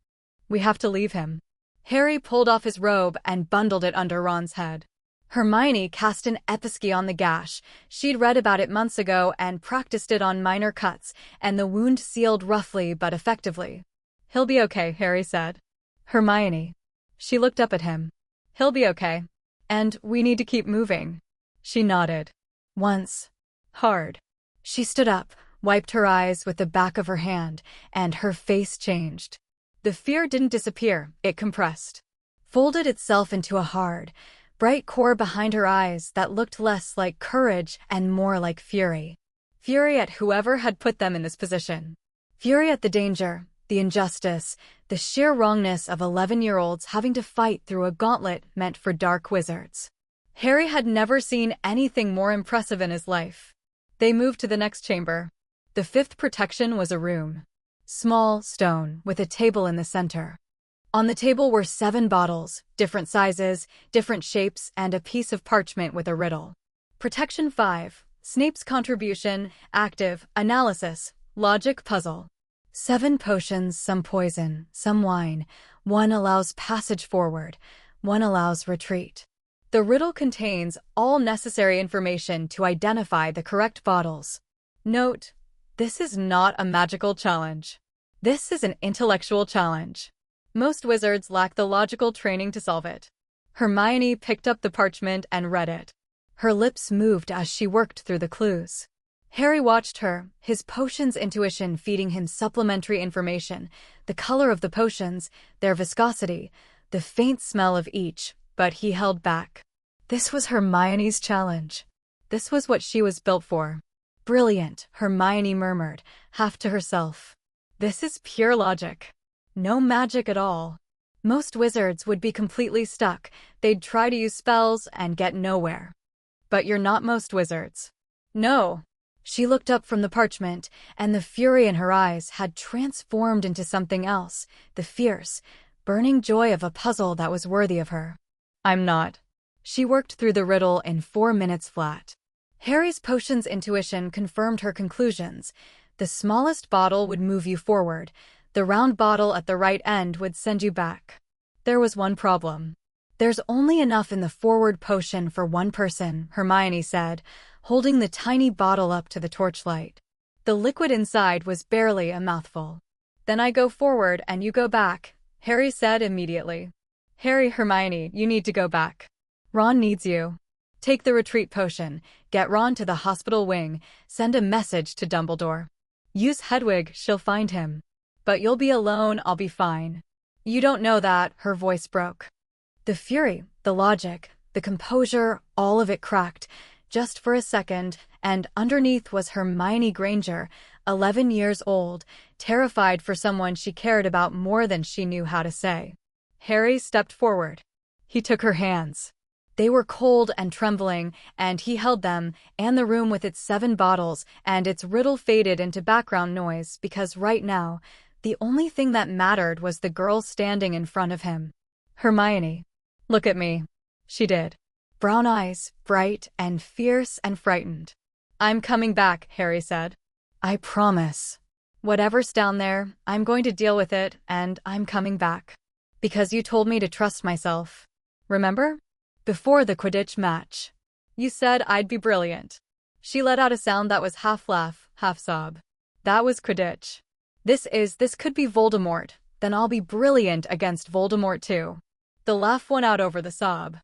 We have to leave him." Harry pulled off his robe and bundled it under Ron's head. Hermione cast an episky on the gash. She'd read about it months ago and practiced it on minor cuts, and the wound sealed roughly but effectively. "He'll be okay," Harry said. "Hermione." She looked up at him. "He'll be okay. And we need to keep moving." She nodded. "Once. Hard." She stood up, wiped her eyes with the back of her hand, and her face changed. The fear didn't disappear, it compressed. Folded itself into a hard, bright core behind her eyes that looked less like courage and more like fury. Fury at whoever had put them in this position. Fury at the danger, the injustice, the sheer wrongness of 11-year-olds having to fight through a gauntlet meant for dark wizards. Harry had never seen anything more impressive in his life. They moved to the next chamber. The fifth protection was a room. Small, stone, with a table in the center. On the table were 7 bottles, different sizes, different shapes, and a piece of parchment with a riddle. Protection 5. Snape's contribution, active, analysis, logic puzzle. 7 potions, some poison, some wine. 1 allows passage forward, 1 allows retreat. The riddle contains all necessary information to identify the correct bottles. Note: this is not a magical challenge. This is an intellectual challenge. Most wizards lack the logical training to solve it. Hermione picked up the parchment and read it. Her lips moved as she worked through the clues. Harry watched her, his potions intuition feeding him supplementary information, the color of the potions, their viscosity, the faint smell of each, but he held back. This was Hermione's challenge. This was what she was built for. "Brilliant," Hermione murmured, half to herself. "This is pure logic. No magic at all." Most wizards would be completely stuck. They'd try to use spells and get nowhere. But you're not most wizards. No. She looked up from the parchment, and the fury in her eyes had transformed into something else, the fierce, burning joy of a puzzle that was worthy of her. "I'm not." She worked through the riddle in 4 minutes flat. Harry's potions intuition confirmed her conclusions. The smallest bottle would move you forward. The round bottle at the right end would send you back. There was one problem. "There's only enough in the forward potion for 1 person," Hermione said, holding the tiny bottle up to the torchlight. The liquid inside was barely a mouthful. "Then I go forward and you go back," Harry said immediately. Hermione, you need to go back. Ron needs you. Take the retreat potion, get Ron to the hospital wing, send a message to Dumbledore. Use Hedwig, she'll find him. But you'll be alone, I'll be fine." "You don't know that," her voice broke. The fury, the logic, the composure, all of it cracked, just for a second, and underneath was Hermione Granger, 11 years old, terrified for someone she cared about more than she knew how to say. Harry stepped forward. He took her hands. They were cold and trembling, and he held them, and the room with its 7 bottles, and its riddle faded into background noise because right now, the only thing that mattered was the girl standing in front of him. "Hermione, look at me." She did. Brown eyes, bright and fierce and frightened. "I'm coming back," Harry said. "I promise. Whatever's down there, I'm going to deal with it, and I'm coming back. Because you told me to trust myself. Remember? Before the Quidditch match. You said I'd be brilliant." She let out a sound that was half laugh, half sob. "That was Quidditch. This could be Voldemort, then I'll be brilliant against Voldemort too." The laugh won out over the sob.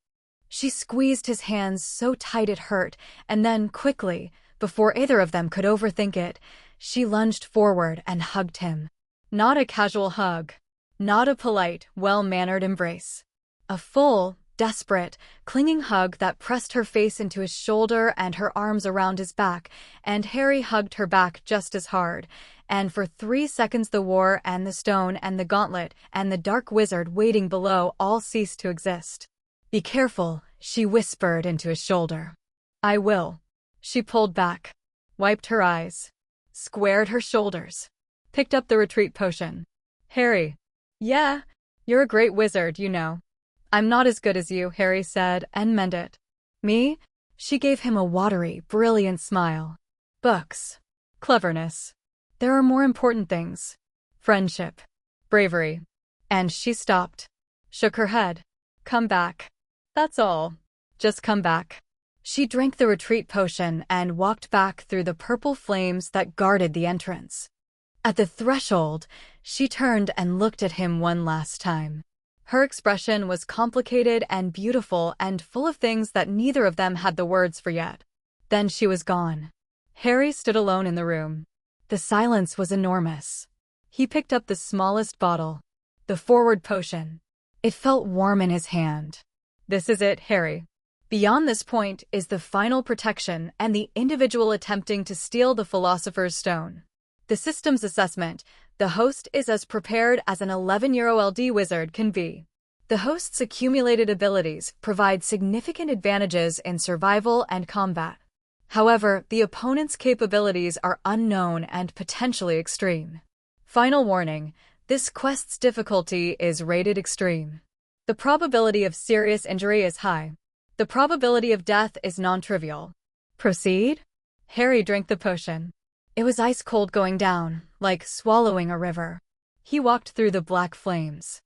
She squeezed his hands so tight it hurt, and then, quickly, before either of them could overthink it, she lunged forward and hugged him. Not a casual hug. Not a polite, well-mannered embrace. A full, desperate, clinging hug that pressed her face into his shoulder and her arms around his back, and Harry hugged her back just as hard, and for 3 seconds the war and the stone and the gauntlet and the dark wizard waiting below all ceased to exist. "Be careful," she whispered into his shoulder. I will. She pulled back, wiped her eyes, squared her shoulders, picked up the retreat potion. Harry. Yeah, you're a great wizard, you know. I'm not as good as you, Harry said, and meant it. Me? She gave him a watery, brilliant smile. Books. Cleverness. There are more important things. Friendship. Bravery. And she stopped. Shook her head. Come back. That's all. Just come back. She drank the retreat potion and walked back through the purple flames that guarded the entrance. At the threshold, she turned and looked at him one last time. Her expression was complicated and beautiful and full of things that neither of them had the words for yet. Then she was gone. Harry stood alone in the room. The silence was enormous. He picked up the smallest bottle, the forward potion. It felt warm in his hand. This is it, Harry. Beyond this point is the final protection and the individual attempting to steal the Philosopher's Stone. The system's assessment: the host is as prepared as an 11-year-old LD wizard can be. The host's accumulated abilities provide significant advantages in survival and combat. However, the opponent's capabilities are unknown and potentially extreme. Final warning: this quest's difficulty is rated extreme. The probability of serious injury is high. The probability of death is non-trivial. Proceed? Harry drank the potion. It was ice-cold going down, like swallowing a river. He walked through the black flames.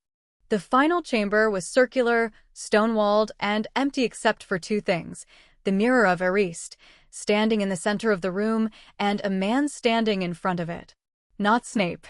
The final chamber was circular, stone-walled, and empty except for two things: the mirror of Erised, standing in the center of the room, and a man standing in front of it. Not Snape.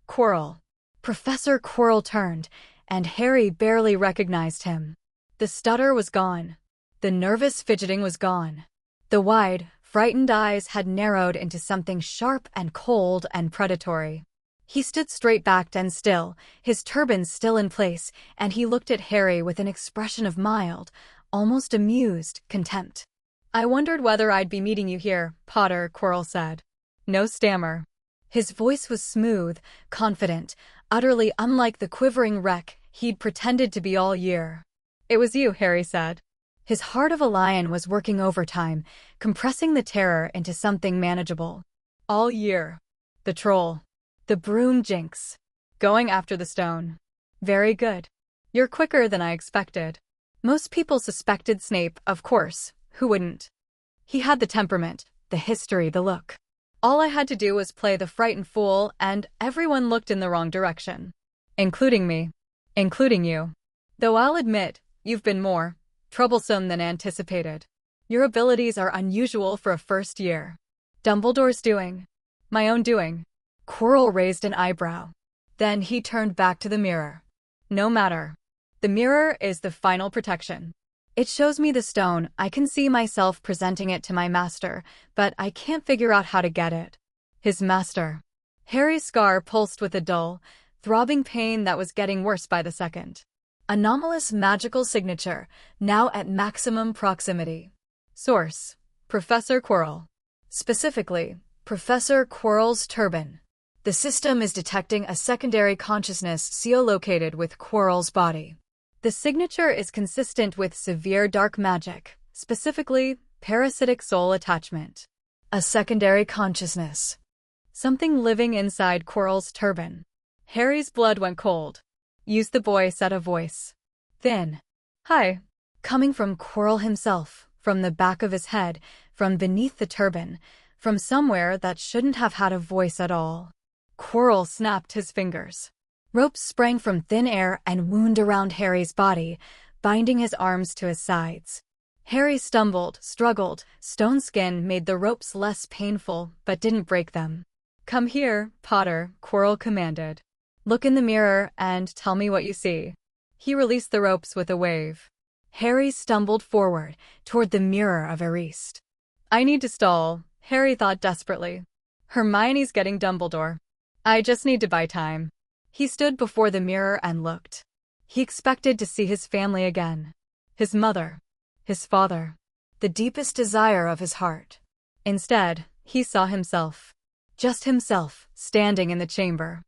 Quirrell. Professor Quirrell turned, and Harry barely recognized him. The stutter was gone. The nervous fidgeting was gone. The wide, frightened eyes had narrowed into something sharp and cold and predatory. He stood straight-backed and still, his turban still in place, and he looked at Harry with an expression of mild, almost amused, contempt. I wondered whether I'd be meeting you here, Potter, Quirrell said. No stammer. His voice was smooth, confident, utterly unlike the quivering wreck he'd pretended to be all year. It was you, Harry said. His heart of a lion was working overtime, compressing the terror into something manageable. All year. The troll. The broom jinx. Going after the stone. Very good. You're quicker than I expected. Most people suspected Snape, of course. Who wouldn't? He had the temperament, the history, the look. All I had to do was play the frightened fool, and everyone looked in the wrong direction. Including me. Including you. Though I'll admit, you've been more troublesome than anticipated. Your abilities are unusual for a first year. Dumbledore's doing. My own doing. Quirrell raised an eyebrow. Then he turned back to the mirror. No matter. The mirror is the final protection. It shows me the stone. I can see myself presenting it to my master, but I can't figure out how to get it. His master. Harry's scar pulsed with a dull, throbbing pain that was getting worse by the second. Anomalous magical signature, now at maximum proximity. Source: Professor Quirrell. Specifically, Professor Quirrell's turban. The system is detecting a secondary consciousness seal located with Quirrell's body. The signature is consistent with severe dark magic, specifically parasitic soul attachment. A secondary consciousness. Something living inside Quirrell's turban. Harry's blood went cold. Use the boy, said a voice. Thin. Hi. Coming from Quirrell himself, from the back of his head, from beneath the turban, from somewhere that shouldn't have had a voice at all. Quirrell snapped his fingers. Ropes sprang from thin air and wound around Harry's body, binding his arms to his sides. Harry stumbled, struggled. Stone skin made the ropes less painful, but didn't break them. Come here, Potter, Quirrell commanded. Look in the mirror and tell me what you see. He released the ropes with a wave. Harry stumbled forward, toward the mirror of Erised. I need to stall, Harry thought desperately. Hermione's getting Dumbledore. I just need to buy time. He stood before the mirror and looked. He expected to see his family again. His mother. His father. The deepest desire of his heart. Instead, he saw himself. Just himself, standing in the chamber.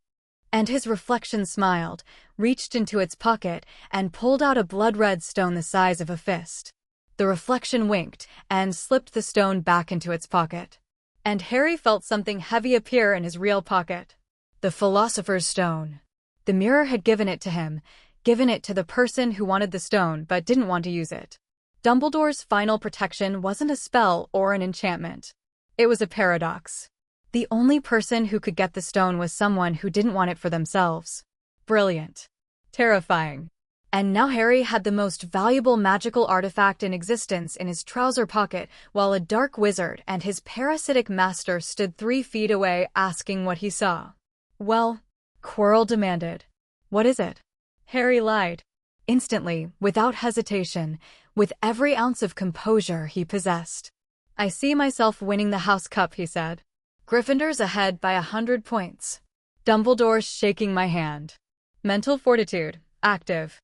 And his reflection smiled, reached into its pocket, and pulled out a blood-red stone the size of a fist. The reflection winked and slipped the stone back into its pocket. And Harry felt something heavy appear in his real pocket. The Philosopher's Stone. The mirror had given it to him, given it to the person who wanted the stone but didn't want to use it. Dumbledore's final protection wasn't a spell or an enchantment. It was a paradox. The only person who could get the stone was someone who didn't want it for themselves. Brilliant. Terrifying. And now Harry had the most valuable magical artifact in existence in his trouser pocket, while a dark wizard and his parasitic master stood 3 feet away asking what he saw. Well, Quirrell demanded. What is it? Harry lied. Instantly, without hesitation, with every ounce of composure he possessed. I see myself winning the House Cup, he said. Gryffindor's ahead by 100 points. Dumbledore's shaking my hand. Mental fortitude, active.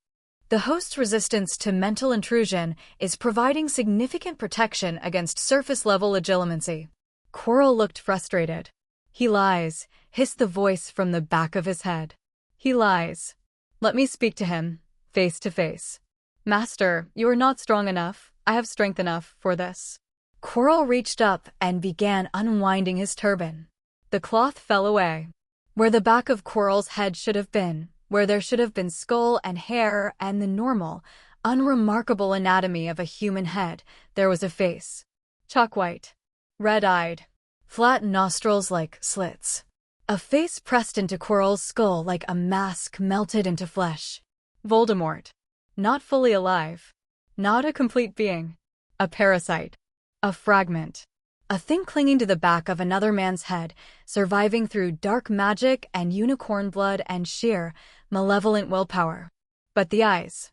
The host's resistance to mental intrusion is providing significant protection against surface-level legilimency. Quirrell looked frustrated. He lies, hissed the voice from the back of his head. He lies. Let me speak to him, face to face. Master, you are not strong enough. I have strength enough for this. Quirrell reached up and began unwinding his turban. The cloth fell away. Where the back of Quirrell's head should have been, where there should have been skull and hair and the normal, unremarkable anatomy of a human head, there was a face. Chalk white. Red-eyed. Flat nostrils like slits. A face pressed into Quirrell's skull like a mask melted into flesh. Voldemort. Not fully alive. Not a complete being. A parasite. A fragment. A thing clinging to the back of another man's head, surviving through dark magic and unicorn blood and sheer, malevolent willpower. But the eyes.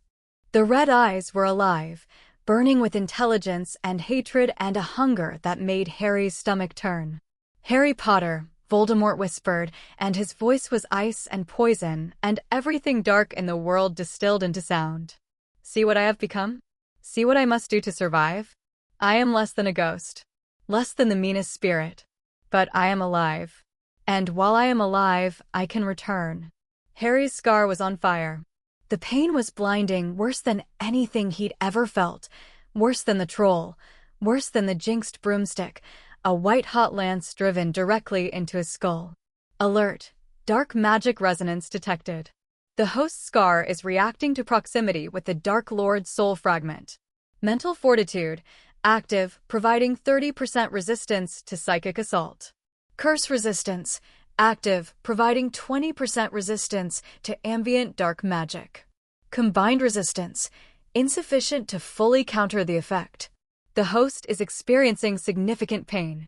The red eyes were alive, burning with intelligence and hatred and a hunger that made Harry's stomach turn. Harry Potter, Voldemort whispered, and his voice was ice and poison, and everything dark in the world distilled into sound. See what I have become? See what I must do to survive? I am less than a ghost. Less than the meanest spirit. But I am alive. And while I am alive, I can return. Harry's scar was on fire. The pain was blinding, worse than anything he'd ever felt. Worse than the troll. Worse than the jinxed broomstick. A white-hot lance driven directly into his skull. Alert. Dark magic resonance detected. The host's scar is reacting to proximity with the Dark Lord's soul fragment. Mental fortitude. Active, providing 30% resistance to psychic assault. Curse resistance. Active, providing 20% resistance to ambient dark magic. Combined resistance. Insufficient to fully counter the effect. The host is experiencing significant pain.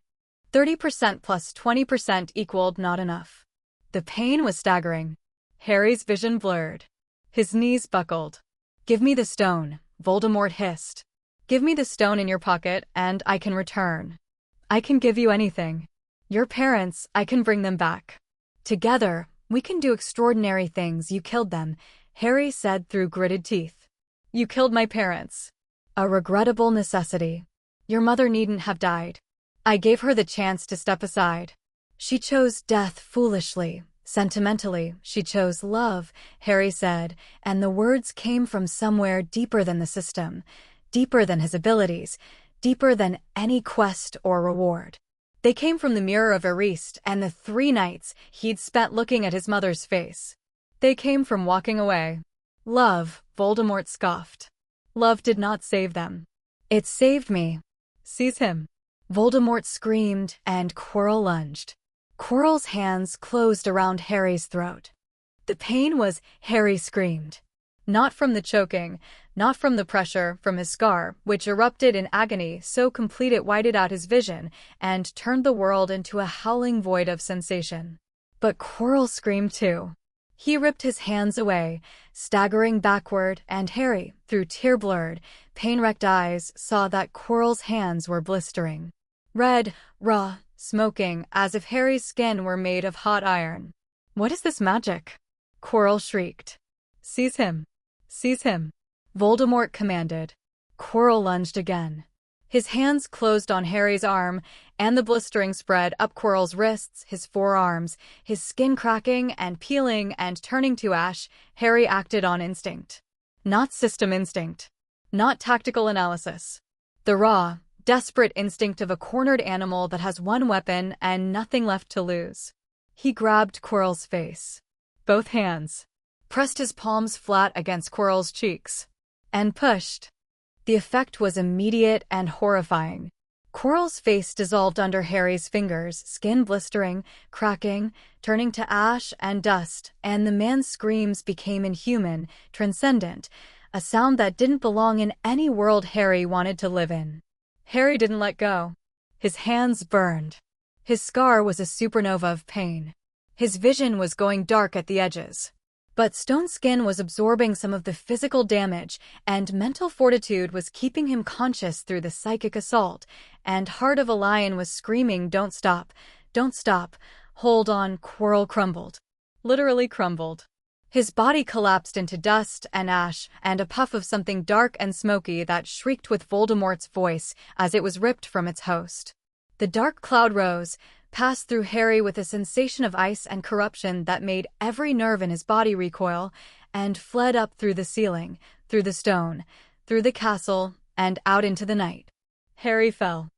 30% plus 20% equaled not enough. The pain was staggering. Harry's vision blurred. His knees buckled. Give me the stone, Voldemort hissed. Give me the stone in your pocket, and I can return. I can give you anything. Your parents, I can bring them back. Together, we can do extraordinary things. You killed them, Harry said through gritted teeth. You killed my parents. A regrettable necessity. Your mother needn't have died. I gave her the chance to step aside. She chose death foolishly, sentimentally. She chose love, Harry said, and the words came from somewhere deeper than the system. Deeper than his abilities, deeper than any quest or reward. They came from the mirror of Erised and the 3 nights he'd spent looking at his mother's face. They came from walking away. Love, Voldemort scoffed. Love did not save them. It saved me. Seize him. Voldemort screamed and Quirrell lunged. Quirrell's hands closed around Harry's throat. The pain was, Harry screamed. Not from the choking, not from the pressure, from his scar, which erupted in agony so complete it whited out his vision and turned the world into a howling void of sensation. But Quirrell screamed too. He ripped his hands away, staggering backward, and Harry, through tear-blurred, pain-wrecked eyes, saw that Quirrell's hands were blistering. Red, raw, smoking, as if Harry's skin were made of hot iron. What is this magic? Quirrell shrieked. Seize him. Seize him. Voldemort commanded. Quirrell lunged again. His hands closed on Harry's arm, and the blistering spread up Quirrell's wrists, his forearms, his skin cracking and peeling and turning to ash. Harry acted on instinct. Not system instinct. Not tactical analysis. The raw, desperate instinct of a cornered animal that has one weapon and nothing left to lose. He grabbed Quirrell's face. Both hands. Pressed his palms flat against Quirrell's cheeks. And pushed. The effect was immediate and horrifying. Quirrell's face dissolved under Harry's fingers, skin blistering, cracking, turning to ash and dust, and the man's screams became inhuman, transcendent, a sound that didn't belong in any world Harry wanted to live in. Harry didn't let go. His hands burned. His scar was a supernova of pain. His vision was going dark at the edges. But stone skin was absorbing some of the physical damage, and mental fortitude was keeping him conscious through the psychic assault, and Heart of a Lion was screaming, "Don't stop, don't stop, hold on." Quirrell crumbled. Literally crumbled. His body collapsed into dust and ash, and a puff of something dark and smoky that shrieked with Voldemort's voice as it was ripped from its host. The dark cloud rose, passed through Harry with a sensation of ice and corruption that made every nerve in his body recoil, and fled up through the ceiling, through the stone, through the castle, and out into the night. Harry fell.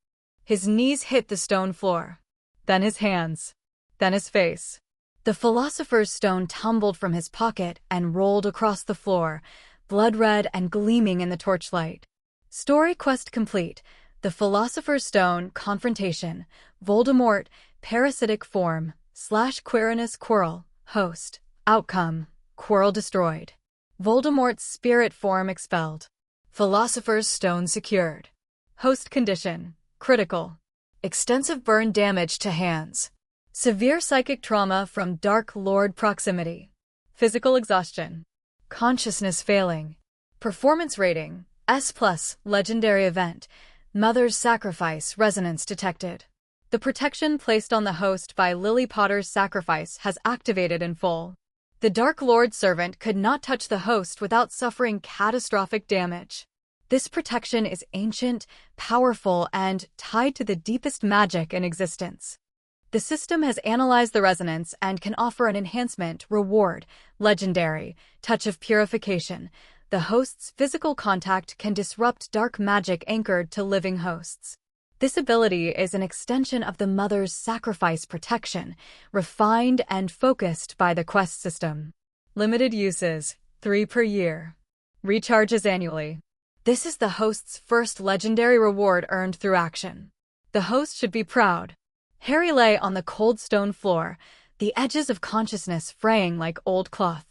His knees hit the stone floor. Then his hands. Then his face. The Philosopher's Stone tumbled from his pocket and rolled across the floor, blood-red and gleaming in the torchlight. Story quest complete. The Philosopher's Stone, Confrontation, Voldemort, Parasitic Form, /Quirinus Quirrell, Host, Outcome, Quirrell destroyed. Voldemort's Spirit Form expelled. Philosopher's Stone secured. Host condition, critical. Extensive burn damage to hands. Severe psychic trauma from Dark Lord proximity. Physical exhaustion. Consciousness failing. Performance rating, S+, legendary event. Mother's Sacrifice resonance detected. The protection placed on the host by Lily Potter's sacrifice has activated in full. The Dark Lord's servant could not touch the host without suffering catastrophic damage. This protection is ancient, powerful, and tied to the deepest magic in existence. The system has analyzed the resonance and can offer an enhancement, reward, legendary, touch of purification. The host's physical contact can disrupt dark magic anchored to living hosts. This ability is an extension of the Mother's Sacrifice protection, refined and focused by the quest system. Limited uses, 3 per year. Recharges annually. This is the host's first legendary reward earned through action. The host should be proud. Harry lay on the cold stone floor, the edges of consciousness fraying like old cloth.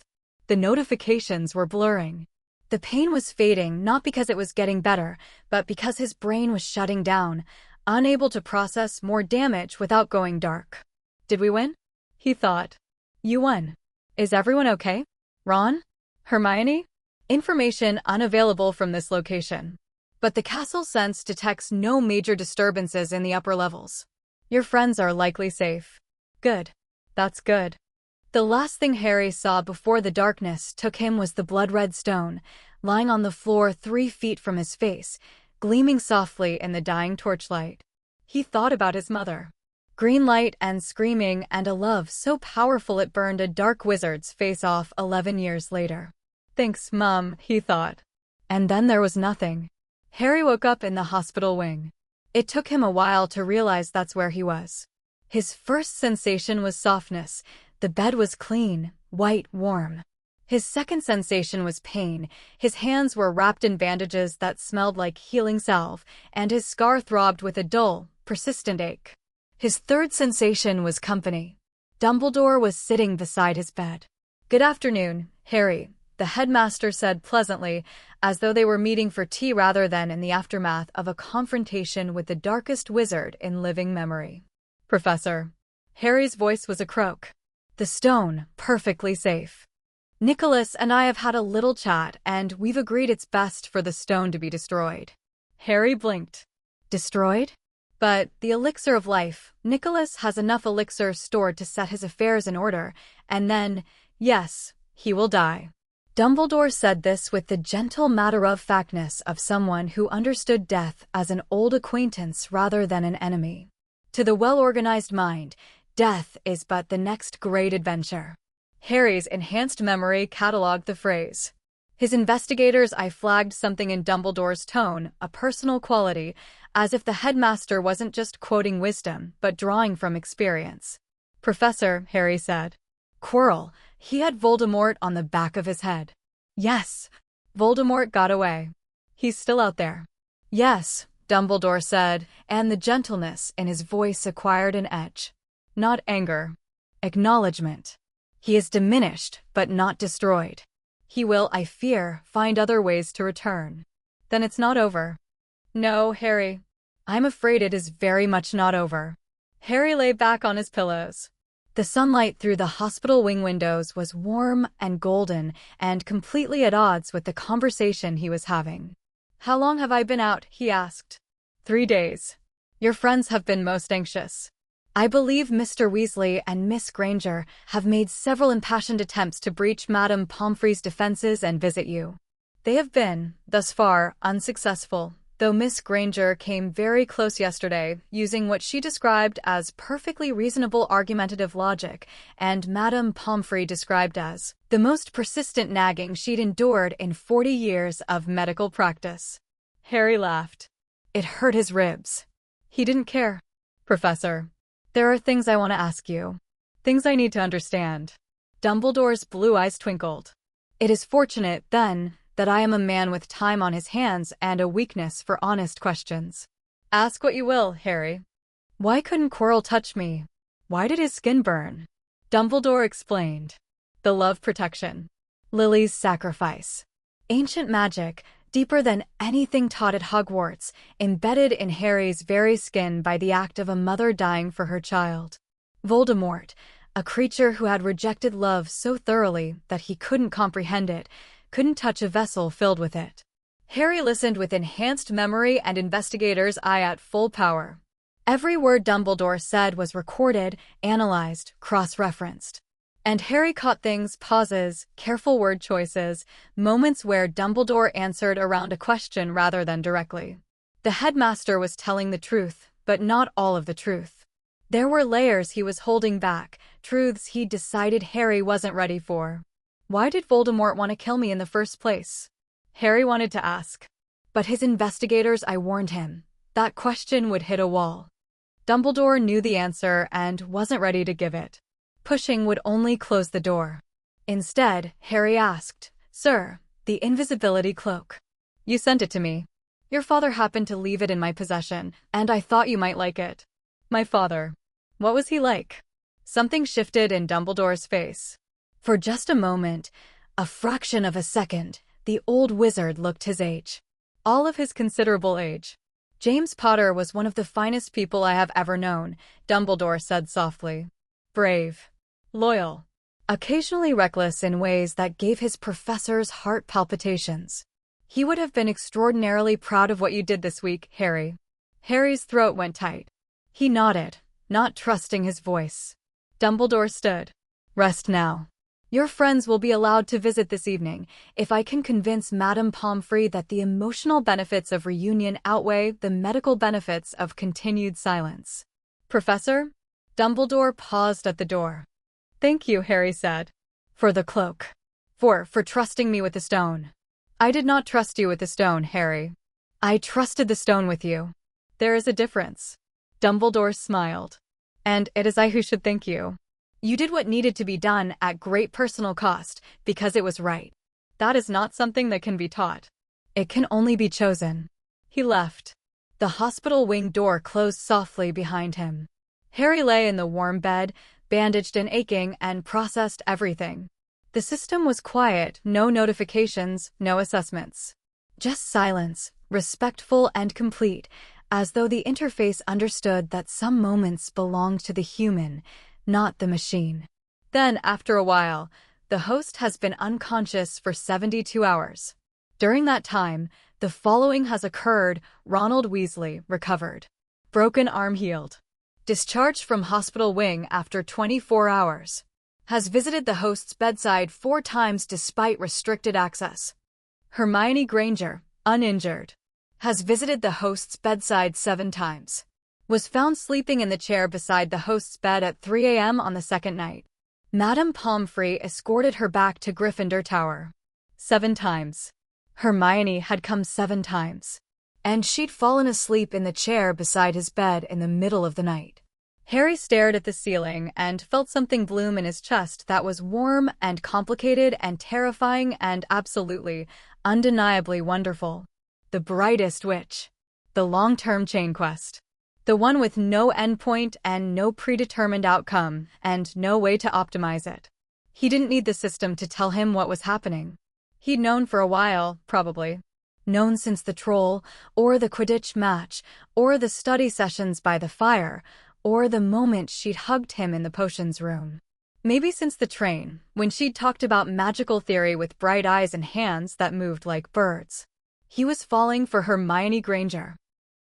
The notifications were blurring. The pain was fading not because it was getting better, but because his brain was shutting down, unable to process more damage without going dark. Did we win? He thought. You won. Is everyone okay? Ron? Hermione? Information unavailable from this location. But the castle sense detects no major disturbances in the upper levels. Your friends are likely safe. Good. That's good. The last thing Harry saw before the darkness took him was the blood-red stone, lying on the floor 3 feet from his face, gleaming softly in the dying torchlight. He thought about his mother. Green light and screaming and a love so powerful it burned a dark wizard's face off 11 years later. Thanks, Mom, he thought. And then there was nothing. Harry woke up in the hospital wing. It took him a while to realize that's where he was. His first sensation was softness. The bed was clean, white, warm. His second sensation was pain. His hands were wrapped in bandages that smelled like healing salve, and his scar throbbed with a dull, persistent ache. His third sensation was company. Dumbledore was sitting beside his bed. "Good afternoon, Harry," the headmaster said pleasantly, as though they were meeting for tea rather than in the aftermath of a confrontation with the darkest wizard in living memory. "Professor." Harry's voice was a croak. "The stone, perfectly safe. Nicholas and I have had a little chat, and we've agreed it's best for the stone to be destroyed." Harry blinked. Destroyed? But the elixir of life, Nicholas has enough elixir stored to set his affairs in order, and then, yes, he will die. Dumbledore said this with the gentle matter-of-factness of someone who understood death as an old acquaintance rather than an enemy. To the well-organized mind, death is but the next great adventure. Harry's enhanced memory cataloged the phrase. His investigators' eye flagged something in Dumbledore's tone, a personal quality, as if the headmaster wasn't just quoting wisdom, but drawing from experience. "Professor," Harry said. "Quirrell, he had Voldemort on the back of his head." "Yes. Voldemort got away. He's still out there." "Yes," Dumbledore said, and the gentleness in his voice acquired an edge. Not anger. Acknowledgement. "He is diminished, but not destroyed. He will, I fear, find other ways to return." "Then it's not over." "No, Harry. I'm afraid it is very much not over." Harry lay back on his pillows. The sunlight through the hospital wing windows was warm and golden and completely at odds with the conversation he was having. "How long have I been out?" he asked. 3 days. Your friends have been most anxious. I believe Mr. Weasley and Miss Granger have made several impassioned attempts to breach Madame Pomfrey's defenses and visit you. They have been, thus far, unsuccessful, though Miss Granger came very close yesterday, using what she described as perfectly reasonable argumentative logic, and Madame Pomfrey described as the most persistent nagging she'd endured in 40 years of medical practice. Harry laughed. It hurt his ribs. He didn't care. "Professor, there are things I want to ask you. Things I need to understand." Dumbledore's blue eyes twinkled. "It is fortunate, then, that I am a man with time on his hands and a weakness for honest questions." "Ask what you will, Harry." "Why couldn't Quirrell touch me? Why did his skin burn?" Dumbledore explained. "The love protection. Lily's sacrifice. Ancient magic, deeper than anything taught at Hogwarts, embedded in Harry's very skin by the act of a mother dying for her child. Voldemort, a creature who had rejected love so thoroughly that he couldn't comprehend it, couldn't touch a vessel filled with it." Harry listened with enhanced memory and investigator's eye at full power. Every word Dumbledore said was recorded, analyzed, cross-referenced. And Harry caught things, pauses, careful word choices, moments where Dumbledore answered around a question rather than directly. The headmaster was telling the truth, but not all of the truth. There were layers he was holding back, truths he'd decided Harry wasn't ready for. Why did Voldemort want to kill me in the first place? Harry wanted to ask. But his investigators, I warned him, that question would hit a wall. Dumbledore knew the answer and wasn't ready to give it. Pushing would only close the door. Instead, Harry asked, "Sir, the invisibility cloak. You sent it to me. Your father happened to leave it in my possession, and I thought you might like it." "My father. What was he like?" Something shifted in Dumbledore's face. For just a moment, a fraction of a second, the old wizard looked his age. All of his considerable age. "James Potter was one of the finest people I have ever known," Dumbledore said softly. "Brave. Loyal. Occasionally reckless in ways that gave his professor's heart palpitations. He would have been extraordinarily proud of what you did this week, Harry." Harry's throat went tight. He nodded, not trusting his voice. Dumbledore stood. "Rest now. Your friends will be allowed to visit this evening, if I can convince Madame Pomfrey that the emotional benefits of reunion outweigh the medical benefits of continued silence." "Professor?" Dumbledore paused at the door. "Thank you," Harry said. "For the cloak. For trusting me with the stone." "I did not trust you with the stone, Harry. I trusted the stone with you." "There is a difference." Dumbledore smiled. "And it is I who should thank you. You did what needed to be done at great personal cost, because it was right. That is not something that can be taught. It can only be chosen." He left. The hospital wing door closed softly behind him. Harry lay in the warm bed, bandaged and aching, and processed everything. The system was quiet, no notifications, no assessments. Just silence, respectful and complete, as though the interface understood that some moments belonged to the human, not the machine. Then, after a while, the host has been unconscious for 72 hours. During that time, the following has occurred: Ronald Weasley, recovered. Broken arm healed. Discharged from hospital wing after 24 hours. Has visited the host's bedside 4 times despite restricted access. Hermione Granger, uninjured. Has visited the host's bedside 7 times. Was found sleeping in the chair beside the host's bed at 3 a.m. on the second night. Madame Pomfrey escorted her back to Gryffindor Tower. 7 times. Hermione had come 7 times. And she'd fallen asleep in the chair beside his bed in the middle of the night. Harry stared at the ceiling and felt something bloom in his chest that was warm and complicated and terrifying and absolutely, undeniably wonderful. The brightest witch. The long-term chain quest. The one with no endpoint and no predetermined outcome and no way to optimize it. He didn't need the system to tell him what was happening. He'd known for a while, probably. Known since the troll, or the Quidditch match, or the study sessions by the fire, or the moment she'd hugged him in the potions room. Maybe since the train, when she'd talked about magical theory with bright eyes and hands that moved like birds. He was falling for Hermione Granger.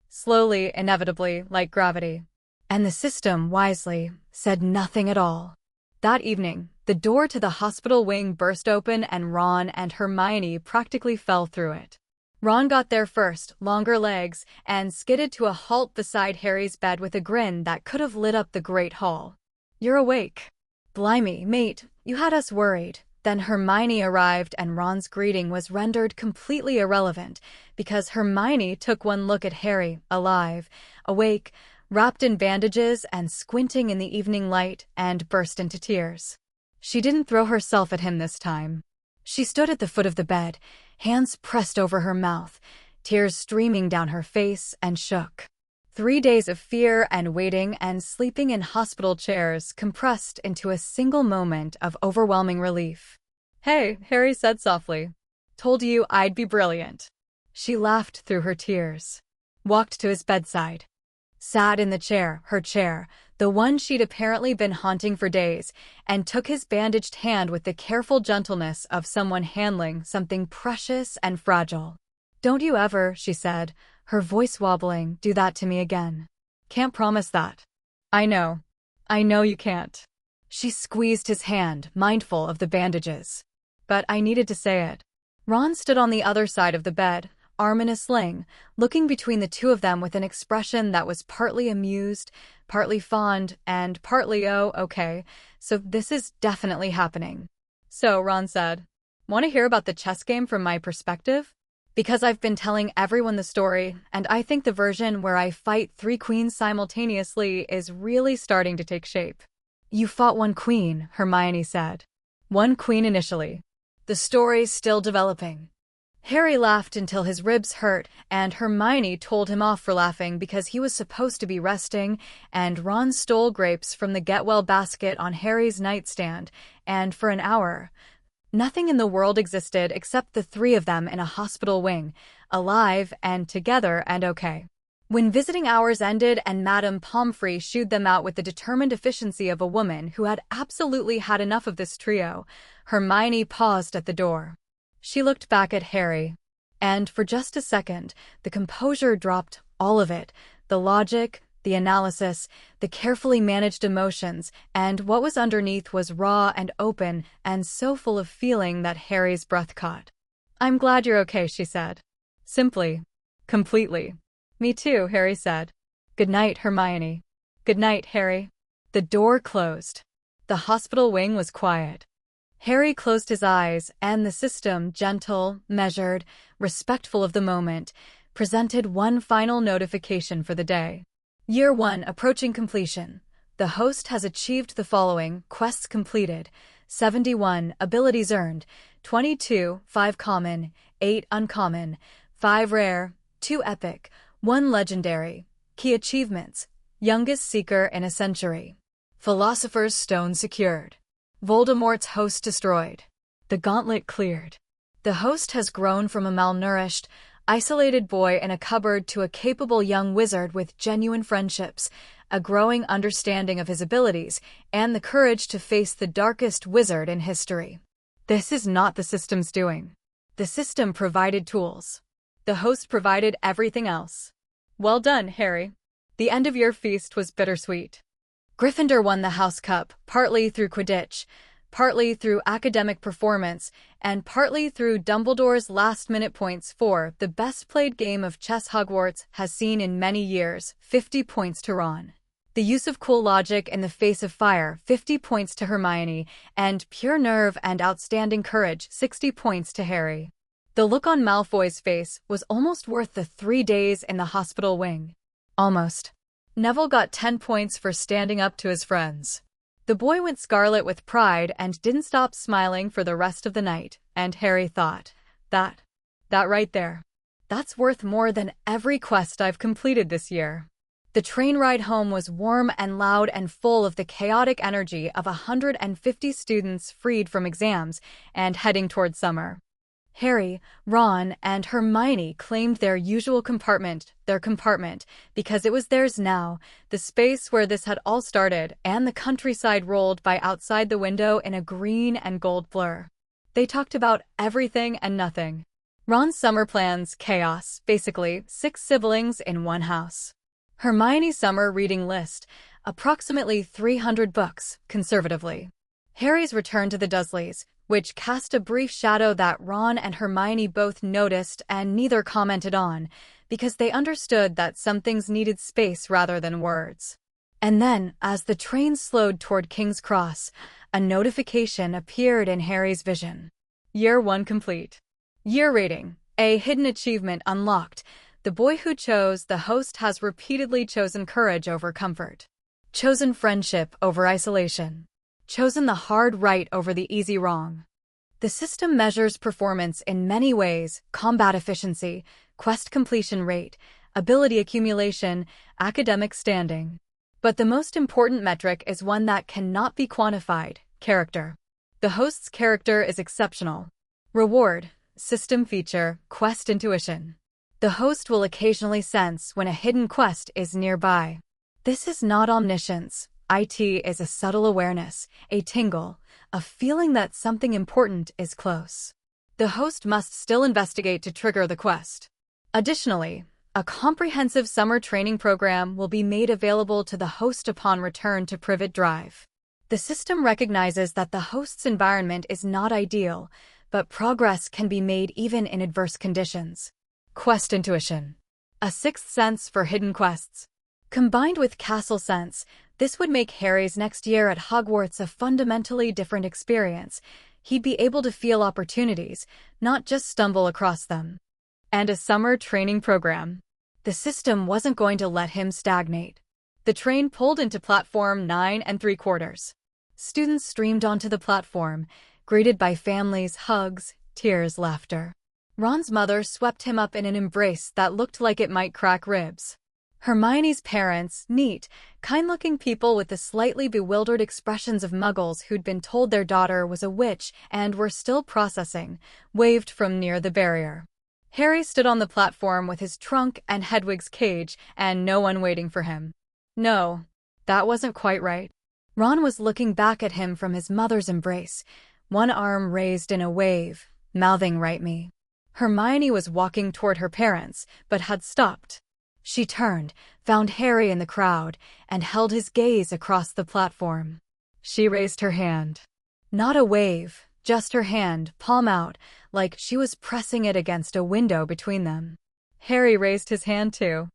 Slowly, inevitably, like gravity. And the system, wisely, said nothing at all. That evening, the door to the hospital wing burst open and Ron and Hermione practically fell through it. Ron got there first, longer legs, and skidded to a halt beside Harry's bed with a grin that could have lit up the Great Hall. "You're awake." "Blimey, mate, you had us worried." Then Hermione arrived and Ron's greeting was rendered completely irrelevant because Hermione took one look at Harry, alive, awake, wrapped in bandages and squinting in the evening light, and burst into tears. She didn't throw herself at him this time. She stood at the foot of the bed, hands pressed over her mouth, tears streaming down her face, and shook. 3 days of fear and waiting and sleeping in hospital chairs compressed into a single moment of overwhelming relief. "Hey," Harry said softly. "Told you I'd be brilliant." She laughed through her tears. Walked to his bedside. Sat in the chair, her chair, the one she'd apparently been haunting for days, and took his bandaged hand with the careful gentleness of someone handling something precious and fragile. "Don't you ever," she said, her voice wobbling, "do that to me again." "Can't promise that." I know you can't." She squeezed his hand, mindful of the bandages. "But I needed to say it." Ron stood on the other side of the bed, arm in a sling, looking between the two of them with an expression that was partly amused, partly fond, and partly, "Oh, okay, so this is definitely happening." "So," Ron said, "want to hear about the chess game from my perspective? Because I've been telling everyone the story, and I think the version where I fight 3 queens simultaneously is really starting to take shape." "You fought 1 queen," Hermione said. "1 queen initially. The story's still developing." Harry laughed until his ribs hurt, and Hermione told him off for laughing because he was supposed to be resting, and Ron stole grapes from the get-well basket on Harry's nightstand, and for an hour, nothing in the world existed except the 3 of them in a hospital wing, alive and together and okay. When visiting hours ended and Madame Pomfrey shooed them out with the determined efficiency of a woman who had absolutely had enough of this trio, Hermione paused at the door. She looked back at Harry, and for just a second, the composure dropped, all of it, the logic, the analysis, the carefully managed emotions, and what was underneath was raw and open and so full of feeling that Harry's breath caught. "I'm glad you're okay," she said. Simply. Completely. "Me too," Harry said. "Good night, Hermione." "Good night, Harry." The door closed. The hospital wing was quiet. Harry closed his eyes, and the system, gentle, measured, respectful of the moment, presented one final notification for the day. Year 1 approaching completion. The host has achieved the following: quests completed, 71, abilities earned, 22, 5 common, 8 uncommon, 5 rare, 2 epic, 1 legendary. Key achievements: youngest seeker in a century. Philosopher's Stone secured. Voldemort's host destroyed. The gauntlet cleared. The host has grown from a malnourished, isolated boy in a cupboard to a capable young wizard with genuine friendships, a growing understanding of his abilities, and the courage to face the darkest wizard in history. This is not the system's doing. The system provided tools. The host provided everything else. Well done, Harry. The end of your feast was bittersweet. Gryffindor won the House Cup, partly through Quidditch, partly through academic performance, and partly through Dumbledore's last-minute points for the best-played game of chess Hogwarts has seen in many years, 50 points to Ron. The use of cool logic in the face of fire, 50 points to Hermione, and pure nerve and outstanding courage, 60 points to Harry. The look on Malfoy's face was almost worth the 3 days in the hospital wing. Almost. Neville got 10 points for standing up to his friends. The boy went scarlet with pride and didn't stop smiling for the rest of the night, and Harry thought, that right there. That's worth more than every quest I've completed this year. The train ride home was warm and loud and full of the chaotic energy of 150 students freed from exams and heading toward summer. Harry, Ron, and Hermione claimed their usual compartment, because it was theirs now, the space where this had all started, and the countryside rolled by outside the window in a green and gold blur. They talked about everything and nothing. Ron's summer plans, chaos, basically, 6 siblings in one house. Hermione's summer reading list, approximately 300 books, conservatively. Harry's return to the Dursleys, which cast a brief shadow that Ron and Hermione both noticed and neither commented on, because they understood that some things needed space rather than words. And then, as the train slowed toward King's Cross, a notification appeared in Harry's vision. Year 1 complete. Year rating, A. Hidden achievement unlocked. The boy who chose the host has repeatedly chosen courage over comfort. Chosen friendship over isolation. Chosen the hard right over the easy wrong. The system measures performance in many ways: combat efficiency, quest completion rate, ability accumulation, academic standing. But the most important metric is one that cannot be quantified: character. The host's character is exceptional. Reward, system feature, quest intuition. The host will occasionally sense when a hidden quest is nearby. This is not omniscience. IT is a subtle awareness, a tingle, a feeling that something important is close. The host must still investigate to trigger the quest. Additionally, a comprehensive summer training program will be made available to the host upon return to Privet Drive. The system recognizes that the host's environment is not ideal, but progress can be made even in adverse conditions. Quest intuition. A sixth sense for hidden quests. Combined with castle sense, this would make Harry's next year at Hogwarts a fundamentally different experience. He'd be able to feel opportunities, not just stumble across them. And a summer training program. The system wasn't going to let him stagnate. The train pulled into platform 9 3/4. Students streamed onto the platform, greeted by families, hugs, tears, laughter. Ron's mother swept him up in an embrace that looked like it might crack ribs. Hermione's parents, neat, kind-looking people with the slightly bewildered expressions of muggles who'd been told their daughter was a witch and were still processing, waved from near the barrier. Harry stood on the platform with his trunk and Hedwig's cage, and no one waiting for him. No, that wasn't quite right. Ron was looking back at him from his mother's embrace, one arm raised in a wave, mouthing "Right me." Hermione was walking toward her parents, but had stopped. She turned, found Harry in the crowd, and held his gaze across the platform. She raised her hand. Not a wave, just her hand, palm out, like she was pressing it against a window between them. Harry raised his hand too.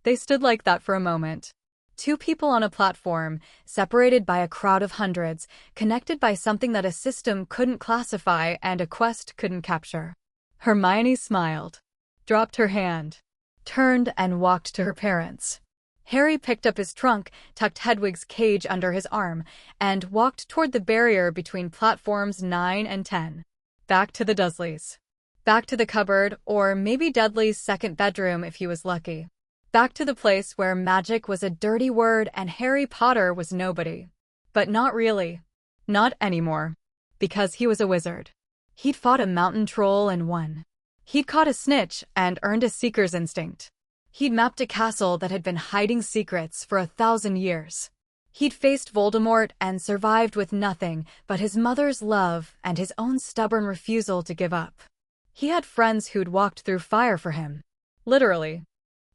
They stood like that for a moment. 2 people on a platform, separated by a crowd of hundreds, connected by something that a system couldn't classify and a quest couldn't capture. Hermione smiled, dropped her hand, turned and walked to her parents. Harry picked up his trunk, tucked Hedwig's cage under his arm, and walked toward the barrier between platforms 9 and 10. Back to the Dursleys. Back to the cupboard, or maybe Dudley's second bedroom if he was lucky. Back to the place where magic was a dirty word and Harry Potter was nobody. But not really. Not anymore. Because he was a wizard. He'd fought a mountain troll and won. He'd caught a snitch and earned a seeker's instinct. He'd mapped a castle that had been hiding secrets for 1,000 years. He'd faced Voldemort and survived with nothing but his mother's love and his own stubborn refusal to give up. He had friends who'd walked through fire for him. Literally.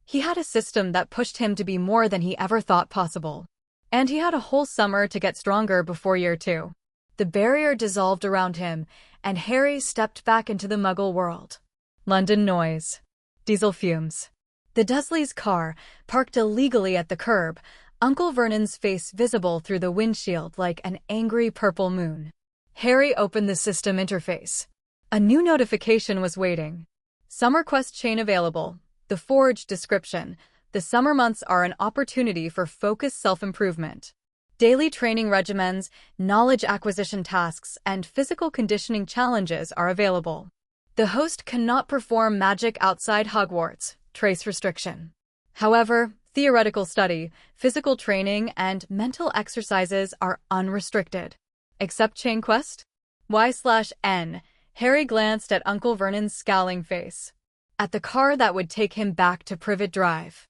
He had a system that pushed him to be more than he ever thought possible. And he had a whole summer to get stronger before year 2. The barrier dissolved around him, and Harry stepped back into the Muggle world. London noise. Diesel fumes. The Dursleys' car, parked illegally at the curb, Uncle Vernon's face visible through the windshield like an angry purple moon. Harry opened the system interface. A new notification was waiting. Summer quest chain available. The Forge description. The summer months are an opportunity for focused self-improvement. Daily training regimens, knowledge acquisition tasks, and physical conditioning challenges are available. The host cannot perform magic outside Hogwarts. Trace restriction. However, theoretical study, physical training, and mental exercises are unrestricted. Accept chain quest? Y/N. Harry glanced at Uncle Vernon's scowling face. At the car that would take him back to Privet Drive.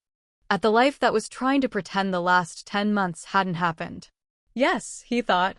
At the life that was trying to pretend the last 10 months hadn't happened. Yes, he thought.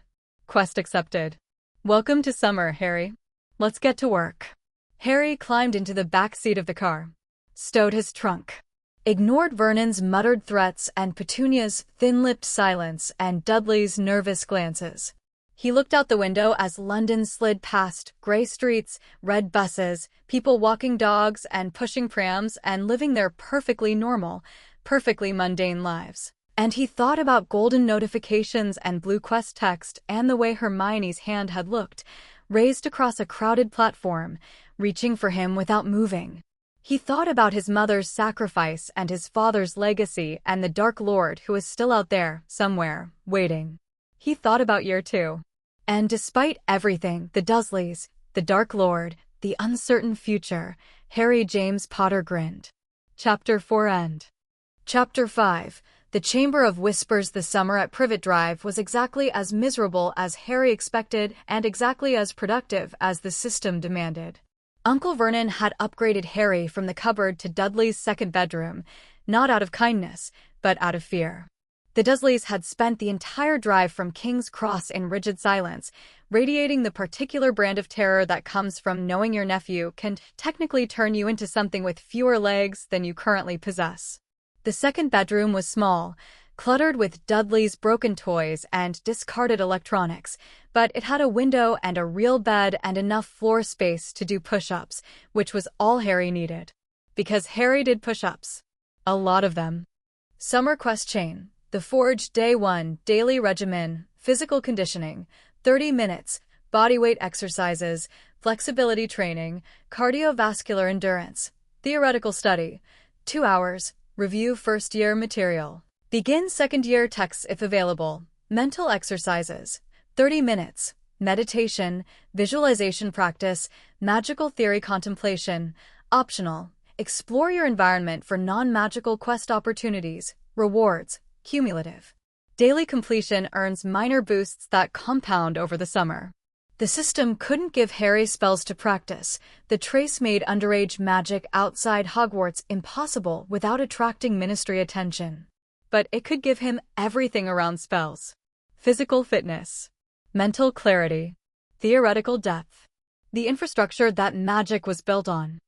Quest accepted. Welcome to summer, Harry. Let's get to work. Harry climbed into the back seat of the car. Stowed his trunk. Ignored Vernon's muttered threats and Petunia's thin-lipped silence and Dudley's nervous glances. He looked out the window as London slid past gray streets, red buses, people walking dogs and pushing prams and living their perfectly normal, perfectly mundane lives. And he thought about golden notifications and blue quest text and the way Hermione's hand had looked, raised across a crowded platform, reaching for him without moving. He thought about his mother's sacrifice and his father's legacy and the Dark Lord who is still out there, somewhere, waiting. He thought about year 2. And despite everything, the Dursleys, the Dark Lord, the uncertain future, Harry James Potter grinned. Chapter 4 End. Chapter 5. The Chamber of Whispers. The summer at Privet Drive was exactly as miserable as Harry expected and exactly as productive as the system demanded. Uncle Vernon had upgraded Harry from the cupboard to Dudley's second bedroom, not out of kindness, but out of fear. The Dursleys had spent the entire drive from King's Cross in rigid silence, radiating the particular brand of terror that comes from knowing your nephew can technically turn you into something with fewer legs than you currently possess. The second bedroom was small, cluttered with Dudley's broken toys and discarded electronics, but it had a window and a real bed and enough floor space to do push-ups, which was all Harry needed. Because Harry did push-ups. A lot of them. Summer quest chain. The Forge Day 1 Daily Regimen, Physical Conditioning, 30 minutes, Bodyweight Exercises, Flexibility Training, Cardiovascular Endurance, Theoretical Study, 2 hours, Review First-Year Material. Begin second-year texts if available, Mental Exercises, 30 minutes, Meditation, Visualization Practice, Magical Theory Contemplation, Optional, Explore your environment for non-magical quest opportunities, Rewards, Cumulative. Daily completion earns minor boosts that compound over the summer. The system couldn't give Harry spells to practice. The trace made underage magic outside Hogwarts impossible without attracting Ministry attention. But it could give him everything around spells. Physical fitness, mental clarity, theoretical depth. The infrastructure that magic was built on.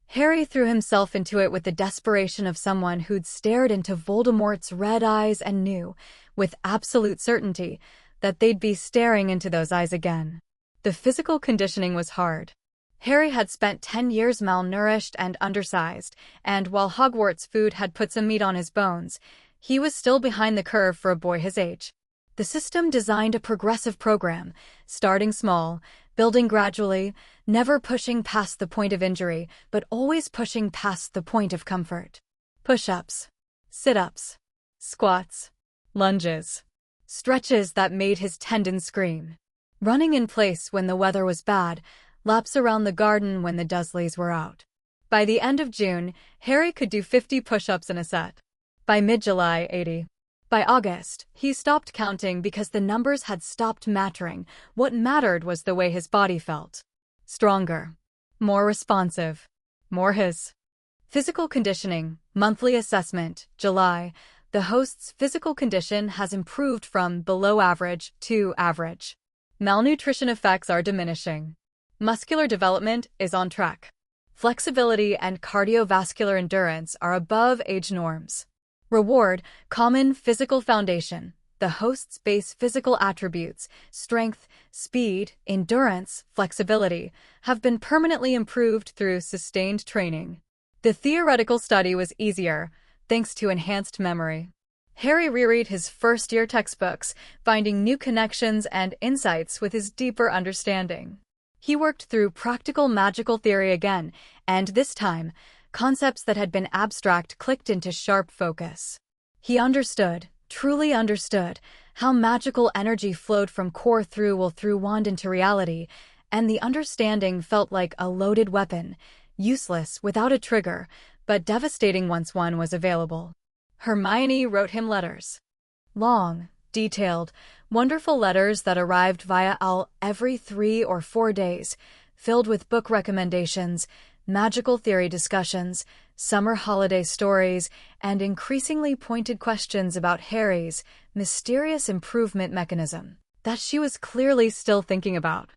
Harry threw himself into it with the desperation of someone who'd stared into Voldemort's red eyes and knew, with absolute certainty, that they'd be staring into those eyes again. The physical conditioning was hard. Harry had spent 10 years malnourished and undersized, and while Hogwarts food had put some meat on his bones, he was still behind the curve for a boy his age. The system designed a progressive program, starting small, building gradually, never pushing past the point of injury, but always pushing past the point of comfort. Push-ups, sit-ups, squats, lunges, stretches that made his tendons scream, running in place when the weather was bad, laps around the garden when the Dursleys were out. By the end of June, Harry could do 50 push-ups in a set. By mid-July, 80. By August, he stopped counting because the numbers had stopped mattering. What mattered was the way his body felt. Stronger. More responsive. More his. Physical conditioning, monthly assessment, July. The host's physical condition has improved from below average to average. Malnutrition effects are diminishing. Muscular development is on track. Flexibility and cardiovascular endurance are above age norms. Reward, common physical foundation. The host's base physical attributes, strength, speed, endurance, flexibility, have been permanently improved through sustained training. The theoretical study was easier, thanks to enhanced memory. Harry reread his first-year textbooks, finding new connections and insights with his deeper understanding. He worked through practical magical theory again, and this time, concepts that had been abstract clicked into sharp focus. He understood, truly understood, how magical energy flowed from core through wand into reality, and the understanding felt like a loaded weapon, useless without a trigger, but devastating once one was available. Hermione wrote him letters. Long, detailed, wonderful letters that arrived via owl every 3 or 4 days, filled with book recommendations, magical theory discussions, summer holiday stories, and increasingly pointed questions about Harry's mysterious improvement mechanism that she was clearly still thinking about.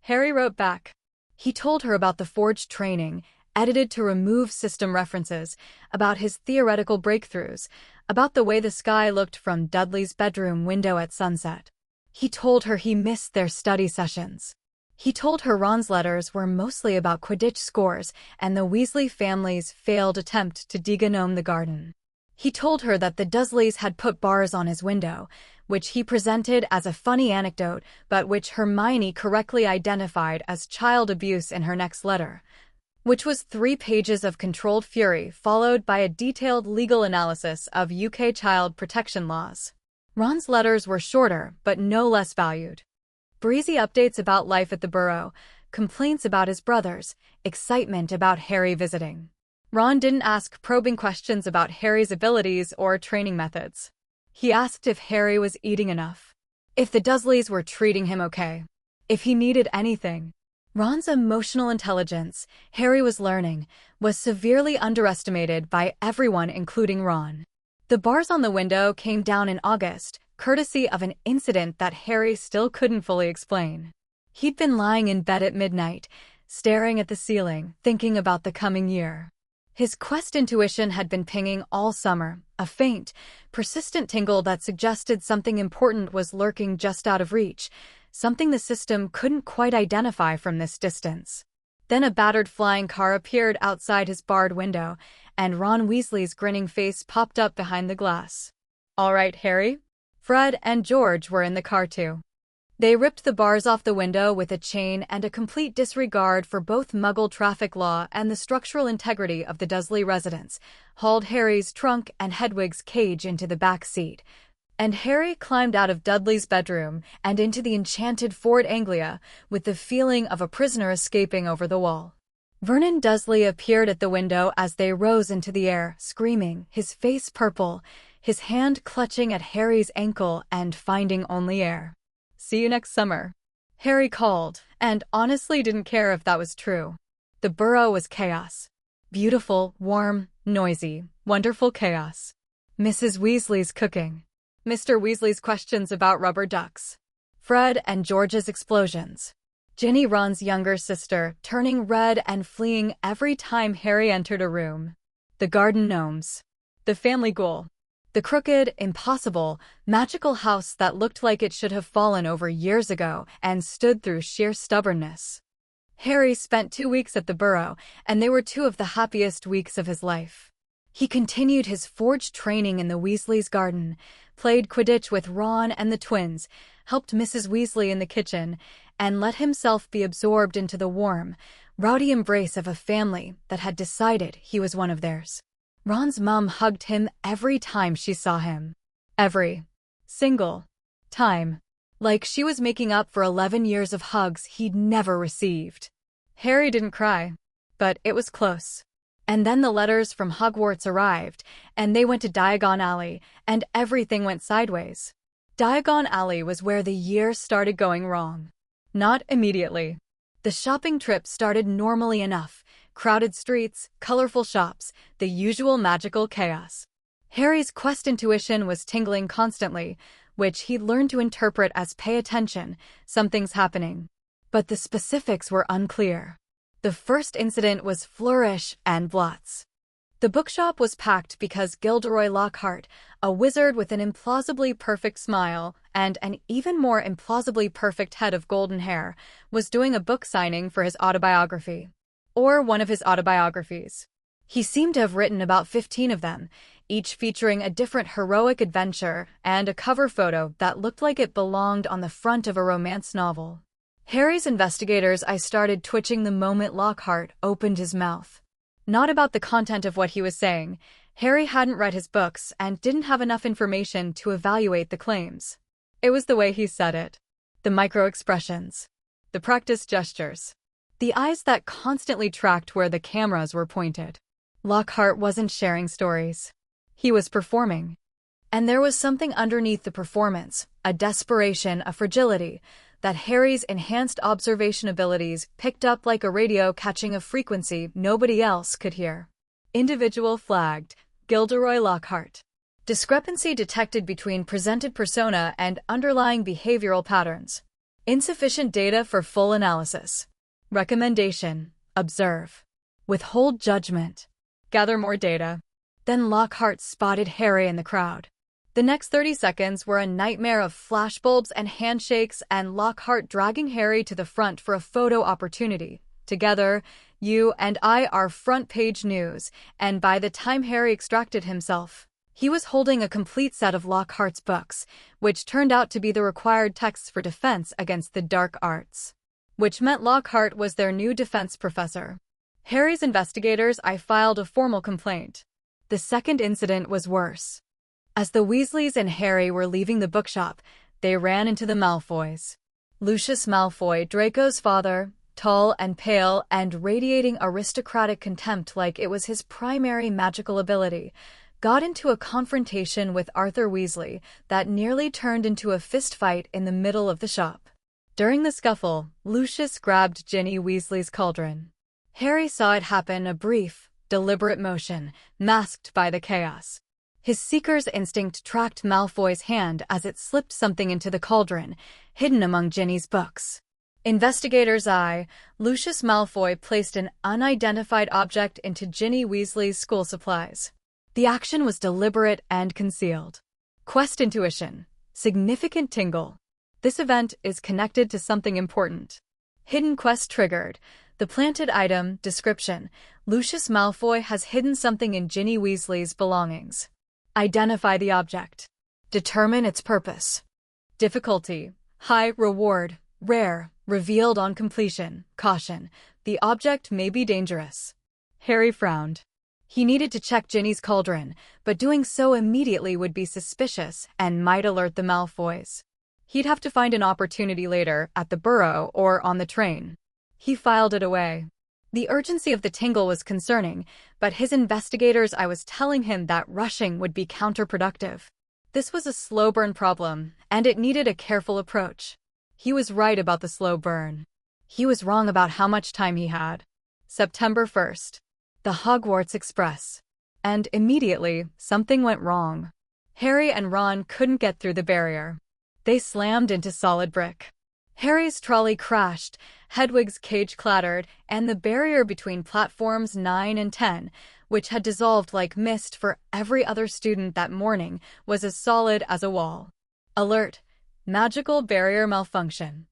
Harry wrote back. He told her about the forged training, edited to remove system references, about his theoretical breakthroughs, about the way the sky looked from Dudley's bedroom window at sunset. He told her he missed their study sessions. He told her Ron's letters were mostly about Quidditch scores and the Weasley family's failed attempt to degenome the garden. He told her that the Dursleys had put bars on his window, which he presented as a funny anecdote but which Hermione correctly identified as child abuse in her next letter, which was 3 pages of controlled fury followed by a detailed legal analysis of UK child protection laws. Ron's letters were shorter but no less valued. Breezy updates about life at the Burrow, complaints about his brothers, excitement about Harry visiting. Ron didn't ask probing questions about Harry's abilities or training methods. He asked if Harry was eating enough, if the Dursleys were treating him okay, if he needed anything. Ron's emotional intelligence, Harry was learning, was severely underestimated by everyone including Ron. The bars on the window came down in August, courtesy of an incident that Harry still couldn't fully explain. He'd been lying in bed at midnight, staring at the ceiling, thinking about the coming year. His quest intuition had been pinging all summer, a faint, persistent tingle that suggested something important was lurking just out of reach, something the system couldn't quite identify from this distance. Then a battered flying car appeared outside his barred window, and Ron Weasley's grinning face popped up behind the glass. "All right, Harry?" Fred and George were in the car too. They ripped the bars off the window with a chain and a complete disregard for both Muggle traffic law and the structural integrity of the Dursley residence, hauled Harry's trunk and Hedwig's cage into the back seat, and Harry climbed out of Dudley's bedroom and into the enchanted Ford Anglia with the feeling of a prisoner escaping over the wall. Vernon Dursley appeared at the window as they rose into the air, screaming, his face purple, his hand clutching at Harry's ankle and finding only air. "See you next summer," Harry called, and honestly didn't care if that was true. The Burrow was chaos. Beautiful, warm, noisy, wonderful chaos. Mrs. Weasley's cooking. Mr. Weasley's questions about rubber ducks. Fred and George's explosions. Ginny, Ron's younger sister, turning red and fleeing every time Harry entered a room. The garden gnomes. The family ghoul. The crooked, impossible, magical house that looked like it should have fallen over years ago and stood through sheer stubbornness. Harry spent 2 weeks at the Burrow, and they were 2 of the happiest weeks of his life. He continued his forged training in the Weasleys' garden, played Quidditch with Ron and the twins, helped Mrs. Weasley in the kitchen, and let himself be absorbed into the warm, rowdy embrace of a family that had decided he was one of theirs. Ron's mom hugged him every time she saw him. Every single time. Like she was making up for 11 years of hugs he'd never received. Harry didn't cry, but it was close. And then the letters from Hogwarts arrived, and they went to Diagon Alley, and everything went sideways. Diagon Alley was where the year started going wrong. Not immediately. The shopping trip started normally enough. Crowded streets, colorful shops, the usual magical chaos. Harry's quest intuition was tingling constantly, which he'd learned to interpret as pay attention, something's happening. But the specifics were unclear. The first incident was flourish and blots. The bookshop was packed because Gilderoy Lockhart, a wizard with an implausibly perfect smile and an even more implausibly perfect head of golden hair, was doing a book signing for his autobiography. Or one of his autobiographies. He seemed to have written about 15 of them, each featuring a different heroic adventure and a cover photo that looked like it belonged on the front of a romance novel. Harry's investigators' eyes started twitching the moment Lockhart opened his mouth. Not about the content of what he was saying. Harry hadn't read his books and didn't have enough information to evaluate the claims. It was the way he said it. The micro-expressions. The practiced gestures. The eyes that constantly tracked where the cameras were pointed. Lockhart wasn't sharing stories. He was performing. And there was something underneath the performance, a desperation, a fragility, that Harry's enhanced observation abilities picked up like a radio catching a frequency nobody else could hear. Individual flagged, Gilderoy Lockhart. Discrepancy detected between presented persona and underlying behavioral patterns. Insufficient data for full analysis. Recommendation: observe. Withhold judgment. Gather more data. Then Lockhart spotted Harry in the crowd. The next 30 seconds were a nightmare of flashbulbs and handshakes and Lockhart dragging Harry to the front for a photo opportunity. Together, you and I are front-page news, and by the time Harry extracted himself, he was holding a complete set of Lockhart's books, which turned out to be the required texts for defense against the dark arts. Which meant Lockhart was their new defense professor. Harry's investigators filed a formal complaint. The second incident was worse. As the Weasleys and Harry were leaving the bookshop, they ran into the Malfoys. Lucius Malfoy, Draco's father, tall and pale and radiating aristocratic contempt like it was his primary magical ability, got into a confrontation with Arthur Weasley that nearly turned into a fistfight in the middle of the shop. During the scuffle, Lucius grabbed Ginny Weasley's cauldron. Harry saw it happen, a brief, deliberate motion, masked by the chaos. His seeker's instinct tracked Malfoy's hand as it slipped something into the cauldron, hidden among Ginny's books. Investigator's eye, Lucius Malfoy placed an unidentified object into Ginny Weasley's school supplies. The action was deliberate and concealed. Quest intuition. Significant tingle. This event is connected to something important. Hidden quest triggered. The planted item, description. Lucius Malfoy has hidden something in Ginny Weasley's belongings. Identify the object. Determine its purpose. Difficulty: high, reward, rare, revealed on completion, caution. The object may be dangerous. Harry frowned. He needed to check Ginny's cauldron, but doing so immediately would be suspicious and might alert the Malfoys. He'd have to find an opportunity later, at the burrow or on the train. He filed it away. The urgency of the tingle was concerning, but his investigators' eye was telling him that rushing would be counterproductive. This was a slow burn problem, and it needed a careful approach. He was right about the slow burn. He was wrong about how much time he had. September 1st. The Hogwarts Express. And immediately, something went wrong. Harry and Ron couldn't get through the barrier. They slammed into solid brick. Harry's trolley crashed, Hedwig's cage clattered, and the barrier between platforms 9 and 10, which had dissolved like mist for every other student that morning, was as solid as a wall. Alert: magical barrier malfunction.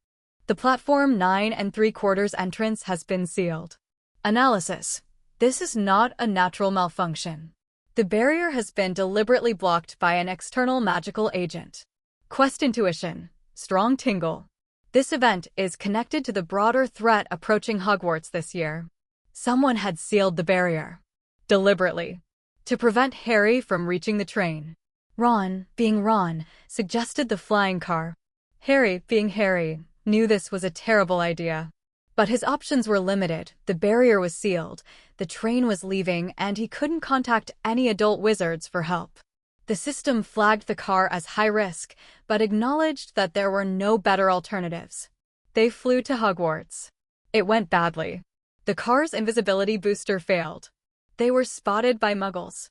The platform 9 3/4 entrance has been sealed. Analysis: this is not a natural malfunction. The barrier has been deliberately blocked by an external magical agent. Quest intuition: strong tingle. This event is connected to the broader threat approaching Hogwarts this year. Someone had sealed the barrier. Deliberately. To prevent Harry from reaching the train. Ron, being Ron, suggested the flying car. Harry, being Harry, knew this was a terrible idea. But his options were limited. The barrier was sealed, the train was leaving, and he couldn't contact any adult wizards for help. The system flagged the car as high risk, but acknowledged that there were no better alternatives. They flew to Hogwarts. It went badly. The car's invisibility booster failed. They were spotted by Muggles.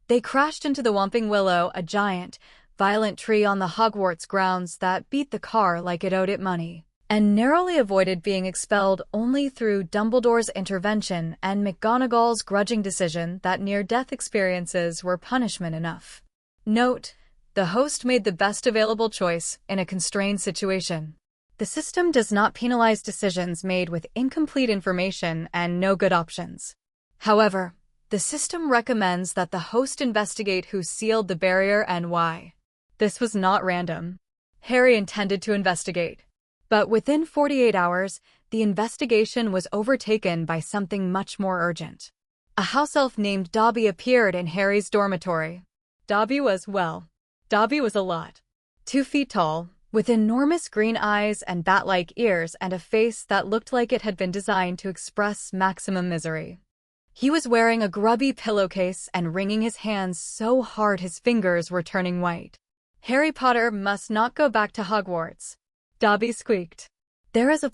They crashed into the Whomping Willow, a giant, violent tree on the Hogwarts grounds that beat the car like it owed it money, and narrowly avoided being expelled only through Dumbledore's intervention and McGonagall's grudging decision that near-death experiences were punishment enough. Note: the host made the best available choice in a constrained situation. The system does not penalize decisions made with incomplete information and no good options. However, The system recommends that the host investigate who sealed the barrier and why. This was not random. Harry intended to investigate. But within 48 hours, the investigation was overtaken by something much more urgent. A house elf named Dobby appeared in Harry's dormitory. Dobby was a lot. 2 feet tall, with enormous green eyes and bat-like ears and a face that looked like it had been designed to express maximum misery. He was wearing a grubby pillowcase and wringing his hands so hard his fingers were turning white. Harry Potter must not go back to Hogwarts. Dobby squeaked. There is a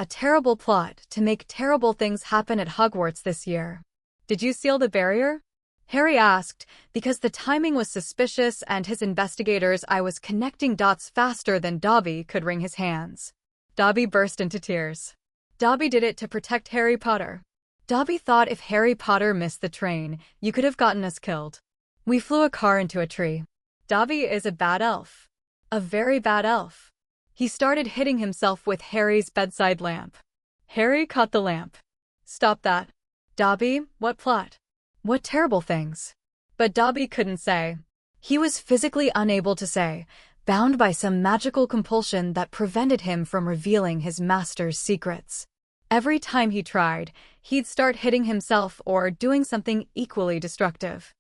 terrible plot, to make terrible things happen at Hogwarts this year. Did you seal the barrier? Harry asked, because the timing was suspicious and his investigators' eye was connecting dots faster than Dobby could wring his hands. Dobby burst into tears. Dobby did it to protect Harry Potter. Dobby thought if Harry Potter missed the train, you could have gotten us killed. We flew a car into a tree. Dobby is a bad elf. A very bad elf. He started hitting himself with Harry's bedside lamp. Harry caught the lamp. Stop that. Dobby, what plot? What terrible things? But Dobby couldn't say. He was physically unable to say, bound by some magical compulsion that prevented him from revealing his master's secrets. Every time he tried, he'd start hitting himself or doing something equally destructive.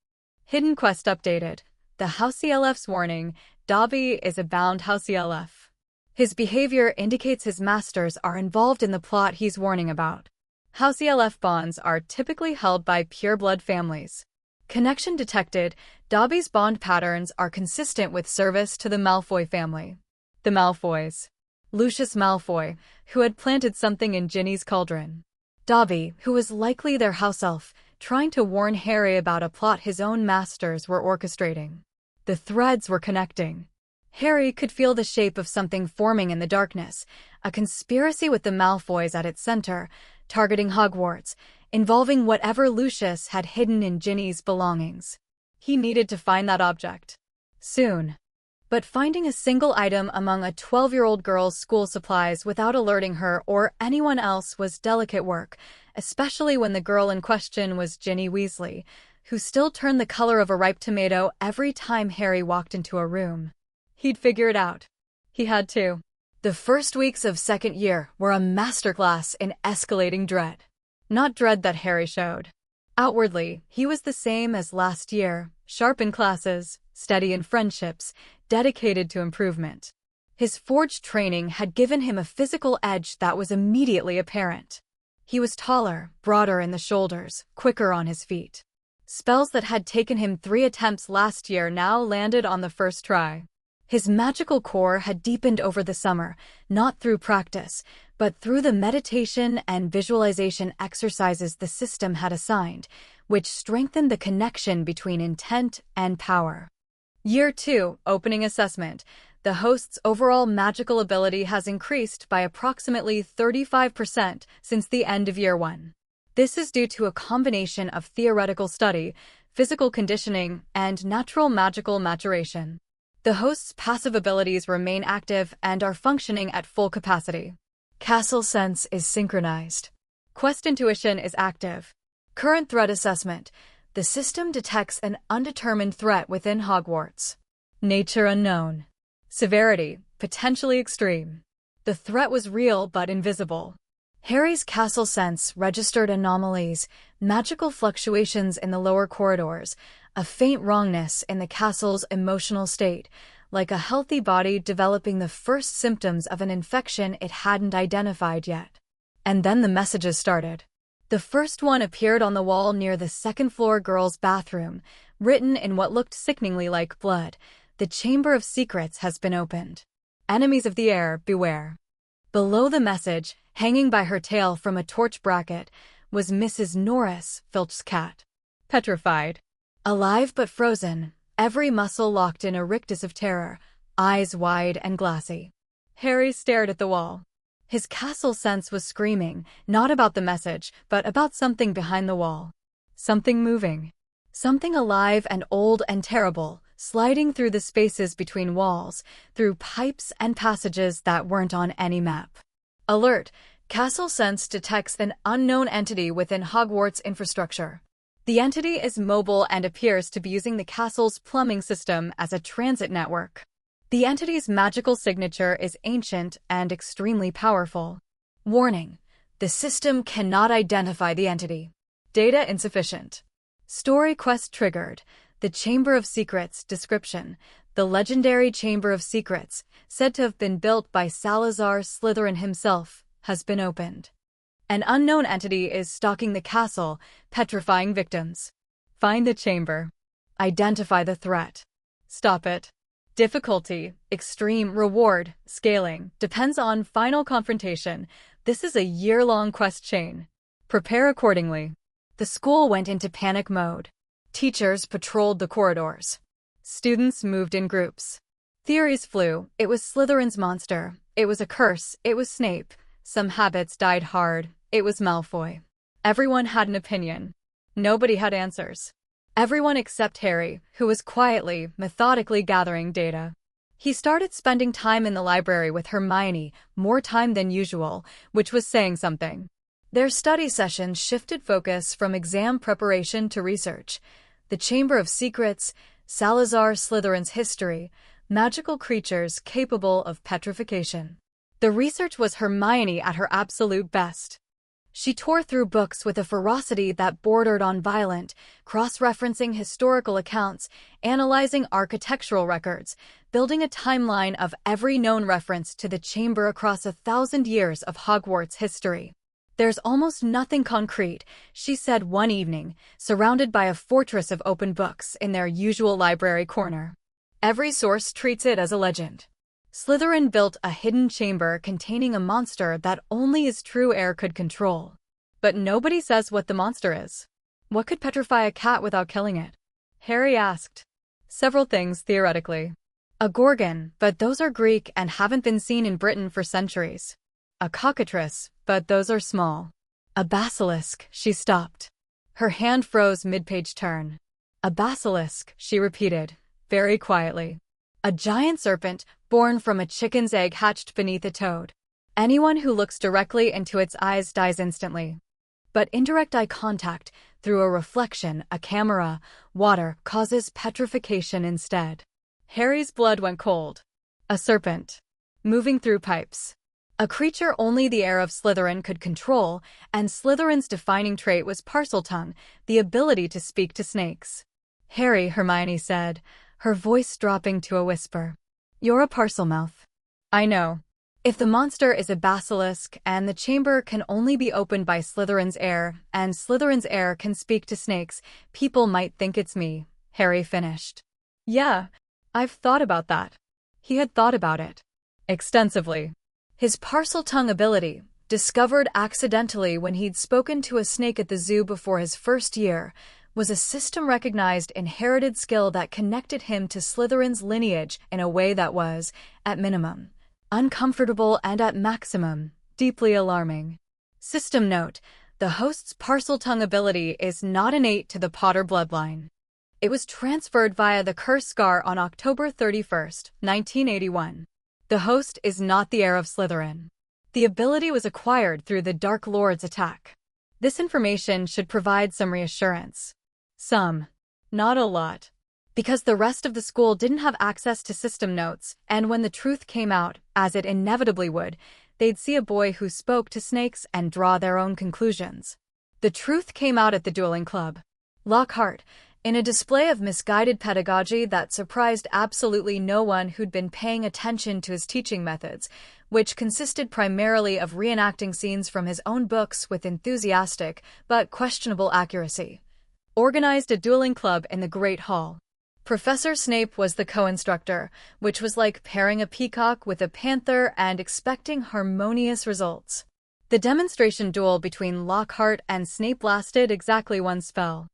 Hidden Quest updated. The House ELF's warning, Dobby is a bound House ELF. His behavior indicates his masters are involved in the plot he's warning about. House ELF bonds are typically held by pureblood families. Connection detected. Dobby's bond patterns are consistent with service to the Malfoy family. The Malfoys. Lucius Malfoy, who had planted something in Ginny's cauldron. Dobby, who was likely their house elf, trying to warn Harry about a plot his own masters were orchestrating. The threads were connecting. Harry could feel the shape of something forming in the darkness, a conspiracy with the Malfoys at its center, targeting Hogwarts, involving whatever Lucius had hidden in Ginny's belongings. He needed to find that object. Soon. But finding a single item among a 12-year-old girl's school supplies without alerting her or anyone else was delicate work, especially when the girl in question was Ginny Weasley, who still turned the color of a ripe tomato every time Harry walked into a room. He'd figure it out. He had to. The first weeks of second year were a masterclass in escalating dread. Not dread that Harry showed. Outwardly, he was the same as last year, sharp in classes, steady in friendships, dedicated to improvement. His forged training had given him a physical edge that was immediately apparent. He was taller, broader in the shoulders, quicker on his feet. Spells that had taken him 3 attempts last year now landed on the first try. His magical core had deepened over the summer, not through practice, but through the meditation and visualization exercises the system had assigned, which strengthened the connection between intent and power. Year 2, Opening Assessment. The host's overall magical ability has increased by approximately 35% since the end of Year 1. This is due to a combination of theoretical study, physical conditioning, and natural magical maturation. The host's passive abilities remain active and are functioning at full capacity. Castle Sense is synchronized. Quest Intuition is active. Current Threat Assessment. The system detects an undetermined threat within Hogwarts. Nature unknown. Severity, potentially extreme. The threat was real but invisible. Harry's Castle Sense registered anomalies, magical fluctuations in the lower corridors, a faint wrongness in the castle's emotional state, like a healthy body developing the first symptoms of an infection it hadn't identified yet. And then the messages started. The first one appeared on the wall near the second-floor girls' bathroom, written in what looked sickeningly like blood. The Chamber of Secrets has been opened. Enemies of the air, beware. Below the message, hanging by her tail from a torch bracket, was Mrs. Norris Filch's cat. Petrified. Alive but frozen, every muscle locked in a rictus of terror, eyes wide and glassy. Harry stared at the wall. His castle sense was screaming, not about the message, but about something behind the wall. Something moving. Something alive and old and terrible, sliding through the spaces between walls, through pipes and passages that weren't on any map. Alert! Castle Sense detects an unknown entity within Hogwarts infrastructure. The entity is mobile and appears to be using the castle's plumbing system as a transit network. The entity's magical signature is ancient and extremely powerful. Warning: the system cannot identify the entity. Data insufficient. Story quest triggered. The Chamber of Secrets description. The legendary Chamber of Secrets, said to have been built by Salazar Slytherin himself, has been opened. An unknown entity is stalking the castle, petrifying victims. Find the chamber. Identify the threat. Stop it. Difficulty, extreme, reward, scaling, depends on final confrontation. This is a year-long quest chain. Prepare accordingly. The school went into panic mode. Teachers patrolled the corridors. Students moved in groups. Theories flew. It was Slytherin's monster. It was a curse. It was Snape. Some habits died hard. It was Malfoy. Everyone had an opinion. Nobody had answers. Everyone except Harry, who was quietly, methodically gathering data. He started spending time in the library with Hermione, more time than usual, which was saying something. Their study sessions shifted focus from exam preparation to research. The Chamber of Secrets, Salazar Slytherin's history, magical creatures capable of petrification. The research was Hermione at her absolute best. She tore through books with a ferocity that bordered on violent, cross-referencing historical accounts, analyzing architectural records, building a timeline of every known reference to the chamber across 1,000 years of Hogwarts history. There's almost nothing concrete, she said one evening, surrounded by a fortress of open books in their usual library corner. Every source treats it as a legend. Slytherin built a hidden chamber containing a monster that only its true heir could control. But nobody says what the monster is. What could petrify a cat without killing it? Harry asked. Several things, theoretically. A gorgon, but those are Greek and haven't been seen in Britain for centuries. A cockatrice, but those are small. A basilisk, she stopped. Her hand froze mid-page turn. A basilisk, she repeated, very quietly. A giant serpent, born from a chicken's egg hatched beneath a toad. Anyone who looks directly into its eyes dies instantly. But indirect eye contact, through a reflection, a camera, water, causes petrification instead. Harry's blood went cold. A serpent. Moving through pipes. A creature only the heir of Slytherin could control, and Slytherin's defining trait was Parseltongue, the ability to speak to snakes. Harry, Hermione said, her voice dropping to a whisper. You're a Parselmouth. I know. If the monster is a basilisk, and the chamber can only be opened by Slytherin's heir, and Slytherin's heir can speak to snakes, people might think it's me, Harry finished. Yeah, I've thought about that. He had thought about it. Extensively. His Parseltongue ability, discovered accidentally when he'd spoken to a snake at the zoo before his first year, was a system-recognized inherited skill that connected him to Slytherin's lineage in a way that was, at minimum, uncomfortable and at maximum, deeply alarming. System note: the host's Parseltongue ability is not innate to the Potter bloodline. It was transferred via the curse scar on October 31st, 1981. The host is not the heir of Slytherin. The ability was acquired through the Dark Lord's attack. This information should provide some reassurance. Some. Not a lot. Because the rest of the school didn't have access to system notes, and when the truth came out, as it inevitably would, they'd see a boy who spoke to snakes and draw their own conclusions. The truth came out at the dueling club. Lockhart, in a display of misguided pedagogy that surprised absolutely no one who'd been paying attention to his teaching methods, which consisted primarily of reenacting scenes from his own books with enthusiastic but questionable accuracy, organized a dueling club in the Great Hall. Professor Snape was the co-instructor, which was like pairing a peacock with a panther and expecting harmonious results. The demonstration duel between Lockhart and Snape lasted exactly one spell.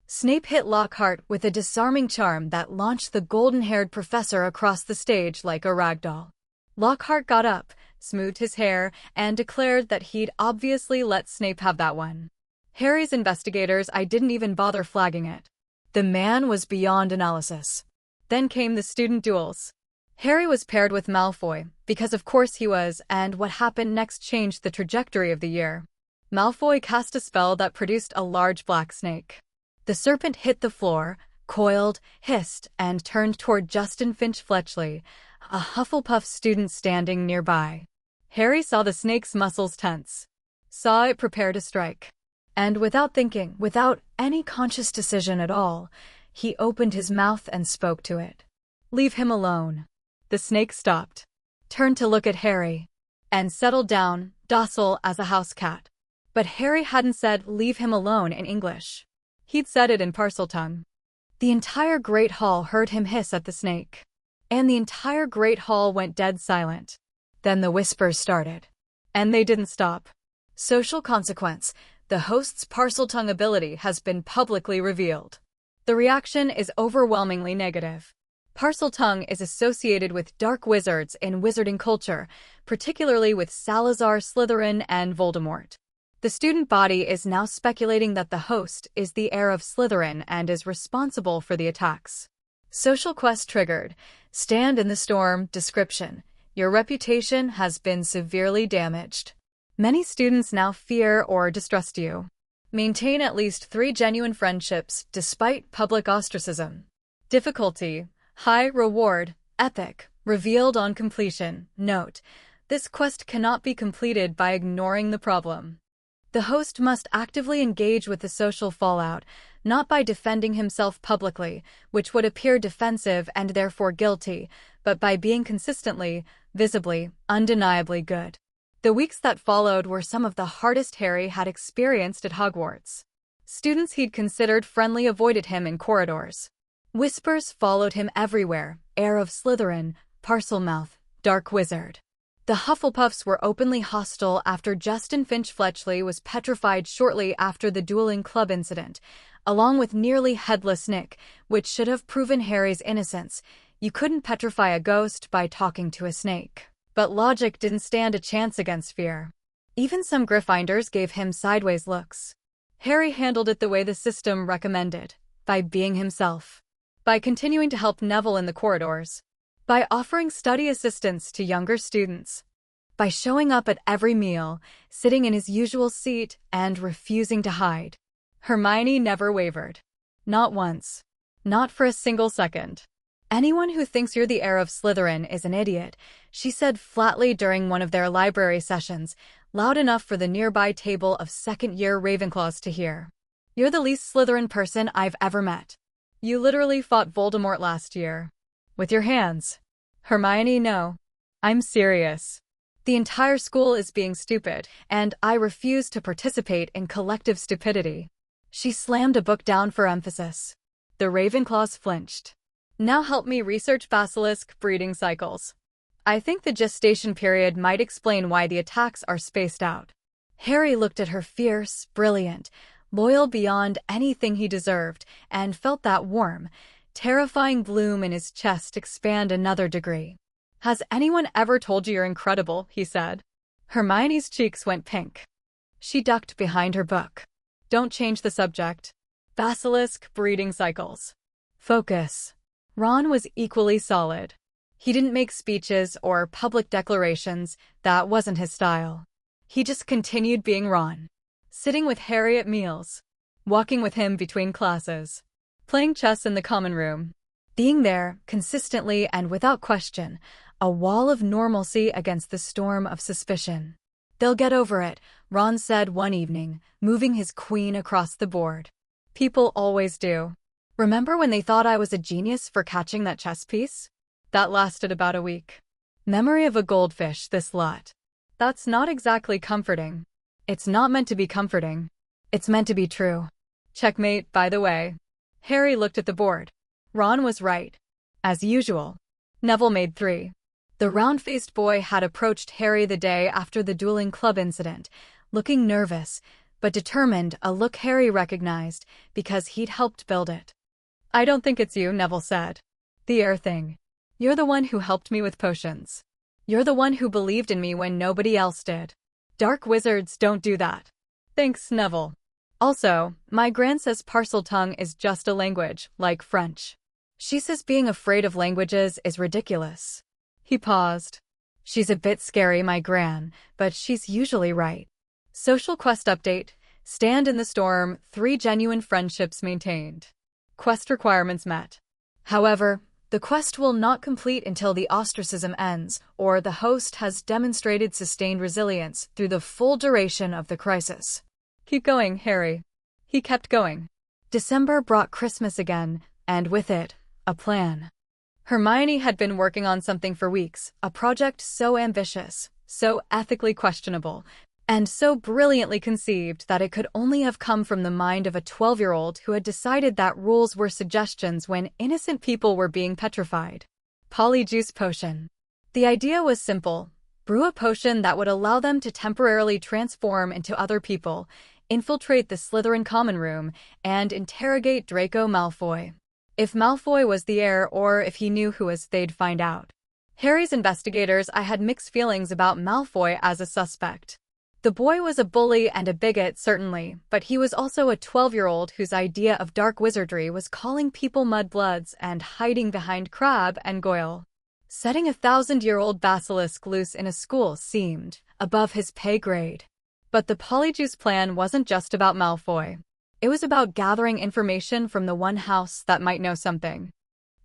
Snape hit Lockhart with a disarming charm that launched the golden-haired professor across the stage like a ragdoll. Lockhart got up, smoothed his hair, and declared that he'd obviously let Snape have that one. Harry's investigators, I didn't even bother flagging it. The man was beyond analysis. Then came the student duels. Harry was paired with Malfoy, because of course he was, and what happened next changed the trajectory of the year. Malfoy cast a spell that produced a large black snake. The serpent hit the floor, coiled, hissed, and turned toward Justin Finch-Fletchley, a Hufflepuff student standing nearby. Harry saw the snake's muscles tense, saw it prepare to strike. And without thinking, without any conscious decision at all, he opened his mouth and spoke to it. "Leave him alone." The snake stopped, turned to look at Harry, and settled down, docile as a house cat. But Harry hadn't said "leave him alone" in English. He'd said it in Parseltongue. The entire Great Hall heard him hiss at the snake. And the entire Great Hall went dead silent. Then the whispers started. And they didn't stop. Social consequence. The host's Parseltongue ability has been publicly revealed. The reaction is overwhelmingly negative. Parseltongue is associated with dark wizards in wizarding culture, particularly with Salazar Slytherin and Voldemort. The student body is now speculating that the host is the heir of Slytherin and is responsible for the attacks. Social quest triggered. Stand in the storm. Description: your reputation has been severely damaged. Many students now fear or distrust you. Maintain at least 3 genuine friendships despite public ostracism. Difficulty: high. Reward: epic. Revealed on completion. Note: this quest cannot be completed by ignoring the problem. The host must actively engage with the social fallout, not by defending himself publicly, which would appear defensive and therefore guilty, but by being consistently, visibly, undeniably good. The weeks that followed were some of the hardest Harry had experienced at Hogwarts. Students he'd considered friendly avoided him in corridors. Whispers followed him everywhere: heir of Slytherin, Parselmouth, dark wizard. The Hufflepuffs were openly hostile after Justin Finch-Fletchley was petrified shortly after the dueling club incident, along with nearly headless Nick, which should have proven Harry's innocence. You couldn't petrify a ghost by talking to a snake. But logic didn't stand a chance against fear. Even some Gryffindors gave him sideways looks. Harry handled it the way the system recommended, by being himself, by continuing to help Neville in the corridors, by offering study assistance to younger students, by showing up at every meal, sitting in his usual seat, and refusing to hide. Hermione never wavered. Not once. Not for a single second. "Anyone who thinks you're the heir of Slytherin is an idiot," she said flatly during one of their library sessions, loud enough for the nearby table of second-year Ravenclaws to hear. "You're the least Slytherin person I've ever met. You literally fought Voldemort last year. With your hands." "Hermione, no. I'm serious. The entire school is being stupid, and I refuse to participate in collective stupidity." She slammed a book down for emphasis. The Ravenclaws flinched. "Now help me research basilisk breeding cycles. I think the gestation period might explain why the attacks are spaced out." Harry looked at her fierce, brilliant, loyal beyond anything he deserved, and felt that warm, terrifying bloom in his chest expand another degree. "Has anyone ever told you you're incredible?" he said. Hermione's cheeks went pink. She ducked behind her book. "Don't change the subject. Basilisk breeding cycles. Focus." Ron was equally solid. He didn't make speeches or public declarations. That wasn't his style. He just continued being Ron. Sitting with Harry at meals. Walking with him between classes. Playing chess in the common room. Being there, consistently and without question, a wall of normalcy against the storm of suspicion. "They'll get over it," Ron said one evening, moving his queen across the board. "People always do. Remember when they thought I was a genius for catching that chess piece? That lasted about a week. Memory of a goldfish, this lot. That's not exactly comforting. It's not meant to be comforting. It's meant to be true." Checkmate, by the way. Harry looked at the board. Ron was right. As usual. Neville made 3. The round-faced boy had approached Harry the day after the dueling club incident, looking nervous, but determined, a look Harry recognized because he'd helped build it. "I don't think it's you," Neville said. "The heir thing. You're the one who helped me with potions. You're the one who believed in me when nobody else did. Dark wizards don't do that." "Thanks, Neville. Also, my gran says Parseltongue is just a language, like French. She says being afraid of languages is ridiculous." He paused. "She's a bit scary, my gran, but she's usually right." Social quest update. Stand in the storm, 3 genuine friendships maintained. Quest requirements met. However, the quest will not complete until the ostracism ends, or the host has demonstrated sustained resilience through the full duration of the crisis. Keep going, Harry. He kept going. December brought Christmas again, and with it, a plan. Hermione had been working on something for weeks, a project so ambitious, so ethically questionable, and so brilliantly conceived that it could only have come from the mind of a 12-year-old who had decided that rules were suggestions when innocent people were being petrified. Polyjuice Potion. The idea was simple: brew a potion that would allow them to temporarily transform into other people, infiltrate the Slytherin common room, and interrogate Draco Malfoy. If Malfoy was the heir or if he knew who was, they'd find out. Harry's investigators had mixed feelings about Malfoy as a suspect. The boy was a bully and a bigot, certainly, but he was also a 12-year-old whose idea of dark wizardry was calling people mudbloods and hiding behind Crabbe and Goyle. Setting a 1,000-year-old basilisk loose in a school seemed above his pay grade. But the Polyjuice plan wasn't just about Malfoy. It was about gathering information from the one house that might know something.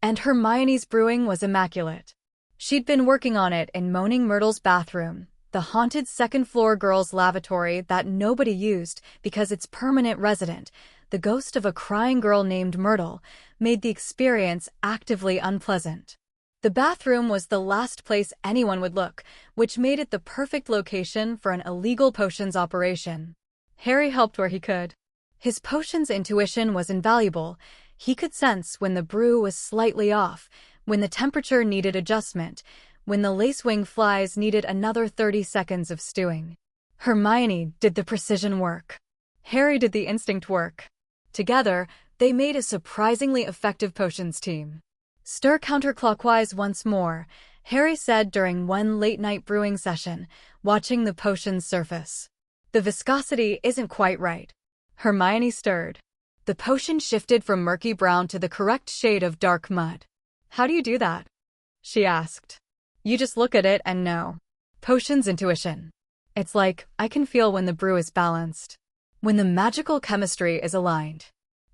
And Hermione's brewing was immaculate. She'd been working on it in Moaning Myrtle's bathroom, the haunted second-floor girls' lavatory that nobody used because its permanent resident, the ghost of a crying girl named Myrtle, made the experience actively unpleasant. The bathroom was the last place anyone would look, which made it the perfect location for an illegal potions operation. Harry helped where he could. His potions intuition was invaluable. He could sense when the brew was slightly off, when the temperature needed adjustment, when the lacewing flies needed another 30 seconds of stewing. Hermione did the precision work. Harry did the instinct work. Together, they made a surprisingly effective potions team. Stir counterclockwise once more, Harry said during one late-night brewing session, watching the potions surface. The viscosity isn't quite right. Hermione stirred. The potion shifted from murky brown to the correct shade of dark mud. How do you do that? She asked. You just look at it and know. Potions intuition. It's like, I can feel when the brew is balanced. When the magical chemistry is aligned.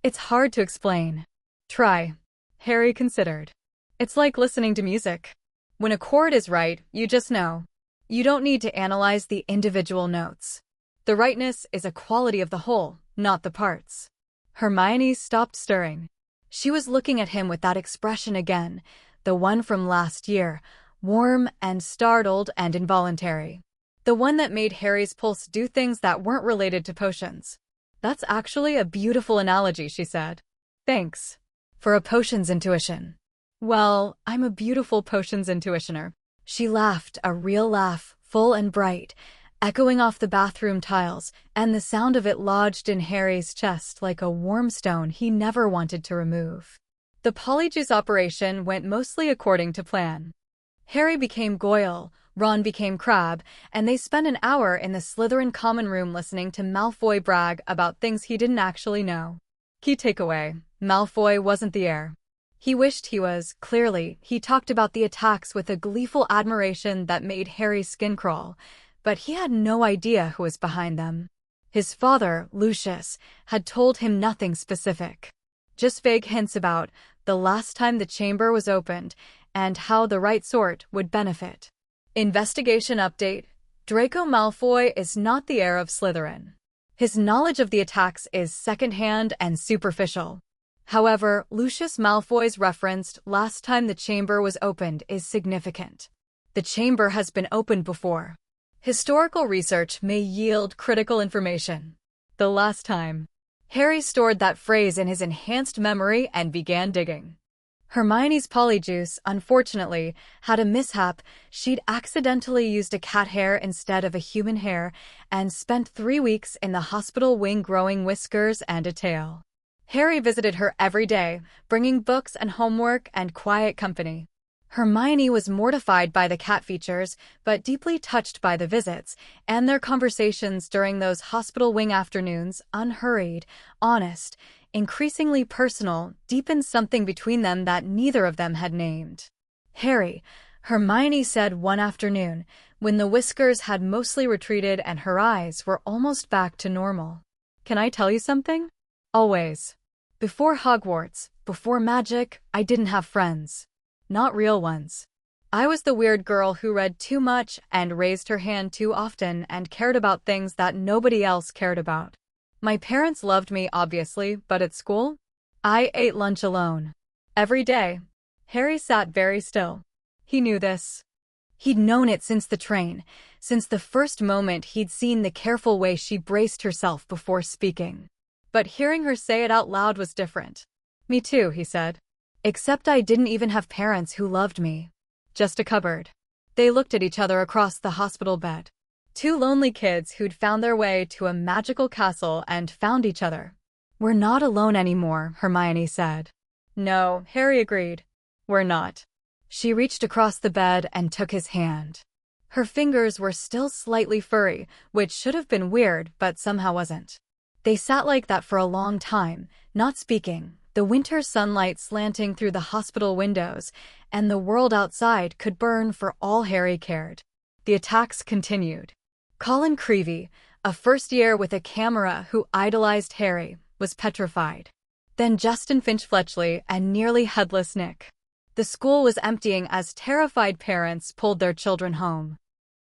It's hard to explain. Try. Harry considered. It's like listening to music. When a chord is right, you just know. You don't need to analyze the individual notes. The rightness is a quality of the whole, not the parts. Hermione stopped stirring. She was looking at him with that expression again, the one from last year, warm and startled and involuntary. The one that made Harry's pulse do things that weren't related to potions. That's actually a beautiful analogy, she said. Thanks. For a potions intuition. Well, I'm a beautiful potions intuitioner. She laughed, a real laugh, full and bright, echoing off the bathroom tiles, and the sound of it lodged in Harry's chest like a warm stone he never wanted to remove. The Polyjuice operation went mostly according to plan. Harry became Goyle, Ron became Crabbe, and they spent an hour in the Slytherin common room listening to Malfoy brag about things he didn't actually know. Key takeaway: Malfoy wasn't the heir. He wished he was, clearly. He talked about the attacks with a gleeful admiration that made Harry's skin crawl, but he had no idea who was behind them. His father, Lucius, had told him nothing specific. Just vague hints about the last time the chamber was opened and how the right sort would benefit. Investigation update: Draco Malfoy is not the heir of Slytherin. His knowledge of the attacks is secondhand and superficial. However, Lucius Malfoy's referenced last time the chamber was opened is significant. The chamber has been opened before. Historical research may yield critical information. The last time. Harry stored that phrase in his enhanced memory and began digging. Hermione's Polyjuice, unfortunately, had a mishap. She'd accidentally used a cat hair instead of a human hair and spent 3 weeks in the hospital wing growing whiskers and a tail. Harry visited her every day, bringing books and homework and quiet company. Hermione was mortified by the cat features, but deeply touched by the visits, and their conversations during those hospital wing afternoons, unhurried, honest, increasingly personal, deepened something between them that neither of them had named. Harry, Hermione said one afternoon, when the whiskers had mostly retreated and her eyes were almost back to normal. Can I tell you something? Always. Before Hogwarts, before magic, I didn't have friends. Not real ones. I was the weird girl who read too much and raised her hand too often and cared about things that nobody else cared about. My parents loved me, obviously, but at school? I ate lunch alone. Every day. Harry sat very still. He knew this. He'd known it since the train, since the first moment he'd seen the careful way she braced herself before speaking. But hearing her say it out loud was different. Me too, he said. Except I didn't even have parents who loved me. Just a cupboard. They looked at each other across the hospital bed. Two lonely kids who'd found their way to a magical castle and found each other. We're not alone anymore, Hermione said. No, Harry agreed. We're not. She reached across the bed and took his hand. Her fingers were still slightly furry, which should have been weird, but somehow wasn't. They sat like that for a long time, not speaking, the winter sunlight slanting through the hospital windows, and the world outside could burn for all Harry cared. The attacks continued. Colin Creevey, a first year with a camera who idolized Harry, was petrified. Then Justin Finch-Fletchley and nearly headless Nick. The school was emptying as terrified parents pulled their children home.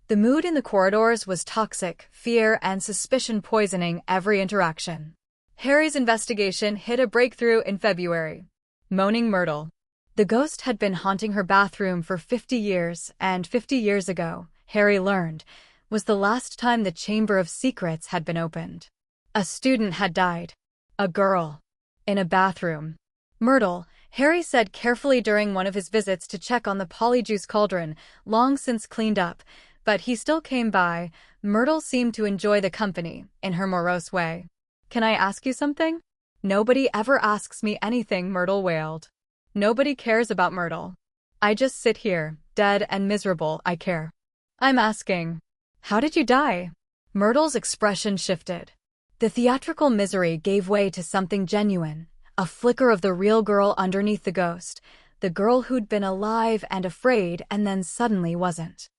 The mood in the corridors was toxic, fear and suspicion poisoning every interaction. Harry's investigation hit a breakthrough in February. Moaning Myrtle. The ghost had been haunting her bathroom for 50 years, and 50 years ago, Harry learned, was the last time the Chamber of Secrets had been opened. A student had died. A girl. In a bathroom. Myrtle, Harry said carefully during one of his visits to check on the polyjuice cauldron, long since cleaned up, but he still came by. Myrtle seemed to enjoy the company, in her morose way. Can I ask you something? Nobody ever asks me anything, Myrtle wailed. Nobody cares about Myrtle. I just sit here, dead and miserable, I care. I'm asking. How did you die? Myrtle's expression shifted. The theatrical misery gave way to something genuine, a flicker of the real girl underneath the ghost, the girl who'd been alive and afraid and then suddenly wasn't.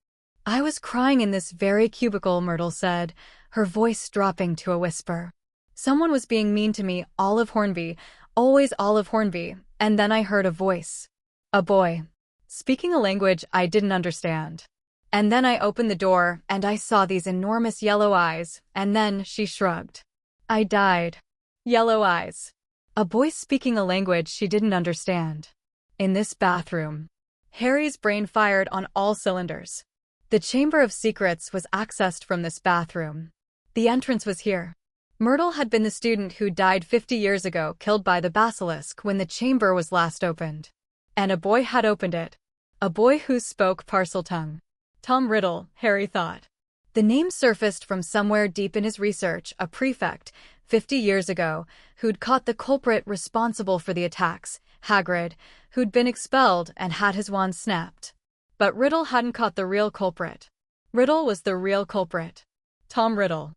I was crying in this very cubicle, Myrtle said, her voice dropping to a whisper. Someone was being mean to me, Olive Hornby, always Olive Hornby, and then I heard a voice. A boy. Speaking a language I didn't understand. And then I opened the door, and I saw these enormous yellow eyes, and then she shrugged. I died. Yellow eyes. A boy speaking a language she didn't understand. In this bathroom. Harry's brain fired on all cylinders. The Chamber of Secrets was accessed from this bathroom. The entrance was here. Myrtle had been the student who died 50 years ago, killed by the basilisk when the chamber was last opened. And a boy had opened it. A boy who spoke Parseltongue. Tom Riddle, Harry thought. The name surfaced from somewhere deep in his research, a prefect, 50 years ago, who'd caught the culprit responsible for the attacks, Hagrid, who'd been expelled and had his wand snapped. But Riddle hadn't caught the real culprit. Riddle was the real culprit. Tom Riddle.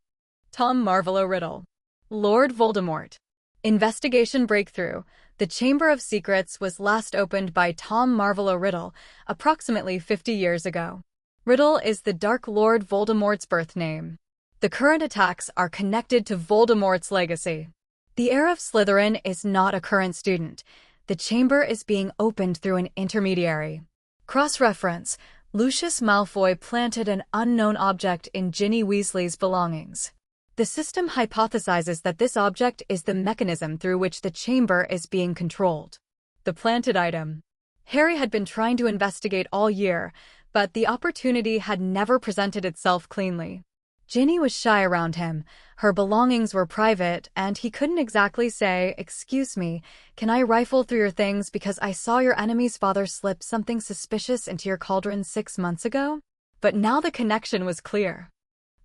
Tom Marvolo Riddle. Lord Voldemort. Investigation breakthrough. The Chamber of Secrets was last opened by Tom Marvolo Riddle, approximately 50 years ago. Riddle is the Dark Lord Voldemort's birth name. The current attacks are connected to Voldemort's legacy. The heir of Slytherin is not a current student. The chamber is being opened through an intermediary. Cross-reference. Lucius Malfoy planted an unknown object in Ginny Weasley's belongings. The system hypothesizes that this object is the mechanism through which the chamber is being controlled. The planted item. Harry had been trying to investigate all year, but the opportunity had never presented itself cleanly. Ginny was shy around him, her belongings were private, and he couldn't exactly say, "Excuse me, can I rifle through your things because I saw your enemy's father slip something suspicious into your cauldron 6 months ago?" But now the connection was clear.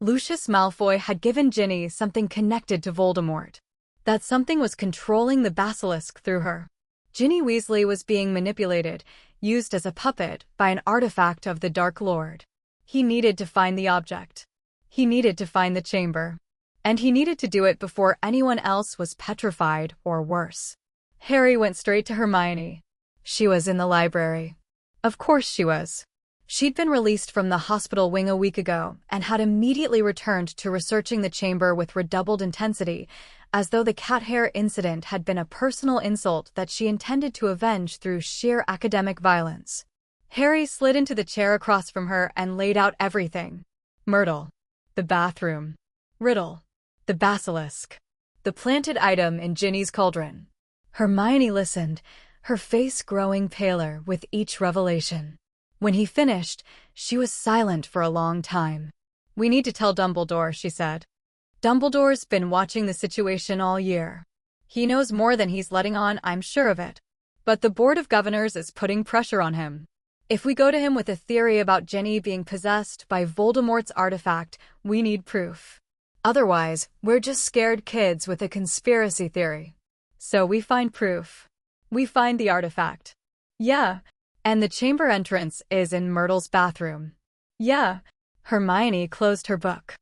Lucius Malfoy had given Ginny something connected to Voldemort. That something was controlling the basilisk through her. Ginny Weasley was being manipulated, used as a puppet, by an artifact of the Dark Lord. He needed to find the object. He needed to find the chamber. And he needed to do it before anyone else was petrified or worse. Harry went straight to Hermione. She was in the library. Of course she was. She'd been released from the hospital wing a week ago and had immediately returned to researching the chamber with redoubled intensity, as though the cat hair incident had been a personal insult that she intended to avenge through sheer academic violence. Harry slid into the chair across from her and laid out everything. Myrtle. The bathroom. Riddle. The basilisk. The planted item in Ginny's cauldron. Hermione listened, her face growing paler with each revelation. When he finished, she was silent for a long time. "We need to tell Dumbledore," she said. "Dumbledore's been watching the situation all year. He knows more than he's letting on, I'm sure of it. But the Board of Governors is putting pressure on him. If we go to him with a theory about Ginny being possessed by Voldemort's artifact, we need proof. Otherwise, we're just scared kids with a conspiracy theory. So we find proof. We find the artifact." "Yeah. And the chamber entrance is in Myrtle's bathroom." "Yeah." Hermione closed her book.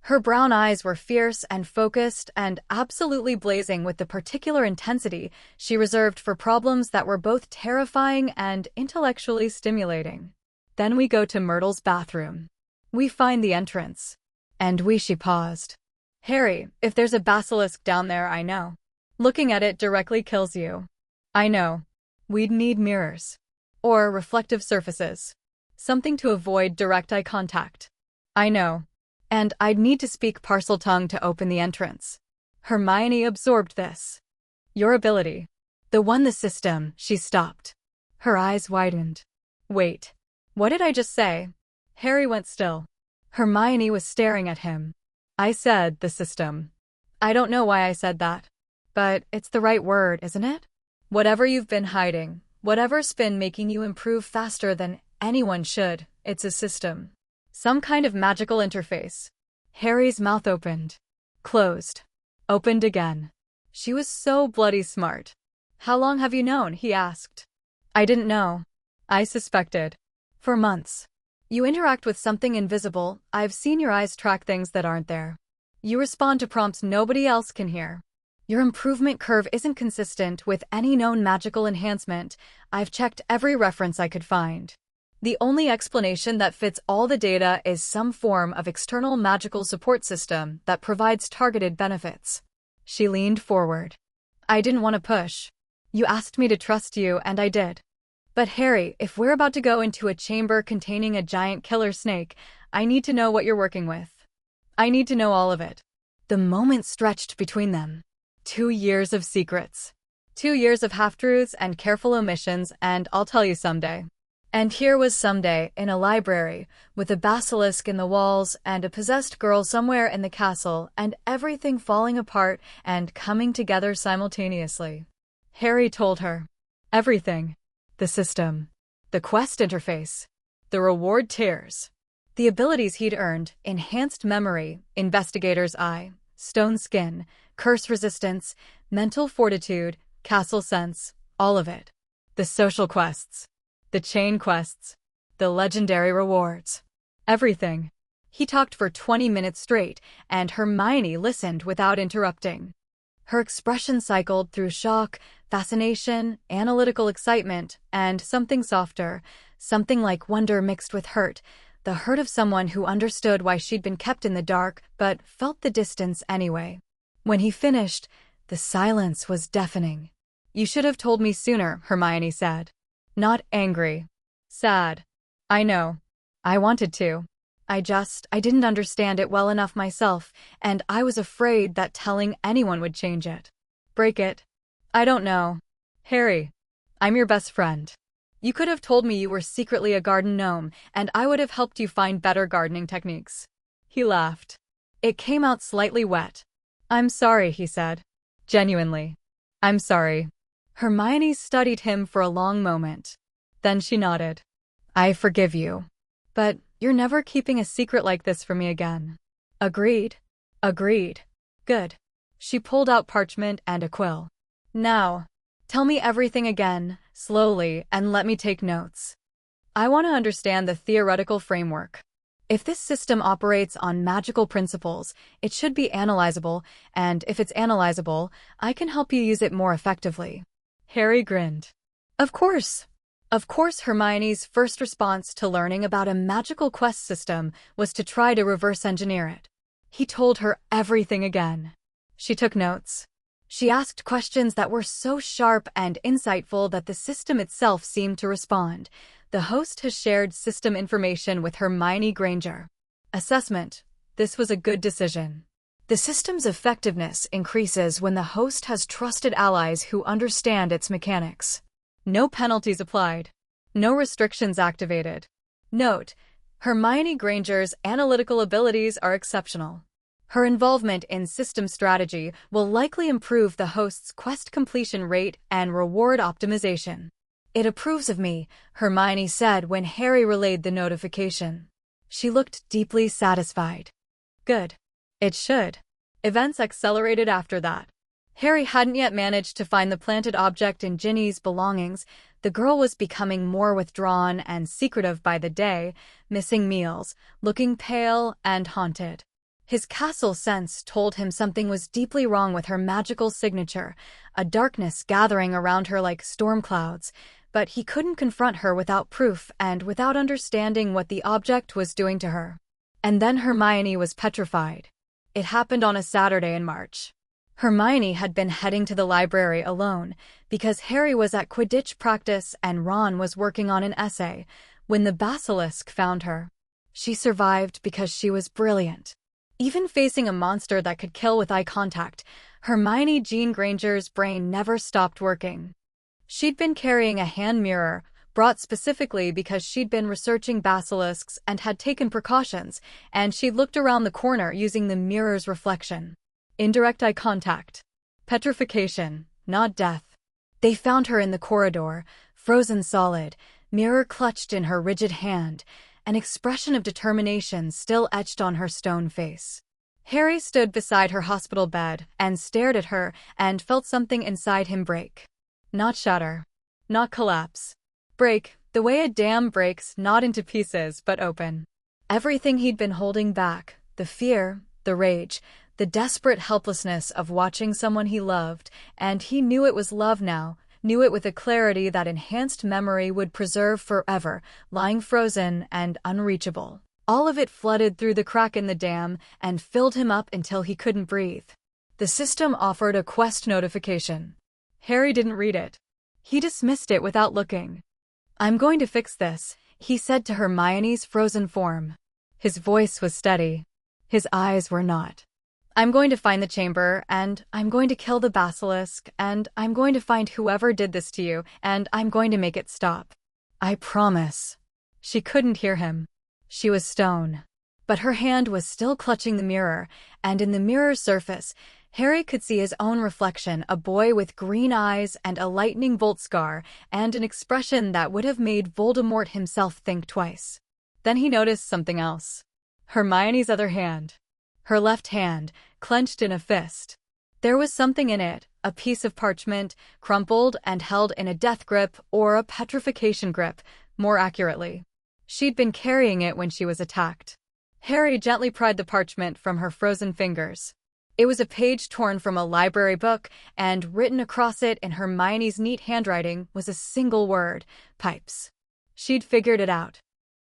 Her brown eyes were fierce and focused and absolutely blazing with the particular intensity she reserved for problems that were both terrifying and intellectually stimulating. "Then we go to Myrtle's bathroom. We find the entrance. And she paused. "Harry, if there's a basilisk down there, I know. Looking at it directly kills you. I know. We'd need mirrors. Or reflective surfaces. Something to avoid direct eye contact. I know. And I'd need to speak Parseltongue to open the entrance." Hermione absorbed this. "Your ability. The system," she stopped. Her eyes widened. "Wait. What did I just say?" Harry went still. Hermione was staring at him. "I said the system. I don't know why I said that. But it's the right word, isn't it? Whatever you've been hiding, whatever's been making you improve faster than anyone should, it's a system. Some kind of magical interface." Harry's mouth opened. Closed. Opened again. She was so bloody smart. "How long have you known?" he asked. "I didn't know. I suspected. For months. You interact with something invisible. I've seen your eyes track things that aren't there. You respond to prompts nobody else can hear. Your improvement curve isn't consistent with any known magical enhancement. I've checked every reference I could find. The only explanation that fits all the data is some form of external magical support system that provides targeted benefits." She leaned forward. "I didn't want to push. You asked me to trust you, and I did. But Harry, if we're about to go into a chamber containing a giant killer snake, I need to know what you're working with. I need to know all of it." The moment stretched between them. 2 years of secrets. 2 years of half-truths and careful omissions, and I'll tell you someday. And here was someday in a library, with a basilisk in the walls and a possessed girl somewhere in the castle, and everything falling apart and coming together simultaneously. Harry told her. Everything. The system. The quest interface. The reward tiers. The abilities he'd earned: enhanced memory, investigator's eye, stone skin, curse resistance, mental fortitude, castle sense, all of it. The social quests. The chain quests. The legendary rewards. Everything. He talked for 20 minutes straight, and Hermione listened without interrupting. Her expression cycled through shock, fascination, analytical excitement, and something softer, something like wonder mixed with hurt, the hurt of someone who understood why she'd been kept in the dark but felt the distance anyway. When he finished, the silence was deafening. "You should have told me sooner," Hermione said. Not angry. Sad. "I know. I wanted to. I didn't understand it well enough myself, and I was afraid that telling anyone would change it. Break it. I don't know. Harry, I'm your best friend. You could have told me you were secretly a garden gnome, and I would have helped you find better gardening techniques." He laughed. It came out slightly wet. "I'm sorry," he said. "Genuinely. I'm sorry." Hermione studied him for a long moment. Then she nodded. "I forgive you. But you're never keeping a secret like this from me again." "Agreed. Agreed. Good." She pulled out parchment and a quill. "Now, tell me everything again, slowly, and let me take notes. I want to understand the theoretical framework. If this system operates on magical principles, it should be analyzable, and if it's analyzable, I can help you use it more effectively." Harry grinned. "Of course. Of course, Hermione's first response to learning about a magical quest system was to try to reverse engineer it. He told her everything again. She took notes. She asked questions that were so sharp and insightful that the system itself seemed to respond. The host has shared system information with Hermione Granger. Assessment. This was a good decision. The system's effectiveness increases when the host has trusted allies who understand its mechanics. No penalties applied. No restrictions activated. Note: Hermione Granger's analytical abilities are exceptional. Her involvement in system strategy will likely improve the host's quest completion rate and reward optimization. It approves of me, Hermione said when Harry relayed the notification. She looked deeply satisfied. Good. It should. Events accelerated after that. Harry hadn't yet managed to find the planted object in Ginny's belongings. The girl was becoming more withdrawn and secretive by the day, missing meals, looking pale and haunted. His castle sense told him something was deeply wrong with her magical signature, a darkness gathering around her like storm clouds, but he couldn't confront her without proof and without understanding what the object was doing to her. And then Hermione was petrified. It happened on a Saturday in March. Hermione had been heading to the library alone because Harry was at Quidditch practice and Ron was working on an essay when the basilisk found her. She survived because she was brilliant. Even facing a monster that could kill with eye contact, Hermione Jean Granger's brain never stopped working. She'd been carrying a hand mirror, brought specifically because she'd been researching basilisks and had taken precautions, and she'd looked around the corner using the mirror's reflection. Indirect eye contact. Petrification, not death. They found her in the corridor, frozen solid, mirror clutched in her rigid hand, an expression of determination still etched on her stone face. Harry stood beside her hospital bed and stared at her and felt something inside him break. Not shatter. Not collapse. Break, the way a dam breaks, not into pieces, but open. Everything he'd been holding back, the fear, the rage, the desperate helplessness of watching someone he loved, and he knew it was love now, knew it with a clarity that enhanced memory would preserve forever, lying frozen and unreachable. All of it flooded through the crack in the dam and filled him up until he couldn't breathe. The system offered a quest notification. Harry didn't read it. He dismissed it without looking. "I'm going to fix this," he said to Hermione's frozen form. His voice was steady. His eyes were not. "I'm going to find the chamber, and I'm going to kill the basilisk, and I'm going to find whoever did this to you, and I'm going to make it stop. I promise." She couldn't hear him. She was stone. But her hand was still clutching the mirror, and in the mirror's surface, Harry could see his own reflection, a boy with green eyes and a lightning bolt scar, and an expression that would have made Voldemort himself think twice. Then he noticed something else. Hermione's other hand. Her left hand, clenched in a fist. There was something in it, a piece of parchment, crumpled and held in a death grip or a petrification grip, more accurately. She'd been carrying it when she was attacked. Harry gently pried the parchment from her frozen fingers. It was a page torn from a library book, and written across it in Hermione's neat handwriting was a single word: pipes. She'd figured it out.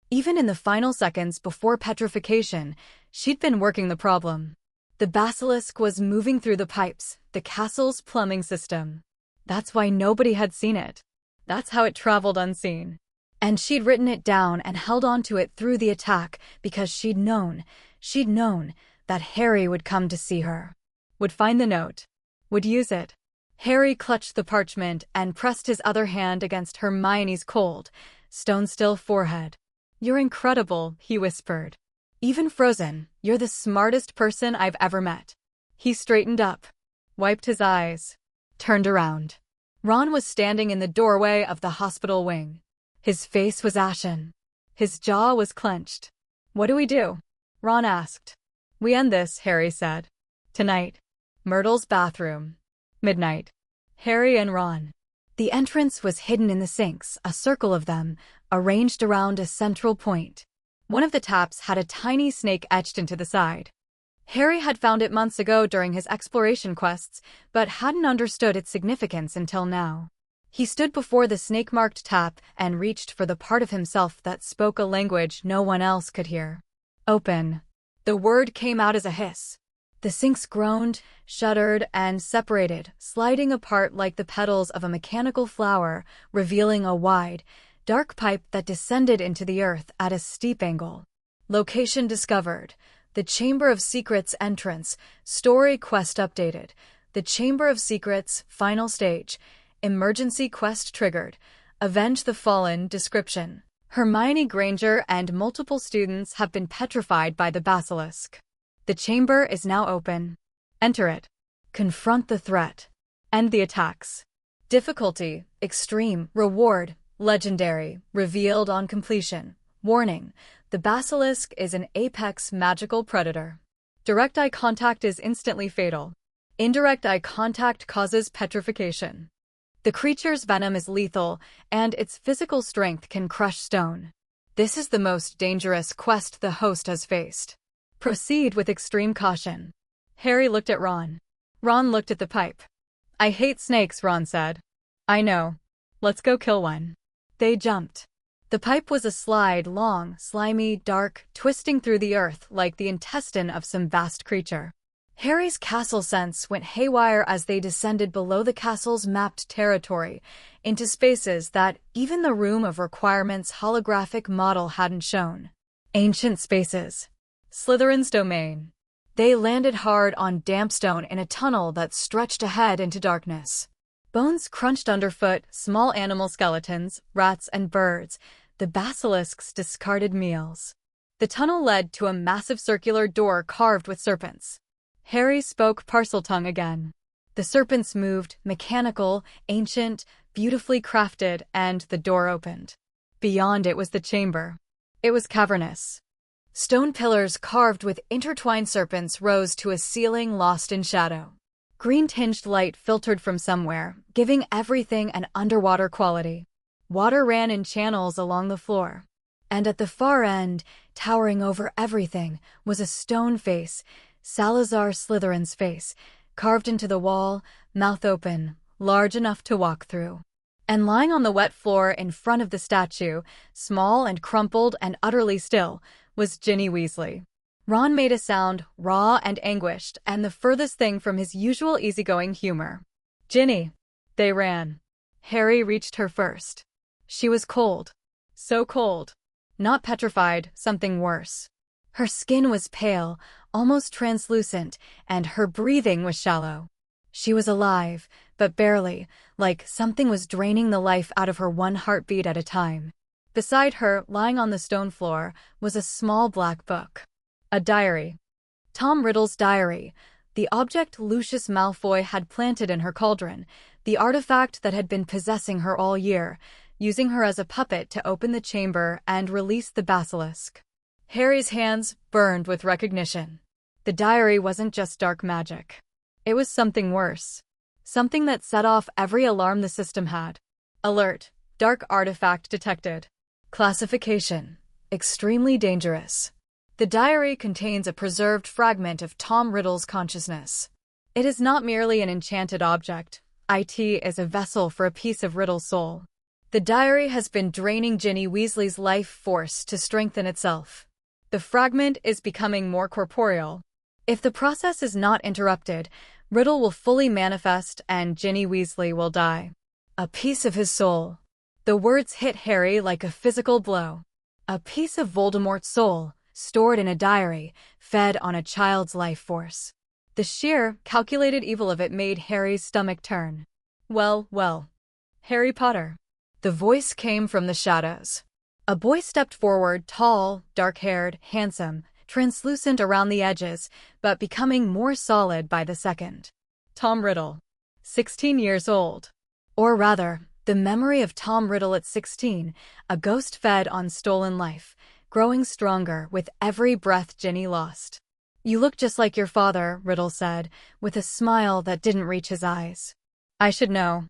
Even in the final seconds before petrification, she'd been working the problem. The basilisk was moving through the pipes, the castle's plumbing system. That's why nobody had seen it. That's how it traveled unseen. And she'd written it down and held on to it through the attack because she'd known that Harry would come to see her. Would find the note. Would use it. Harry clutched the parchment and pressed his other hand against Hermione's cold, stone-still forehead. "You're incredible," he whispered. "Even frozen, you're the smartest person I've ever met." He straightened up, wiped his eyes, turned around. Ron was standing in the doorway of the hospital wing. His face was ashen. His jaw was clenched. "What do we do?" Ron asked. "We end this," Harry said. "Tonight. Myrtle's bathroom. Midnight." Harry and Ron. The entrance was hidden in the sinks, a circle of them, arranged around a central point. One of the taps had a tiny snake etched into the side. Harry had found it months ago during his exploration quests, but hadn't understood its significance until now. He stood before the snake-marked tap and reached for the part of himself that spoke a language no one else could hear. Open. The word came out as a hiss. The sinks groaned, shuddered, and separated, sliding apart like the petals of a mechanical flower, revealing a wide, dark pipe that descended into the earth at a steep angle. Location discovered. The Chamber of Secrets entrance. Story quest updated. The Chamber of Secrets, final stage. Emergency quest triggered. Avenge the Fallen. Description. Hermione Granger and multiple students have been petrified by the basilisk. The chamber is now open. Enter it. Confront the threat. End the attacks. Difficulty, extreme. Reward, legendary. Revealed on completion. Warning, the basilisk is an apex magical predator. Direct eye contact is instantly fatal. Indirect eye contact causes petrification. The creature's venom is lethal, and its physical strength can crush stone. This is the most dangerous quest the host has faced. Proceed with extreme caution. Harry looked at Ron. Ron looked at the pipe. I hate snakes, Ron said. I know. Let's go kill one. They jumped. The pipe was a slide, long, slimy, dark, twisting through the earth like the intestine of some vast creature. Harry's castle sense went haywire as they descended below the castle's mapped territory, into spaces that even the Room of Requirement's holographic model hadn't shown. Ancient spaces. Slytherin's domain. They landed hard on damp stone in a tunnel that stretched ahead into darkness. Bones crunched underfoot, small animal skeletons, rats and birds, the basilisk's discarded meals. The tunnel led to a massive circular door carved with serpents. Harry spoke Parseltongue again. The serpents moved, mechanical, ancient, beautifully crafted, and the door opened. Beyond it was the chamber. It was cavernous. Stone pillars carved with intertwined serpents rose to a ceiling lost in shadow. Green-tinged light filtered from somewhere, giving everything an underwater quality. Water ran in channels along the floor. And at the far end, towering over everything, was a stone face, Salazar Slytherin's face, carved into the wall, mouth open, large enough to walk through. And lying on the wet floor in front of the statue, small and crumpled and utterly still, was Ginny Weasley. Ron made a sound, raw and anguished, and the furthest thing from his usual easygoing humor. Ginny. They ran. Harry reached her first. She was cold. So cold. Not petrified, something worse. Her skin was pale, almost translucent, and her breathing was shallow. She was alive, but barely, like something was draining the life out of her one heartbeat at a time. Beside her, lying on the stone floor, was a small black book. A diary. Tom Riddle's diary, the object Lucius Malfoy had planted in her cauldron, the artifact that had been possessing her all year, using her as a puppet to open the chamber and release the basilisk. Harry's hands burned with recognition. The diary wasn't just dark magic. It was something worse. Something that set off every alarm the system had. Alert. Dark artifact detected. Classification. Extremely dangerous. The diary contains a preserved fragment of Tom Riddle's consciousness. It is not merely an enchanted object. It is a vessel for a piece of Riddle's soul. The diary has been draining Ginny Weasley's life force to strengthen itself. The fragment is becoming more corporeal. If the process is not interrupted, Riddle will fully manifest and Ginny Weasley will die. A piece of his soul. The words hit Harry like a physical blow. A piece of Voldemort's soul, stored in a diary, fed on a child's life force. The sheer, calculated evil of it made Harry's stomach turn. Well, well. Harry Potter. The voice came from the shadows. A boy stepped forward, tall, dark-haired, handsome, translucent around the edges, but becoming more solid by the second. Tom Riddle. 16 years old. Or rather, the memory of Tom Riddle at 16, a ghost fed on stolen life, growing stronger with every breath Ginny lost. You look just like your father, Riddle said, with a smile that didn't reach his eyes. I should know.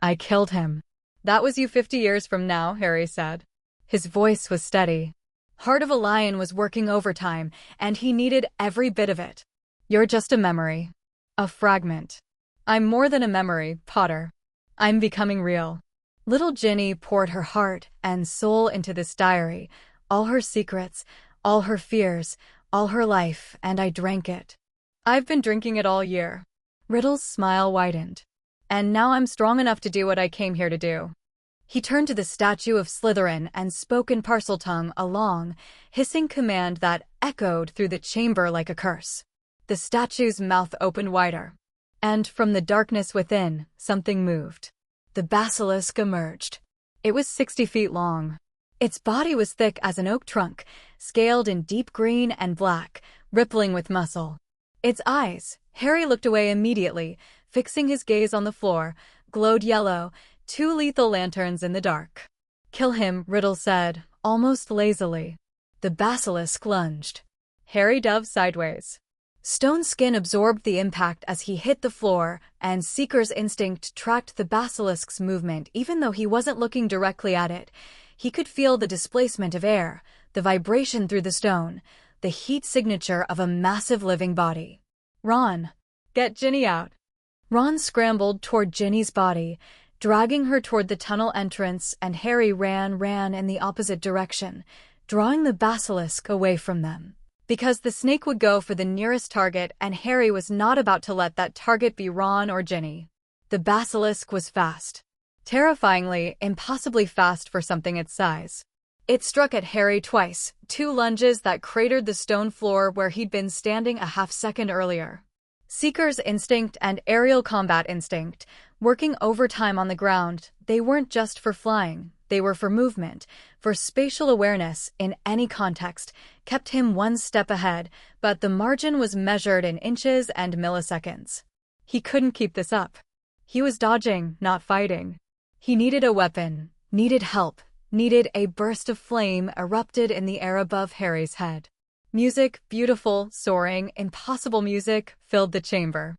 I killed him. That was you 50 years from now, Harry said. His voice was steady. Heart of a Lion was working overtime, and he needed every bit of it. You're just a memory. A fragment. I'm more than a memory, Potter. I'm becoming real. Little Ginny poured her heart and soul into this diary, all her secrets, all her fears, all her life, and I drank it. I've been drinking it all year. Riddle's smile widened. And now I'm strong enough to do what I came here to do. He turned to the statue of Slytherin and spoke in Parseltongue, a long, hissing command that echoed through the chamber like a curse. The statue's mouth opened wider. And from the darkness within, something moved. The basilisk emerged. It was 60 feet long. Its body was thick as an oak trunk, scaled in deep green and black, rippling with muscle. Its eyes, Harry looked away immediately, fixing his gaze on the floor, glowed yellow, 2 lethal lanterns in the dark. "Kill him," Riddle said, almost lazily. The basilisk lunged. Harry dove sideways. Stone's skin absorbed the impact as he hit the floor, and Seeker's instinct tracked the basilisk's movement even though he wasn't looking directly at it. He could feel the displacement of air, the vibration through the stone, the heat signature of a massive living body. "Ron, get Ginny out." Ron scrambled toward Ginny's body, dragging her toward the tunnel entrance, and Harry ran in the opposite direction, drawing the basilisk away from them. Because the snake would go for the nearest target, and Harry was not about to let that target be Ron or Ginny. The basilisk was fast. Terrifyingly, impossibly fast for something its size. It struck at Harry twice, 2 lunges that cratered the stone floor where he'd been standing a half-second earlier. Seeker's instinct and aerial combat instinct, working overtime on the ground, they weren't just for flying, they were for movement, for spatial awareness in any context, kept him 1 step ahead, but the margin was measured in inches and milliseconds. He couldn't keep this up. He was dodging, not fighting. He needed a weapon, needed help, needed a burst of flame erupted in the air above Harry's head. Music, beautiful, soaring, impossible music, filled the chamber.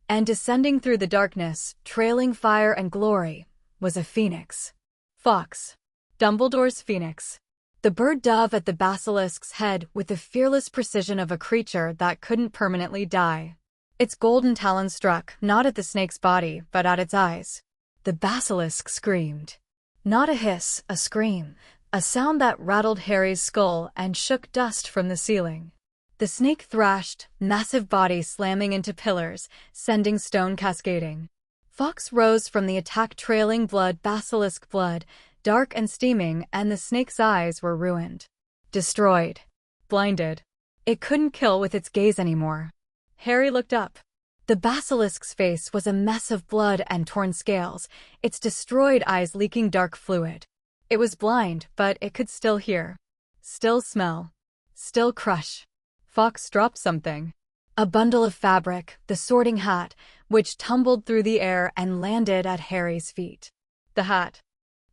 And descending through the darkness, trailing fire and glory, was a phoenix. Fawkes. Dumbledore's phoenix. The bird dove at the basilisk's head with the fearless precision of a creature that couldn't permanently die. Its golden talons struck, not at the snake's body, but at its eyes. The basilisk screamed. Not a hiss, a scream, a sound that rattled Harry's skull and shook dust from the ceiling. The snake thrashed, massive body slamming into pillars, sending stone cascading. Fawkes rose from the attack trailing blood, basilisk blood, dark and steaming, and the snake's eyes were ruined. Destroyed. Blinded. It couldn't kill with its gaze anymore. Harry looked up. The basilisk's face was a mess of blood and torn scales, its destroyed eyes leaking dark fluid. It was blind, but it could still hear. Still smell. Still crush. Fawkes dropped something. A bundle of fabric, the sorting hat, which tumbled through the air and landed at Harry's feet. The hat.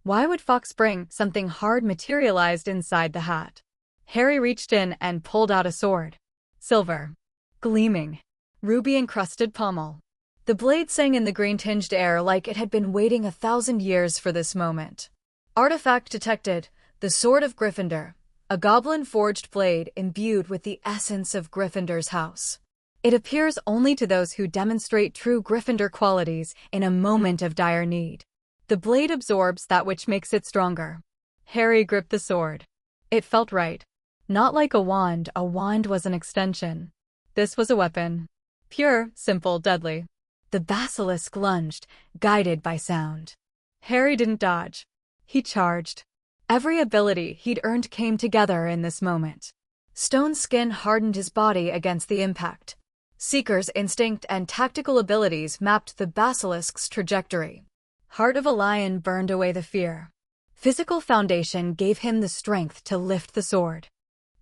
Why would Fawkes bring something hard materialized inside the hat? Harry reached in and pulled out a sword. Silver. Gleaming. Ruby-encrusted pommel. The blade sang in the green-tinged air like it had been waiting 1,000 years for this moment. Artifact detected. The Sword of Gryffindor. A goblin-forged blade imbued with the essence of Gryffindor's house. It appears only to those who demonstrate true Gryffindor qualities in a moment of dire need. The blade absorbs that which makes it stronger. Harry gripped the sword. It felt right. Not like a wand was an extension. This was a weapon. Pure, simple, deadly. The basilisk lunged, guided by sound. Harry didn't dodge. He charged. Every ability he'd earned came together in this moment. Stone's skin hardened his body against the impact. Seeker's instinct and tactical abilities mapped the basilisk's trajectory. Heart of a lion burned away the fear. Physical foundation gave him the strength to lift the sword.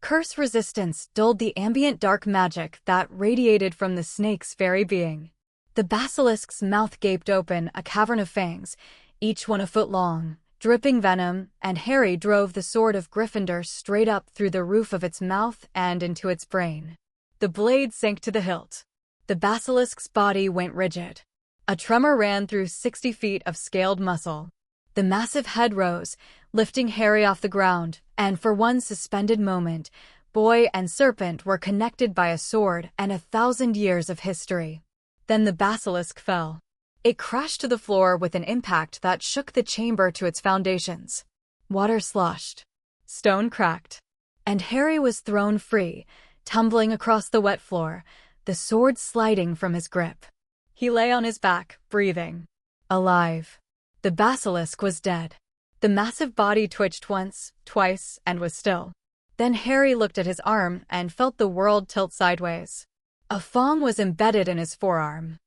Curse resistance dulled the ambient dark magic that radiated from the snake's very being. The basilisk's mouth gaped open, a cavern of fangs, each 1 foot long, dripping venom, and Harry drove the sword of Gryffindor straight up through the roof of its mouth and into its brain. The blade sank to the hilt. The basilisk's body went rigid. A tremor ran through 60 feet of scaled muscle. The massive head rose, lifting Harry off the ground, and for one suspended moment, boy and serpent were connected by a sword and 1,000 years of history. Then the basilisk fell. It crashed to the floor with an impact that shook the chamber to its foundations. Water sloshed. Stone cracked. And Harry was thrown free, tumbling across the wet floor, the sword sliding from his grip. He lay on his back, breathing. Alive. The basilisk was dead. The massive body twitched once, twice, and was still. Then Harry looked at his arm and felt the world tilt sideways. A fang was embedded in his forearm.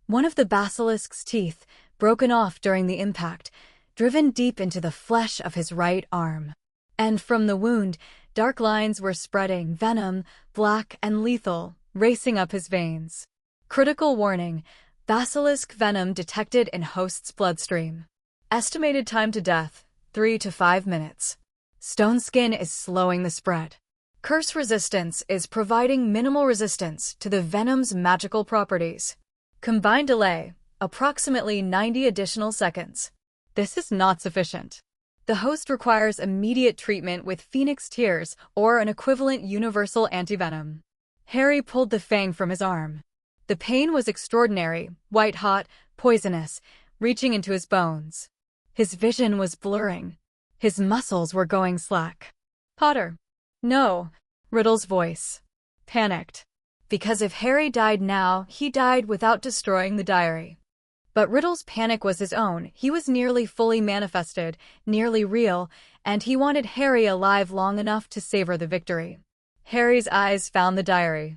One of the basilisk's teeth, broken off during the impact, driven deep into the flesh of his right arm. And from the wound, dark lines were spreading, venom, black and lethal, racing up his veins. Critical warning: basilisk venom detected in host's bloodstream. Estimated time to death, 3 to 5 minutes. Stone skin is slowing the spread. Curse resistance is providing minimal resistance to the venom's magical properties. Combined delay, approximately 90 additional seconds. This is not sufficient. The host requires immediate treatment with Phoenix Tears or an equivalent universal antivenom. Harry pulled the fang from his arm. The pain was extraordinary, white-hot, poisonous, reaching into his bones. His vision was blurring. His muscles were going slack. Potter. No. Riddle's voice. Panicked. Because if Harry died now, he died without destroying the diary. But Riddle's panic was his own. He was nearly fully manifested, nearly real, and he wanted Harry alive long enough to savor the victory. Harry's eyes found the diary.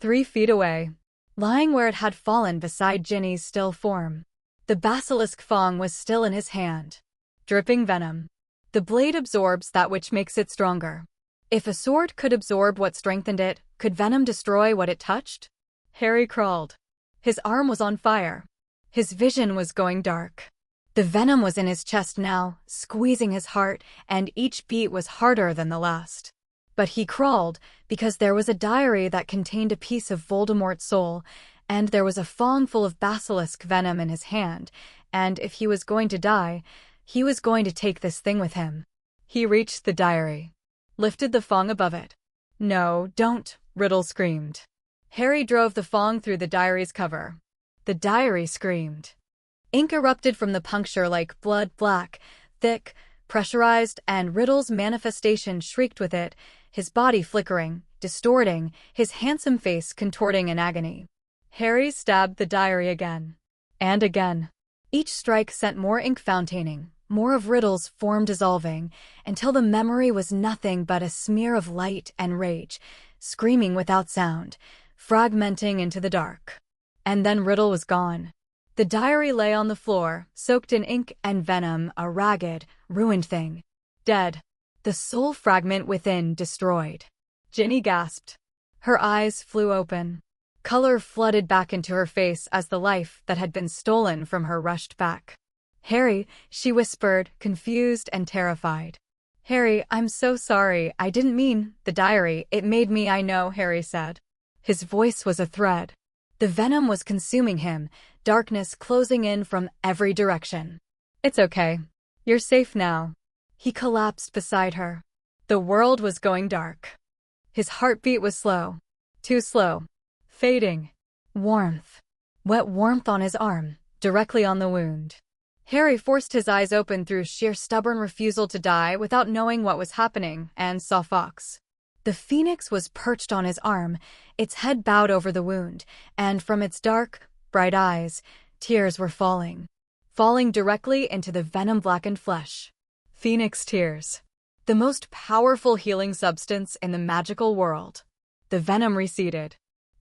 3 feet away. Lying where it had fallen beside Ginny's still form. The basilisk fang was still in his hand. Dripping venom. The blade absorbs that which makes it stronger. If a sword could absorb what strengthened it, could venom destroy what it touched? Harry crawled. His arm was on fire. His vision was going dark. The venom was in his chest now, squeezing his heart, and each beat was harder than the last. But he crawled, because there was a diary that contained a piece of Voldemort's soul, and there was a fang full of basilisk venom in his hand, and if he was going to die, he was going to take this thing with him. He reached the diary. Lifted the fang above it. No, don't, Riddle screamed. Harry drove the fang through the diary's cover. The diary screamed. Ink erupted from the puncture like blood, black, thick, pressurized, and Riddle's manifestation shrieked with it, his body flickering, distorting, his handsome face contorting in agony. Harry stabbed the diary again. And again. Each strike sent more ink fountaining, more of Riddle's form dissolving, until the memory was nothing but a smear of light and rage, screaming without sound, fragmenting into the dark. And then Riddle was gone. The diary lay on the floor, soaked in ink and venom, a ragged, ruined thing. Dead. The soul fragment within destroyed. Ginny gasped. Her eyes flew open. Color flooded back into her face as the life that had been stolen from her rushed back. Harry, she whispered, confused and terrified. Harry, I'm so sorry, I didn't mean, the diary, it made me, I know, Harry said. His voice was a thread. The venom was consuming him, darkness closing in from every direction. It's okay. You're safe now. He collapsed beside her. The world was going dark. His heartbeat was slow. Too slow. Fading. Warmth. Wet warmth on his arm, directly on the wound. Harry forced his eyes open through sheer stubborn refusal to die without knowing what was happening, and saw Fawkes. The phoenix was perched on his arm, its head bowed over the wound, and from its dark, bright eyes, tears were falling. Falling directly into the venom-blackened flesh. Phoenix tears. The most powerful healing substance in the magical world. The venom receded.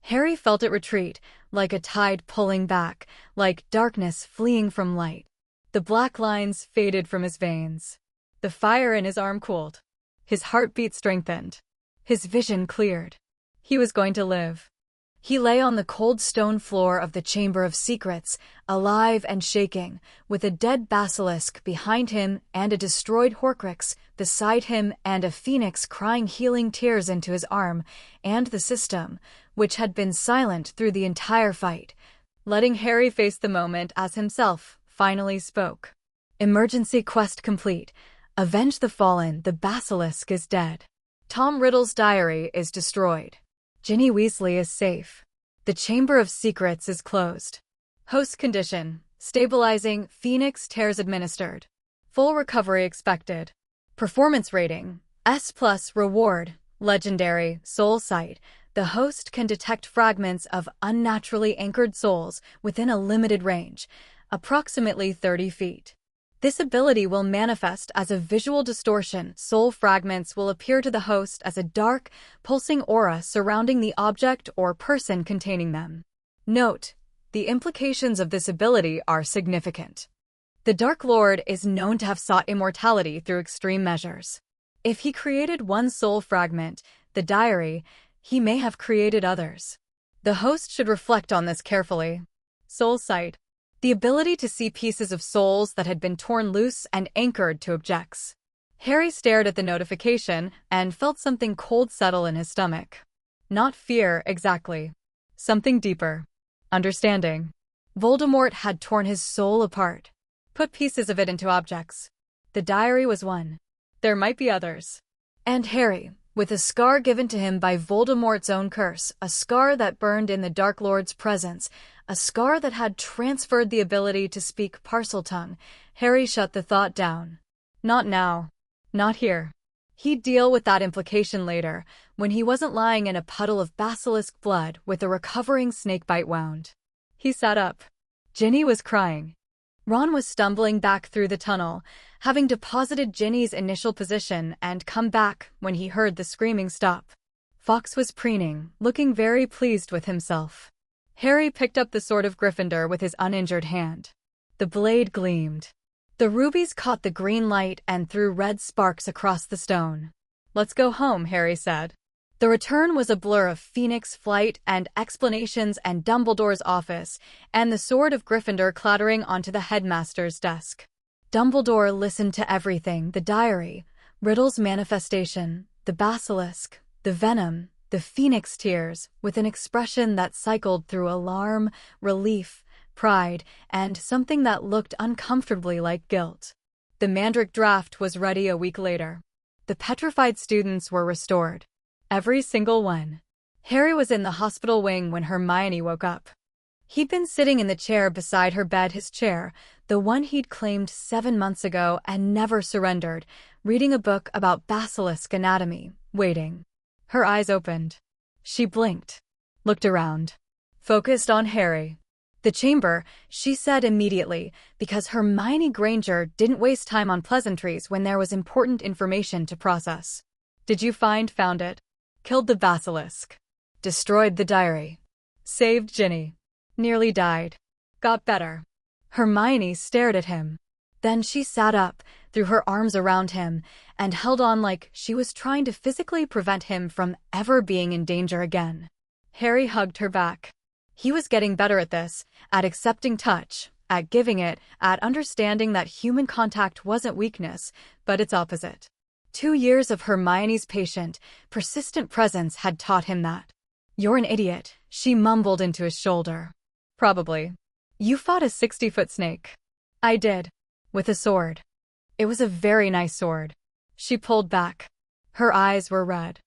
Harry felt it retreat, like a tide pulling back, like darkness fleeing from light. The black lines faded from his veins. The fire in his arm cooled. His heartbeat strengthened. His vision cleared. He was going to live. He lay on the cold stone floor of the Chamber of Secrets, alive and shaking, with a dead basilisk behind him and a destroyed Horcrux beside him and a phoenix crying healing tears into his arm, and the system, which had been silent through the entire fight, letting Harry face the moment as himself finally spoke. Emergency quest complete. Avenge the fallen, the basilisk is dead. Tom Riddle's diary is destroyed. Ginny Weasley is safe. The Chamber of Secrets is closed. Host condition: Stabilizing, Phoenix tears administered. Full recovery expected. Performance rating, S+, reward, legendary, soul sight. The host can detect fragments of unnaturally anchored souls within a limited range, approximately 30 feet. This ability will manifest as a visual distortion. Soul fragments will appear to the host as a dark, pulsing aura surrounding the object or person containing them. Note: the implications of this ability are significant. The Dark Lord is known to have sought immortality through extreme measures. If he created one soul fragment, the diary, he may have created others. The host should reflect on this carefully. Soul sight. The ability to see pieces of souls that had been torn loose and anchored to objects. Harry stared at the notification and felt something cold settle in his stomach. Not fear, exactly. Something deeper. Understanding. Voldemort had torn his soul apart. Put pieces of it into objects. The diary was one. There might be others. And Harry, with a scar given to him by Voldemort's own curse, a scar that burned in the Dark Lord's presence, a scar that had transferred the ability to speak Parseltongue, Harry shut the thought down. Not now. Not here. He'd deal with that implication later, when he wasn't lying in a puddle of basilisk blood with a recovering snakebite wound. He sat up. Ginny was crying. Ron was stumbling back through the tunnel, having deposited Ginny's initial position and come back when he heard the screaming stop. Fawkes was preening, looking very pleased with himself. Harry picked up the sword of Gryffindor with his uninjured hand. The blade gleamed. The rubies caught the green light and threw red sparks across the stone. "Let's go home," Harry said. The return was a blur of Phoenix flight and explanations and Dumbledore's office, and the sword of Gryffindor clattering onto the headmaster's desk. Dumbledore listened to everything: the diary, Riddle's manifestation, the basilisk, the venom, the Phoenix tears, with an expression that cycled through alarm, relief, pride, and something that looked uncomfortably like guilt. The Mandrake draft was ready a week later. The petrified students were restored. Every single one. Harry was in the hospital wing when Hermione woke up. He'd been sitting in the chair beside her bed, his chair, the one he'd claimed 7 months ago and never surrendered, reading a book about basilisk anatomy, waiting. Her eyes opened. She blinked, looked around, focused on Harry. "The chamber," she said immediately, because Hermione Granger didn't waste time on pleasantries when there was important information to process. "Did you found it? Killed the basilisk. Destroyed the diary. Saved Ginny. Nearly died. Got better." Hermione stared at him. Then she sat up, threw her arms around him, and held on like she was trying to physically prevent him from ever being in danger again. Harry hugged her back. He was getting better at this, at accepting touch, at giving it, at understanding that human contact wasn't weakness, but its opposite. 2 years of Hermione's patient, persistent presence had taught him that. "You're an idiot," she mumbled into his shoulder. "Probably. You fought a 60-foot snake." "I did. With a sword. It was a very nice sword." She pulled back. Her eyes were red.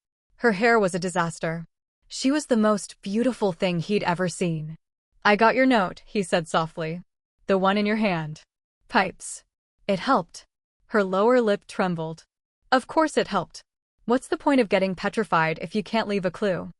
Her hair was a disaster. She was the most beautiful thing he'd ever seen. "I got your note," he said softly. "The one in your hand. Pipes." It helped. Her lower lip trembled. "Of course it helped. What's the point of getting petrified if you can't leave a clue?"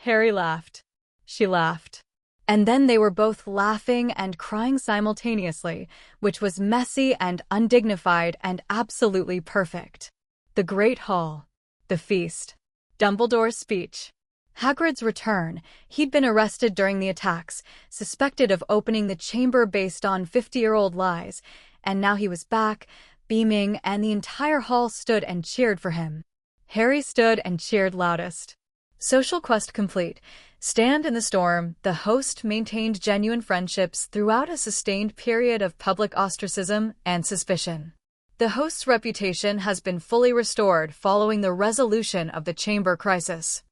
Harry laughed. She laughed. And then they were both laughing and crying simultaneously, which was messy and undignified and absolutely perfect. The Great Hall. The feast. Dumbledore's speech. Hagrid's return. He'd been arrested during the attacks, suspected of opening the chamber based on 50-year-old lies, and now he was back, beaming, and the entire hall stood and cheered for him. Harry stood and cheered loudest. Social quest complete. Stand in the storm. The host maintained genuine friendships throughout a sustained period of public ostracism and suspicion. The host's reputation has been fully restored following the resolution of the chamber crisis.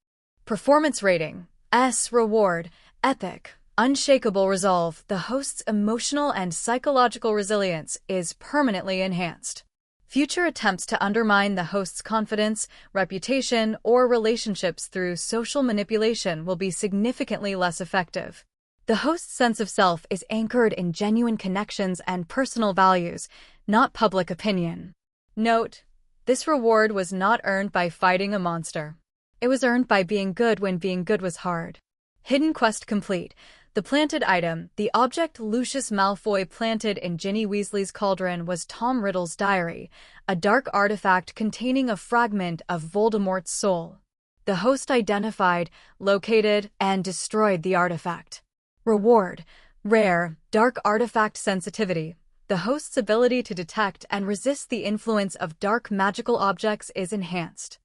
Performance rating, S. Reward, epic, unshakable resolve. The host's emotional and psychological resilience is permanently enhanced. Future attempts to undermine the host's confidence, reputation, or relationships through social manipulation will be significantly less effective. The host's sense of self is anchored in genuine connections and personal values, not public opinion. Note: this reward was not earned by fighting a monster. It was earned by being good when being good was hard. Hidden quest complete. The planted item, the object Lucius Malfoy planted in Ginny Weasley's cauldron, was Tom Riddle's diary, a dark artifact containing a fragment of Voldemort's soul. The host identified, located, and destroyed the artifact. Reward: rare, dark artifact sensitivity. The host's ability to detect and resist the influence of dark magical objects is enhanced.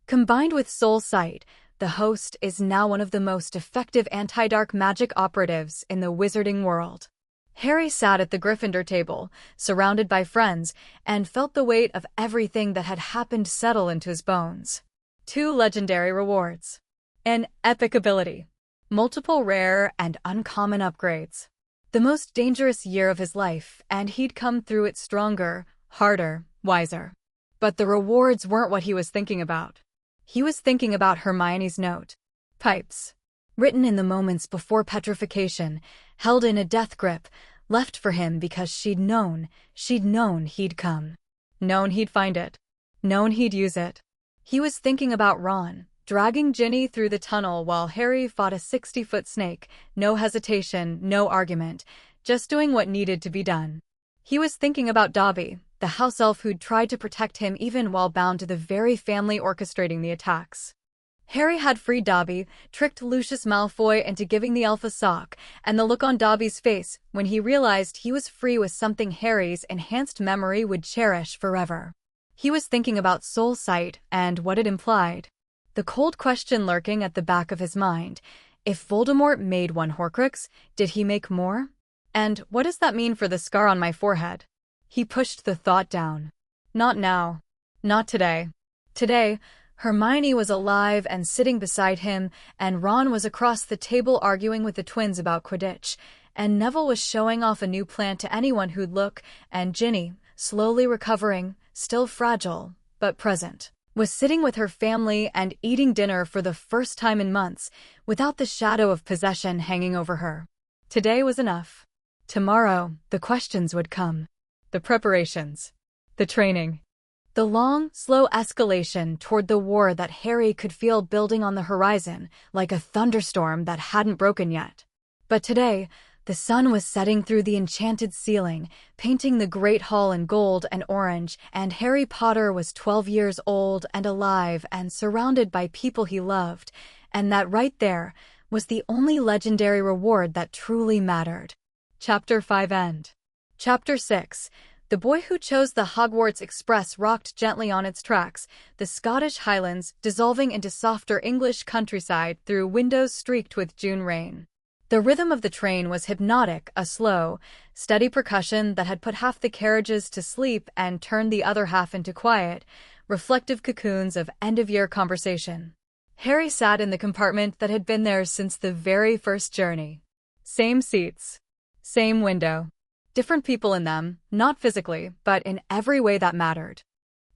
Combined with Soul Sight, the host is now one of the most effective anti-dark magic operatives in the wizarding world. Harry sat at the Gryffindor table, surrounded by friends, and felt the weight of everything that had happened settle into his bones. 2 legendary rewards. An epic ability. Multiple rare and uncommon upgrades. The most dangerous year of his life, and he'd come through it stronger, harder, wiser. But the rewards weren't what he was thinking about. He was thinking about Hermione's note. Pipes. Written in the moments before petrification, held in a death grip, left for him because she'd known he'd come. Known he'd find it. Known he'd use it. He was thinking about Ron, dragging Ginny through the tunnel while Harry fought a 60-foot snake, no hesitation, no argument, just doing what needed to be done. He was thinking about Dobby, the house elf who'd tried to protect him even while bound to the very family orchestrating the attacks. Harry had freed Dobby, tricked Lucius Malfoy into giving the elf a sock, and the look on Dobby's face when he realized he was free was something Harry's enhanced memory would cherish forever. He was thinking about Soul Sight and what it implied. The cold question lurking at the back of his mind: if Voldemort made 1 Horcrux, did he make more? And what does that mean for the scar on my forehead? He pushed the thought down. Not now. Not today. Today, Hermione was alive and sitting beside him, and Ron was across the table arguing with the twins about Quidditch, and Neville was showing off a new plant to anyone who'd look, and Ginny, slowly recovering, still fragile, but present, was sitting with her family and eating dinner for the first time in months, without the shadow of possession hanging over her. Today was enough. Tomorrow, the questions would come. The preparations. The training. The long, slow escalation toward the war that Harry could feel building on the horizon, like a thunderstorm that hadn't broken yet. But today, the sun was setting through the enchanted ceiling, painting the Great Hall in gold and orange, and Harry Potter was 12 years old and alive and surrounded by people he loved, and that right there was the only legendary reward that truly mattered. Chapter 5 End. Chapter 6. The boy who chose the Hogwarts Express rocked gently on its tracks, the Scottish Highlands dissolving into softer English countryside through windows streaked with June rain. The rhythm of the train was hypnotic, a slow, steady percussion that had put half the carriages to sleep and turned the other half into quiet, reflective cocoons of end-of-year conversation. Harry sat in the compartment that had been theirs since the very first journey. Same seats. Same window. Different people in them, not physically, but in every way that mattered.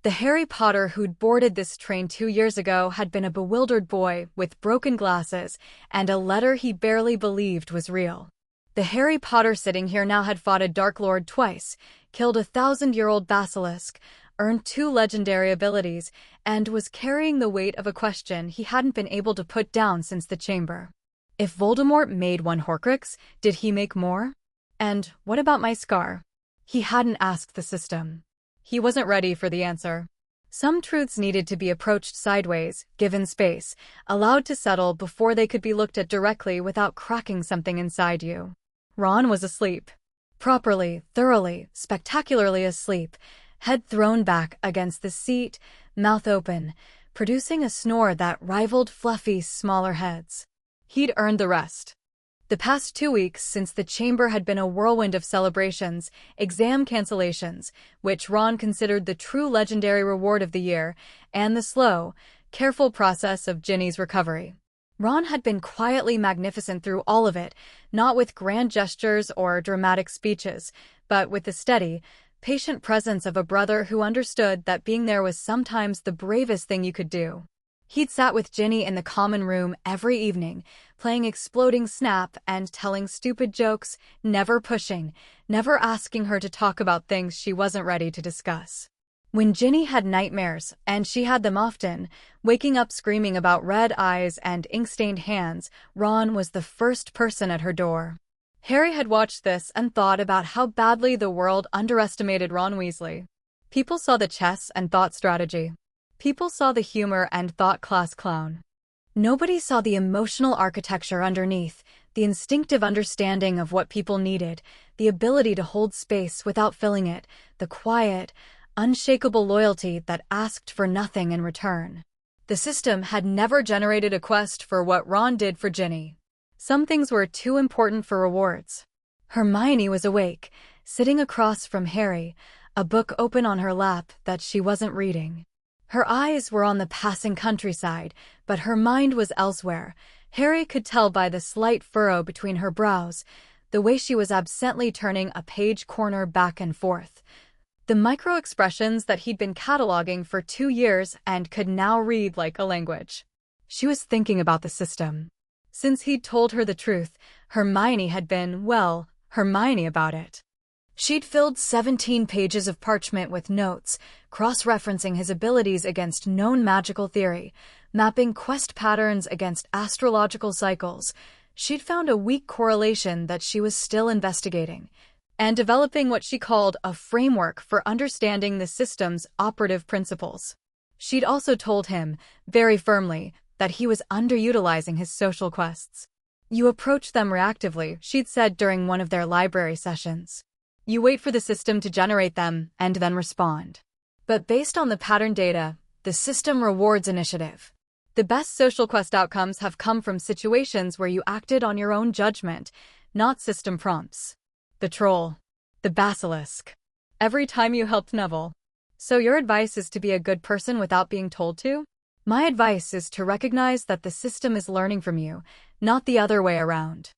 The Harry Potter who'd boarded this train 2 years ago had been a bewildered boy with broken glasses and a letter he barely believed was real. The Harry Potter sitting here now had fought a Dark Lord twice, killed a 1,000-year-old basilisk, earned 2 legendary abilities, and was carrying the weight of a question he hadn't been able to put down since the chamber. If Voldemort made 1 Horcrux, did he make more? And what about my scar? He hadn't asked the system. He wasn't ready for the answer. Some truths needed to be approached sideways, given space, allowed to settle before they could be looked at directly without cracking something inside you. Ron was asleep. Properly, thoroughly, spectacularly asleep, head thrown back against the seat, mouth open, producing a snore that rivaled Fluffy's smaller heads. He'd earned the rest. The past 2 weeks since the chamber had been a whirlwind of celebrations, exam cancellations, which Ron considered the true legendary reward of the year, and the slow, careful process of Ginny's recovery. Ron had been quietly magnificent through all of it, not with grand gestures or dramatic speeches, but with the steady, patient presence of a brother who understood that being there was sometimes the bravest thing you could do. He'd sat with Ginny in the common room every evening, playing exploding Snap and telling stupid jokes, never pushing, never asking her to talk about things she wasn't ready to discuss. When Ginny had nightmares, and she had them often, waking up screaming about red eyes and ink-stained hands, Ron was the first person at her door. Harry had watched this and thought about how badly the world underestimated Ron Weasley. People saw the chess and thought strategy. People saw the humor and thought class clown. Nobody saw the emotional architecture underneath, the instinctive understanding of what people needed, the ability to hold space without filling it, the quiet, unshakable loyalty that asked for nothing in return. The system had never generated a quest for what Ron did for Ginny. Some things were too important for rewards. Hermione was awake, sitting across from Harry, a book open on her lap that she wasn't reading. Her eyes were on the passing countryside, but her mind was elsewhere. Harry could tell by the slight furrow between her brows, the way she was absently turning a page corner back and forth. The micro-expressions that he'd been cataloging for 2 years and could now read like a language. She was thinking about the system. Since he'd told her the truth, Hermione had been, well, Hermione about it. She'd filled 17 pages of parchment with notes, cross-referencing his abilities against known magical theory, mapping quest patterns against astrological cycles. She'd found a weak correlation that she was still investigating, and developing what she called a framework for understanding the system's operative principles. She'd also told him, very firmly, that he was underutilizing his social quests. You approach them reactively, she'd said during one of their library sessions. You wait for the system to generate them and then respond. But based on the pattern data, the system rewards initiative. The best social quest outcomes have come from situations where you acted on your own judgment, not system prompts. The troll. The basilisk. Every time you helped Neville. So your advice is to be a good person without being told to? My advice is to recognize that the system is learning from you, not the other way around.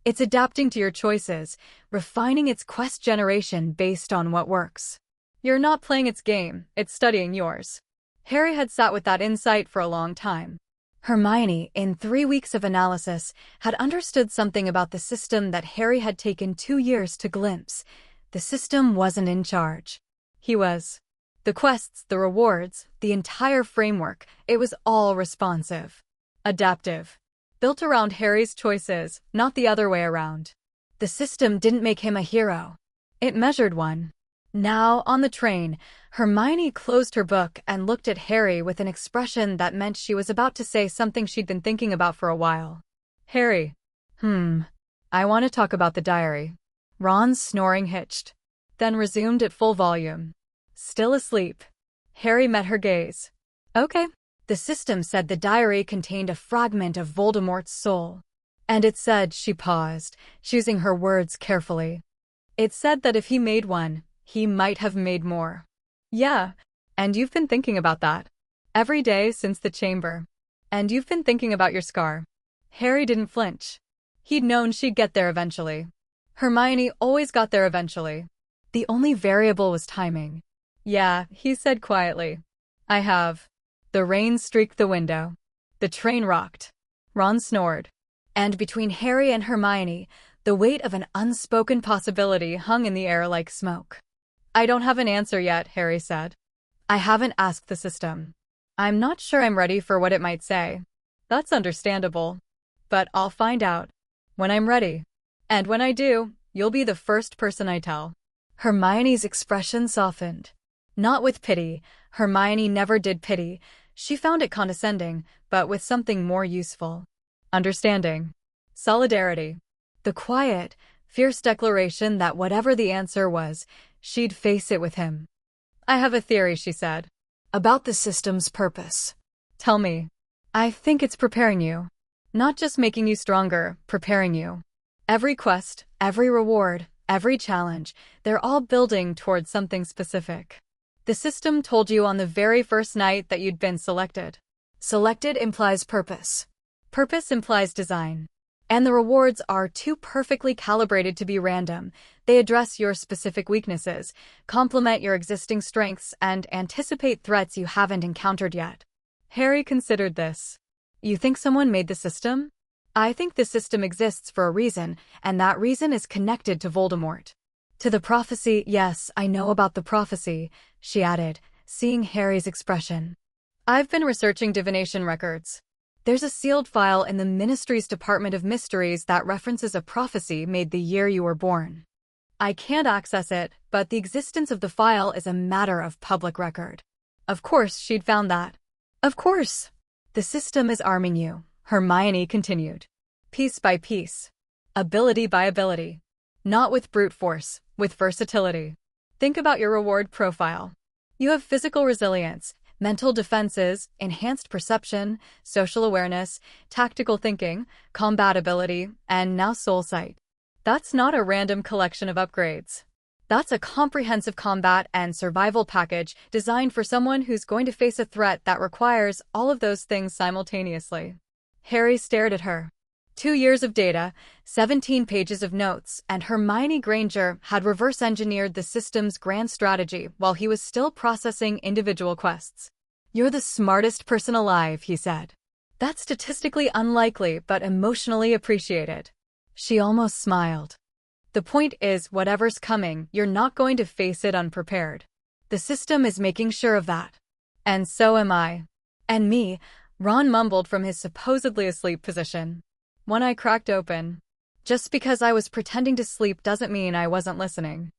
It's adapting to your choices, refining its quest generation based on what works. You're not playing its game, it's studying yours. Harry had sat with that insight for a long time. Hermione, in 3 weeks of analysis, had understood something about the system that Harry had taken 2 years to glimpse. The system wasn't in charge. He was. The quests, the rewards, the entire framework, it was all responsive. Adaptive. Built around Harry's choices, not the other way around. The system didn't make him a hero. It measured one. Now, on the train, Hermione closed her book and looked at Harry with an expression that meant she was about to say something she'd been thinking about for a while. Harry. I want to talk about the diary. Ron's snoring hitched, then resumed at full volume. Still asleep. Harry met her gaze. Okay. The system said the diary contained a fragment of Voldemort's soul. And it said, she paused, choosing her words carefully. It said that if he made one, he might have made more. Yeah, and you've been thinking about that. Every day since the chamber. And you've been thinking about your scar. Harry didn't flinch. He'd known she'd get there eventually. Hermione always got there eventually. The only variable was timing. Yeah, he said quietly. I have. The rain streaked the window. The train rocked. Ron snored. And between Harry and Hermione, the weight of an unspoken possibility hung in the air like smoke. I don't have an answer yet, Harry said. I haven't asked the system. I'm not sure I'm ready for what it might say. That's understandable. But I'll find out. When I'm ready. And when I do, you'll be the first person I tell. Hermione's expression softened. Not with pity. Hermione never did pity. She found it condescending, but with something more useful. Understanding. Solidarity. The quiet, fierce declaration that whatever the answer was, she'd face it with him. I have a theory, she said. About the system's purpose. Tell me. I think it's preparing you. Not just making you stronger, preparing you. Every quest, every reward, every challenge, they're all building towards something specific. The system told you on the very first night that you'd been selected. Selected implies purpose. Purpose implies design. And the rewards are too perfectly calibrated to be random. They address your specific weaknesses, complement your existing strengths, and anticipate threats you haven't encountered yet. Harry considered this. You think someone made the system? I think the system exists for a reason, and that reason is connected to Voldemort. To the prophecy, yes, I know about the prophecy, she added, seeing Harry's expression. I've been researching divination records. There's a sealed file in the Ministry's Department of Mysteries that references a prophecy made the year you were born. I can't access it, but the existence of the file is a matter of public record. Of course she'd found that. Of course. The system is arming you, Hermione continued. Piece by piece. Ability by ability. Not with brute force, with versatility. Think about your reward profile. You have physical resilience, mental defenses, enhanced perception, social awareness, tactical thinking, combat ability, and now soul sight. That's not a random collection of upgrades. That's a comprehensive combat and survival package designed for someone who's going to face a threat that requires all of those things simultaneously. Harry stared at her. 2 years of data, 17 pages of notes, and Hermione Granger had reverse-engineered the system's grand strategy while he was still processing individual quests. You're the smartest person alive, he said. That's statistically unlikely but emotionally appreciated. She almost smiled. The point is, whatever's coming, you're not going to face it unprepared. The system is making sure of that. And so am I. And me, Ron mumbled from his supposedly asleep position. One eye cracked open. Just because I was pretending to sleep doesn't mean I wasn't listening.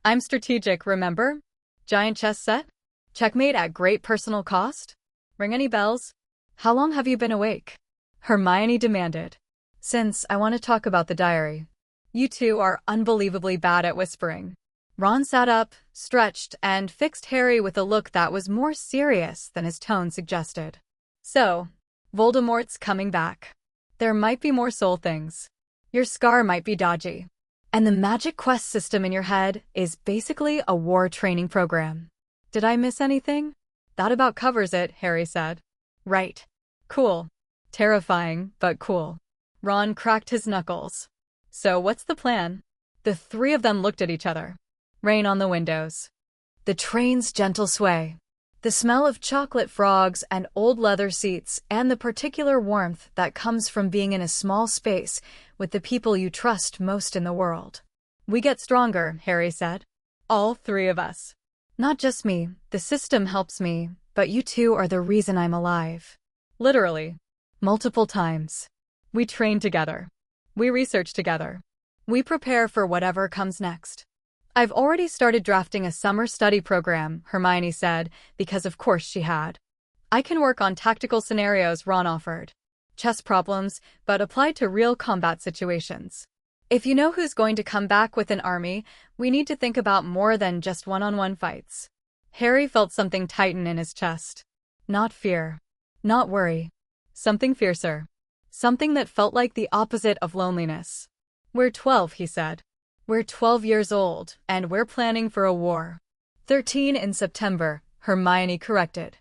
I'm strategic, remember? Giant chess set? Checkmate at great personal cost? Ring any bells? How long have you been awake? Hermione demanded. Since I want to talk about the diary. You two are unbelievably bad at whispering. Ron sat up, stretched, and fixed Harry with a look that was more serious than his tone suggested. So, Voldemort's coming back. There might be more soul things. Your scar might be dodgy. And the magic quest system in your head is basically a war training program. Did I miss anything? That about covers it, Harry said. Right. Cool. Terrifying, but cool. Ron cracked his knuckles. So what's the plan? The three of them looked at each other. Rain on the windows. The train's gentle sway. The smell of chocolate frogs and old leather seats, and the particular warmth that comes from being in a small space with the people you trust most in the world. We get stronger, Harry said. All three of us. Not just me, the system helps me, but you two are the reason I'm alive. Literally. Multiple times. We train together. We research together. We prepare for whatever comes next. I've already started drafting a summer study program, Hermione said, because of course she had. I can work on tactical scenarios, Ron offered. Chess problems, but applied to real combat situations. If you know who's going to come back with an army, we need to think about more than just one-on-one fights. Harry felt something tighten in his chest. Not fear. Not worry. Something fiercer. Something that felt like the opposite of loneliness. We're 12, he said. We're 12 years old, and we're planning for a war. 13 in September, Hermione corrected.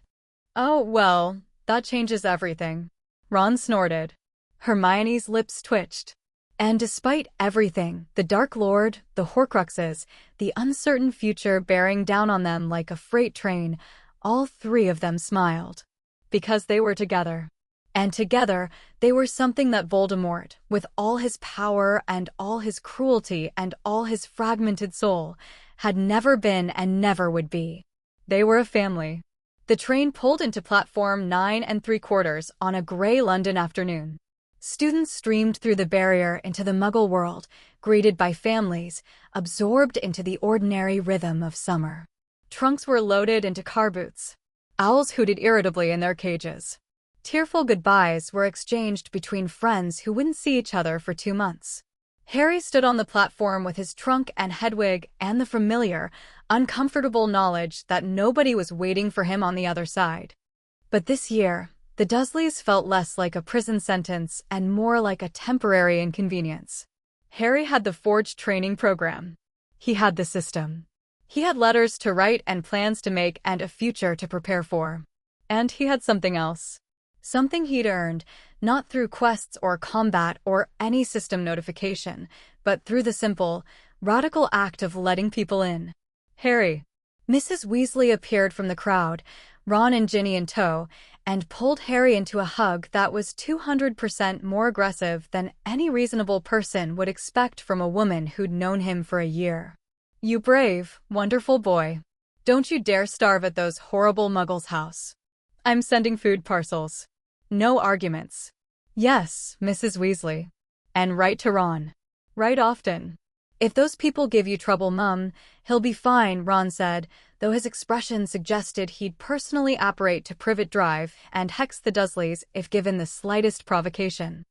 Oh, well, that changes everything. Ron snorted. Hermione's lips twitched. And despite everything, the Dark Lord, the Horcruxes, the uncertain future bearing down on them like a freight train, all three of them smiled. Because they were together. And together, they were something that Voldemort, with all his power and all his cruelty and all his fragmented soul, had never been and never would be. They were a family. The train pulled into platform 9 3/4 on a gray London afternoon. Students streamed through the barrier into the Muggle world, greeted by families, absorbed into the ordinary rhythm of summer. Trunks were loaded into car boots. Owls hooted irritably in their cages. Tearful goodbyes were exchanged between friends who wouldn't see each other for 2 months. Harry stood on the platform with his trunk and Hedwig and the familiar, uncomfortable knowledge that nobody was waiting for him on the other side. But this year, the Dursleys felt less like a prison sentence and more like a temporary inconvenience. Harry had the forged training program. He had the system. He had letters to write and plans to make and a future to prepare for. And he had something else. Something he'd earned, not through quests or combat or any system notification, but through the simple, radical act of letting people in. Harry. Mrs. Weasley appeared from the crowd, Ron and Ginny in tow, and pulled Harry into a hug that was 200% more aggressive than any reasonable person would expect from a woman who'd known him for a year. "You brave, wonderful boy. Don't you dare starve at those horrible muggles' house. I'm sending food parcels. No arguments." "Yes, Mrs. Weasley." "And write to Ron. Write often." "If those people give you trouble, Mum, he'll be fine," Ron said, though his expression suggested he'd personally apparate to Privet Drive and hex the Dursleys if given the slightest provocation.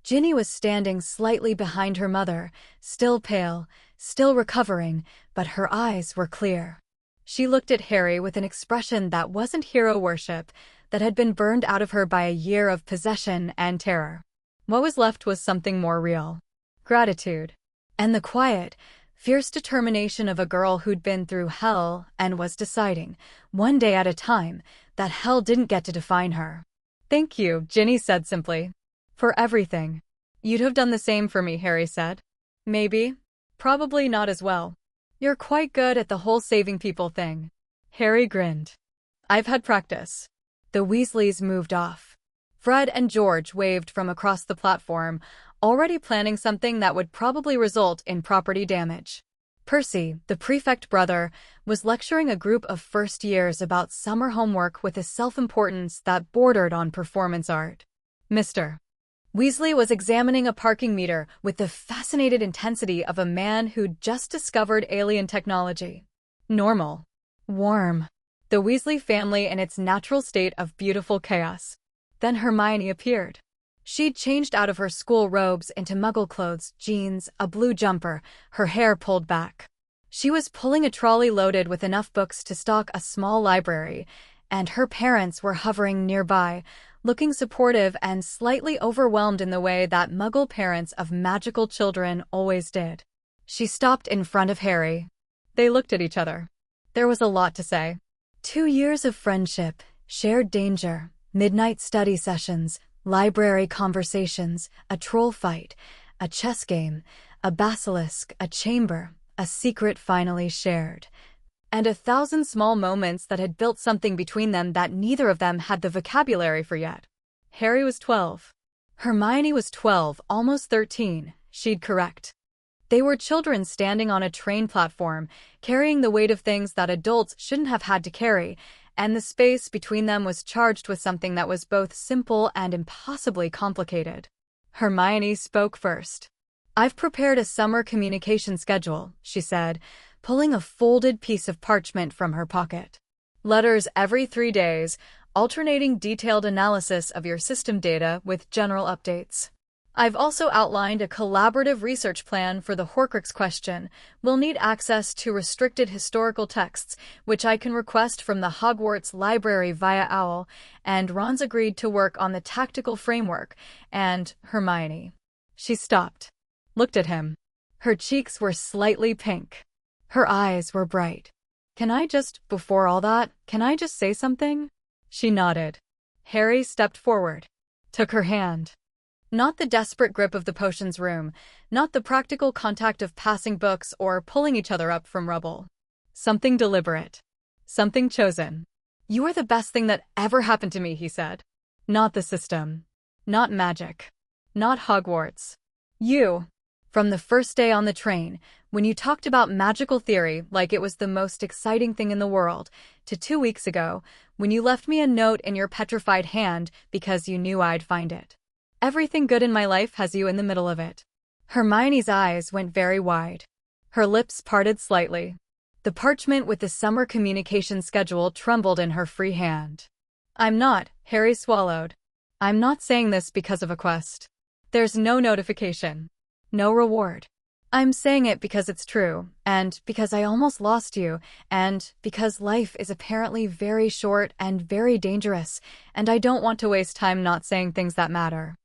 Ginny was standing slightly behind her mother, still pale, still recovering, but her eyes were clear. She looked at Harry with an expression that wasn't hero worship, that had been burned out of her by a year of possession and terror. What was left was something more real. Gratitude. And the quiet, fierce determination of a girl who'd been through hell and was deciding, one day at a time, that hell didn't get to define her. "Thank you," Ginny said simply. "For everything." "You'd have done the same for me," Harry said. "Maybe. Probably not as well. You're quite good at the whole saving people thing." Harry grinned. "I've had practice." The Weasleys moved off. Fred and George waved from across the platform, already planning something that would probably result in property damage. Percy, the prefect brother, was lecturing a group of first years about summer homework with a self-importance that bordered on performance art. Mr. Weasley was examining a parking meter with the fascinated intensity of a man who'd just discovered alien technology. Normal. Warm. The Weasley family in its natural state of beautiful chaos. Then Hermione appeared. She'd changed out of her school robes into Muggle clothes, jeans, a blue jumper, her hair pulled back. She was pulling a trolley loaded with enough books to stock a small library, and her parents were hovering nearby, looking supportive and slightly overwhelmed in the way that Muggle parents of magical children always did. She stopped in front of Harry. They looked at each other. There was a lot to say. 2 years of friendship, shared danger, midnight study sessions, library conversations, a troll fight, a chess game, a basilisk, a chamber, a secret finally shared, and 1,000 small moments that had built something between them that neither of them had the vocabulary for yet. Harry was 12. Hermione was 12, almost 13, she'd correct. They were children standing on a train platform, carrying the weight of things that adults shouldn't have had to carry, and the space between them was charged with something that was both simple and impossibly complicated. Hermione spoke first. "I've prepared a summer communication schedule," she said, pulling a folded piece of parchment from her pocket. "Letters every 3 days, alternating detailed analysis of your system data with general updates. I've also outlined a collaborative research plan for the Horcrux question. We'll need access to restricted historical texts, which I can request from the Hogwarts library via OWL, and Ron's agreed to work on the tactical framework, and Hermione." She stopped, looked at him. Her cheeks were slightly pink. Her eyes were bright. Before all that, can I just say something?" She nodded. Harry stepped forward, took her hand. Not the desperate grip of the potions room, not the practical contact of passing books or pulling each other up from rubble. Something deliberate. Something chosen. "You are the best thing that ever happened to me," he said. "Not the system. Not magic. Not Hogwarts. You. From the first day on the train, when you talked about magical theory like it was the most exciting thing in the world, to 2 weeks ago, when you left me a note in your petrified hand because you knew I'd find it. Everything good in my life has you in the middle of it." Hermione's eyes went very wide. Her lips parted slightly. The parchment with the summer communication schedule trembled in her free hand. "I'm not," Harry swallowed. "I'm not saying this because of a quest. There's no notification. No reward. I'm saying it because it's true, and because I almost lost you, and because life is apparently very short and very dangerous, and I don't want to waste time not saying things that matter."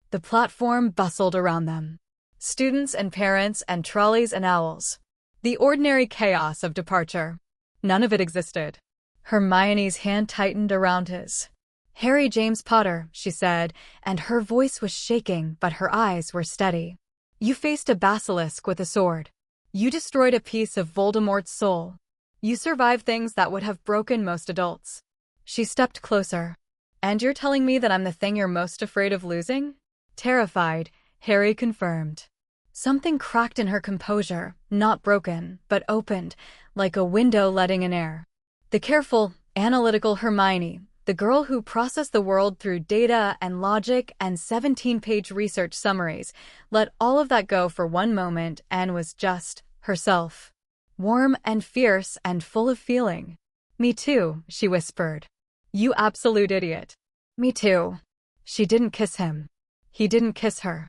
The platform bustled around them. Students and parents and trolleys and owls. The ordinary chaos of departure. None of it existed. Hermione's hand tightened around his. "Harry James Potter," she said, and her voice was shaking, but her eyes were steady. "You faced a basilisk with a sword. You destroyed a piece of Voldemort's soul. You survived things that would have broken most adults. She stepped closer. And you're telling me that I'm the thing you're most afraid of losing? Terrified, Harry confirmed. Something cracked in her composure, not broken, but opened, like a window letting in air. The careful, analytical Hermione, the girl who processed the world through data and logic and 17-page research summaries, let all of that go for one moment and was just herself. Warm and fierce and full of feeling. "Me too," she whispered. "You absolute idiot." "Me too." She didn't kiss him. He didn't kiss her.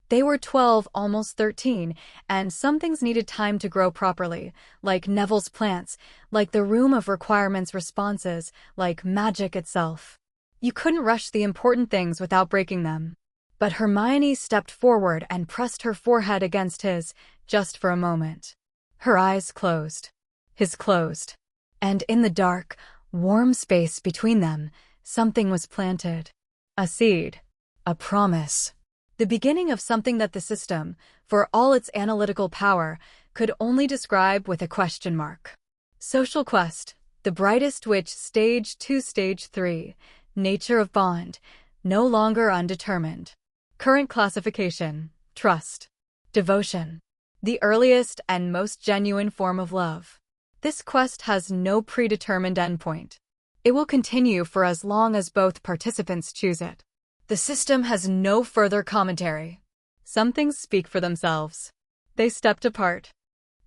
They were 12, almost 13, and some things needed time to grow properly, like Neville's plants, like the room of requirements responses, like magic itself. You couldn't rush the important things without breaking them. But Hermione stepped forward and pressed her forehead against his, just for a moment. Her eyes closed. His closed. And in the dark, warm space between them, something was planted. A seed. A promise. The beginning of something that the system, for all its analytical power, could only describe with a question mark. Social quest, the brightest witch stage 2 stage 3, nature of bond, no longer undetermined. Current classification, trust, devotion, the earliest and most genuine form of love. This quest has no predetermined endpoint. It will continue for as long as both participants choose it. The system has no further commentary. Some things speak for themselves. They stepped apart.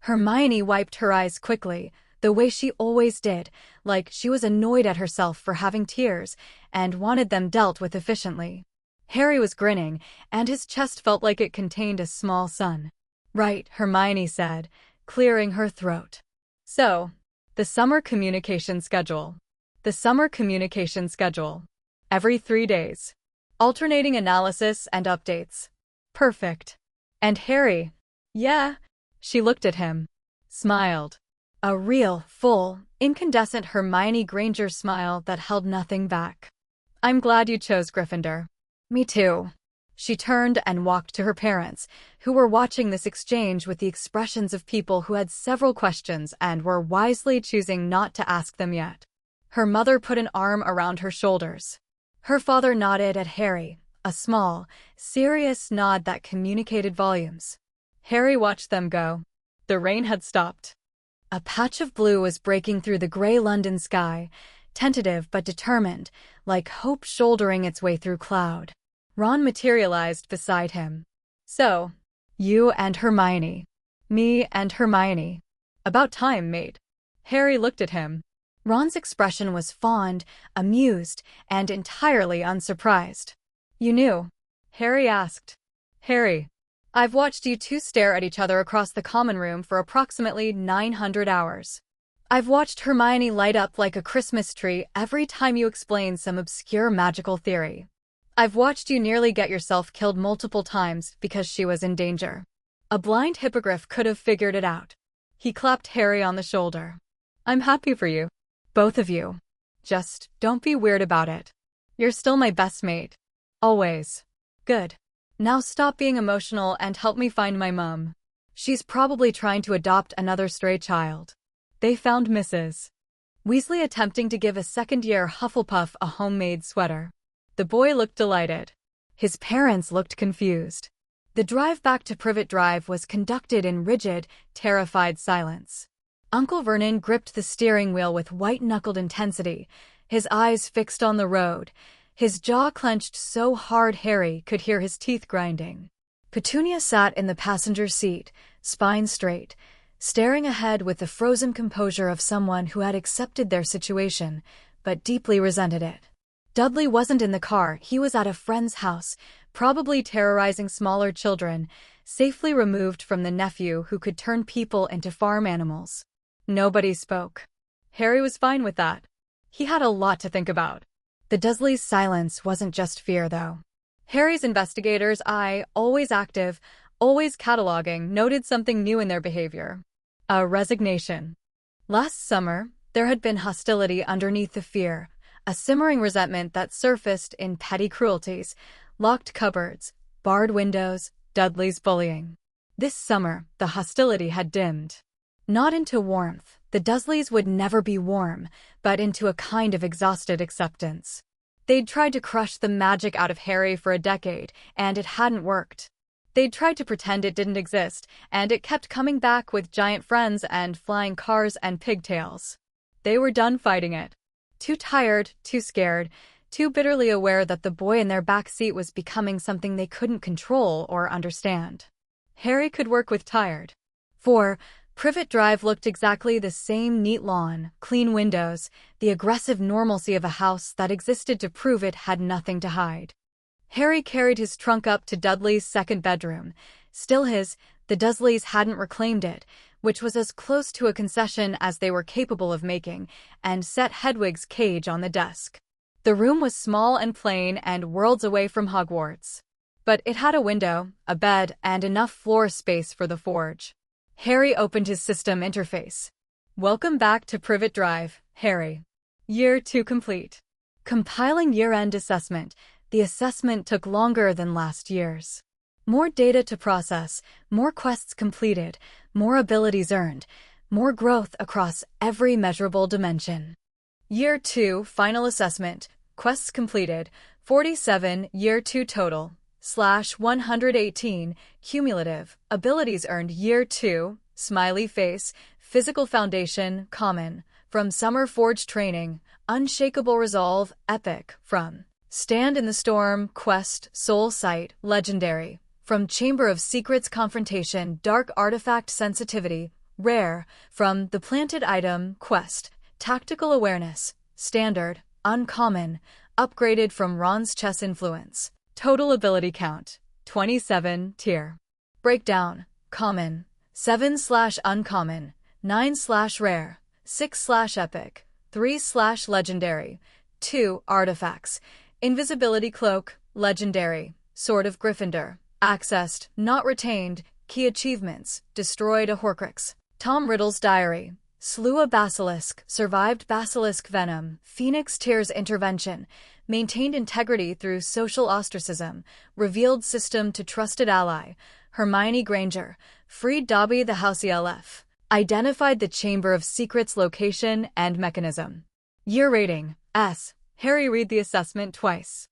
Hermione wiped her eyes quickly, the way she always did, like she was annoyed at herself for having tears and wanted them dealt with efficiently. Harry was grinning, and his chest felt like it contained a small sun. "Right," Hermione said, clearing her throat. "So, the summer communication schedule. The summer communication schedule. Every 3 days. Alternating analysis and updates. Perfect." And Harry? Yeah. She looked at him. Smiled. A real, full, incandescent Hermione Granger smile that held nothing back. "I'm glad you chose Gryffindor." "Me too." She turned and walked to her parents, who were watching this exchange with the expressions of people who had several questions and were wisely choosing not to ask them yet. Her mother put an arm around her shoulders. Her father nodded at Harry, a small, serious nod that communicated volumes. Harry watched them go. The rain had stopped. A patch of blue was breaking through the gray London sky, tentative but determined, like hope shouldering its way through cloud. Ron materialized beside him. "So, you and Hermione." "Me and Hermione." "About time, mate." Harry looked at him. Ron's expression was fond, amused, and entirely unsurprised. "You knew?" Harry asked. "Harry, I've watched you two stare at each other across the common room for approximately 900 hours. I've watched Hermione light up like a Christmas tree every time you explain some obscure magical theory. I've watched you nearly get yourself killed multiple times because she was in danger. A blind hippogriff could have figured it out." He clapped Harry on the shoulder. "I'm happy for you. Both of you. Just don't be weird about it. You're still my best mate. Always. Good. Now stop being emotional and help me find my mum. She's probably trying to adopt another stray child." They found Mrs. Weasley attempting to give a second-year Hufflepuff a homemade sweater. The boy looked delighted. His parents looked confused. The drive back to Privet Drive was conducted in rigid, terrified silence. Uncle Vernon gripped the steering wheel with white-knuckled intensity, his eyes fixed on the road, his jaw clenched so hard Harry could hear his teeth grinding. Petunia sat in the passenger seat, spine straight, staring ahead with the frozen composure of someone who had accepted their situation, but deeply resented it. Dudley wasn't in the car, he was at a friend's house, probably terrorizing smaller children, safely removed from the nephew who could turn people into farm animals. Nobody spoke. Harry was fine with that. He had a lot to think about. The Dursleys' silence wasn't just fear, though. Harry's investigator's eye, always active, always cataloging, noted something new in their behavior. A resignation. Last summer, there had been hostility underneath the fear, a simmering resentment that surfaced in petty cruelties, locked cupboards, barred windows, Dudley's bullying. This summer, the hostility had dimmed. Not into warmth, The Dursleys would never be warm, but into a kind of exhausted acceptance. They'd tried to crush the magic out of Harry for a decade, and it hadn't worked. They'd tried to pretend it didn't exist, and it kept coming back with giant friends and flying cars and pigtails. They were done fighting it. Too tired, too scared, too bitterly aware that the boy in their back seat was becoming something they couldn't control or understand. Harry could work with tired. 4. Privet Drive looked exactly the same: neat lawn, clean windows, the aggressive normalcy of a house that existed to prove it had nothing to hide. Harry carried his trunk up to Dudley's second bedroom. Still his, the Dursleys hadn't reclaimed it, which was as close to a concession as they were capable of making, and set Hedwig's cage on the desk. The room was small and plain and worlds away from Hogwarts. But it had a window, a bed, and enough floor space for the forge. Harry opened his system interface. Welcome back to Privet Drive, Harry. Year 2 complete. Compiling year-end assessment. The assessment took longer than last year's. More data to process, more quests completed, more abilities earned, more growth across every measurable dimension. Year 2 final assessment. Quests completed, 47, Year 2 total. /118, cumulative, abilities earned year 2, smiley face, physical foundation, common, from summer forge training, unshakable resolve, epic, from stand in the storm, quest, soul sight, legendary, from chamber of secrets confrontation, dark artifact sensitivity, rare, from the planted item, quest, tactical awareness, standard, uncommon, upgraded from Ron's chess influence. Total ability count, 27, tier. Breakdown, common, 7/uncommon, 9/rare, 6/epic, 3/legendary, 2 artifacts, invisibility cloak, legendary, sword of Gryffindor, accessed, not retained, key achievements, destroyed a Horcrux, Tom Riddle's diary, slew a basilisk, survived basilisk venom, Phoenix Tears intervention, maintained integrity through social ostracism, revealed system to trusted ally, Hermione Granger, freed Dobby the House ELF, identified the Chamber of Secrets location and mechanism. Year rating, S. Harry read the assessment twice.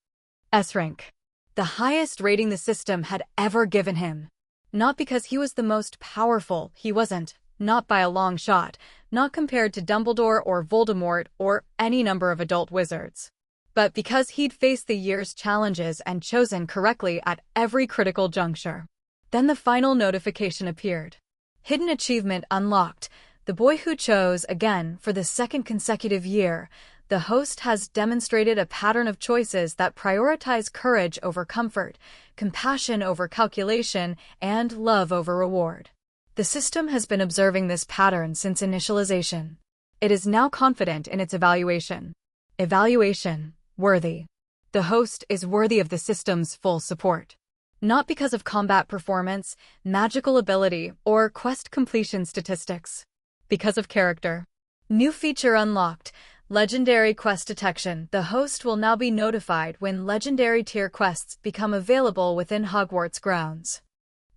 S rank. The highest rating the system had ever given him. Not because he was the most powerful, he wasn't, not by a long shot, not compared to Dumbledore or Voldemort or any number of adult wizards. But because he'd faced the year's challenges and chosen correctly at every critical juncture. Then the final notification appeared. Hidden achievement unlocked. The boy who chose, again, for the second consecutive year. The host has demonstrated a pattern of choices that prioritize courage over comfort, compassion over calculation, and love over reward. The system has been observing this pattern since initialization. It is now confident in its evaluation. Evaluation. Worthy. The host is worthy of the system's full support. Not because of combat performance, magical ability, or quest completion statistics. Because of character. New feature unlocked. Legendary quest detection. The host will now be notified when legendary tier quests become available within Hogwarts grounds.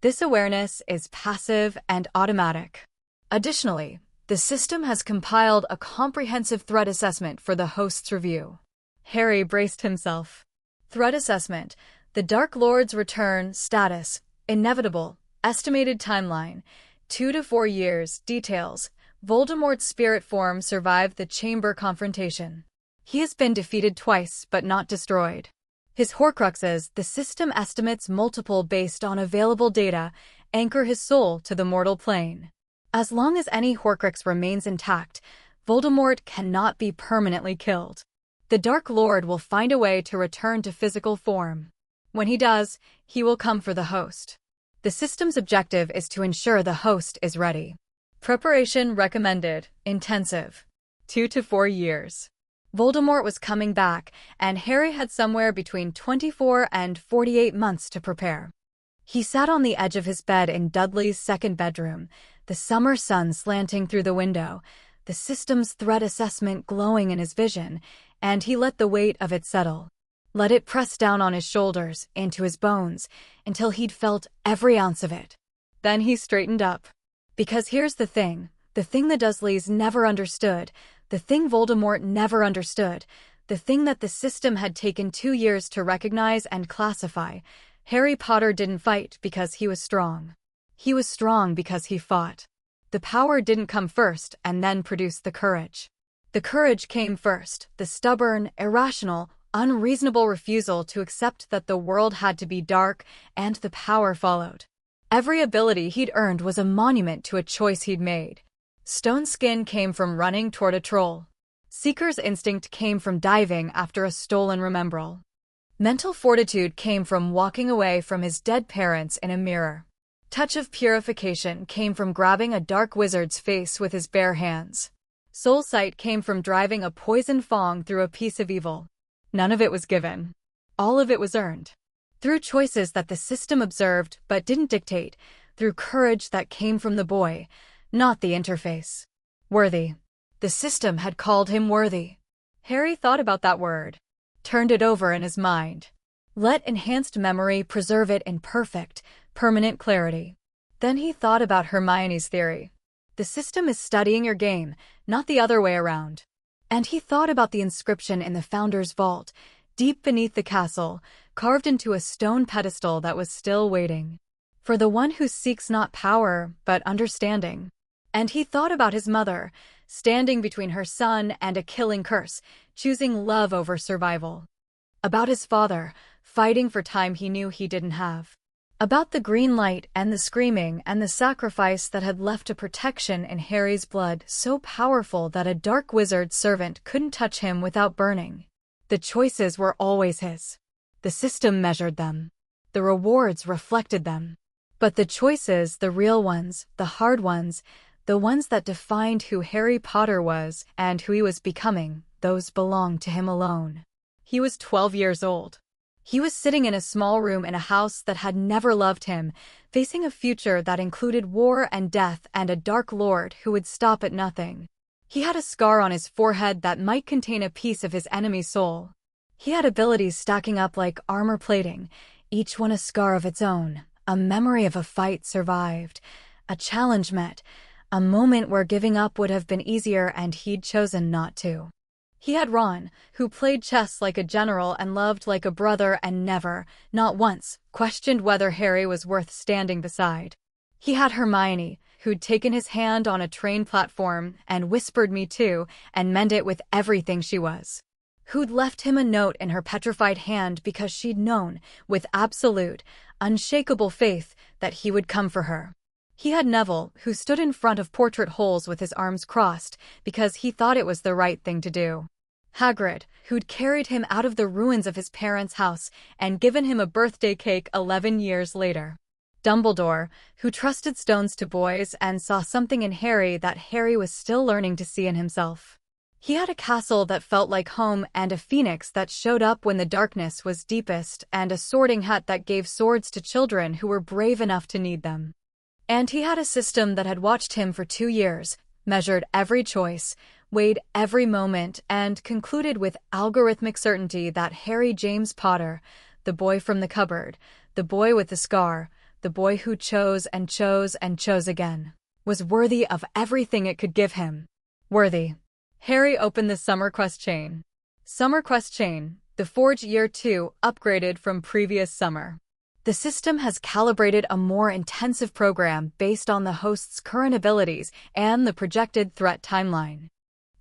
This awareness is passive and automatic. Additionally, the system has compiled a comprehensive threat assessment for the host's review. Harry braced himself. Threat assessment. The Dark Lord's return. Status. Inevitable. Estimated timeline. 2 to 4 years. Details. Voldemort's spirit form survived the chamber confrontation. He has been defeated twice but not destroyed. His Horcruxes, the system estimates multiple based on available data, anchor his soul to the mortal plane. As long as any Horcrux remains intact, Voldemort cannot be permanently killed. The Dark Lord will find a way to return to physical form. When he does, he will come for the host. The system's objective is to ensure the host is ready. Preparation recommended. Intensive. 2 to 4 years. Voldemort was coming back, and Harry had somewhere between 24 and 48 months to prepare. He sat on the edge of his bed in Dudley's second bedroom, the summer sun slanting through the window, the system's threat assessment glowing in his vision, and he let the weight of it settle. Let it press down on his shoulders, into his bones, until he'd felt every ounce of it. Then he straightened up. Because here's the thing, The thing the Dursleys never understood, the thing Voldemort never understood, the thing that the system had taken 2 years to recognize and classify. Harry Potter didn't fight because he was strong. He was strong because he fought. The power didn't come first and then produce the courage. The courage came first, the stubborn, irrational, unreasonable refusal to accept that the world had to be dark, and the power followed. Every ability he'd earned was a monument to a choice he'd made. Stone skin came from running toward a troll. Seeker's instinct came from diving after a stolen remembrall. Mental fortitude came from walking away from his dead parents in a mirror. Touch of purification came from grabbing a dark wizard's face with his bare hands. Soul sight came from driving a poisoned fang through a piece of evil. None of it was given. All of it was earned. Through choices that the system observed but didn't dictate, through courage that came from the boy, not the interface. Worthy. The system had called him worthy. Harry thought about that word, turned it over in his mind. Let enhanced memory preserve it in perfect, permanent clarity. Then he thought about Hermione's theory. The system is studying your game, not the other way around. And he thought about the inscription in the Founder's vault, deep beneath the castle, carved into a stone pedestal that was still waiting. For the one who seeks not power, but understanding. And he thought about his mother, standing between her son and a killing curse, choosing love over survival. About his father, fighting for time he knew he didn't have. About the green light and the screaming and the sacrifice that had left a protection in Harry's blood so powerful that a dark wizard servant couldn't touch him without burning. The choices were always his. The system measured them. The rewards reflected them. But the choices, the real ones, the hard ones, the ones that defined who Harry Potter was and who he was becoming, those belonged to him alone. He was 12 years old. He was sitting in a small room in a house that had never loved him, facing a future that included war and death and a dark lord who would stop at nothing. He had a scar on his forehead that might contain a piece of his enemy's soul. He had abilities stacking up like armor plating, each one a scar of its own, a memory of a fight survived, a challenge met, a moment where giving up would have been easier and he'd chosen not to. He had Ron, who played chess like a general and loved like a brother and never, not once, questioned whether Harry was worth standing beside. He had Hermione, who'd taken his hand on a train platform and whispered "me too" and meant it with everything she was. Who'd left him a note in her petrified hand because she'd known, with absolute, unshakable faith, that he would come for her. He had Neville, who stood in front of portrait holes with his arms crossed, because he thought it was the right thing to do. Hagrid, who'd carried him out of the ruins of his parents' house and given him a birthday cake 11 years later. Dumbledore, who trusted stones to boys and saw something in Harry that Harry was still learning to see in himself. He had a castle that felt like home and a phoenix that showed up when the darkness was deepest and a sorting hat that gave swords to children who were brave enough to need them. And he had a system that had watched him for 2 years, measured every choice, weighed every moment, and concluded with algorithmic certainty that Harry James Potter, the boy from the cupboard, the boy with the scar, the boy who chose and chose and chose again, was worthy of everything it could give him. Worthy. Harry opened the Summer Quest chain. Summer Quest chain, the Forge Year 2, upgraded from previous summer. The system has calibrated a more intensive program based on the host's current abilities and the projected threat timeline.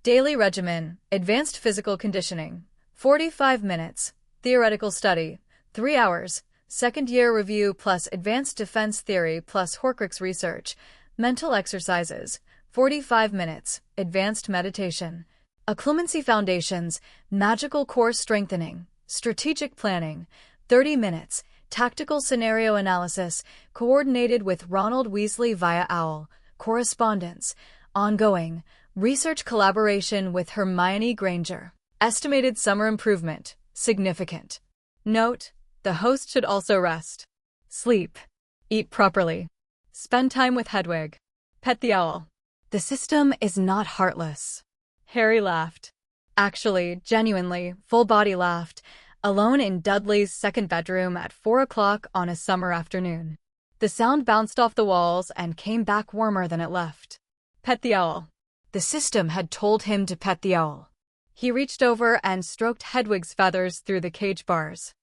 Daily regimen, advanced physical conditioning, 45 minutes, theoretical study, 3 hours, second-year review plus advanced defense theory plus Horcrux research, mental exercises, 45 minutes, advanced meditation, occlumency foundations, magical core strengthening, strategic planning, 30 minutes, tactical scenario analysis, coordinated with Ronald Weasley via OWL, correspondence, ongoing, research collaboration with Hermione Granger. Estimated summer improvement, significant. Note, the host should also rest. Sleep. Eat properly. Spend time with Hedwig. Pet the owl. The system is not heartless. Harry laughed. Actually, genuinely, full-body laughed, alone in Dudley's second bedroom at 4 o'clock on a summer afternoon. The sound bounced off the walls and came back warmer than it left. Pet the owl. The system had told him to pet the owl. He reached over and stroked Hedwig's feathers through the cage bars.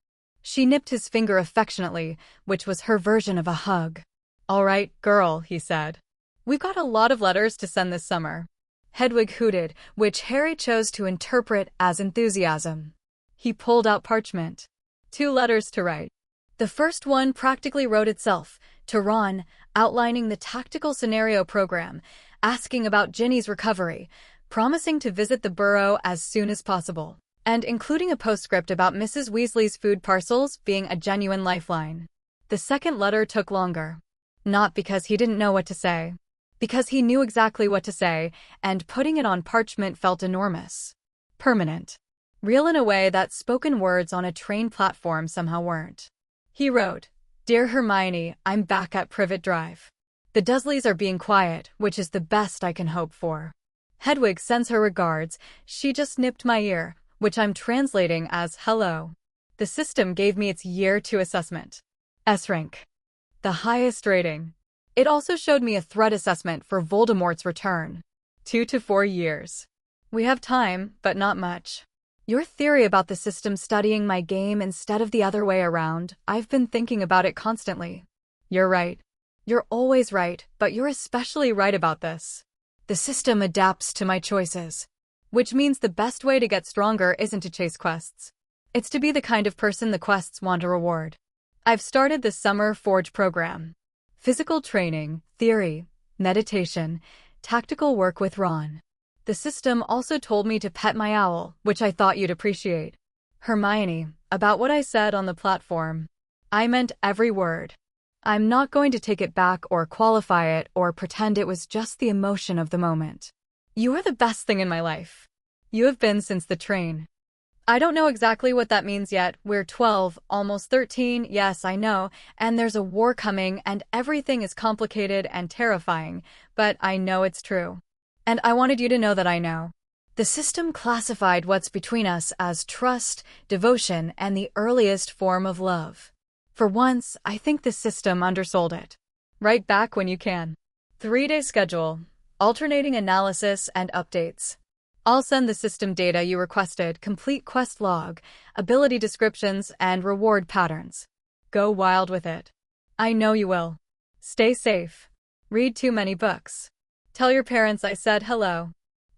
She nipped his finger affectionately, which was her version of a hug. "All right, girl," he said. "We've got a lot of letters to send this summer." Hedwig hooted, which Harry chose to interpret as enthusiasm. He pulled out parchment. 2 letters to write. The first one practically wrote itself, to Ron, outlining the tactical scenario program, asking about Ginny's recovery, promising to visit the burrow as soon as possible, and including a postscript about Mrs. Weasley's food parcels being a genuine lifeline. The second letter took longer. Not because he didn't know what to say. Because he knew exactly what to say, and putting it on parchment felt enormous. Permanent. Real in a way that spoken words on a train platform somehow weren't. He wrote, "Dear Hermione, I'm back at Privet Drive. The Dursleys are being quiet, which is the best I can hope for. Hedwig sends her regards. She just nipped my ear, which I'm translating as hello. The system gave me its year 2 assessment. S rank. The highest rating. It also showed me a threat assessment for Voldemort's return. 2 to 4 years. We have time, but not much. Your theory about the system studying my game instead of the other way around, I've been thinking about it constantly. You're right. You're always right, but you're especially right about this. The system adapts to my choices. Which means the best way to get stronger isn't to chase quests. It's to be the kind of person the quests want to reward. I've started the summer Forge program. Physical training, theory, meditation, tactical work with Ron. The system also told me to pet my owl, which I thought you'd appreciate. Hermione, about what I said on the platform. I meant every word. I'm not going to take it back or qualify it or pretend it was just the emotion of the moment. You are the best thing in my life. You have been since the train. I don't know exactly what that means yet. We're 12, almost 13, yes, I know, and there's a war coming and everything is complicated and terrifying, but I know it's true. And I wanted you to know that I know. The system classified what's between us as trust, devotion, and the earliest form of love. For once, I think the system undersold it. Write back when you can. 3-day schedule, alternating analysis and updates. I'll send the system data you requested, complete quest log, ability descriptions, and reward patterns. Go wild with it. I know you will. Stay safe. Read too many books. Tell your parents I said hello.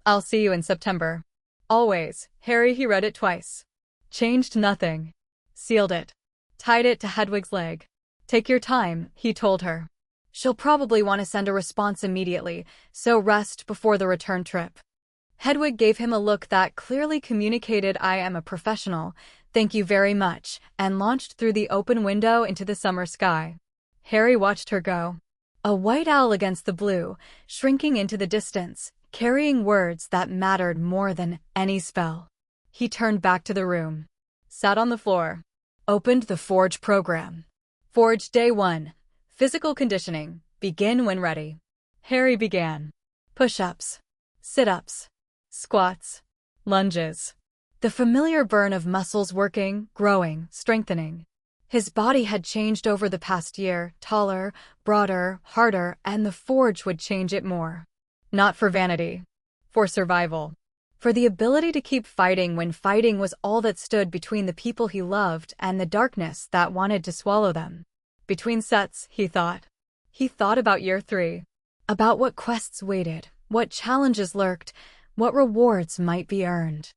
I'll see you in September. Always, Harry. He read it twice. Changed nothing. Sealed it. Tied it to Hedwig's leg. Take your time, he told her. She'll probably want to send a response immediately, so rest before the return trip. Hedwig gave him a look that clearly communicated I am a professional, thank you very much, and launched through the open window into the summer sky. Harry watched her go. A white owl against the blue, shrinking into the distance, carrying words that mattered more than any spell. He turned back to the room. Sat on the floor. Opened the Forge program. Forge Day 1. Physical conditioning. Begin when ready. Harry began. Push-ups. Sit-ups. Squats. Lunges. The familiar burn of muscles working, growing, strengthening. His body had changed over the past year, taller, broader, harder, and the Forge would change it more. Not for vanity. For survival. For the ability to keep fighting when fighting was all that stood between the people he loved and the darkness that wanted to swallow them. Between sets, he thought. He thought about year 3. About what quests waited, what challenges lurked, what rewards might be earned.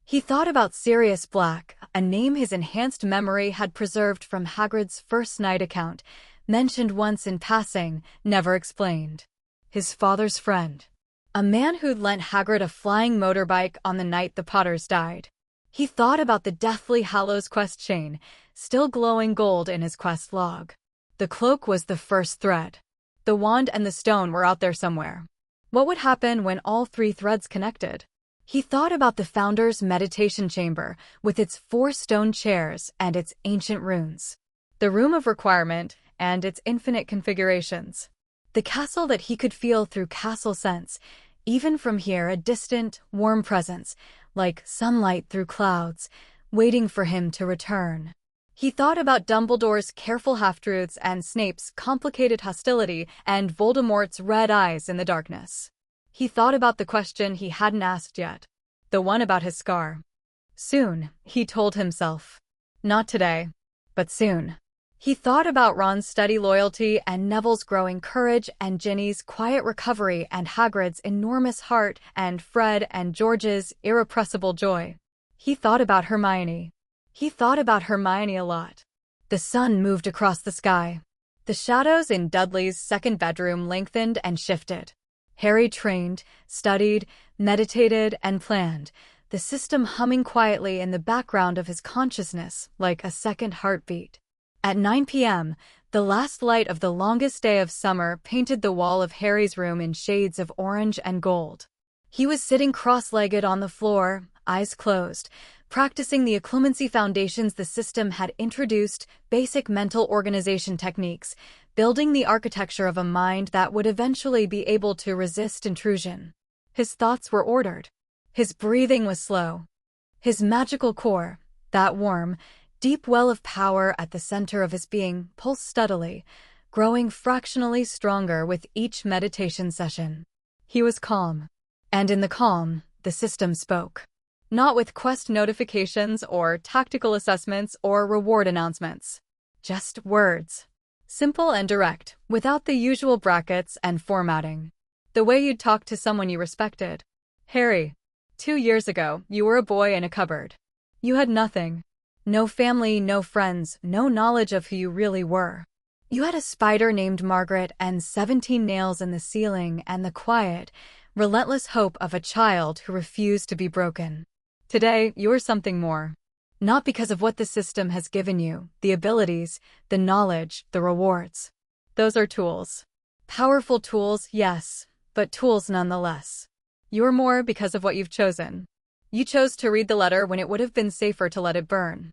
He thought about Sirius Black, a name his enhanced memory had preserved from Hagrid's first night account, mentioned once in passing, never explained. His father's friend. A man who'd lent Hagrid a flying motorbike on the night the Potters died. He thought about the Deathly Hallows quest chain, still glowing gold in his quest log. The cloak was the first thread. The wand and the stone were out there somewhere. What would happen when all 3 threads connected? He thought about the Founder's meditation chamber, with its 4 stone chairs and its ancient runes. The Room of Requirement and its infinite configurations. The castle that he could feel through castle sense, even from here a distant, warm presence, like sunlight through clouds, waiting for him to return. He thought about Dumbledore's careful half-truths and Snape's complicated hostility and Voldemort's red eyes in the darkness. He thought about the question he hadn't asked yet. The one about his scar. Soon, he told himself. Not today, but soon. He thought about Ron's steady loyalty and Neville's growing courage and Ginny's quiet recovery and Hagrid's enormous heart and Fred and George's irrepressible joy. He thought about Hermione. He thought about Hermione a lot. The sun moved across the sky. The shadows in Dudley's second bedroom lengthened and shifted. Harry trained, studied, meditated, and planned, the system humming quietly in the background of his consciousness like a second heartbeat. At 9 p.m., the last light of the longest day of summer painted the wall of Harry's room in shades of orange and gold. He was sitting cross-legged on the floor, eyes closed, practicing the occlumency foundations the system had introduced, basic mental organization techniques, building the architecture of a mind that would eventually be able to resist intrusion. His thoughts were ordered. His breathing was slow. His magical core, that warm, deep well of power at the center of his being, pulsed steadily, growing fractionally stronger with each meditation session. He was calm. And in the calm, the system spoke. Not with quest notifications or tactical assessments or reward announcements. Just words. Simple and direct, without the usual brackets and formatting. The way you'd talk to someone you respected. Harry, 2 years ago, you were a boy in a cupboard. You had nothing. No family, no friends, no knowledge of who you really were. You had a spider named Margaret and 17 nails in the ceiling and the quiet, relentless hope of a child who refused to be broken. Today, you're something more. Not because of what the system has given you, the abilities, the knowledge, the rewards. Those are tools. Powerful tools, yes, but tools nonetheless. You're more because of what you've chosen. You chose to read the letter when it would have been safer to let it burn.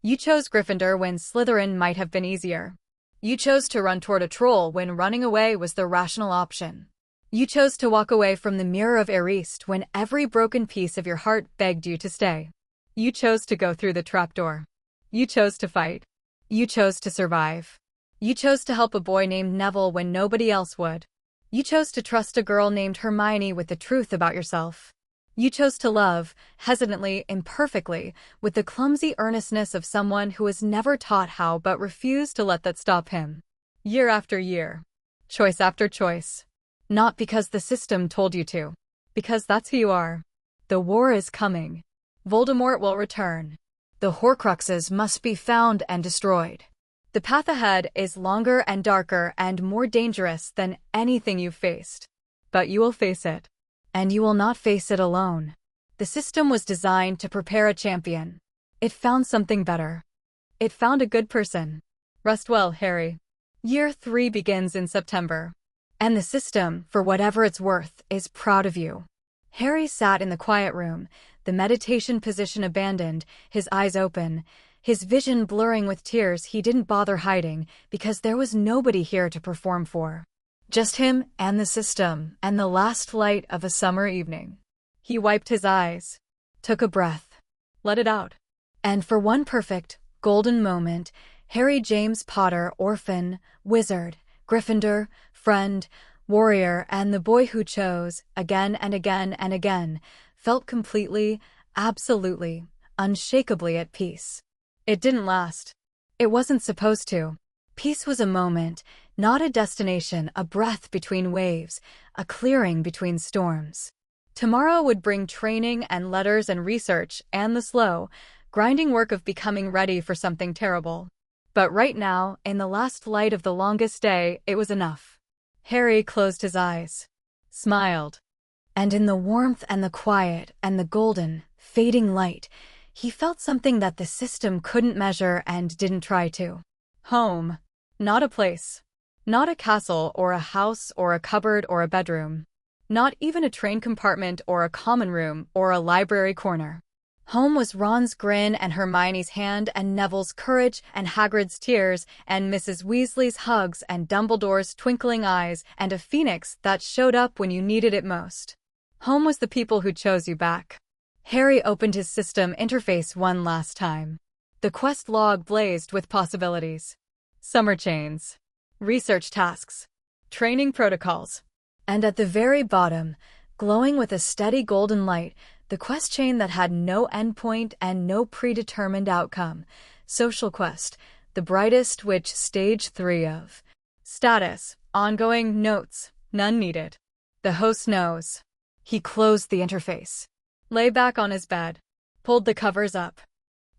You chose Gryffindor when Slytherin might have been easier. You chose to run toward a troll when running away was the rational option. You chose to walk away from the mirror of Erised when every broken piece of your heart begged you to stay. You chose to go through the trapdoor. You chose to fight. You chose to survive. You chose to help a boy named Neville when nobody else would. You chose to trust a girl named Hermione with the truth about yourself. You chose to love, hesitantly, imperfectly, with the clumsy earnestness of someone who was never taught how but refused to let that stop him. Year after year. Choice after choice. Not because the system told you to. Because that's who you are. The war is coming. Voldemort will return. The Horcruxes must be found and destroyed. The path ahead is longer and darker and more dangerous than anything you've faced. But you will face it. And you will not face it alone. The system was designed to prepare a champion. It found something better. It found a good person. Rest well, Harry. Year 3 begins in September. And the system, for whatever it's worth, is proud of you. Harry sat in the quiet room, the meditation position abandoned, his eyes open, his vision blurring with tears he didn't bother hiding because there was nobody here to perform for. Just him and the system and the last light of a summer evening. He wiped his eyes, took a breath, let it out. And for one perfect, golden moment, Harry James Potter, orphan, wizard, Gryffindor, friend, warrior, and the boy who chose, again and again and again, felt completely, absolutely, unshakably at peace. It didn't last. It wasn't supposed to. Peace was a moment, not a destination, a breath between waves, a clearing between storms. Tomorrow would bring training and letters and research and the slow, grinding work of becoming ready for something terrible. But right now, in the last light of the longest day, it was enough. Harry closed his eyes, smiled. And in the warmth and the quiet and the golden, fading light, he felt something that the system couldn't measure and didn't try to. Home. Not a place. Not a castle or a house or a cupboard or a bedroom. Not even a train compartment or a common room or a library corner. Home was Ron's grin and Hermione's hand and Neville's courage and Hagrid's tears and Mrs. Weasley's hugs and Dumbledore's twinkling eyes and a phoenix that showed up when you needed it most. Home was the people who chose you back. Harry opened his system interface one last time. The quest log blazed with possibilities. Summer chains. Research tasks. Training protocols. And at the very bottom, glowing with a steady golden light, the quest chain that had no endpoint and no predetermined outcome. Social quest, the brightest witch, stage 3 of. Status, ongoing. Notes, none needed. The host knows. He closed the interface, lay back on his bed, pulled the covers up.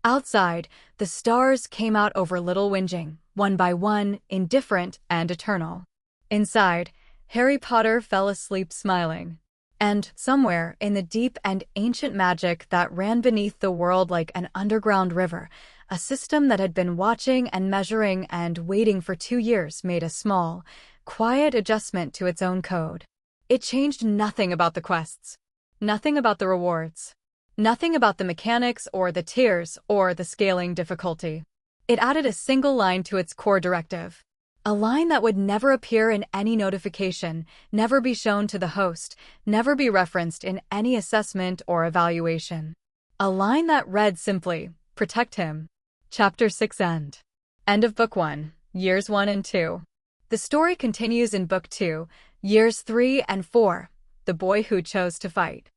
Outside, the stars came out over Little Whinging, one by one, indifferent and eternal. Inside, Harry Potter fell asleep smiling. And, somewhere, in the deep and ancient magic that ran beneath the world like an underground river, a system that had been watching and measuring and waiting for 2 years made a small, quiet adjustment to its own code. It changed nothing about the quests, nothing about the rewards, nothing about the mechanics or the tiers or the scaling difficulty. It added a single line to its core directive. A line that would never appear in any notification, never be shown to the host, never be referenced in any assessment or evaluation. A line that read simply, "Protect him." Chapter 6 End. End of Book 1, Years 1 and 2. The story continues in Book 2, Years 3 and 4, The Boy Who Chose to Fight.